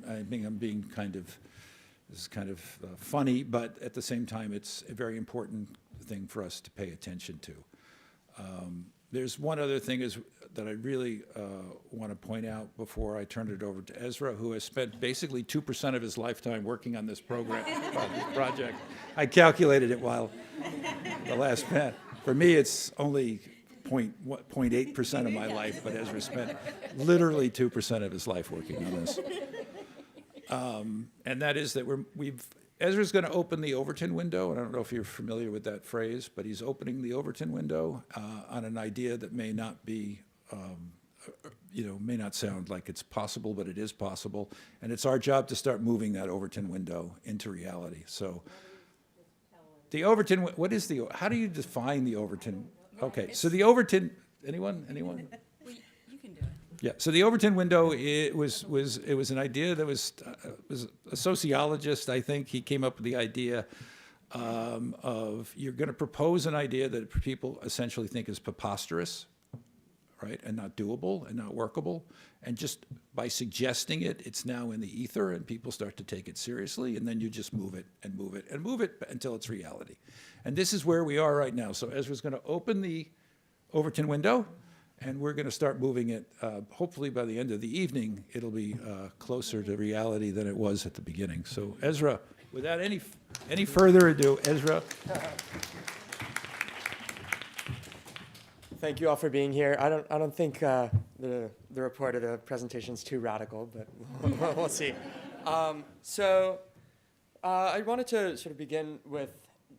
I think I'm being kind of, this is kind of funny, but at the same time, it's a very important thing for us to pay attention to. There's one other thing that I really want to point out before I turn it over to Ezra, who has spent basically 2% of his lifetime working on this program, this project. I calculated it while the last minute. For me, it's only 0.8% of my life, but Ezra spent literally 2% of his life working on this. And that is that Ezra's going to open the Overton window, and I don't know if you're familiar with that phrase, but he's opening the Overton window on an idea that may not be, may not sound like it's possible, but it is possible. And it's our job to start moving that Overton window into reality. So the Overton, how do you define the Overton? Okay, so the Overton, anyone? You can do it. Yeah, so the Overton window, it was an idea that was a sociologist, I think. He came up with the idea of you're going to propose an idea that people essentially think is preposterous, right, and not doable and not workable. And just by suggesting it, it's now in the ether and people start to take it seriously, and then you just move it and move it and move it until it's reality. And this is where we are right now. So Ezra's going to open the Overton window, and we're going to start moving it. Hopefully by the end of the evening, it'll be closer to reality than it was at the beginning. So Ezra, without any further ado, Ezra. Thank you all for being here. I don't think the report or the presentation is too radical, but we'll see. So I wanted to sort of begin with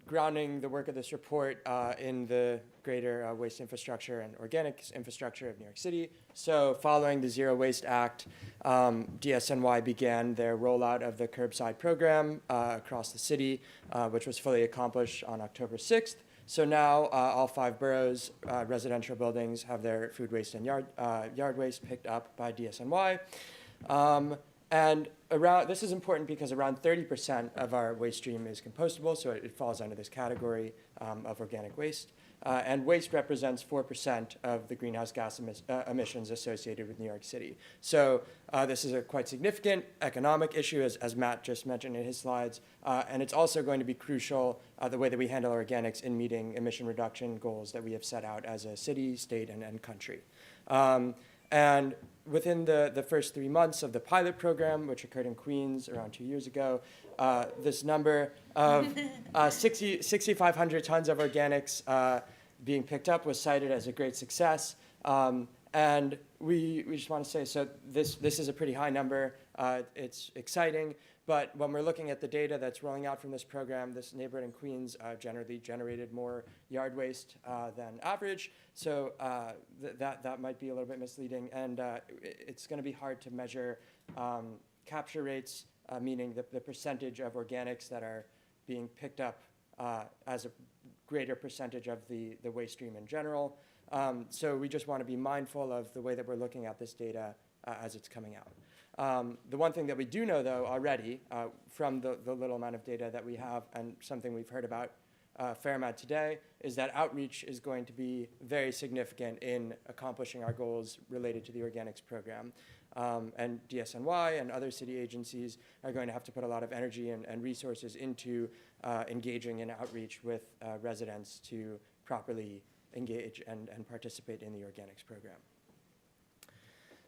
grounding the work of this report in the greater waste infrastructure and organics infrastructure of New York City. So following the Zero Waste Act, DSNY began their rollout of the curbside program across the city, which was fully accomplished on October 6th. So now all 5 boroughs, residential buildings have their food waste and yard waste picked up by DSNY. And this is important because around 30% of our waste stream is compostable, so it falls under this category of organic waste. And waste represents 4% of the greenhouse gas emissions associated with New York City. So this is a quite significant economic issue, as Matt just mentioned in his slides. And it's also going to be crucial, the way that we handle organics in meeting emission reduction goals that we have set out as a city, state, and country. And within the first 3 months of the pilot program, which occurred in Queens around 2 years ago, this number of 6,500 tons of organics being picked up was cited as a great success. And we just want to say, so this is a pretty high number. It's exciting. But when we're looking at the data that's rolling out from this program, this neighborhood in Queens generally generated more yard waste than average. So that might be a little bit misleading. And it's going to be hard to measure capture rates, meaning the percentage of organics that are being picked up as a greater percentage of the waste stream in general. So we just want to be mindful of the way that we're looking at this data as it's coming out. The one thing that we do know, though, already from the little amount of data that we have, and something we've heard about a fair amount today, is that outreach is going to be very significant in accomplishing our goals related to the organics program. And DSNY and other city agencies are going to have to put a lot of energy and resources into engaging in outreach with residents to properly engage and participate in the organics program.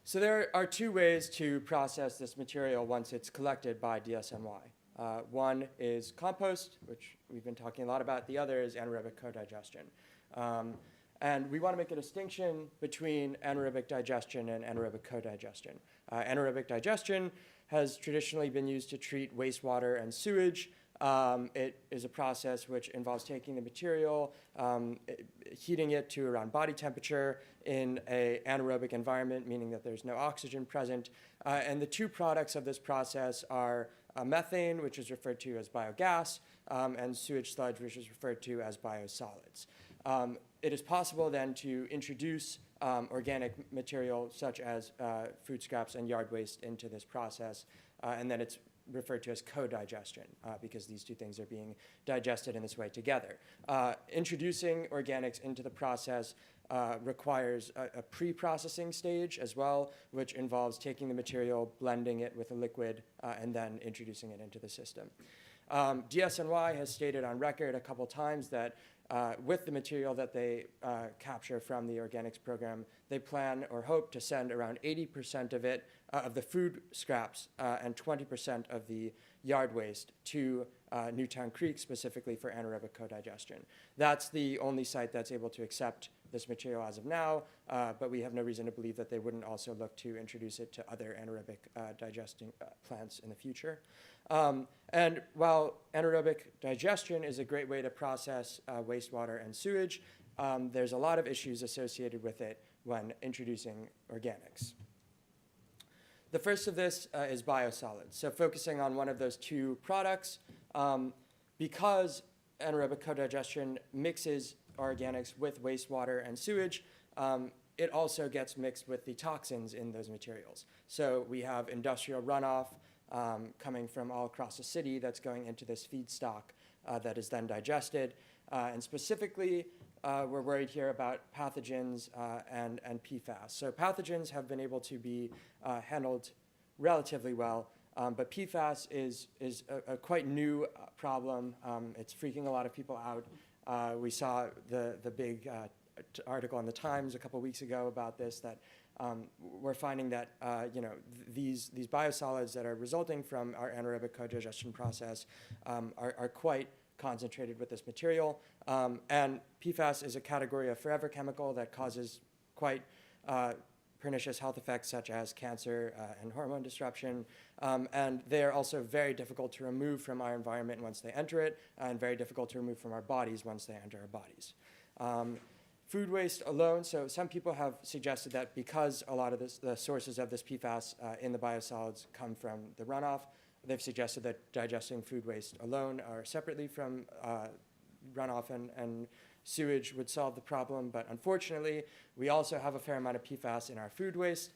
So there are 2 ways to process this material once it's collected by DSNY. One is compost, which we've been talking a lot about. The other is anaerobic co-digestion. And we want to make a distinction between anaerobic digestion and anaerobic co-digestion. Anaerobic digestion has traditionally been used to treat wastewater and sewage. It is a process which involves taking the material, heating it to around body temperature in an anaerobic environment, meaning that there's no oxygen present. And the 2 products of this process are methane, which is referred to as biogas, and sewage sludge, which is referred to as biosolids. It is possible then to introduce organic material such as food scraps and yard waste into this process, and then it's referred to as co-digestion, because these two things are being digested in this way together. Introducing organics into the process requires a pre-processing stage as well, which involves taking the material, blending it with a liquid, and then introducing it into the system. DSNY has stated on record a couple times that with the material that they capture from the organics program, they plan or hope to send around 80% of it, of the food scraps, and 20% of the yard waste to Newtown Creek, specifically for anaerobic co-digestion. That's the only site that's able to accept this material as of now, but we have no reason to believe that they wouldn't also look to introduce it to other anaerobic digesting plants in the future. And while anaerobic digestion is a great way to process wastewater and sewage, there's a lot of issues associated with it when introducing organics. The first of this is biosolids. So focusing on one of those two products, because anaerobic co-digestion mixes organics with wastewater and sewage, it also gets mixed with the toxins in those materials. So we have industrial runoff coming from all across the city that's going into this feedstock that is then digested. And specifically, we're worried here about pathogens and PFAS. So pathogens have been able to be handled relatively well, but PFAS is a quite new problem. It's freaking a lot of people out. We saw the big article in the Times a couple weeks ago about this, that we're finding that these biosolids that are resulting from our anaerobic co-digestion process are quite concentrated with this material. And PFAS is a category of forever chemical that causes quite pernicious health effects such as cancer and hormone disruption. And they're also very difficult to remove from our environment once they enter it, and very difficult to remove from our bodies once they enter our bodies. Food waste alone, so some people have suggested that because a lot of the sources of this PFAS in the biosolids come from the runoff, they've suggested that digesting food waste alone or separately from runoff and sewage would solve the problem, but unfortunately, we also have a fair amount of PFAS in our food waste.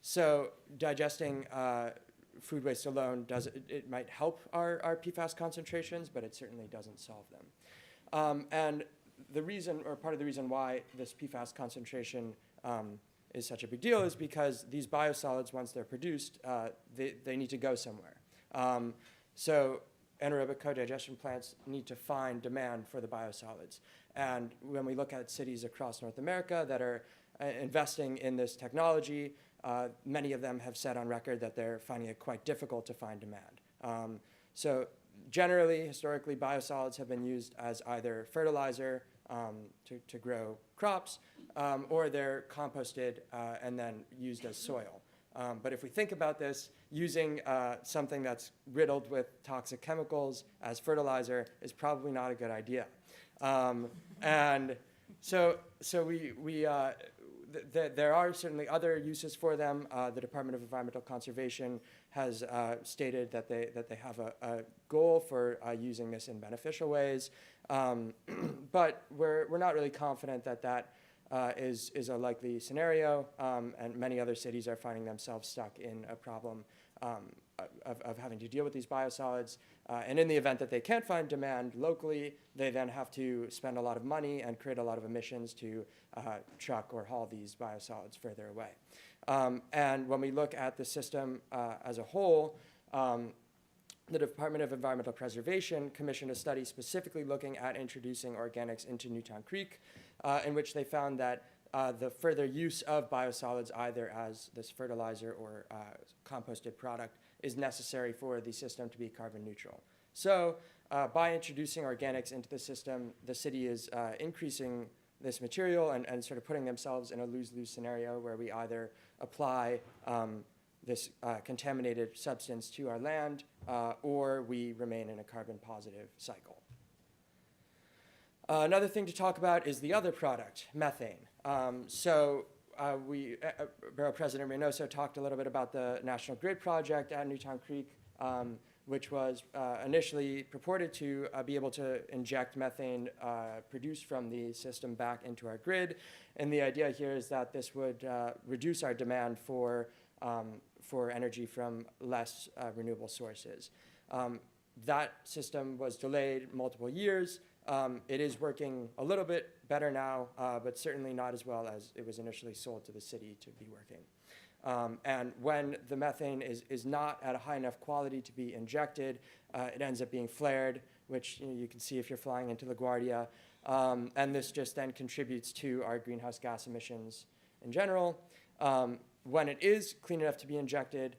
So digesting food waste alone, it might help our PFAS concentrations, but it certainly doesn't solve them. And the reason, or part of the reason why this PFAS concentration is such a big deal is because these biosolids, once they're produced, they need to go somewhere. So anaerobic co-digestion plants need to find demand for the biosolids. And when we look at cities across North America that are investing in this technology, many of them have said on record that they're finding it quite difficult to find demand. So generally, historically, biosolids have been used as either fertilizer to grow crops, or they're composted and then used as soil. But if we think about this, using something that's riddled with toxic chemicals as fertilizer is probably not a good idea. And so there are certainly other uses for them. The Department of Environmental Conservation has stated that they have a goal for using this in beneficial ways. But we're not really confident that is a likely scenario, and many other cities are finding themselves stuck in a problem of having to deal with these biosolids. And in the event that they can't find demand locally, they then have to spend a lot of money and create a lot of emissions to truck or haul these biosolids further away. And when we look at the system as a whole, the Department of Environmental Preservation commissioned a study specifically looking at introducing organics into Newtown Creek, in which they found that the further use of biosolids, either as this fertilizer or composted product, is necessary for the system to be carbon neutral. So by introducing organics into the system, the city is increasing this material and sort of putting themselves in a lose-lose scenario where we either apply this contaminated substance to our land, or we remain in a carbon positive cycle. Another thing to talk about is the other product, methane. Borough President Reynoso talked a little bit about the National Grid project at Newtown Creek, which was initially purported to be able to inject methane produced from the system back into our grid. And the idea here is that this would reduce our demand for for energy from less renewable sources. That system was delayed multiple years. It is working a little bit better now, but certainly not as well as it was initially sold to the city to be working. And when the methane is not at a high enough quality to be injected, it ends up being flared, which you can see if you're flying into LaGuardia. And this just then contributes to our greenhouse gas emissions in general. When it is clean enough to be injected,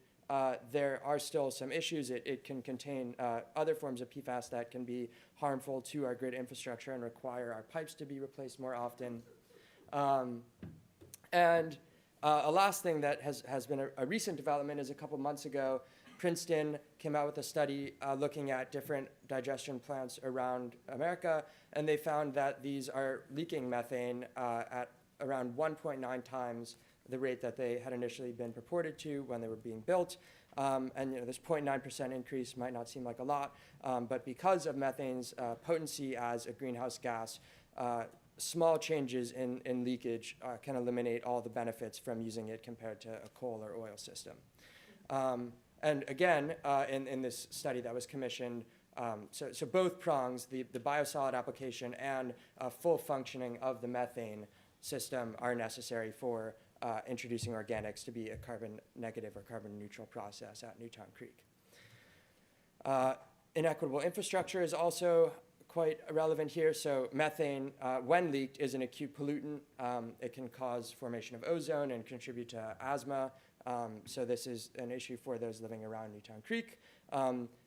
there are still some issues. It can contain other forms of PFAS that can be harmful to our grid infrastructure and require our pipes to be replaced more often. And a last thing that has been a recent development is a couple months ago, Princeton came out with a study looking at different digestion plants around America, and they found that these are leaking methane at around 1.9 times the rate that they had initially been purported to when they were being built. And this 0.9% increase might not seem like a lot, but because of methane's potency as a greenhouse gas, small changes in leakage can eliminate all the benefits from using it compared to a coal or oil system. And again, in this study that was commissioned, so both prongs, the biosolid application and full functioning of the methane system are necessary for introducing organics to be a carbon negative or carbon neutral process at Newtown Creek. Inequitable infrastructure is also quite relevant here. So methane, when leaked, is an acute pollutant. It can cause formation of ozone and contribute to asthma. So this is an issue for those living around Newtown Creek.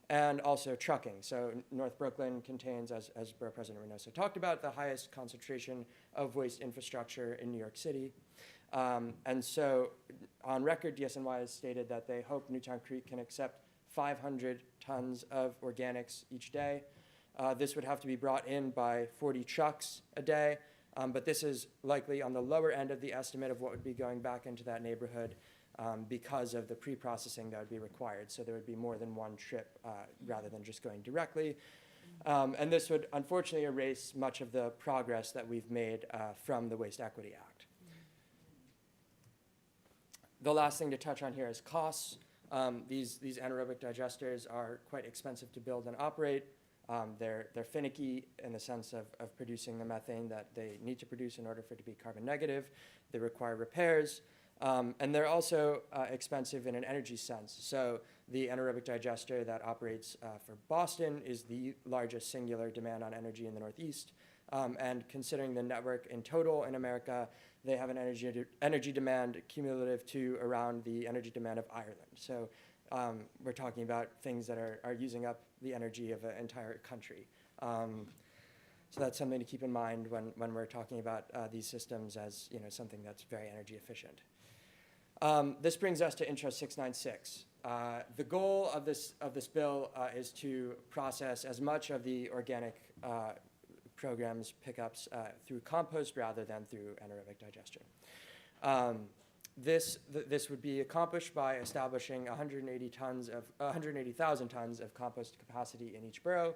And also trucking. So North Brooklyn contains, as Borough President Reynoso talked about, the highest concentration of waste infrastructure in New York City. And so on record, DSNY has stated that they hope Newtown Creek can accept 500 tons of organics each day. This would have to be brought in by 40 trucks a day, but this is likely on the lower end of the estimate of what would be going back into that neighborhood because of the pre-processing that would be required. So there would be more than one trip rather than just going directly. And this would unfortunately erase much of the progress that we've made from the Waste Equity Act. The last thing to touch on here is costs. These anaerobic digesters are quite expensive to build and operate. They're finicky in the sense of producing the methane that they need to produce in order for it to be carbon negative. They require repairs. And they're also expensive in an energy sense. So the anaerobic digester that operates for Boston is the largest singular demand on energy in the Northeast. And considering the network in total in America, they have an energy demand cumulative to around the energy demand of Ireland. So we're talking about things that are using up the energy of an entire country. So that's something to keep in mind when we're talking about these systems as something that's very energy efficient. This brings us to Intro 696. The goal of this bill is to process as much of the organic programs pickups through compost rather than through anaerobic digestion. This would be accomplished by establishing 180,000 tons of compost capacity in each borough.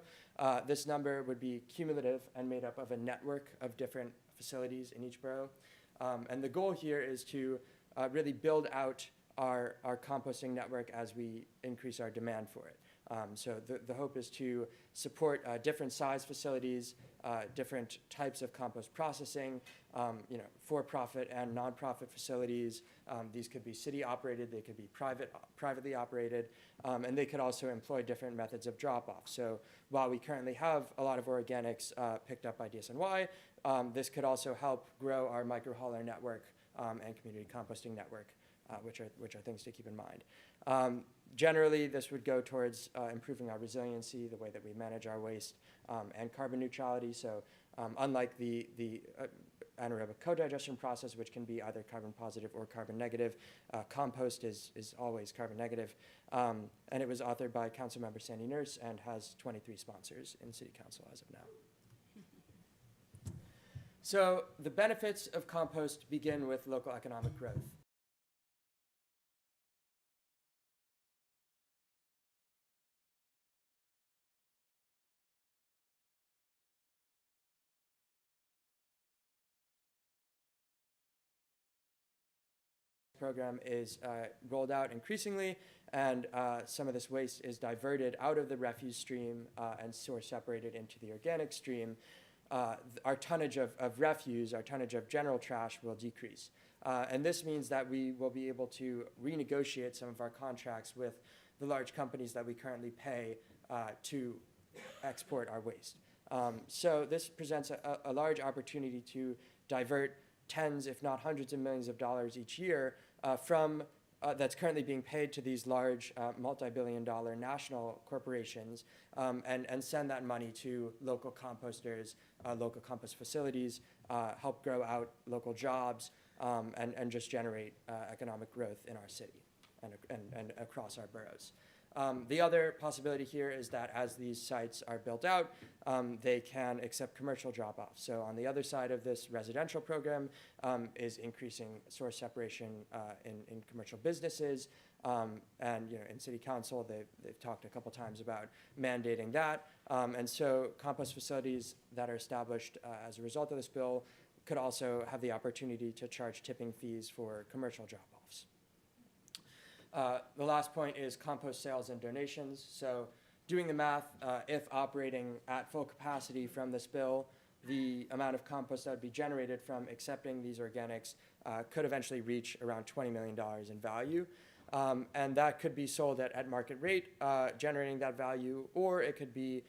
This number would be cumulative and made up of a network of different facilities in each borough. And the goal here is to really build out our composting network as we increase our demand for it. So the hope is to support different size facilities, different types of compost processing, for-profit and non-profit facilities. These could be city-operated, they could be privately operated, and they could also employ different methods of drop-off. So while we currently have a lot of organics picked up by DSNY, this could also help grow our micro-hauler network and community composting network, which are things to keep in mind. Generally, this would go towards improving our resiliency, the way that we manage our waste, and carbon neutrality. So unlike the anaerobic co-digestion process, which can be either carbon positive or carbon negative, compost is always carbon negative. And it was authored by Councilmember Sandy Nurse and has 23 sponsors in City Council as of now. So the benefits of compost begin with local economic growth. program is rolled out increasingly, and some of this waste is diverted out of the refuse stream and source separated into the organic stream, our tonnage of refuse, our tonnage of general trash will decrease. And this means that we will be able to renegotiate some of our contracts with the large companies that we currently pay to export our waste. So this presents a large opportunity to divert tens, if not hundreds of millions of dollars each year from that's currently being paid to these large multi-billion-dollar national corporations and send that money to local composters, local compost facilities, help grow out local jobs, and just generate economic growth in our city and across our boroughs. The other possibility here is that as these sites are built out, they can accept commercial drop-offs. So on the other side of this residential program is increasing source separation in commercial businesses. And in city council, they've talked a couple times about mandating that. And so compost facilities that are established as a result of this bill could also have the opportunity to charge tipping fees for commercial drop-offs. The last point is compost sales and donations. So doing the math, if operating at full capacity from this bill, the amount of compost that would be generated from accepting these organics could eventually reach around $20 million in value. And that could be sold at market rate, generating that value, or it could be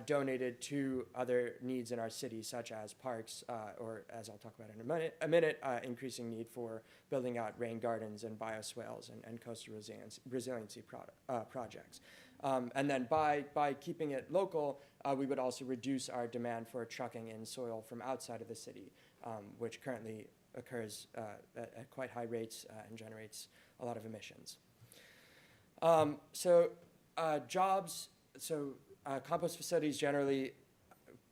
donated to other needs in our city, such as parks, or as I'll talk about in a minute, increasing need for building out rain gardens and bioswales and coastal resiliency projects. And then by keeping it local, we would also reduce our demand for trucking in soil from outside of the city, which currently occurs at quite high rates and generates a lot of emissions. Jobs, compost facilities generally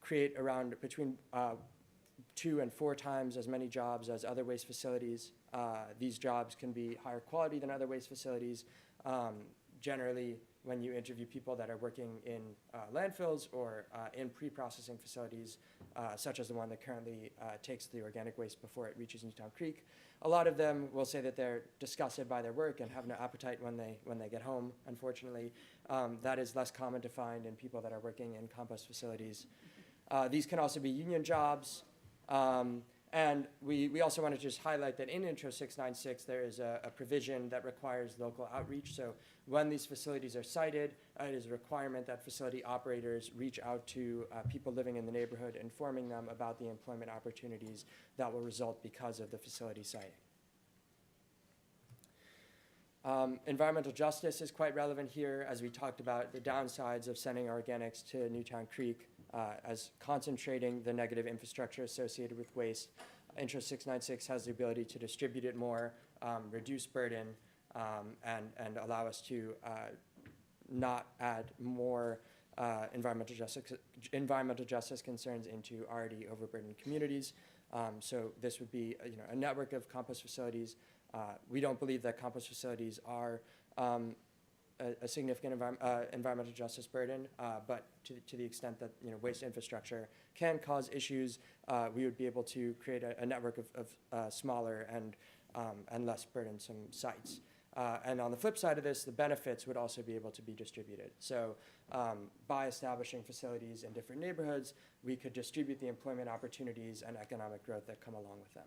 create around between 2 and 4 times as many jobs as other waste facilities. These jobs can be higher quality than other waste facilities. Generally, when you interview people that are working in landfills or in pre-processing facilities, such as the one that currently takes the organic waste before it reaches Newtown Creek, a lot of them will say that they're disgusted by their work and have no appetite when they get home, unfortunately. That is less common to find in people that are working in compost facilities. These can also be union jobs. And we also want to just highlight that in Intro 696, there is a provision that requires local outreach. So when these facilities are sited, it is a requirement that facility operators reach out to people living in the neighborhood, informing them about the employment opportunities that will result because of the facility siting. Environmental justice is quite relevant here, as we talked about the downsides of sending organics to Newtown Creek, as concentrating the negative infrastructure associated with waste. Intro 696 has the ability to distribute it more, reduce burden, and allow us to not add more environmental justice concerns into already overburdened communities. So this would be a network of compost facilities. We don't believe that compost facilities are a significant environmental justice burden, but to the extent that waste infrastructure can cause issues, we would be able to create a network of smaller and less burdensome sites. And on the flip side of this, the benefits would also be able to be distributed. So by establishing facilities in different neighborhoods, we could distribute the employment opportunities and economic growth that come along with them.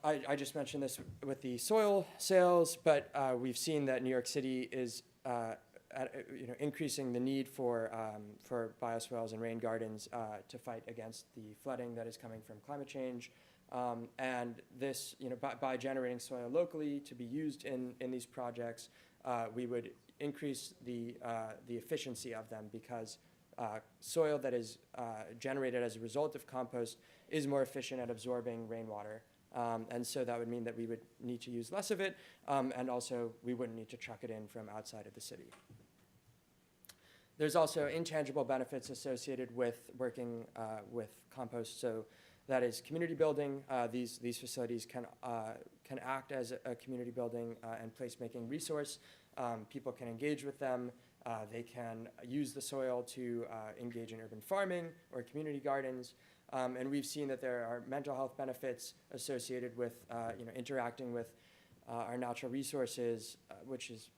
I just mentioned this with the soil sales, but we've seen that New York City is increasing the need for bioswales and rain gardens to fight against the flooding that is coming from climate change. And this, by generating soil locally to be used in these projects, we would increase the efficiency of them, because soil that is generated as a result of compost is more efficient at absorbing rainwater. And so that would mean that we would need to use less of it, and also we wouldn't need to truck it in from outside of the city. There's also intangible benefits associated with working with compost. So that is community building. These facilities can act as a community building and placemaking resource. People can engage with them. They can use the soil to engage in urban farming or community gardens. And we've seen that there are mental health benefits associated with interacting with our natural resources, which is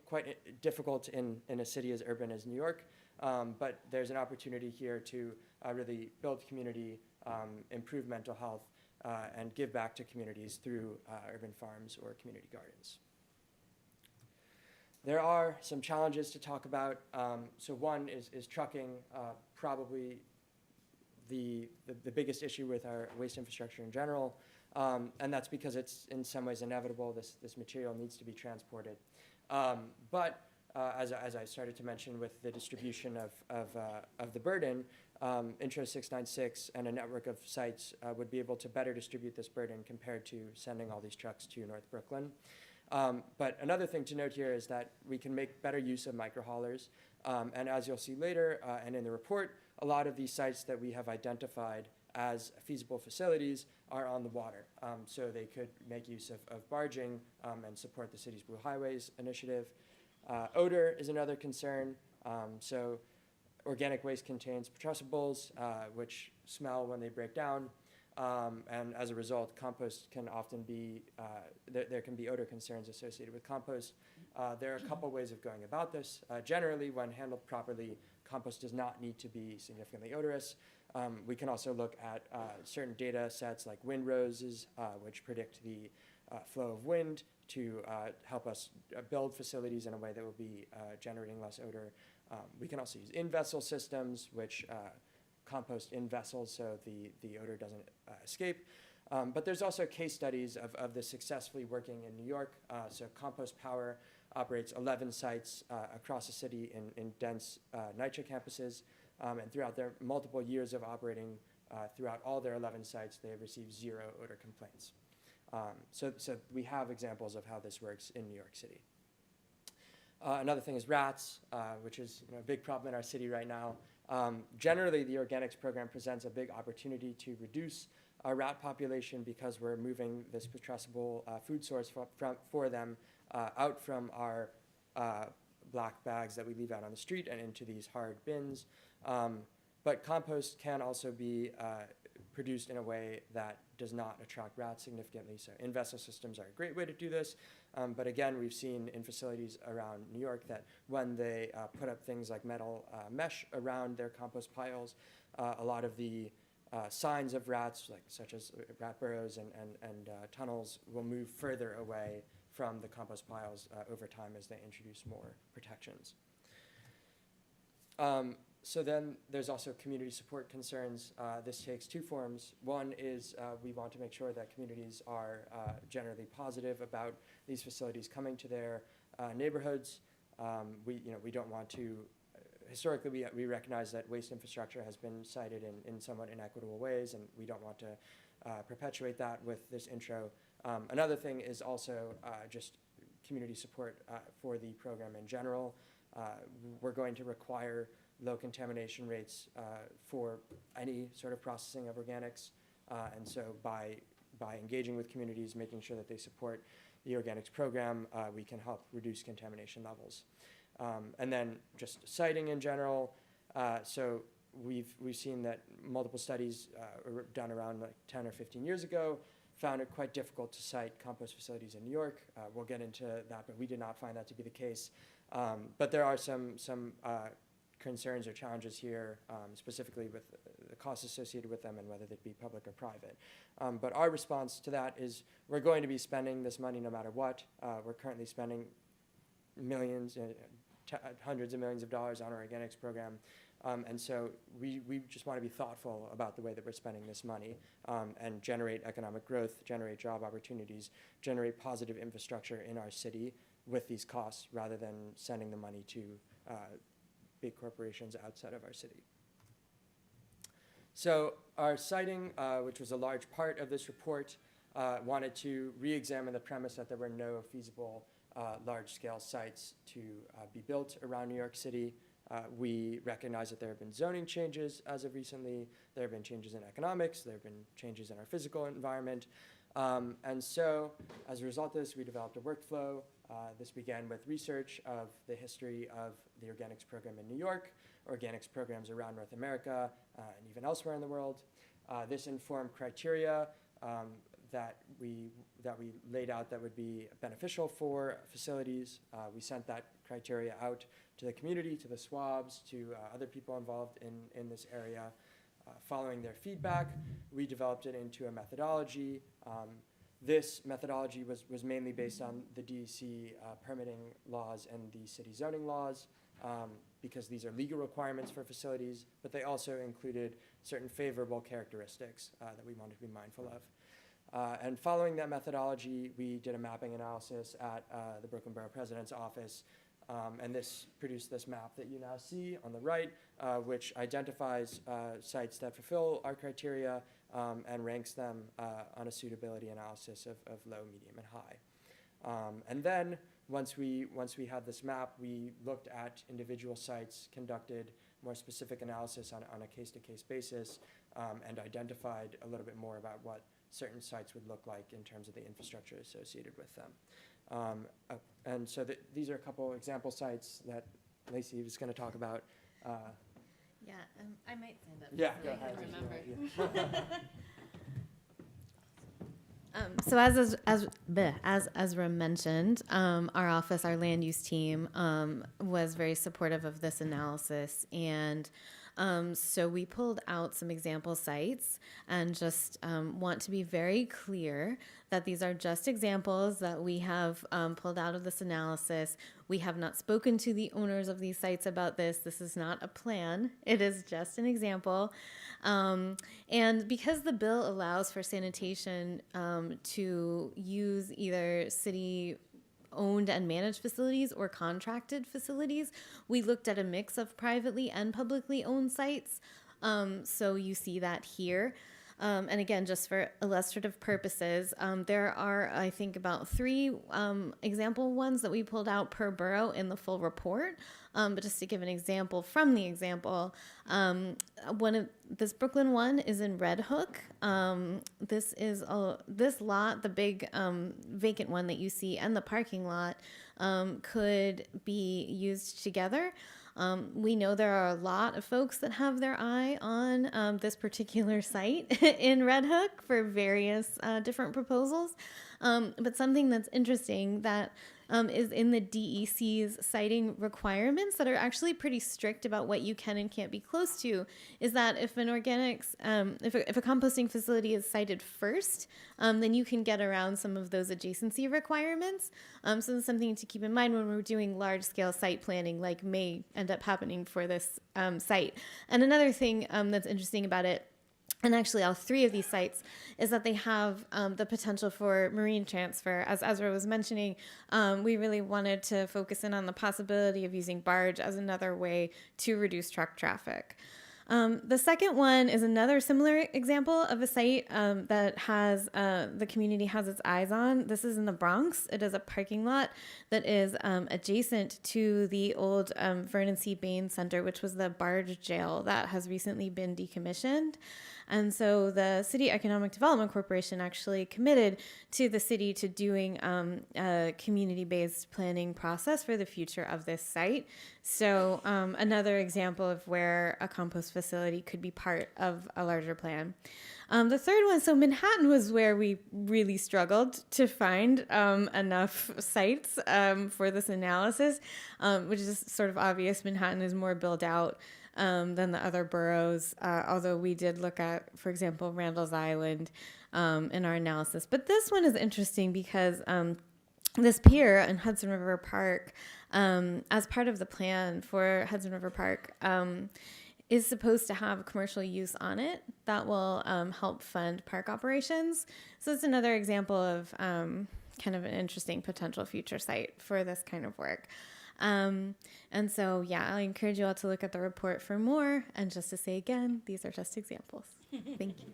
quite difficult in a city as urban as New York. But there's an opportunity here to really build community, improve mental health, and give back to communities through urban farms or community gardens. There are some challenges to talk about. So one is trucking, probably the biggest issue with our waste infrastructure in general. And that's because it's in some ways inevitable. This material needs to be transported. But as I started to mention with the distribution of the burden, Intro 696 and a network of sites would be able to better distribute this burden compared to sending all these trucks to North Brooklyn. But another thing to note here is that we can make better use of microhaulers. And as you'll see later and in the report, a lot of these sites that we have identified as feasible facilities are on the water. So they could make use of barging and support the city's Blue Highways initiative. Odor is another concern. So organic waste contains petrussables, which smell when they break down. And as a result, compost can often be, there can be odor concerns associated with compost. There are a couple ways of going about this. Generally, when handled properly, compost does not need to be significantly odorous. We can also look at certain data sets like windroses, which predict the flow of wind to help us build facilities in a way that will be generating less odor. We can also use in-vessel systems, which compost in vessels so the odor doesn't escape. But there's also case studies of this successfully working in New York. So Compost Power operates 11 sites across the city in dense NYCHA campuses. And throughout their multiple years of operating, throughout all their 11 sites, they have received 0 odor complaints. So we have examples of how this works in New York City. Another thing is rats, which is a big problem in our city right now. Generally, the organics program presents a big opportunity to reduce our rat population because we're moving this putrescible food source for them out from our black bags that we leave out on the street and into these hard bins. But compost can also be produced in a way that does not attract rats significantly. So in-vessel systems are a great way to do this. But again, we've seen in facilities around New York that when they put up things like metal mesh around their compost piles, a lot of the signs of rats, such as rat burrows and tunnels, will move further away from the compost piles over time as they introduce more protections. So then there's also community support concerns. This takes 2 forms. One is we want to make sure that communities are generally positive about these facilities coming to their neighborhoods. We don't want to, historically we recognize that waste infrastructure has been cited in somewhat inequitable ways, and we don't want to perpetuate that with this intro. Another thing is also just community support for the program in general. We're going to require low contamination rates for any sort of processing of organics. And so by engaging with communities, making sure that they support the organics program, we can help reduce contamination levels. And then just siting in general. So we've seen that multiple studies done around 10 or 15 years ago found it quite difficult to site compost facilities in New York. We'll get into that, but we did not find that to be the case. But there are some concerns or challenges here, specifically with the costs associated with them and whether they'd be public or private. But our response to that is we're going to be spending this money no matter what. We're currently spending millions, hundreds of millions of dollars on our organics program. And so we just want to be thoughtful about the way that we're spending this money and generate economic growth, generate job opportunities, generate positive infrastructure in our city with these costs rather than sending the money to big corporations outside of our city. So our citing, which was a large part of this report, wanted to re-examine the premise that there were no feasible large-scale sites to be built around New York City. We recognize that there have been zoning changes as of recently. There have been changes in economics. There have been changes in our physical environment. And so as a result of this, we developed a workflow. This began with research of the history of the organics program in New York, organics programs around North America, and even elsewhere in the world. This informed criteria that we laid out that would be beneficial for facilities. We sent that criteria out to the community, to the SWABs, to other people involved in this area. Following their feedback, we developed it into a methodology. This methodology was mainly based on the DEC permitting laws and the city zoning laws, because these are legal requirements for facilities, but they also included certain favorable characteristics that we wanted to be mindful of. And following that methodology, we did a mapping analysis at the Brooklyn Borough President's office, and this produced this map that you now see on the right, which identifies sites that fulfill our criteria and ranks them on a suitability analysis of low, medium, and high. And then once we had this map, we looked at individual sites, conducted more specific analysis on a case-to-case basis, and identified a little bit more about what certain sites would look like in terms of the infrastructure associated with them. And so these are a couple example sites that Lacey was going to talk about. Yeah, I might stand up. Yeah, so go you ahead. can remember. So as Ezra mentioned, our office, our land use team, was very supportive of this analysis, and so we pulled out some example sites and just want to be very clear that these are just examples that we have pulled out of this analysis. We have not spoken to the owners of these sites about this. This is not a plan. It is just an example. And because the bill allows for sanitation to use either city owned and managed facilities or contracted facilities, we looked at a mix of privately and publicly owned sites. So you see that here. And again, just for illustrative purposes, there are, I think, about 3 example ones that we pulled out per borough in the full report. But just to give an example from the example, this Brooklyn one is in Red Hook. This lot, the big vacant one that you see, and the parking lot could be used together. We know there are a lot of folks that have their eye on this particular site in Red Hook for various different proposals. But something that's interesting that is in the DEC's siting requirements that are actually pretty strict about what you can and can't be close to is that if an organics, if a composting facility is sited first, then you can get around some of those adjacency requirements. So that's something to keep in mind when we're doing large scale site planning, like may end up happening for this site. And another thing that's interesting about it, and actually all 3 of these sites, is that they have the potential for marine transfer. As Ezra was mentioning, we really wanted to focus in on the possibility of using barge as another way to reduce truck traffic. The second one is another similar example of a site that has the community has its eyes on. This is in the Bronx. It is a parking lot that is adjacent to the old Vernon C. Bain Center, which was the barge jail that has recently been decommissioned. And so the City Economic Development Corporation actually committed to the city to doing a community-based planning process for the future of this site. So another example of where a compost facility could be part of a larger plan. The third one, so Manhattan was where we really struggled to find enough sites for this analysis, which is sort of obvious. Manhattan is more built out than the other boroughs, although we did look at, for example, Randall's Island in our analysis. But this one is interesting because this pier in Hudson River Park, as part of the plan for Hudson River Park, is supposed to have commercial use on it that will help fund park operations. So it's another example of kind of an interesting potential future site for this kind of work. And so, yeah, I encourage you all to look at the report for more. And just to say again, these are just examples. Thank you.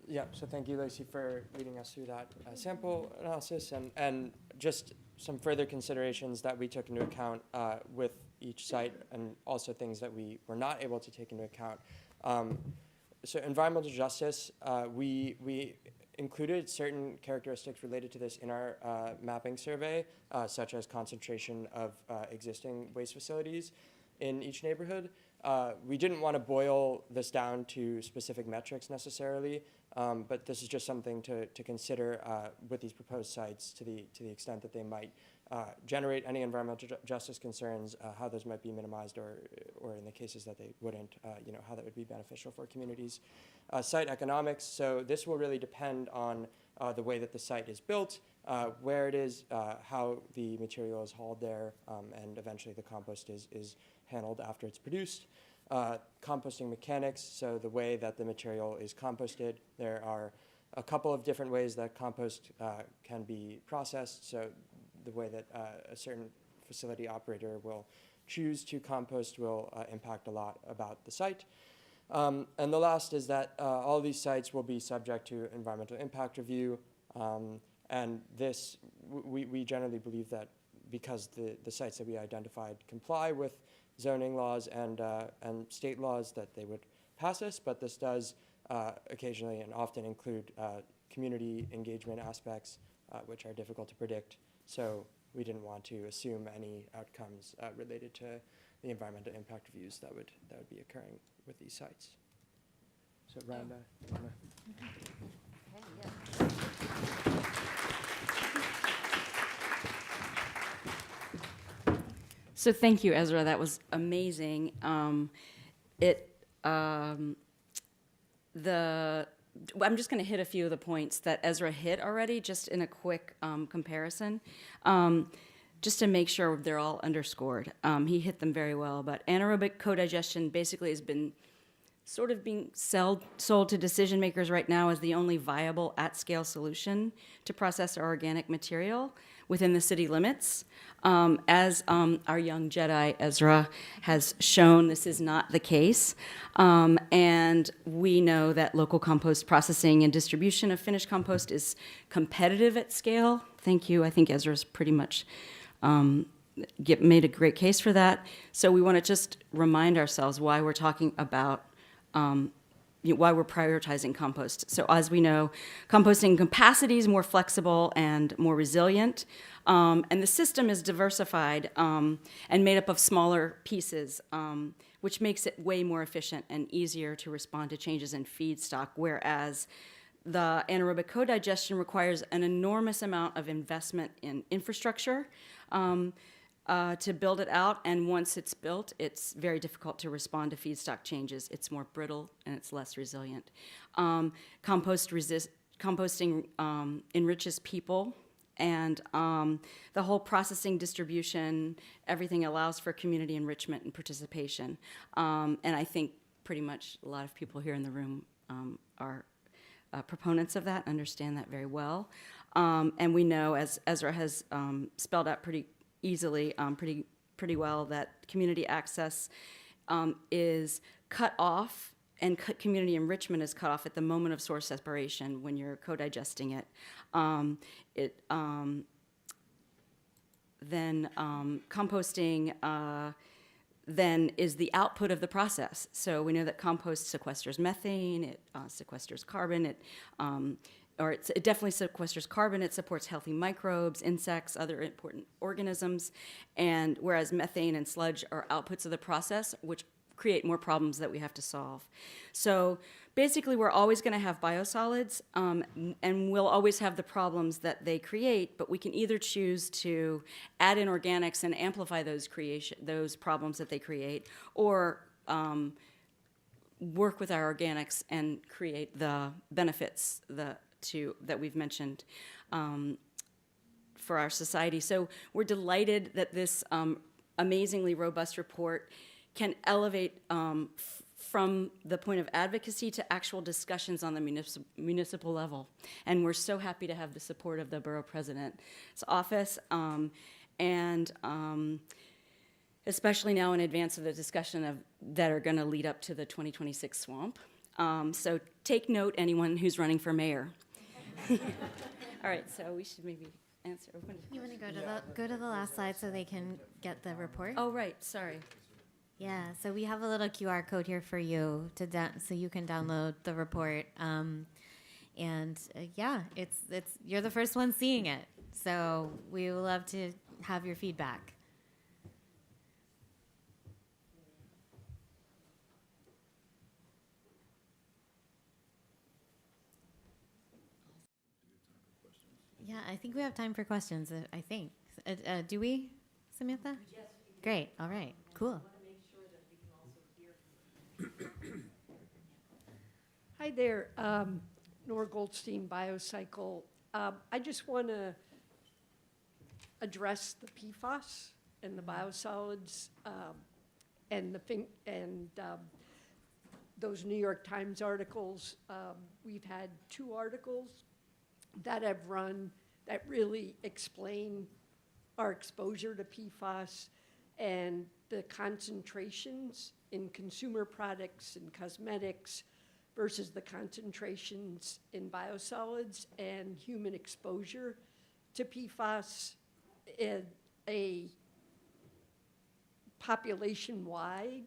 Yeah, so thank you, Lacey, for leading us through that sample analysis and just some further considerations that we took into account with each site and also things that we were not able to take into account. So environmental justice, we included certain characteristics related to this in our mapping survey, such as concentration of existing waste facilities in each neighborhood. we didn't want to boil this down to specific metrics necessarily, but this is just something to consider with these proposed sites to the extent that they might generate any environmental justice concerns, how those might be minimized, or in the cases that they wouldn't, how that would be beneficial for communities. Site economics, so this will really depend on the way that the site is built, where it is, how the material is hauled there, and eventually the compost is handled after it's produced. Composting mechanics, so the way that the material is composted. There are a couple of different ways that compost can be processed. So the way that a certain facility operator will choose to compost will impact a lot about the site. And the last is that all these sites will be subject to environmental impact review. And this, we generally believe that because the sites that we identified comply with zoning laws and state laws, that they would pass this, but this does occasionally and often include community engagement aspects, which are difficult to predict. So we didn't want to assume any outcomes related to the environmental impact reviews that would be occurring with these sites. So Rhonda, you wanna? So thank you, Ezra. That was amazing. I'm just going to hit a few of the points that Ezra hit already, just in a quick comparison, just to make sure they're all underscored. He hit them very well, but anaerobic co-digestion basically has been sort of being sold to decision makers right now as the only viable at-scale solution to process our organic material within the city limits. As our young Jedi, Ezra, has shown, this is not the case. And we know that local compost processing and distribution of finished compost is competitive at scale. Thank you. I think Ezra's pretty much made a great case for that. So we want to just remind ourselves why we're talking about why we're prioritizing compost. So as we know, composting capacity is more flexible and more resilient, and the system is diversified and made up of smaller pieces, which makes it way more efficient and easier to respond to changes in feedstock, whereas the anaerobic co-digestion requires an enormous amount of investment in infrastructure to build it out, and once it's built, it's very difficult to respond to feedstock changes. It's more brittle and it's less resilient. Composting enriches people, and the whole processing, distribution, everything allows for community enrichment and participation. And I think pretty much a lot of people here in the room are proponents of that, understand that very well. And we know, as Ezra has spelled out pretty easily, pretty well, that community access is cut off, and community enrichment is cut off at the moment of source separation when you're co-digesting it. Then composting then is the output of the process. So we know that compost sequesters methane, it sequesters carbon, it definitely sequesters carbon, it supports healthy microbes, insects, other important organisms, and whereas methane and sludge are outputs of the process, which create more problems that we have to solve. So basically, we're always going to have biosolids, and we'll always have the problems that they create, but we can either choose to add in organics and amplify those problems that they create, or work with our organics and create the benefits that we've mentioned for our society. So we're delighted that this amazingly robust report can elevate from the point of advocacy to actual discussions on the municipal level. And we're so happy to have the support of the Borough President's office, and especially now in advance of the discussion that are going to lead up to the 2026 swamp. So take note, anyone who's running for mayor. All right, so we should maybe answer. You want to go to the last slide so they can get the report? Oh, right, sorry. Yeah, so we have a little QR code here for you so you can download the report. Yeah, you're the first one seeing it, so we would love to have your feedback. Yeah, I think we have time for questions. I think. Do we, Samantha? Yes. Great. All right. Cool. Hi there, Nora Goldstein, Biocycle. I just want to address the PFAS and the biosolids and those New York Times articles. We've had 2 articles that have run that really explain our exposure to PFAS and the concentrations in consumer products and cosmetics versus the concentrations in biosolids and human exposure to PFAS. A population-wide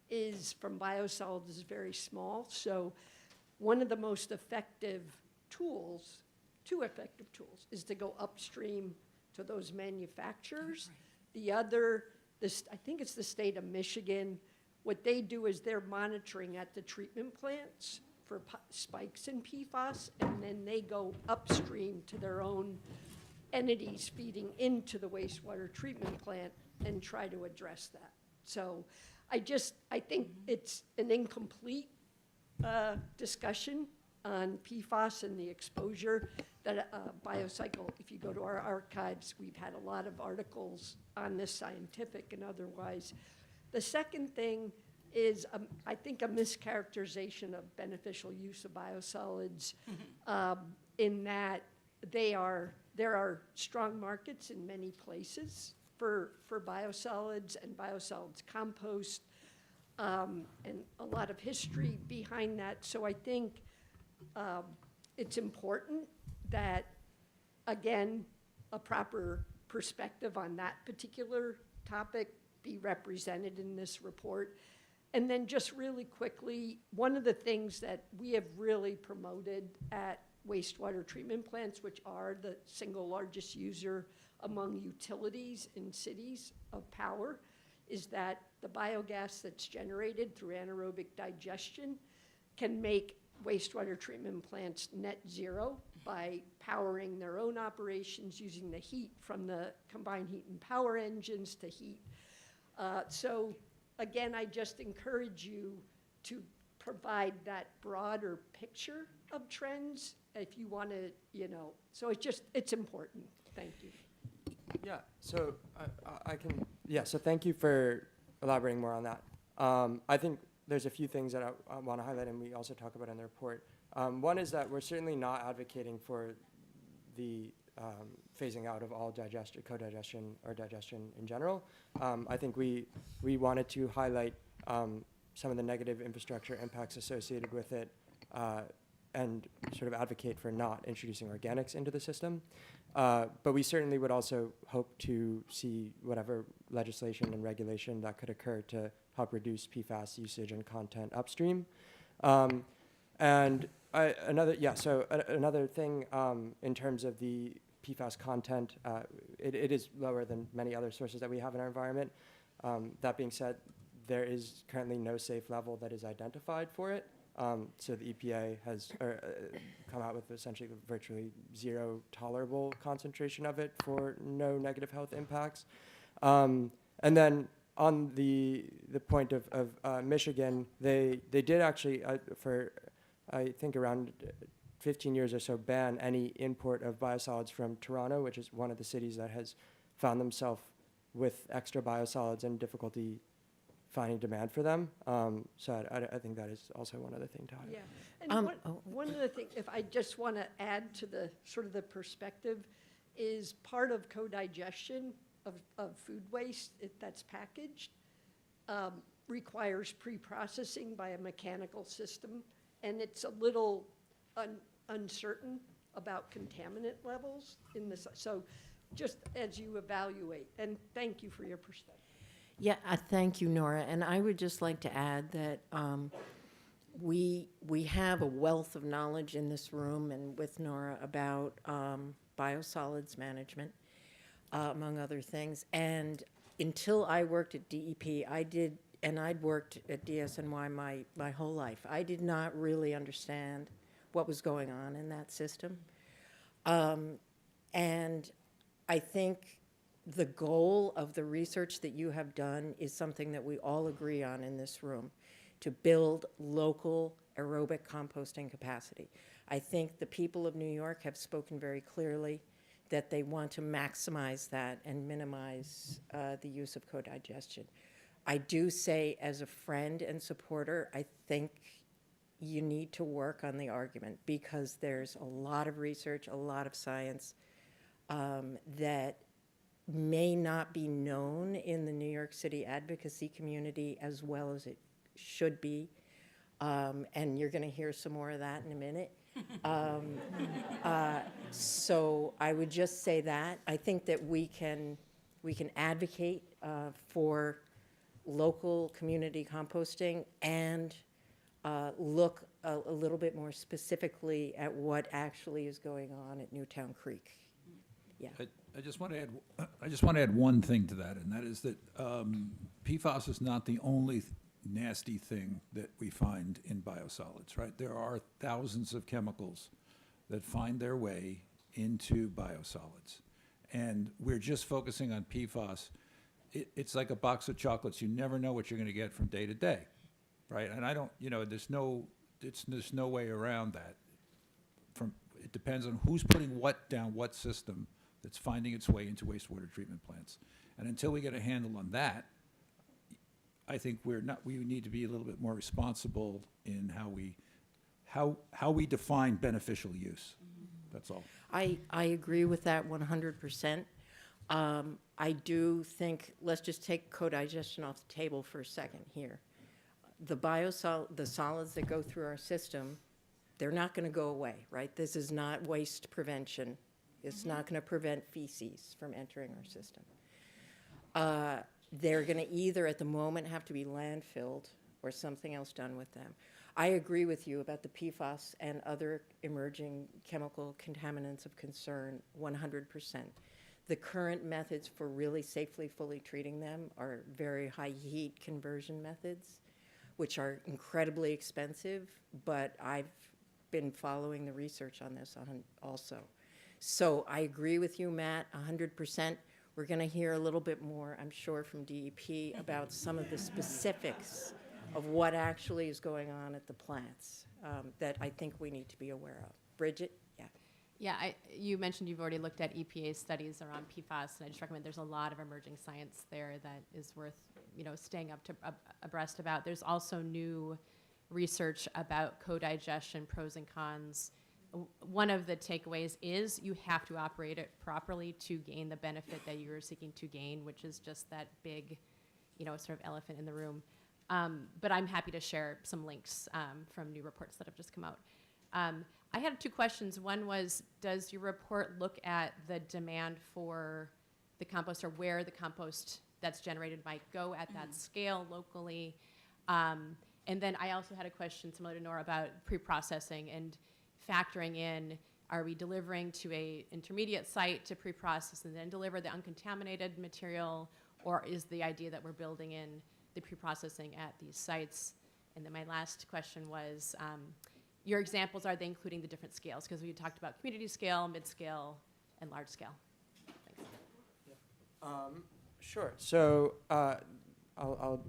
is from biosolids is very small. So one of the most effective tools, 2 effective tools, is to go upstream to those manufacturers. The other, I think it's the state of Michigan, what they do is they're monitoring at the treatment plants for spikes in PFAS, and then they go upstream to their own entities feeding into the wastewater treatment plant and try to address that. So I think it's an incomplete discussion on PFAS and the exposure that Biocycle, if you go to our archives, we've had a lot of articles on this, scientific and otherwise. The second thing is, I think, a mischaracterization of beneficial use of biosolids in that there are strong markets in many places for biosolids and biosolids compost, and a lot of history behind that. So I think it's important that, again, a proper perspective on that particular topic be represented in this report. And then just really quickly, one of the things that we have really promoted at wastewater treatment plants, which are the single largest user among utilities in cities of power, is that the biogas that's generated through anaerobic digestion can make wastewater treatment plants net zero by powering their own operations, using the heat from the combined heat and power engines to heat. So again, I just encourage you to provide that broader picture of trends if you want to, so it's important. Thank you. Yeah, so so thank you for elaborating more on that. I think there's a few things that I want to highlight, and we also talk about in the report. One is that we're certainly not advocating for the phasing out of all co-digestion or digestion in general. I think we wanted to highlight some of the negative infrastructure impacts associated with it, and sort of advocate for not introducing organics into the system. But we certainly would also hope to see whatever legislation and regulation that could occur to help reduce PFAS usage and content upstream. Another thing in terms of the PFAS content, it is lower than many other sources that we have in our environment. That being said, there is currently no safe level that is identified for it. So the EPA has come out with essentially virtually zero tolerable concentration of it for no negative health impacts. And then on the point of Michigan, they did actually, for I think around 15 years or so, ban any import of biosolids from Toronto, which is one of the cities that has found themselves with extra biosolids and difficulty finding demand for them. So I think that is also one other thing to highlight. Yeah, and one other thing, if I just want to add to the sort of the perspective, is part of co-digestion of food waste that's packaged requires pre-processing by a mechanical system, and it's a little uncertain about contaminant levels in this. So just as you evaluate, and thank you for your perspective. Yeah, thank you, Nora. And I would just like to add that we have a wealth of knowledge in this room and with Nora about biosolids management, among other things. And until I worked at DEP, I'd worked at DSNY my whole life. I did not really understand what was going on in that system. And I think the goal of the research that you have done is something that we all agree on in this room, to build local aerobic composting capacity. I think the people of New York have spoken very clearly that they want to maximize that and minimize the use of co-digestion. I do say, as a friend and supporter, I think you need to work on the argument, because there's a lot of research, a lot of science that may not be known in the New York City advocacy community as well as it should be. And you're going to hear some more of that in a minute. So I would just say that. I think that we can advocate for local community composting and look a little bit more specifically at what actually is going on at Newtown Creek. Yeah. I just want to add one thing to that, and that is that PFAS is not the only nasty thing that we find in biosolids, right? There are thousands of chemicals that find their way into biosolids, and we're just focusing on PFAS. It's like a box of chocolates. You never know what you're going to get from day to day, right? And I don't, there's no way around that. It depends on who's putting what down what system that's finding its way into wastewater treatment plants. And until we get a handle on that, I think we need to be a little bit more responsible in how we define beneficial use. That's all. I agree with that 100%. I do think, let's just take co-digestion off the table for a second here. The solids that go through our system, they're not going to go away, right? This is not waste prevention. It's not going to prevent feces from entering our system. They're going to either at the moment have to be landfilled or something else done with them. I agree with you about the PFAS and other emerging chemical contaminants of concern 100%. The current methods for really safely fully treating them are very high heat conversion methods, which are incredibly expensive, but I've been following the research on this also. So I agree with you, Matt, 100%. We're going to hear a little bit more, I'm sure, from DEP about some of the specifics of what actually is going on at the plants that I think we need to be aware of. Bridget? Yeah. Yeah, you mentioned you've already looked at EPA studies around PFAS, and I just recommend there's a lot of emerging science there that is worth staying up to abreast about. There's also new research about co-digestion, pros and cons. One of the takeaways is you have to operate it properly to gain the benefit that you're seeking to gain, which is just that big, sort of elephant in the room. But I'm happy to share some links from new reports that have just come out. I had two questions. One was, does your report look at the demand for the compost, or where the compost that's generated might go at that scale locally? And then I also had a question similar to Nora about pre-processing and factoring in, are we delivering to a intermediate site to pre-process and then deliver the uncontaminated material, or is the idea that we're building in the pre-processing at these sites? And then my last question was, your examples, are they including the different scales? Because we talked about community scale, mid-scale, and large scale. Thanks. Sure. So I'll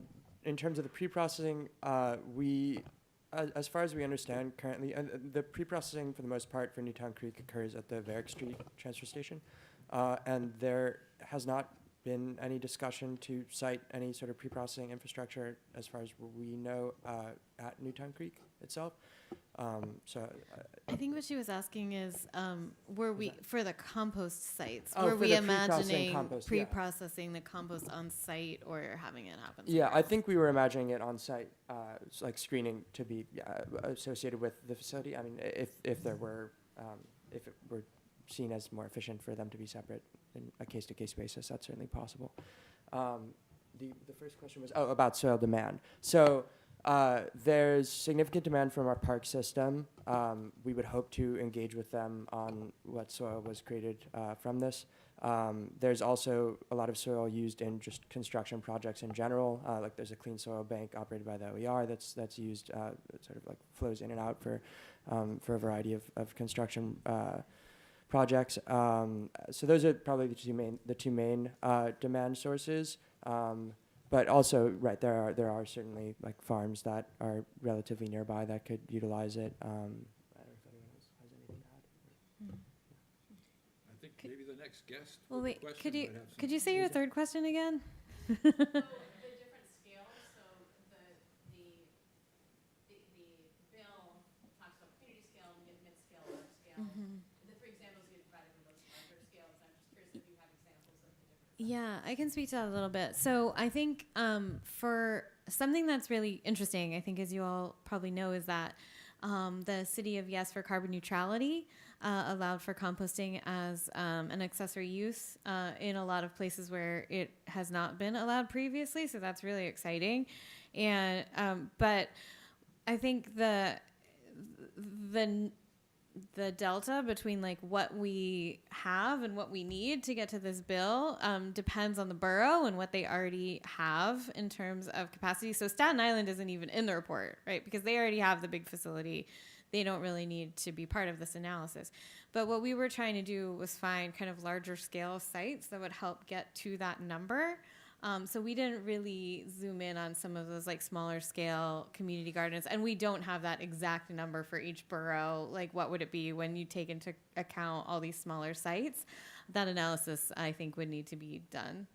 in terms of the pre-processing, as far as we understand currently, the pre-processing for the most part for Newtown Creek occurs at the Varick Street transfer station, and there has not been any discussion to cite any sort of pre-processing infrastructure as far as we know at Newtown Creek itself. I think what she was asking is, were we, for the compost sites, Oh, were for we the pre-processing imagining compost, yeah. pre-processing the compost on site or having it happen? Yeah, I think we were imagining it on site, like screening to be associated with the facility. I mean, if there were, if it were seen as more efficient for them to be separate in a case-to-case basis, that's certainly possible. The first question was about soil demand. So there's significant demand from our park system. We would hope to engage with them on what soil was created from this. There's also a lot of soil used in just construction projects in general. Like there's a clean soil bank operated by the OER that's used, sort of like flows in and out for a variety of construction projects. So those are probably the two main demand sources. But also, right, there are certainly like farms that are relatively nearby that could utilize it. I don't know if anyone else has anything to add. I think maybe the next guest. Well, with the wait, question could you might have some- could you say your third question again? The different scales, so the bill talks about community scale, mid-scale, large scale. The three examples you provided were those larger scales. I'm just curious if you have examples of the different. Yeah, I can speak to that a little bit. So I think for something that's really interesting, I think as you all probably know, is that the city of Yes for Carbon Neutrality allowed for composting as an accessory use in a lot of places where it has not been allowed previously. So that's really exciting. And but I think the delta between like what we have and what we need to get to this bill depends on the borough and what they already have in terms of capacity. So Staten Island isn't even in the report, right? Because they already have the big facility. They don't really need to be part of this analysis. But what we were trying to do was find kind of larger scale sites that would help get to that number. So we didn't really zoom in on some of those like smaller scale community gardens, and we don't have that exact number for each borough. Like what would it be when you take into account all these smaller sites? That analysis, I think, would need to be done.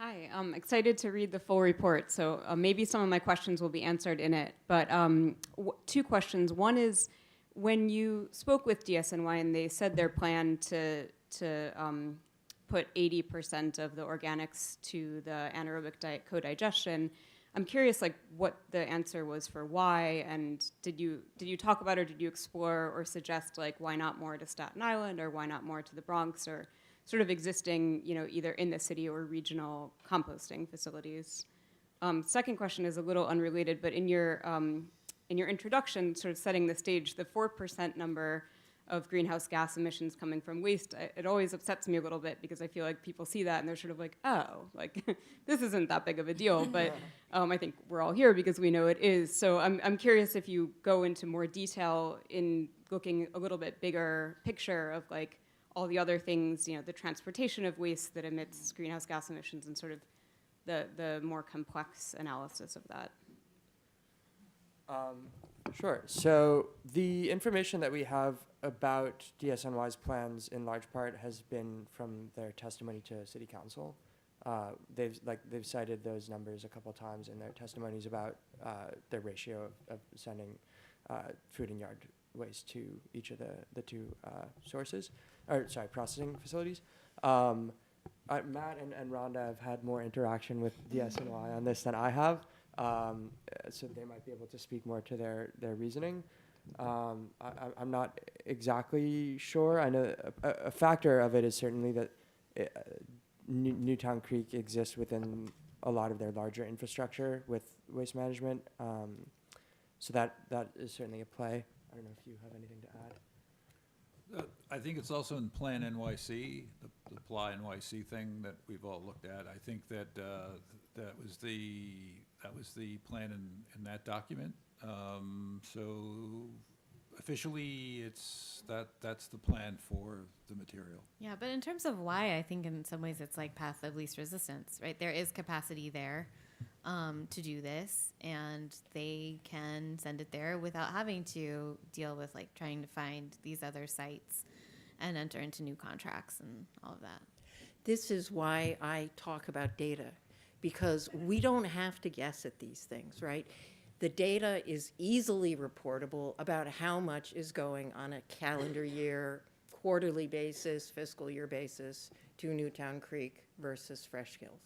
Hi, I'm excited to read the full report, so maybe some of my questions will be answered in it. But two questions. One is, when you spoke with DSNY and they said their plan to put 80% of the organics to the anaerobic co-digestion, I'm curious, like, what the answer was for why, and did you talk about, or did you explore or suggest, like, why not more to Staten Island, or why not more to the Bronx, or sort of existing, you know, either in the city or regional composting facilities? Second question is a little unrelated, but in your introduction, sort of setting the stage, the 4% number of greenhouse gas emissions coming from waste, it always upsets me a little bit, because I feel like people see that and they're sort of like, oh, like this isn't that big of a deal. But I think we're all here because we know it is. So I'm curious if you go into more detail in looking a little bit bigger picture of like all the other things, you know, the transportation of waste that emits greenhouse gas emissions, and sort of the more complex analysis of that. Sure. So the information that we have about DSNY's plans in large part has been from their testimony to City Council. They've cited those numbers a couple times in their testimonies about their ratio of sending food and yard waste to each of the two processing facilities. Matt and Rhonda have had more interaction with DSNY on this than I have. So they might be able to speak more to their reasoning. I'm not exactly sure. I know a factor of it is certainly that Newtown Creek exists within a lot of their larger infrastructure with waste management. So that is certainly a play. I don't know if you have anything to add. I think it's also in Plan NYC, the Ply NYC thing that we've all looked at. I think that that was the plan in that document. So officially, that's the plan for the material. Yeah, but in terms of why, I think in some ways it's like path of least resistance, right? There is capacity there to do this, and they can send it there without having to deal with like trying to find these other sites and enter into new contracts and all of that. This is why I talk about data, because we don't have to guess at these things, right? The data is easily reportable about how much is going on a calendar year, quarterly basis, fiscal year basis to Newtown Creek versus Fresh Hills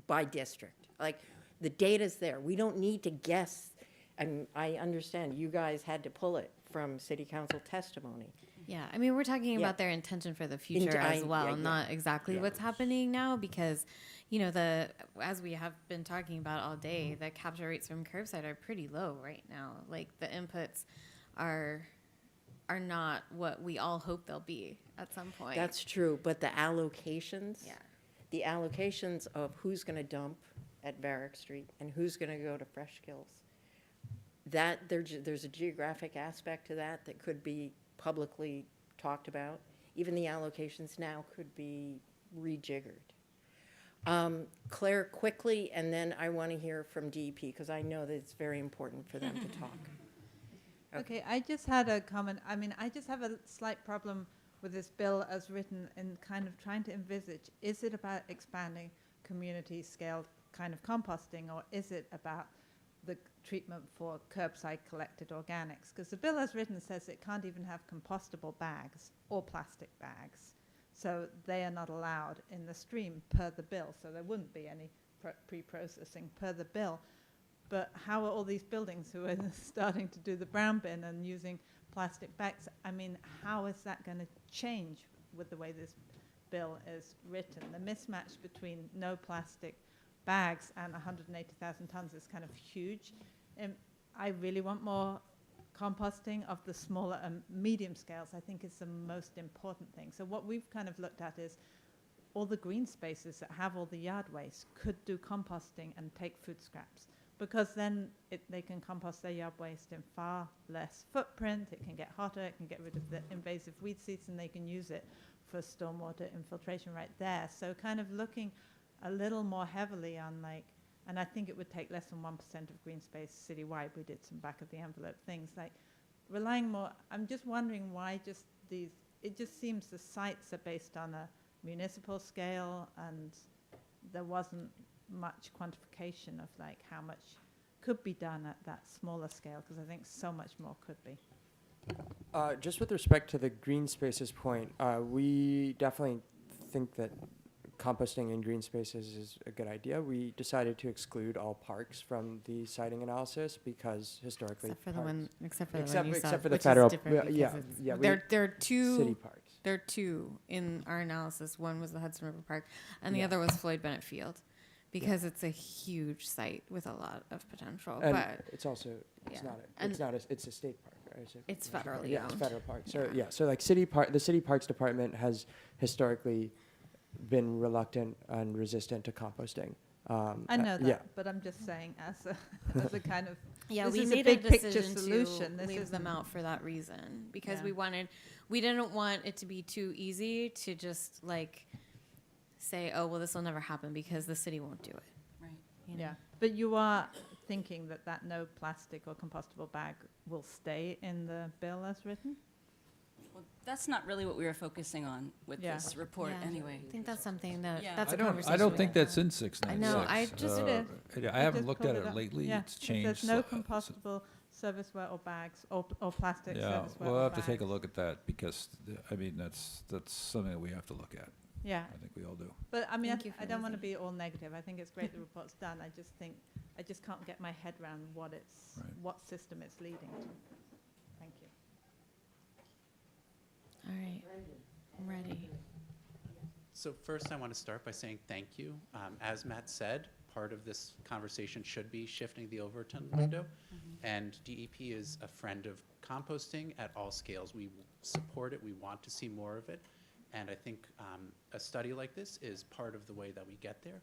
by district. Like, the data's there. We don't need to guess. And I understand you guys had to pull it from City Council testimony. Yeah, I mean, we're talking Yeah. about their intention for the future as well, yeah. not exactly what's happening now, because, you know, as we have been talking about all day, the capture rates from curbside are pretty low right now. Like, the inputs are not what we all hope they'll be at some point. That's true, but the allocations, Yeah. the allocations of who's going to dump at Varick Street and who's going to go to Fresh Kills there's a geographic aspect to that that could be publicly talked about. Even the allocations now could be rejiggered. Claire, quickly, and then I want to hear from DEP, because I know that it's very important for them to talk. Okay, I just had a comment. I mean, I just have a slight problem with this bill as written and kind of trying to envisage, is it about expanding community scale kind of composting, or is it about the treatment for curbside collected organics? Because the bill as written says it can't even have compostable bags or plastic bags. So they are not allowed in the stream per the bill. So there wouldn't be any pre-processing per the bill. But how are all these buildings who are starting to do the brown bin and using plastic bags? I mean, how is that going to change with the way this bill is written? The mismatch between no plastic bags and 180,000 tons is kind of huge. I really want more composting of the smaller and medium scales. I think is the most important thing. So what we've kind of looked at is all the green spaces that have all the yard waste could do composting and take food scraps, because then they can compost their yard waste in far less footprint. It can get hotter, it can get rid of the invasive weed seeds, and they can use it for stormwater infiltration right there. So kind of looking a little more heavily on and I think it would take less than 1% of green space citywide. We did some back of the envelope things, like relying more. I'm just wondering why just these, it just seems the sites are based on a municipal scale, and there wasn't much quantification of like how much could be done at that smaller scale, because I think so much more could be. Just with respect to the green spaces point, we definitely think that composting in green spaces is a good idea. We decided to exclude all parks from the siting analysis because historically, Except for the one you saw, except for the which is federal, different yeah, because yeah. There are two city parks. There are two in our analysis. One was the Hudson River Park, and the Yeah. other was Floyd Bennett Field, because it's a huge site with a lot of potential. And but it's also yeah. it's a state park, right? So It's federally yeah, it's owned. federal park. So Yeah. so like the city parks department has historically been reluctant and resistant to composting. I know that, yeah. but I'm just saying as a kind of Yeah, this we is made a big a picture decision solution. to This leave them isn't- out for that reason, because Yeah. we didn't want it to be too easy to just like say, oh well, this will never happen because the city won't do it. Right. You know? Yeah, but you are thinking that no plastic or compostable bag will stay in the bill as written? Well, that's not really what we were focusing on with Yeah. this report Yeah. anyway. I think that's something that Yeah. that's a I don't conversation. think that's in 696. I know. I just I haven't looked at it lately. Yeah, It's changed. There's no compostable serviceware or bags or plastic Yeah, serviceware we'll or have to take a bags. look at that because, I mean, that's something that we have to look at. Yeah. I think we all do. But I mean, Thank you for I don't want to raising be all negative. I think it's great the report's done. I just can't get my head around what system it's leading to. Thank you. All right, I'm ready. So first, I want to start by saying thank you. As Matt said, part of this conversation should be shifting the Overton window, and DEP is a friend of composting at all scales. We support it. We want to see more of it, and I think a study like this is part of the way that we get there.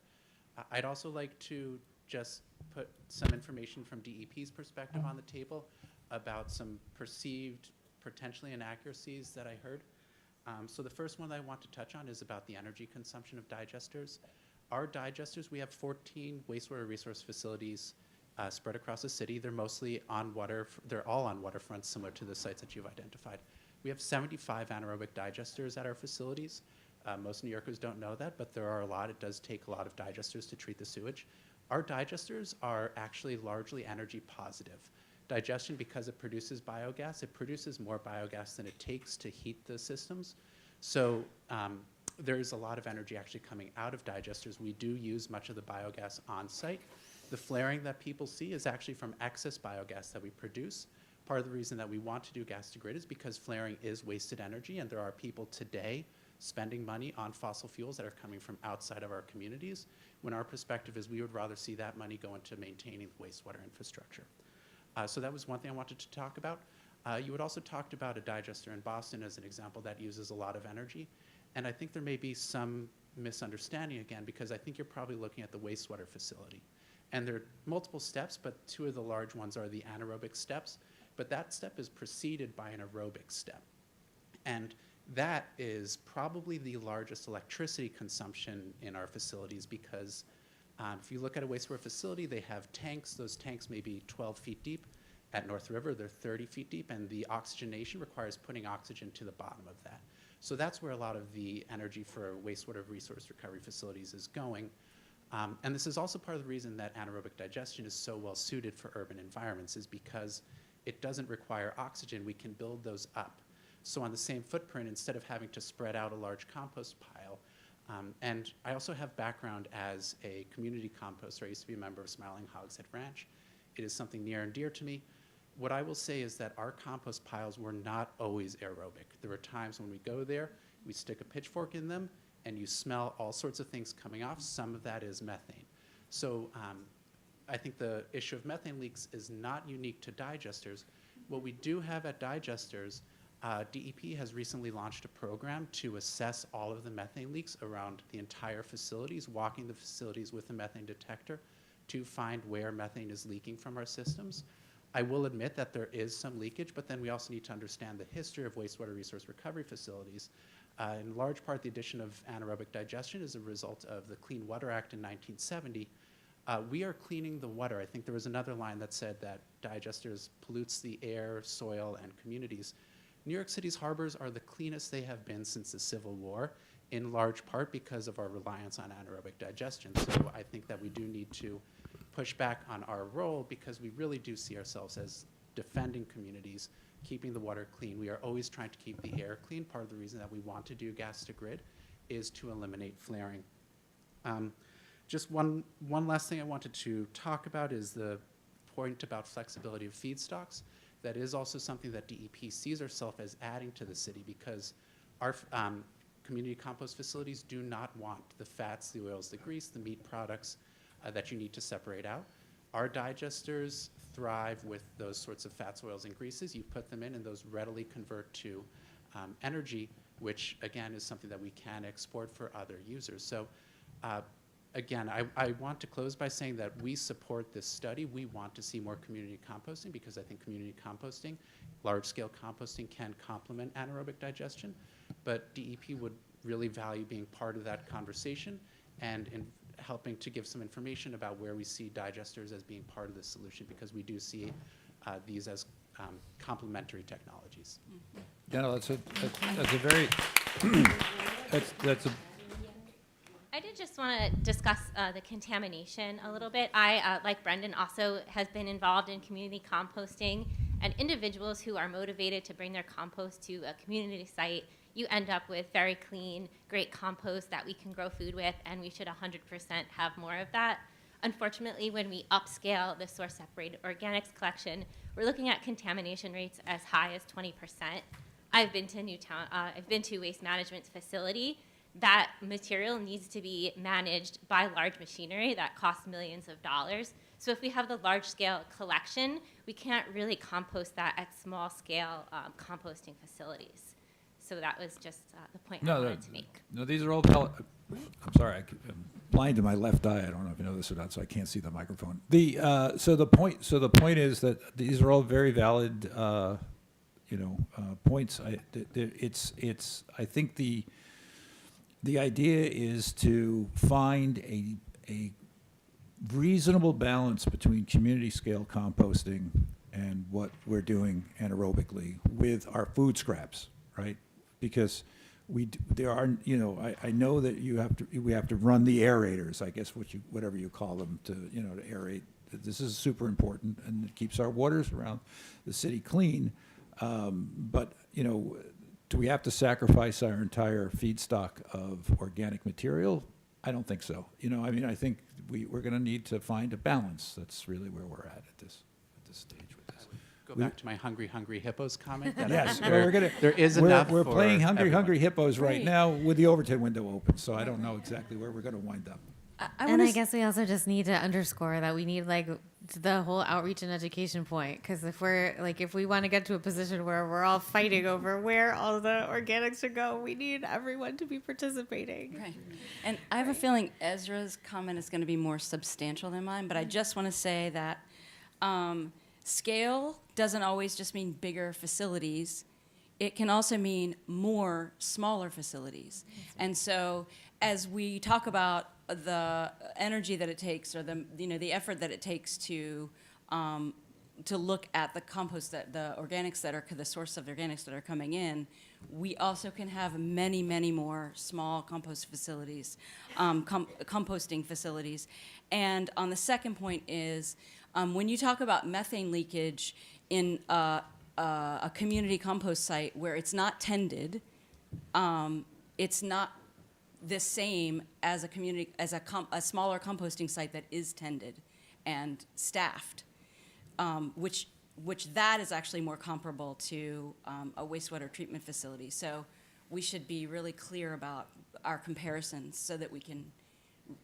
I'd also like to just put some information from DEP's perspective on the table about some perceived potentially inaccuracies that I heard. So the first one that I want to touch on is about the energy consumption of digesters. Our digesters, we have 14 wastewater resource facilities spread across the city. They're mostly on water, they're all on waterfronts similar to the sites that you've identified. We have 75 anaerobic digesters at our facilities. Most New Yorkers don't know that, but there are a lot. It does take a lot of digesters to treat the sewage. Our digesters are actually largely energy positive. Digestion, because it produces biogas, it produces more biogas than it takes to heat the systems. So there's a lot of energy actually coming out of digesters. We do use much of the biogas on site. The flaring that people see is actually from excess biogas that we produce. Part of the reason that we want to do gas to grid is because flaring is wasted energy, and there are people today spending money on fossil fuels that are coming from outside of our communities, when our perspective is we would rather see that money go into maintaining the wastewater infrastructure. So that was one thing I wanted to talk about. You had also talked about a digester in Boston as an example that uses a lot of energy. And I think there may be some misunderstanding again, because I think you're probably looking at the wastewater facility. And there are multiple steps, but two of the large ones are the anaerobic steps. But that step is preceded by an aerobic step. And that is probably the largest electricity consumption in our facilities because if you look at a wastewater facility, they have tanks. Those tanks may be 12 feet deep. At North River, they're 30 feet deep, and the oxygenation requires putting oxygen to the bottom of that. So that's where a lot of the energy for wastewater resource recovery facilities is going. And this is also part of the reason that anaerobic digestion is so well suited for urban environments is because it doesn't require oxygen. We can build those up. So on the same footprint, instead of having to spread out a large compost pile, and I also have background as a community composter. I used to be a member of Smiling Hogshead Ranch. It is something near and dear to me. What I will say is that our compost piles were not always aerobic. There were times when we go there, we stick a pitchfork in them, and you smell all sorts of things coming off. Some of that is methane. So I think the issue of methane leaks is not unique to digesters. What we do have at digesters, DEP has recently launched a program to assess all of the methane leaks around the entire facilities, walking the facilities with a methane detector to find where methane is leaking from our systems. I will admit that there is some leakage, but then we also need to understand the history of wastewater resource recovery facilities. In large part, the addition of anaerobic digestion is a result of the Clean Water Act in 1970. We are cleaning the water. I think there was another line that said that digesters pollutes the air, soil, and communities. New York City's harbors are the cleanest they have been since the Civil War, in large part because of our reliance on anaerobic digestion. So I think that we do need to push back on our role because we really do see ourselves as defending communities, keeping the water clean. We are always trying to keep the air clean. Part of the reason that we want to do gas to grid is to eliminate flaring. Just one last thing I wanted to talk about is the point about flexibility of feedstocks. That is also something that DEP sees ourselves as adding to the city because our community compost facilities do not want the fats, the oils, the grease, the meat products that you need to separate out. Our digesters thrive with those sorts of fats, oils, and greases. You put them in and those readily convert to energy, which again is something that we can export for other users. So again, I want to close by saying that we support this study. We want to see more community composting because I think community composting, large-scale composting can complement anaerobic digestion, but DEP would really value being part of that conversation and in helping to give some information about where we see digesters as being part of the solution because we do see these as complementary technologies. Yeah, no, that's a very, that's a. I did just want to discuss the contamination a little bit. I, like Brendan, also has been involved in community composting, and individuals who are motivated to bring their compost to a community site, you end up with very clean, great compost that we can grow food with, and we should 100% have more of that. Unfortunately, when we upscale the source-separated organics collection, we're looking at contamination rates as high as 20%. I've been to Newtown. I've been to Waste Management's facility. That material needs to be managed by large machinery that costs millions of dollars. So if we have the large-scale collection, we can't really compost that at small-scale composting facilities. So that was just the point I wanted to make. No, these are all I'm sorry, I'm blind to my left eye. I don't know if you know this or not, so I can't see the microphone. So the point is that these are all very valid, points. I think the idea is to find a reasonable balance between community scale composting and what we're doing anaerobically with our food scraps, right? Because there are, I know that we have to run the aerators, I guess whatever you call them, to aerate. This is super important, and it keeps our waters around the city clean. But do we have to sacrifice our entire feedstock of organic material? I don't think so. I think we're going to need to find a balance. That's really where we're at this stage with this. Go back to my hungry hippos comment. That Yes, there is enough. We're playing for hungry everyone. hippos right now with the Overton window open, so I don't know exactly where we're going to wind up. And I guess we also just need to underscore that we need like the whole outreach and education point, because if we want to get to a position where we're all fighting over where all the organics should go, we need everyone to be participating. Right. And I have a feeling Ezra's comment is going to be more substantial than mine, but I just want to say that scale doesn't always just mean bigger facilities. It can also mean more smaller facilities. And so as we talk about the energy that it takes, or the effort that it takes to look at the compost, the organics that are the source of the organics that are coming in, we also can have many, many more small compost facilities, composting facilities. And on the second point is, when you talk about methane leakage in a community compost site where it's not tended, it's not the same as a smaller composting site that is tended and staffed, which that is actually more comparable to a wastewater treatment facility. So we should be really clear about our comparisons so that we can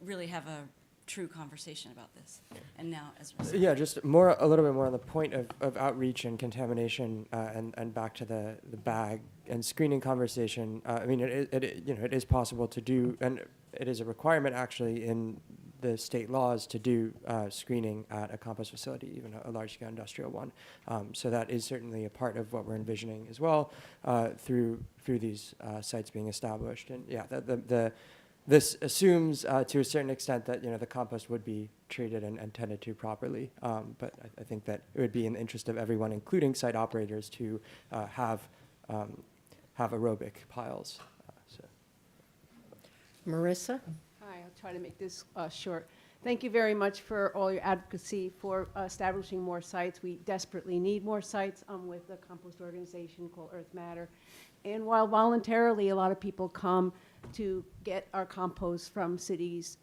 really have a true conversation about this. And now, Ezra. Yeah, just a little bit more on the point of outreach and contamination, and back to the bag and screening conversation. I mean, it is possible to do, and it is a requirement actually in the state laws to do screening at a compost facility, even a large-scale industrial one. So that is certainly a part of what we're envisioning as well through these sites being established. And yeah, this assumes to a certain extent that the compost would be treated and tended to properly. But I think that it would be in the interest of everyone, including site operators, to have aerobic piles. Marissa? Hi, I'll try to make this short. Thank you very much for all your advocacy for establishing more sites. We desperately need more sites. I'm with a compost organization called Earth Matter. And while voluntarily a lot of people come to get our compost from cities,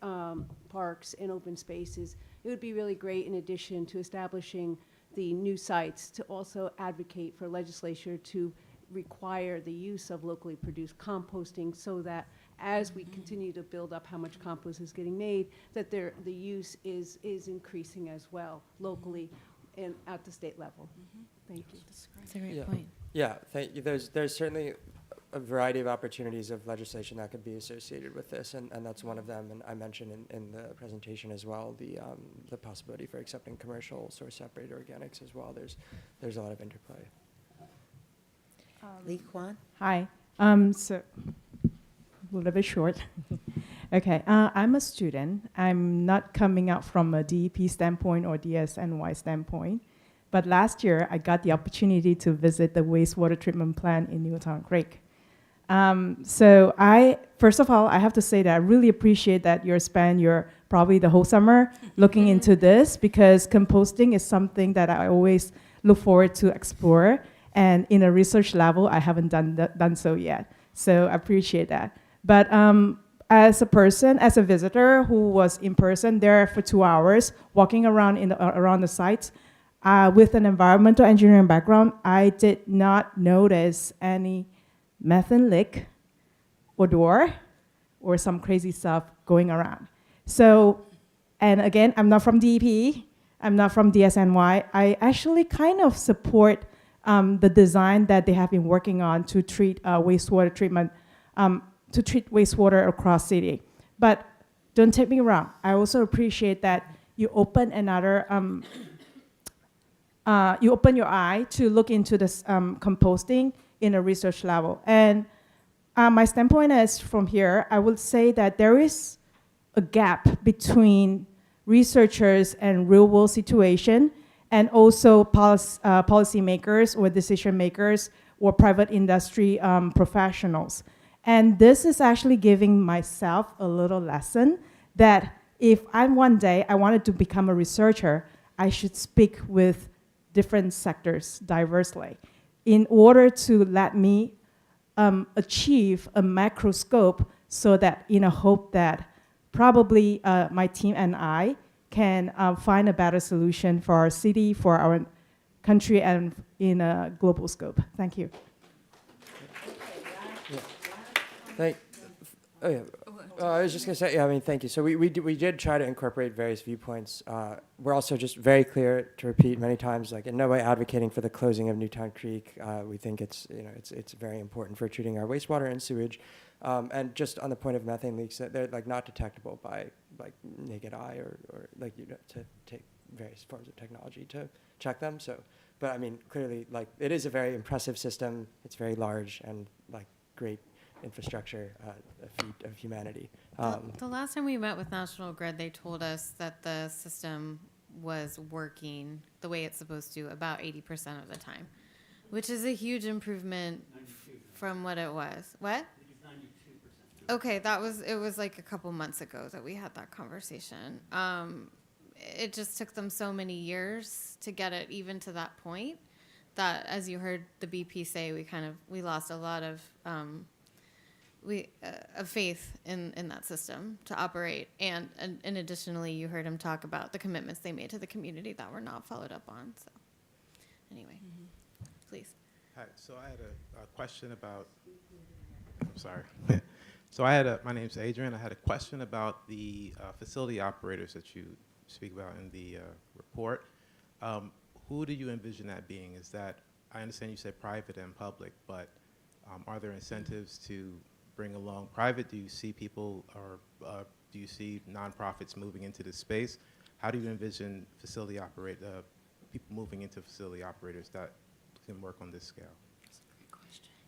parks, and open spaces, it would be really great, in addition to establishing the new sites, to also advocate for legislature to require the use of locally produced composting, so that as we continue to build up how much compost is getting made, that the use is increasing as well locally and at the state level. Thank you. That's a great point. Yeah, thank you. There's certainly a variety of opportunities of legislation that could be associated with this, and that's one of them. And I mentioned in the presentation as well the possibility for accepting commercial source separated organics as well. There's a lot of interplay. Lee Kwan? Hi. So a little bit short. Okay, I'm a student. I'm not coming out from a DEP standpoint or DSNY standpoint, but last year I got the opportunity to visit the wastewater treatment plant in Newtown Creek. So first of all, I have to say that I really appreciate that you spent probably the whole summer looking into this, because composting is something that I always look forward to explore. And in a research level, I haven't done so yet. So I appreciate that. But as a visitor who was in person there for 2 hours, walking around around the sites, with an environmental engineering background, I did not notice any methane leak, odor, or some crazy stuff going around. So, and again, I'm not from DEP, I'm not from DSNY. I actually kind of support the design that they have been working on to treat wastewater treatment, to treat wastewater across city. But don't take me wrong, I also appreciate that you open you open your eye to look into this composting in a research level. And my standpoint is from here, I would say that there is a gap between researchers and real world situation, and also policymakers or decision makers or private industry professionals. And this is actually giving myself a little lesson that if one day I wanted to become a researcher, I should speak with different sectors diversely in order to let me achieve a macro scope, so that in a hope that probably my team and I can find a better solution for our city, for our country, and in a global scope. Thank you. Oh yeah. I was just going to say, yeah, I mean, thank you. So we did try to incorporate various viewpoints. We're also just very clear to repeat many times, like in no way advocating for the closing of Newtown Creek. We think it's, you know, it's very important for treating our wastewater and sewage. And just on the point of methane leaks, that they're like not detectable by like naked eye or like, you know, to take various forms of technology to check them. So, but I mean, clearly, like it is a very impressive system. It's very large and like great infrastructure, a feat of humanity. The last time we met with National Grid, they told us that the system was working the way it's supposed to about 80% of the time, which is a huge improvement from what it was. What? Okay, it was like a couple months ago that we had that conversation. It just took them so many years to get it even to that point that, as you heard the BP say, we lost a lot of faith in that system to operate. And additionally, you heard him talk about the commitments they made to the community that were not followed up on. So anyway, please. Hi, so I had a question about, I'm sorry. So my name's Adrian. I had a question about the facility operators that you speak about in the report. Who do you envision that being? Is that, I understand you said private and public, but are there incentives to bring along private? Do you see people or do you see nonprofits moving into this space? How do you envision people moving into facility operators that can work on this scale?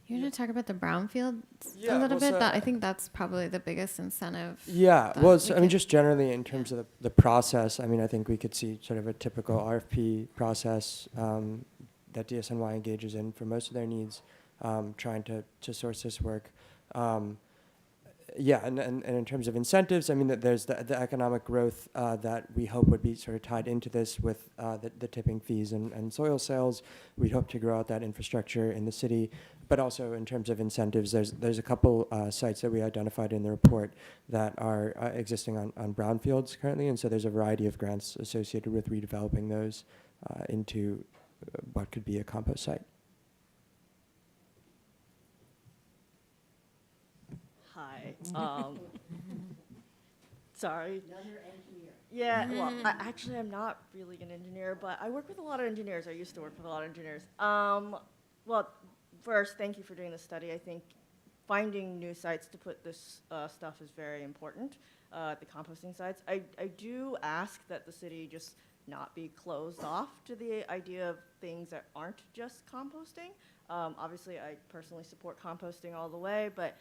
You're going to talk about the brownfields Yeah, a little well, bit? so I think that's probably the biggest incentive. Yeah, that well, we so, I mean, could- just generally in terms of the process, I mean, I think we could see sort of a typical RFP process that DSNY engages in for most of their needs, trying to source this work. Yeah, and in terms of incentives, I mean, that there's the economic growth that we hope would be sort of tied into this with the tipping fees and soil sales. We hope to grow out that infrastructure in the city, but also in terms of incentives, there's a couple sites that we identified in the report that are existing on brownfields currently, and so there's a variety of grants associated with redeveloping those into what could be a compost site. Hi. Sorry. Yeah, well, actually, I'm not really an engineer, but I work with a lot of engineers. I used to work with a lot of engineers. Well, first, thank you for doing this study. I think finding new sites to put this stuff is very important, the composting sites. I do ask that the city just not be closed off to the idea of things that aren't just composting. Obviously, I personally support composting all the way, but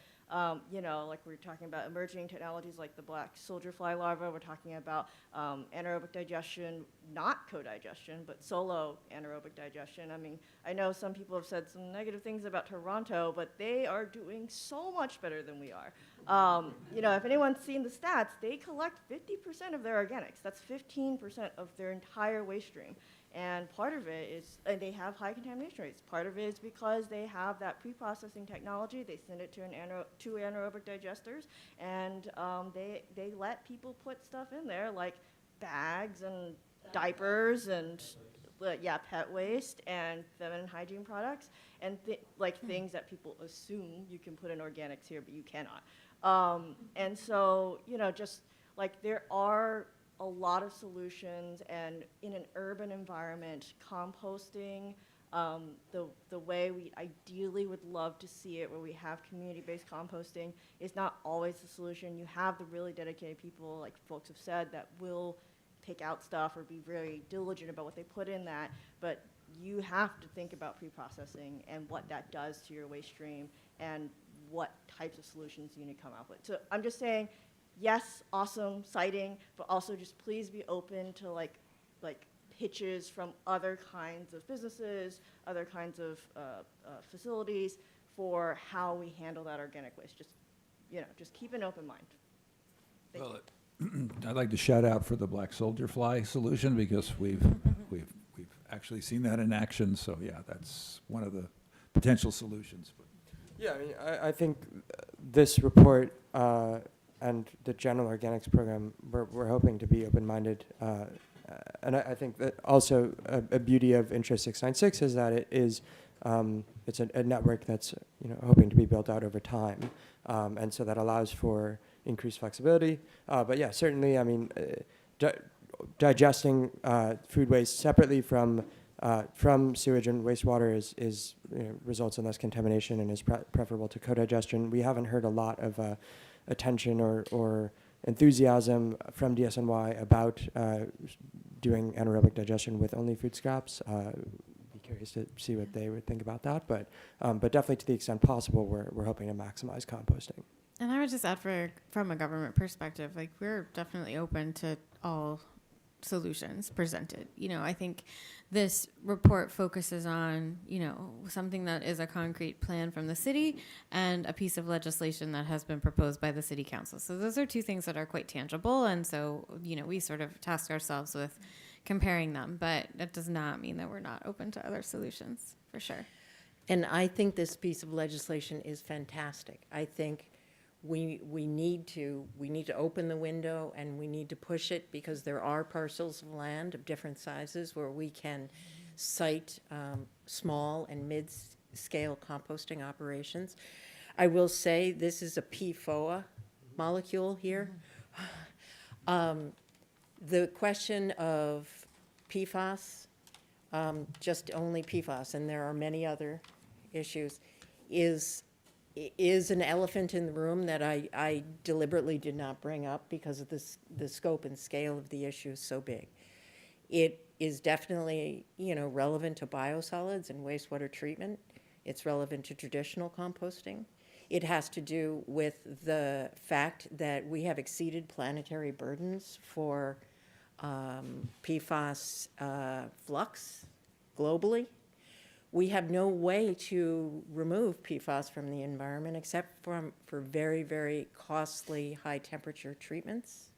you know, like we're talking about emerging technologies like the black soldier fly larva. We're talking about anaerobic digestion, not co-digestion, but solo anaerobic digestion. I mean, I know some people have said some negative things about Toronto, but they are doing so much better than we are. You know, if anyone's seen the stats, they collect 50% of their organics. That's 15% of their entire waste stream. And part of it is, and they have high contamination rates. Part of it is because they have that pre-processing technology. They send it to two anaerobic digesters, and they let people put stuff in there like bags and diapers and pet waste and feminine hygiene products and things that people assume you can put in organics here, but you cannot. And so, you know, just like there are a lot of solutions, and in an urban environment, composting, the way we ideally would love to see it, where we have community-based composting, is not always the solution. You have the really dedicated people, like folks have said, that will pick out stuff or be very diligent about what they put in that, but you have to think about pre-processing and what that does to your waste stream and what types of solutions you need to come up with. So I'm just saying, yes, awesome citing, but also just please be open to like pitches from other kinds of businesses, other kinds of facilities for how we handle that organic waste. Just, you know, just keep an open mind. Thank you. I'd like to shout out for the black soldier fly solution because we've actually seen that in action. So yeah, that's one of the potential solutions. Yeah, I mean, I think this report and the general organics program, we're hoping to be open-minded. And I think that also a beauty of Interest 696 is that it is, it's a network that's, you know, hoping to be built out over time. And so that allows for increased flexibility. But yeah, certainly, I mean, digesting food waste separately from sewage and wastewater is results in less contamination and is preferable to co-digestion. We haven't heard a lot of attention or enthusiasm from DSNY about doing anaerobic digestion with only food scraps. Be curious to see what they would think about that, but definitely to the extent possible, we're hoping to maximize composting. And I would just add, from a government perspective, like, we're definitely open to all solutions presented. I think this report focuses on, something that is a concrete plan from the city and a piece of legislation that has been proposed by the city council. So those are two things that are quite tangible. And so, we sort of task ourselves with comparing them, but that does not mean that we're not open to other solutions, for sure. And I think this piece of legislation is fantastic. I think we need to open the window and we need to push it, because there are parcels of land of different sizes where we can site small and mid-scale composting operations. I will say this is a PFOA molecule here. The question of PFAS, just only PFAS, and there are many other issues, is an elephant in the room that I deliberately did not bring up because of the scope and scale of the issue is so big. It is definitely, relevant to biosolids and wastewater treatment. It's relevant to traditional composting. It has to do with the fact that we have exceeded planetary burdens for PFAS flux globally. We have no way to remove PFAS from the environment except for very, very costly high-temperature treatments.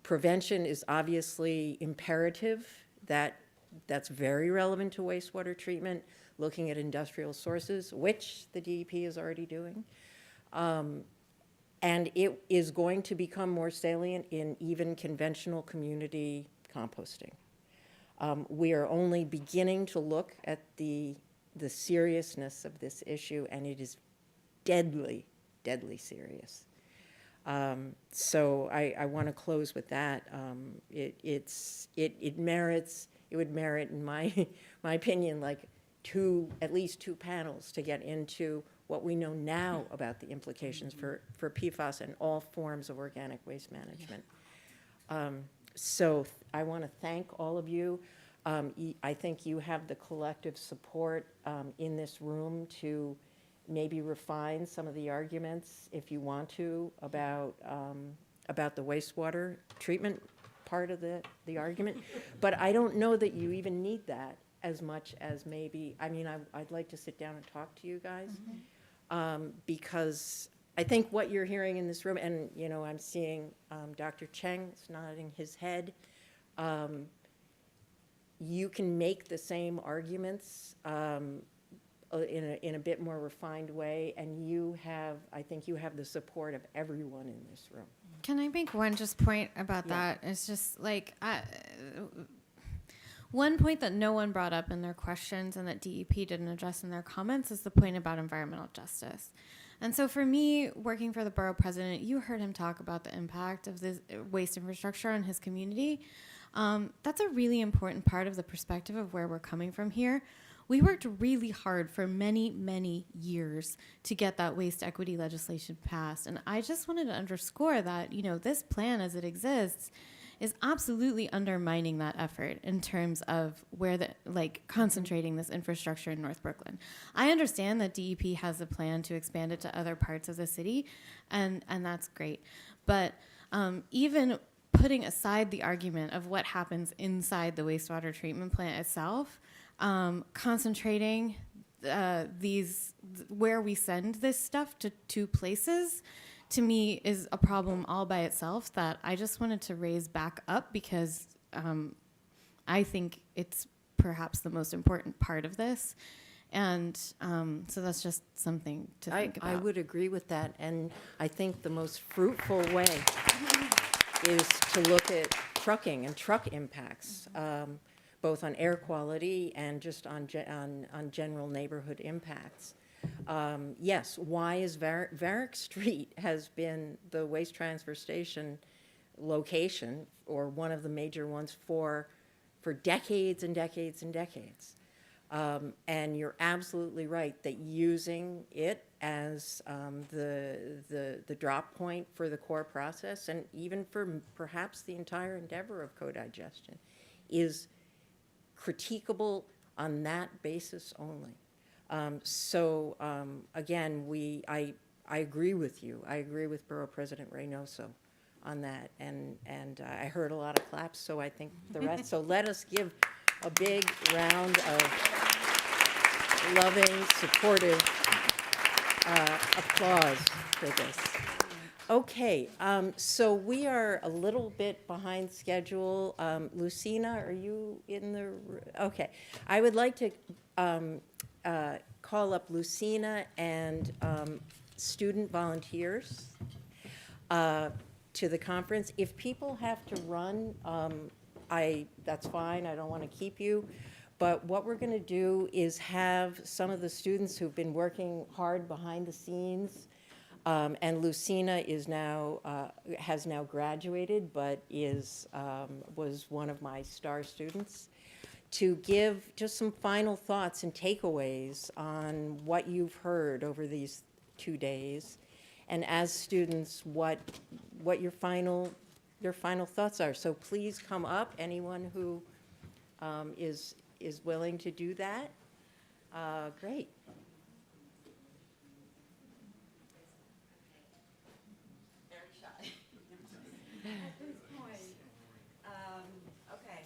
Prevention is obviously imperative. That's very relevant to wastewater treatment, looking at industrial sources, which the DEP is already doing. And it is going to become more salient in even conventional community composting. We are only beginning to look at the seriousness of this issue, and it is deadly, deadly serious. So I want to close with that. It would merit, in my opinion, like at least two panels to get into what we know now about the implications for PFAS and all forms of organic waste management. So I want to thank all of you. I think you have the collective support in this room to maybe refine some of the arguments, if you want to, about the wastewater treatment part of the argument. But I don't know that you even need that as much as maybe, I'd like to sit down and talk to you guys, because I think what you're hearing in this room, and I'm seeing Dr. Cheng is nodding his head. You can make the same arguments in a bit more refined way, and I think you have the support of everyone in this room. Can I make one just point about that? It's just like, one point that no one brought up in their questions and that DEP didn't address in their comments is the point about environmental justice. And so for me, working for the borough president, you heard him talk about the impact of this waste infrastructure on his community. That's a really important part of the perspective of where we're coming from here. We worked really hard for many, many years to get that waste equity legislation passed. And I just wanted to underscore that, this plan as it exists is absolutely undermining that effort in terms of where concentrating this infrastructure in North Brooklyn. I understand that DEP has a plan to expand it to other parts of the city, and that's great. But even putting aside the argument of what happens inside the wastewater treatment plant itself, concentrating where we send this stuff to two places, to me, is a problem all by itself that I just wanted to raise back up, because I think it's perhaps the most important part of this. And so that's just something to think about. I would agree with that, and I think the most fruitful way is to look at trucking and truck impacts, both on air quality and just on general neighborhood impacts. Yes, why is Varick Street has been the waste transfer station location, or one of the major ones, for decades and decades and decades. And you're absolutely right that using it as the drop point for the core process, and even for perhaps the entire endeavor of co-digestion, is critiquable on that basis only. Again, I agree with you. I agree with Borough President Reynoso on that, and I heard a lot of claps, so I think the rest. So let us give a big round of loving, supportive applause for this. Okay, so we are a little bit behind schedule. Lucina, are you in the? Okay, I would like to call up Lucina and student volunteers to the conference. If people have to run, that's fine. I don't want to keep you. But what we're going to do is have some of the students who've been working hard behind the scenes, and Lucina is now has now graduated, but was one of my star students, to give just some final thoughts and takeaways on what you've heard over these 2 days, and as students, what your final thoughts are. So please come up, anyone who is willing to do that. Great.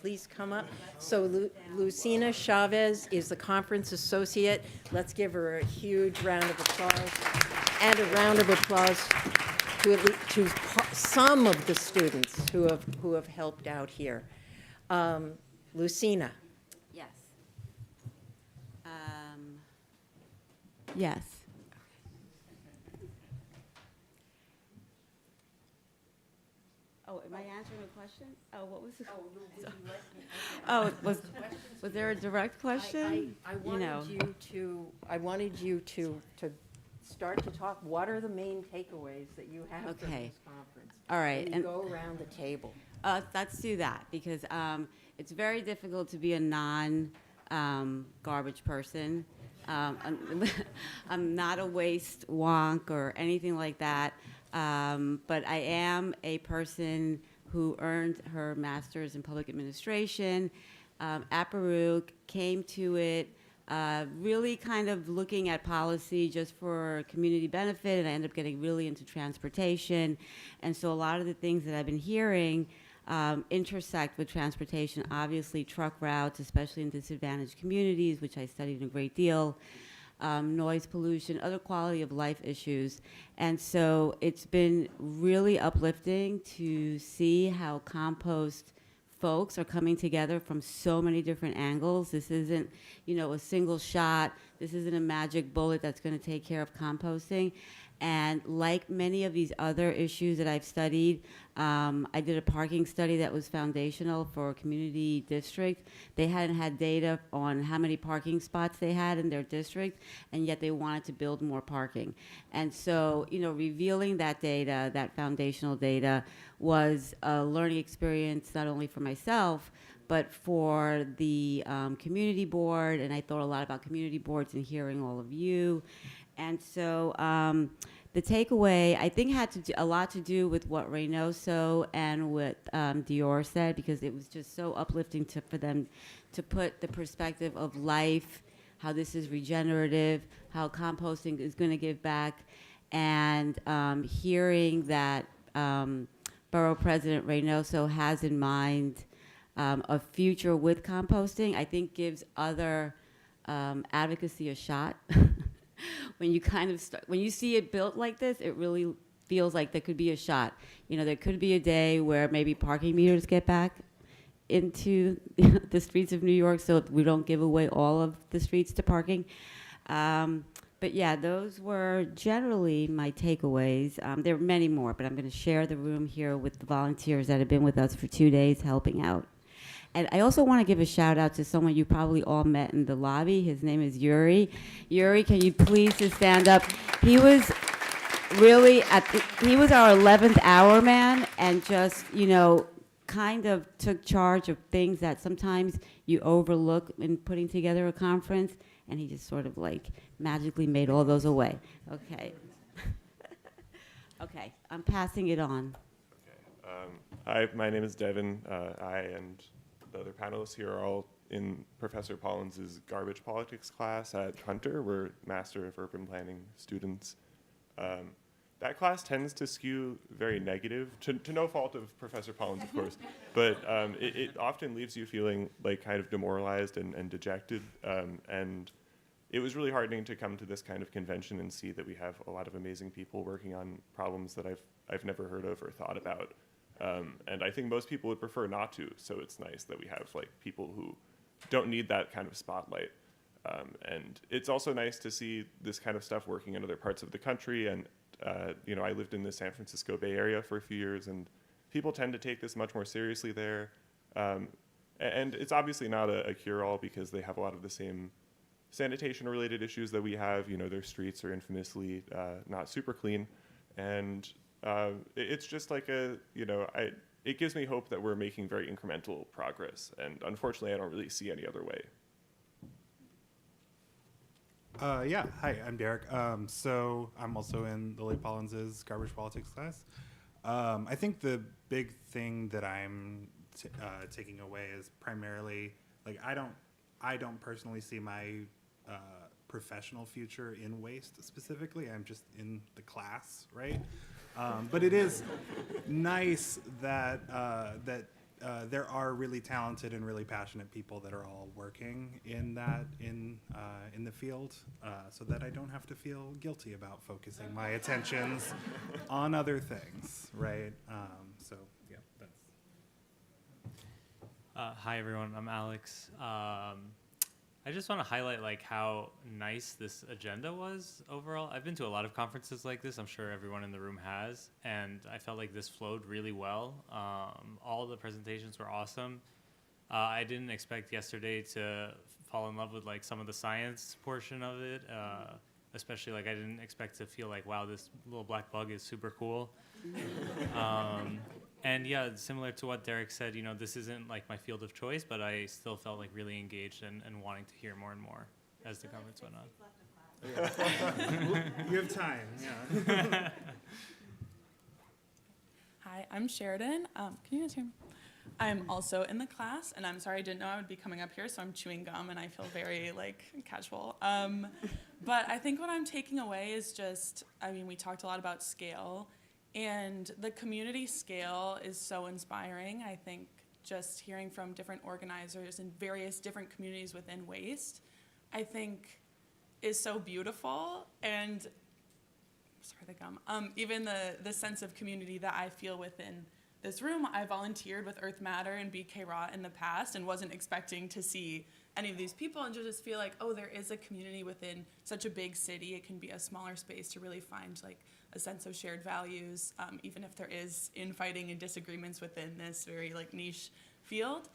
Please come up. So Lucina Chavez is the conference associate. Let's give her a huge round of applause, and a round of applause to some of the students who have helped out here. Lucina. Yes. Yes. Oh, am I answering a question? Oh, what was the? Oh, was there a direct question? I wanted you to start to talk. What are the main takeaways that you have from this conference? All right. And go around the table. Let's do that, because it's very difficult to be a non-garbage person. I'm not a waste wonk or anything like that, but I am a person who earned her master's in public administration at Baruch, came to it really kind of looking at policy just for community benefit, and I ended up getting really into transportation. And so a lot of the things that I've been hearing intersect with transportation, obviously truck routes, especially in disadvantaged communities, which I studied a great deal, noise pollution, other quality of life issues. And so it's been really uplifting to see how Compost folks are coming together from so many different angles. This isn't, a single shot. This isn't a magic bullet that's going to take care of composting. And like many of these other issues that I've studied, I did a parking study that was foundational for a community district. They hadn't had data on how many parking spots they had in their district, and yet they wanted to build more parking. And so, revealing that data, that foundational data, was a learning experience not only for myself, but for the community board. And I thought a lot about community boards and hearing all of you. And so the takeaway, I think, had a lot to do with what Reynoso and what Dior said, because it was just so uplifting for them to put the perspective of life, how this is regenerative, how composting is going to give back, and hearing that Borough President Reynoso has in mind a future with composting, I think gives other advocacy a shot. When you when you see it built like this, it really feels like there could be a shot. There could be a day where maybe parking meters get back into the streets of New York, so we don't give away all of the streets to parking. But yeah, those were generally my takeaways. There are many more, but I'm going to share the room here with the volunteers that have been with us for 2 days helping out. And I also want to give a shout out to someone you probably all met in the lobby. His name is Yuri. Yuri, can you please just stand up? He was really he was our 11th hour man, and just, you know, kind of took charge of things that sometimes you overlook in putting together a conference, and he just sort of like magically made all those away. Okay. Okay, I'm passing it on. Hi, my name is Devin. I and the other panelists here are all in Professor Pollins's garbage politics class at Hunter. We're Master of Urban Planning students. That class tends to skew very negative, to no fault of Professor Pollins, of course, but it often leaves you feeling like kind of demoralized and dejected. And it was really heartening to come to this kind of convention and see that we have a lot of amazing people working on problems that I've never heard of or thought about. And I think most people would prefer not to, so it's nice that we have like people who don't need that kind of spotlight. And it's also nice to see this kind of stuff working in other parts of the country. And you know, I lived in the San Francisco Bay Area for a few years, and people tend to take this much more seriously there. And it's obviously not a cure-all, because they have a lot of the same sanitation-related issues that we have. You know, their streets are infamously not super clean. And it's just like it gives me hope that we're making very incremental progress. And unfortunately, I don't really see any other way. Yeah, hi, I'm Derek. So I'm also in Lily Pollins's garbage politics class. I think the big thing that I'm taking away is primarily, like, I don't personally see my professional future in waste specifically. I'm just in the class, right? But it is nice that there are really talented and really passionate people that are all working in the field, so that I don't have to feel guilty about focusing my attentions on other things, right? So yeah, that's. Hi everyone, I'm Alex. I just want to highlight like how nice this agenda was overall. I've been to a lot of conferences like this. I'm sure everyone in the room has, and I felt like this flowed really well. All the presentations were awesome. I didn't expect yesterday to fall in love with like some of the science portion of it, especially like I didn't expect to feel like, wow, this little black bug is super cool. And yeah, similar to what Derek said, you know, this isn't like my field of choice, but I still felt like really engaged and wanting to hear more and more as the conference went on. You have time, yeah. Hi, I'm Sheridan. Can you guys hear me? I'm also in the class, and I'm sorry I didn't know I would be coming up here, so I'm chewing gum, and I feel very, like, casual. But I think what I'm taking away is just, I mean, we talked a lot about scale, and the community scale is so inspiring. I think just hearing from different organizers in various different communities within waste, I think is so beautiful. And, sorry, the gum. Even the sense of community that I feel within this room. I volunteered with Earth Matter and BK Raw in the past and wasn't expecting to see any of these people, and to just feel like, oh, there is a community within such a big city. It can be a smaller space to really find like a sense of shared values, even if there is infighting and disagreements within this very like niche field.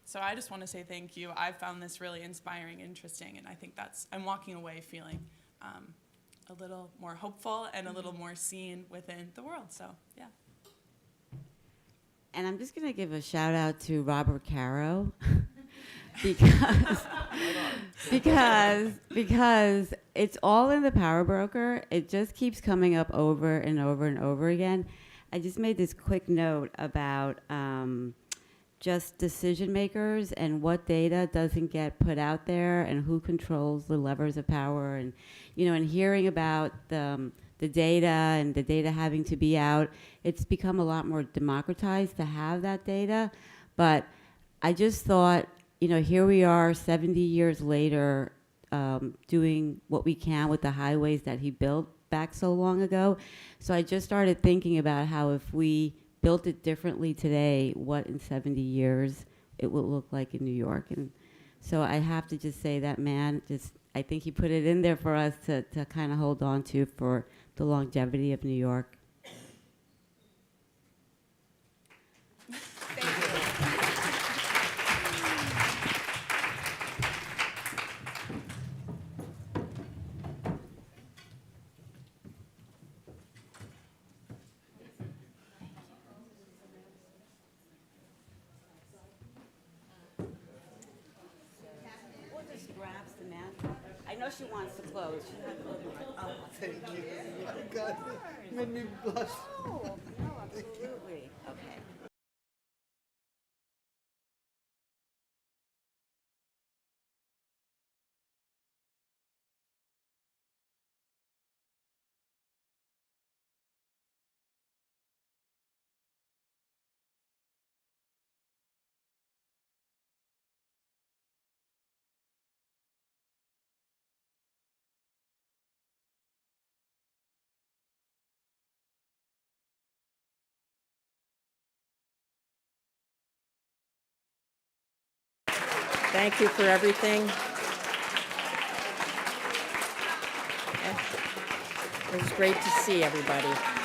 So I just want to say thank you. I found this really inspiring, interesting, and I think I'm walking away feeling a little more hopeful and a little more seen within the world. So yeah. And I'm just going to give a shout out to Robert Caro because it's all in the Power Broker. It just keeps coming up over and over and over again. I just made this quick note about just decision makers and what data doesn't get put out there and who controls the levers of power, and and hearing about the data and the data having to be out. It's become a lot more democratized to have that data. But I just thought, here we are 70 years later doing what we can with the highways that he built back so long ago. So I just started thinking about how if we built it differently today, what in 70 years it would look like in New York. And so I have to just say that man, I think he put it in there for us to kind of hold on to for the longevity of New York. know she wants to close. She has to open her. Oh, Thank you. You got me. Made me blush. no, absolutely. Okay. Thank you for everything. It was great to see everybody.